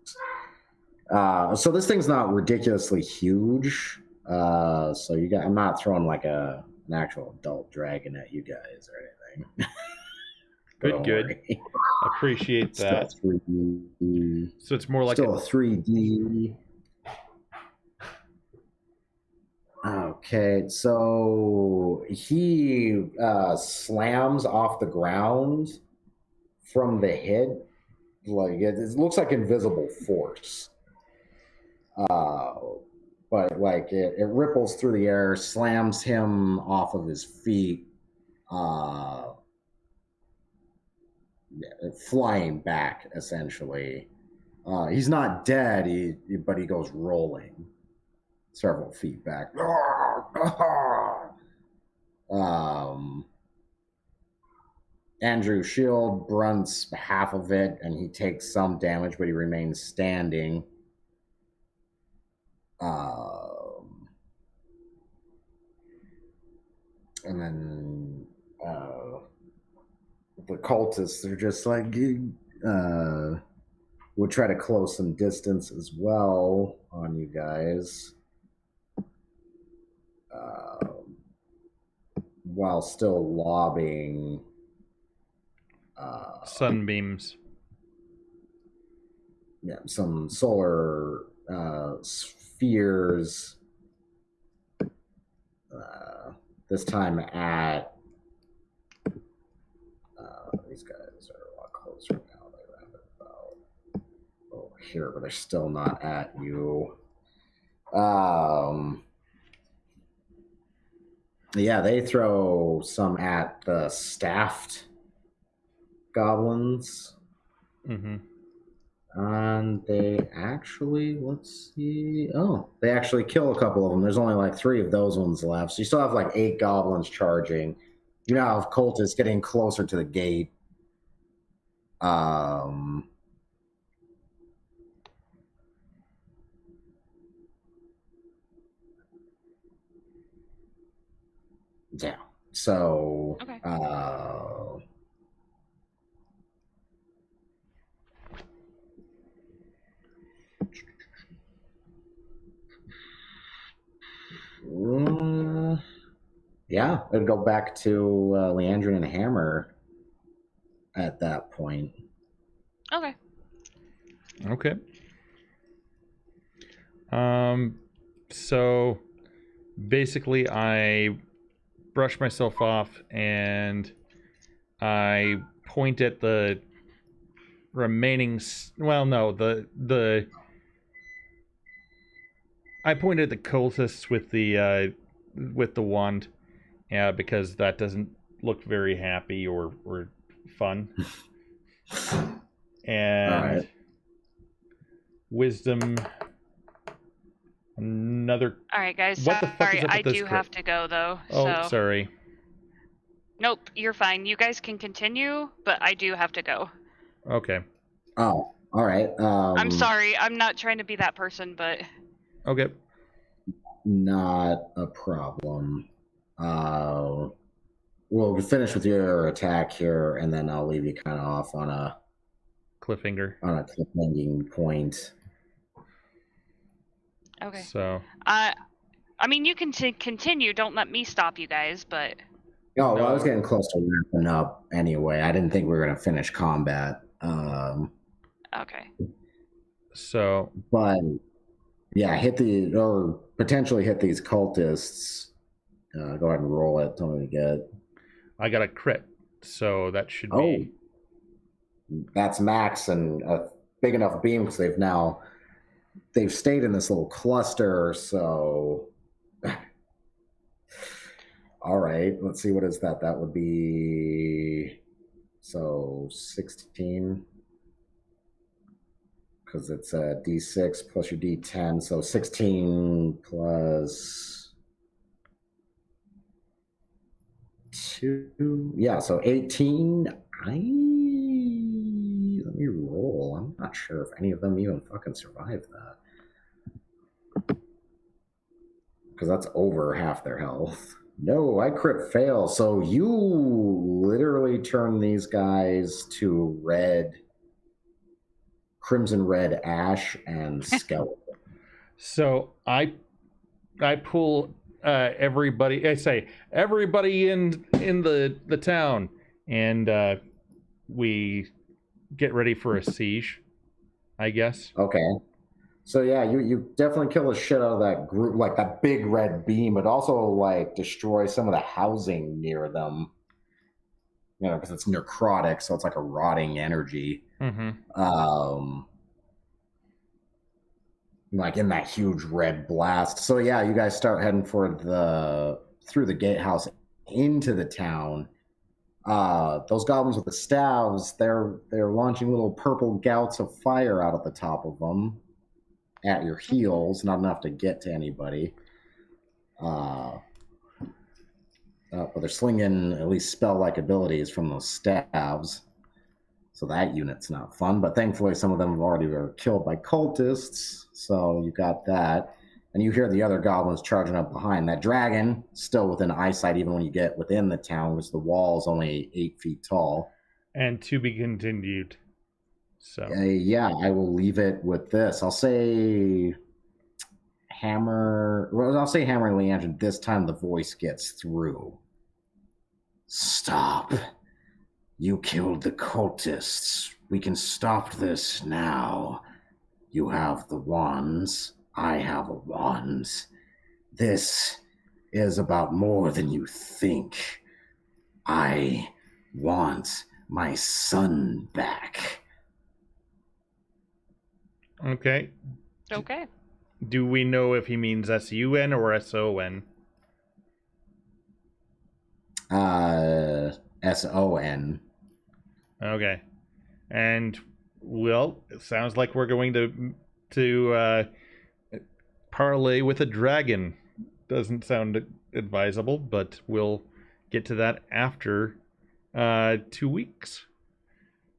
So this thing's not ridiculously huge. So I'm not throwing like an actual adult dragon at you guys or anything. Good. Appreciate that. Still 3D. So it's more like still a 3D. Okay, so he slams off the ground from the hit. Like it looks like invisible force. But like it ripples through the air, slams him off of his feet, flying back essentially. He's not dead, but he goes rolling several feet back. Andrew's shield grunts half of it, and he takes some damage, but he remains standing. And then the cultists are just like, we'll try to close some distance as well on you guys. While still lobbing sunbeams. Yeah, some solar spheres. This time at these guys are a lot closer now. They rounded about over here, but they're still not at you. Yeah, they throw some at the staffed goblins. Mm-hmm. And they actually, let's see. Oh, they actually kill a couple of them. There's only like 3 of those ones left. So you still have like 8 goblins charging. You now have cultists getting closer to the gate. Yeah. So, okay. Yeah, it'd go back to Leandrin and Hammer at that point. Okay. Okay. So basically I brush myself off and I point at the remaining I point at the cultists with the wand, because that doesn't look very happy or fun. And right. Wisdom. Another. All right, guys. What the fuck is up with this I do have to go though. Oh, sorry. Nope, you're fine. You guys can continue, but I do have to go. Okay. Oh, all right. I'm sorry. I'm not trying to be that person, but. Okay. Not a problem. we'll finish with your attack here, and then I'll leave you kind of off on a cliffhanger, on a cliffhanging point. Okay. So. I mean, you can continue. Don't let me stop you guys, but. No, well, I was getting close to wrapping up anyway. I didn't think we were going to finish combat. Okay. So. But yeah, or potentially hit these cultists. Go ahead and roll it. Tell me to get. I got a crit, so that should be. That's max and a big enough beam because they've stayed in this little cluster. So, all right, let's see, what is that? That would be 16 because it's a D6 plus your D10. So 16 plus 2. Yeah, so 18. Let me roll. I'm not sure if any of them even fucking survive that. Because that's over half their health. No, I crit fail. So you literally turn these guys to crimson red ash and skeleton. So I pull everybody. I say everybody in the town, and we get ready for a siege, I guess. Okay. So yeah, you definitely kill the shit out of that group, like that big red beam, but also like destroy some of the housing near them. You know, because it's necrotic, so it's like a rotting energy. Mm-hmm. Like in that huge red blast. So yeah, you guys start heading through the gatehouse into the town. Those goblins with the staves, they're launching little purple gouts of fire out of the top of them at your heels. Not enough to get to anybody. But they're slinging at least spell-like abilities from those staves. So that unit's not fun. But thankfully, some of them have already been killed by cultists. So you got that. And you hear the other goblins charging up behind. That dragon, still within eyesight, even when you get within the town, because the wall is only 8 feet tall. And to be continued. So yeah, I will leave it with this. I'll say Hammer and Leandrin. This time the voice gets through. Stop. You killed the cultists. We can stop this now. You have the wands. I have a wand. This is about more than you think. I want my son back. Okay. Okay. Do we know if he means S-U-N or S-O-N? S-O-N. Okay. And, well, it sounds like we're going to parlay with a dragon. Doesn't sound advisable, but we'll get to that after 2 weeks.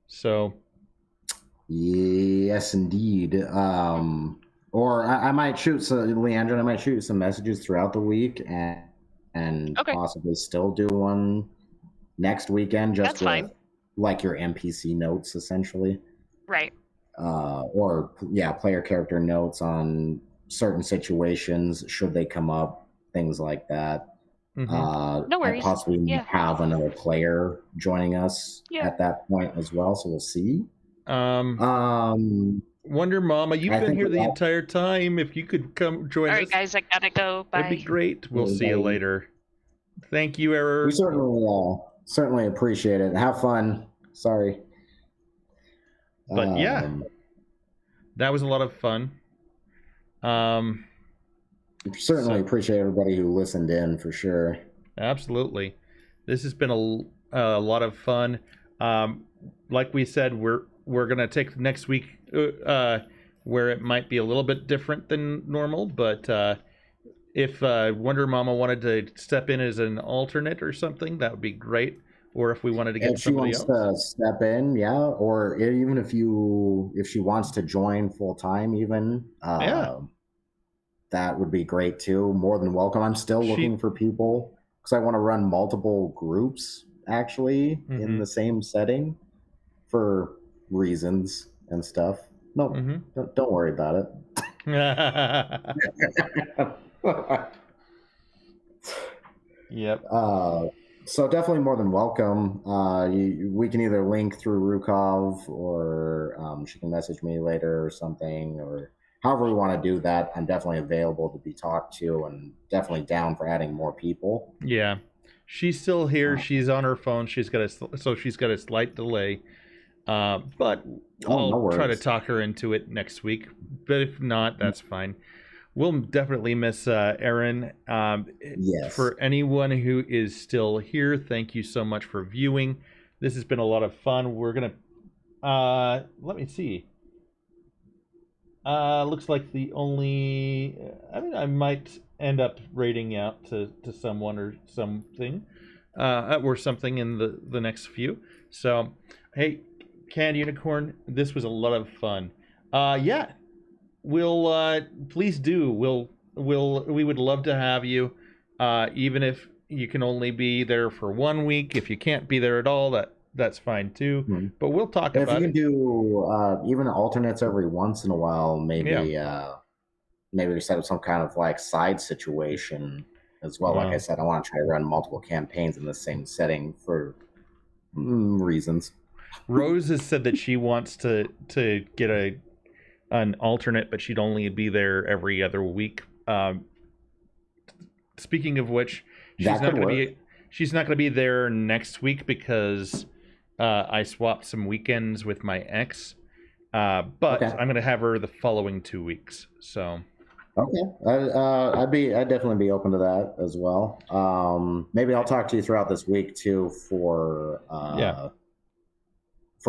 So... Yes, indeed. Or I might shoot Leandrin, I might shoot some messages throughout the week and possibly still do one next weekend, just That's fine. Like your NPC notes, essentially. Right. Or player character notes on certain situations should they come up, things like that. Mm-hmm. No worries. I possibly have another player joining us at that point as well, so we'll see. Wonder Mama, you've been here the entire time. If you could come join us. All right, guys, I gotta go. Bye. That'd be great. We'll see you later. Thank you, Error. We certainly appreciate it. Have fun. Sorry. But that was a lot of fun. Certainly appreciate everybody who listened in, for sure. Absolutely. This has been a lot of fun. Like we said, we're going to take next week where it might be a little bit different than normal, but if Wonder Mama wanted to step in as an alternate or something, that would be great. Or if we wanted to get somebody else. If she wants to step in, or even if she wants to join full time, even that would be great too. More than welcome. I'm still looking for people. because I want to run multiple groups actually in the same setting for reasons and stuff. No, don't worry about it. Yep. So definitely more than welcome. We can either link through Rukov, or she can message me later or something, or however we want to do that. I'm definitely available to be talked to, and definitely down for adding more people. Yeah, she's still here. She's on her phone. She's got a slight delay. But I'll try to talk her into it next week. But if not, that's fine. We'll definitely miss Aaron. Yes. For anyone who is still here, thank you so much for viewing. This has been a lot of fun. We're gonna let me see. Looks like the only I might end up raiding out to someone or something, or something in the next few. So, hey, Canned Unicorn, this was a lot of fun. Yeah. We'll please do. We would love to have you, even if you can only be there for 1 week. If you can't be there at all, that's fine too. But we'll talk about it. If you can do even alternates every once in a while, maybe maybe we set up some kind of like side situation as well. Like I said, I want to try to run multiple campaigns in the same setting for reasons. Rose has said that she wants to get an alternate, but she'd only be there every other week. Speaking of which, she's not going to be there next week because I swapped some weekends with my ex. But I'm going to have her the following 2 weeks. So okay, I'd definitely be open to that as well. Maybe I'll talk to you throughout this week too for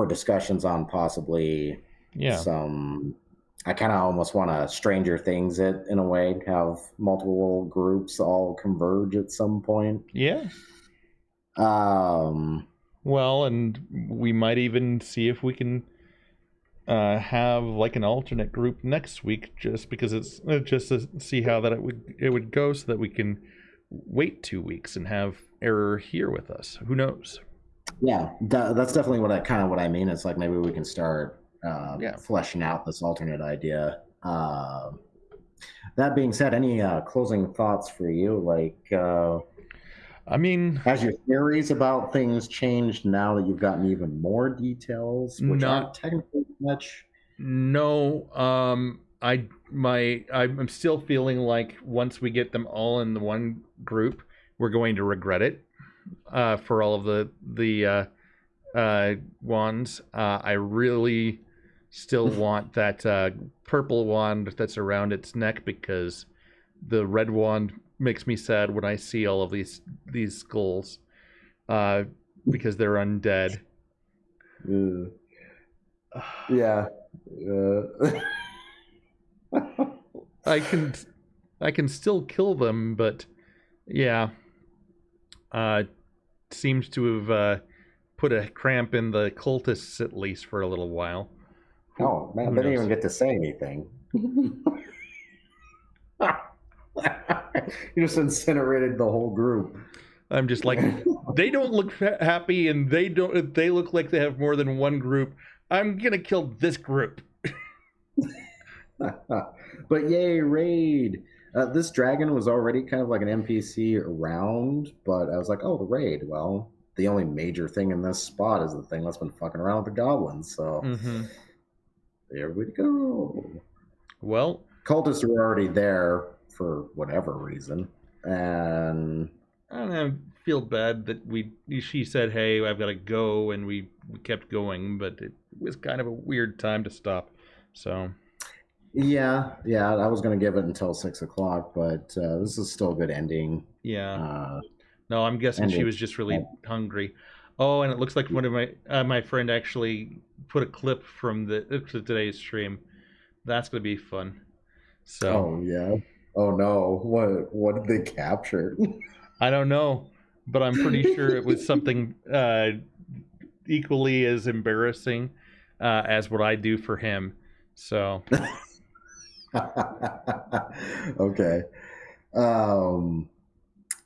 discussions on possibly some. I kind of almost want to Stranger Things it in a way, have multiple groups all converge at some point. Yeah. Well, and we might even see if we can have like an alternate group next week, just because it's just to see how that it would go, so that we can wait 2 weeks and have Error here with us. Who knows? Yeah, that's definitely what I mean. It's like maybe we can start fleshing out this alternate idea. That being said, any closing thoughts for you? Like, I mean, has your theories about things changed now that you've gotten even more details, which aren't technically much? No, I'm still feeling like once we get them all in the one group, we're going to regret it. For all of the wands, I really still want that purple wand that's around its neck, because the red wand makes me sad when I see all of these skulls, because they're undead. Yeah. I can still kill them, but yeah, seems to have put a cramp in the cultists at least for a little while. Oh man, they didn't even get to say anything. You just incinerated the whole group. I'm just like, they don't look happy, and they look like they have more than one group. I'm gonna kill this group. But yay, raid! This dragon was already kind of like an NPC around, but I was like, oh, the raid. Well, the only major thing in this spot is the thing that's been fucking around with the goblins. So there we go. Well, cultists were already there for whatever reason, and I don't know, feel bad that she said, hey, I've got to go, and we kept going, but it was kind of a weird time to stop. So yeah, I was going to give it until 6 o'clock, but this is still a good ending. Yeah. No, I'm guessing she was just really hungry. Oh, and it looks like one of my friend actually put a clip from today's stream. That's going to be fun. So. Oh yeah. Oh no. What did they capture? I don't know, but I'm pretty sure it was something equally as embarrassing as what I do for him. So. Okay.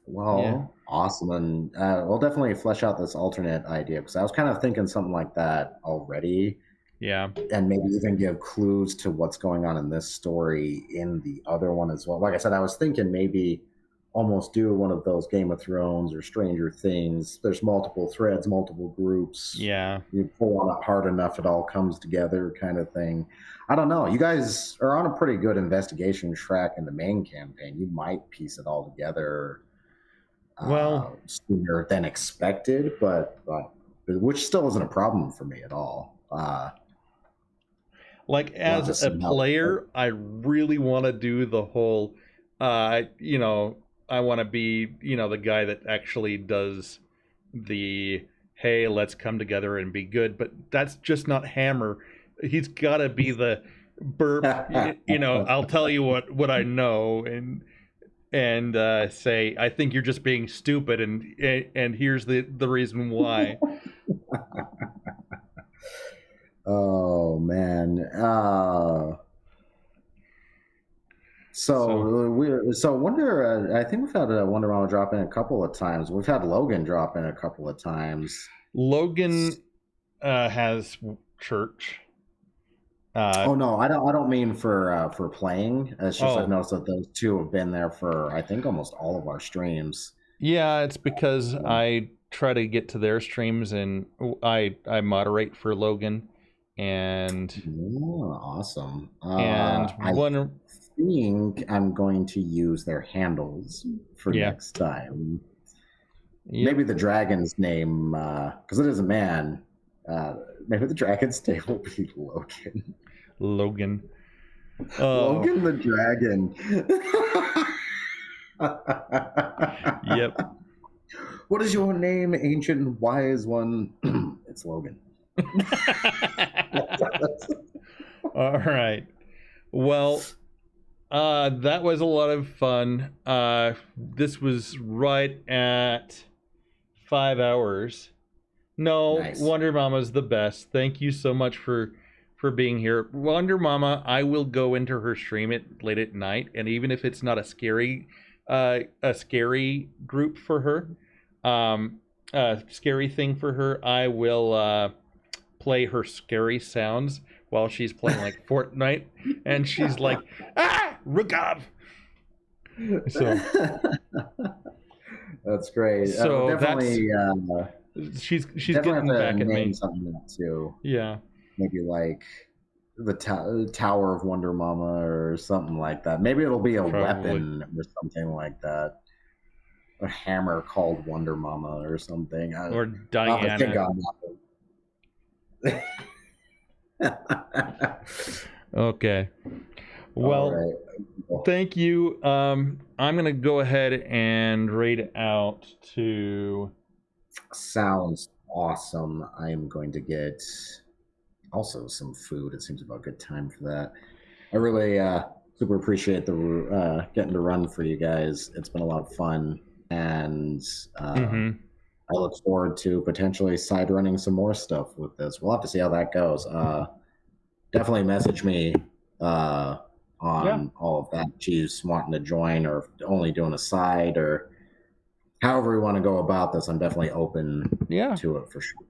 Well, awesome. And we'll definitely flesh out this alternate idea because I was kind of thinking something like that already. Yeah. And maybe even give clues to what's going on in this story in the other one as well. Like I said, I was thinking maybe almost do one of those Game of Thrones or Stranger Things. There's multiple threads, multiple groups. Yeah. You pull on it hard enough, it all comes together kind of thing. I don't know. You guys are on a pretty good investigation track in the main campaign. You might piece it all together sooner than expected, but which still isn't a problem for me at all. Like as a player, I really want to do the whole, you know, I want to be, you know, the guy that actually does the, hey, let's come together and be good. But that's just not Hammer. He's got to be the burp, you know, I'll tell you what I know and say, I think you're just being stupid and here's the reason why. Oh man. So Wonder. I think we've had Wonder Mama drop in a couple of times. We've had Logan drop in a couple of times. Logan has church. Oh no, I don't mean for playing. It's just I've noticed that those two have been there for I think almost all of our streams. Yeah, it's because I try to get to their streams and I moderate for Logan. And awesome. And I think I'm going to use their handles for next time. Yep. Maybe the dragon's name, because it is a man. Maybe the dragon's name will be Logan. Logan. Logan the dragon. Yep. What is your name, ancient wise one? It's Logan. All right. Well, that was a lot of fun. This was right at 5 hours. No, nice. Wonder Mama's the best. Thank you so much for being here. Wonder Mama, I will go into her stream late at night, and even if it's not a scary group for her, scary thing for her, I will play her scary sounds while she's playing like Fortnite, and she's like, Rugab. So that's great. So definitely, she's getting back at me. Something too. Yeah, maybe like the Tower of Wonder Mama or something like that. Maybe it'll be a weapon or something like that. A hammer called Wonder Mama or something. Or Diana. Okay. Well, right. Thank you. I'm going to go ahead and raid out to... Sounds awesome. I'm going to get also some food. It seems about a good time for that. I really super appreciate the getting to run for you guys. It's been a lot of fun. And I look forward to potentially side running some more stuff with this. We'll have to see how that goes. Definitely message me on all of that. She's wanting to join or only doing a side or however we want to go about this. I'm definitely open to it for sure.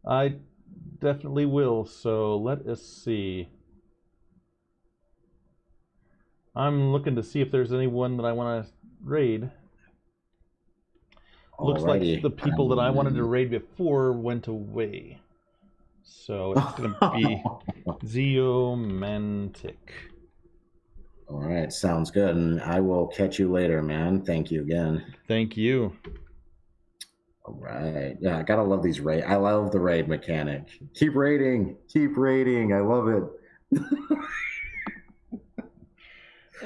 I definitely will. So let us see. I'm looking to see if there's anyone that I want to raid. Looks like the people that I wanted to raid before went away. So it's going to be Zeomantic. All right, sounds good. And I will catch you later, man. Thank you again. Thank you. All right. Yeah, I got to love these raid. I love the raid mechanic. Keep raiding. Keep raiding. I love it.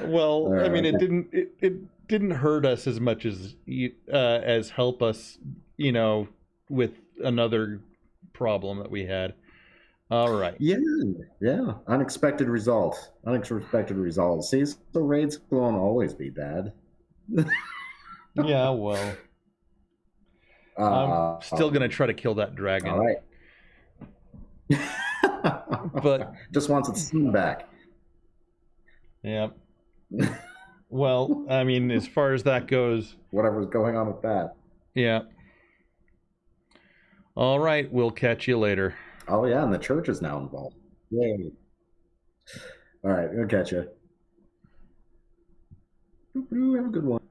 Well, right. I mean, it didn't hurt us as much as help us, you know, with another problem that we had. All right. Yeah. Unexpected results. See, the raids won't always be bad. Yeah, well. I'm still going to try to kill that dragon. All right. But just wants its son back. Yeah. Well, I mean, as far as that goes, whatever's going on with that. Yeah. All right, we'll catch you later. Oh yeah, and the church is now involved. Yay. All right, we'll catch you. Have a good one.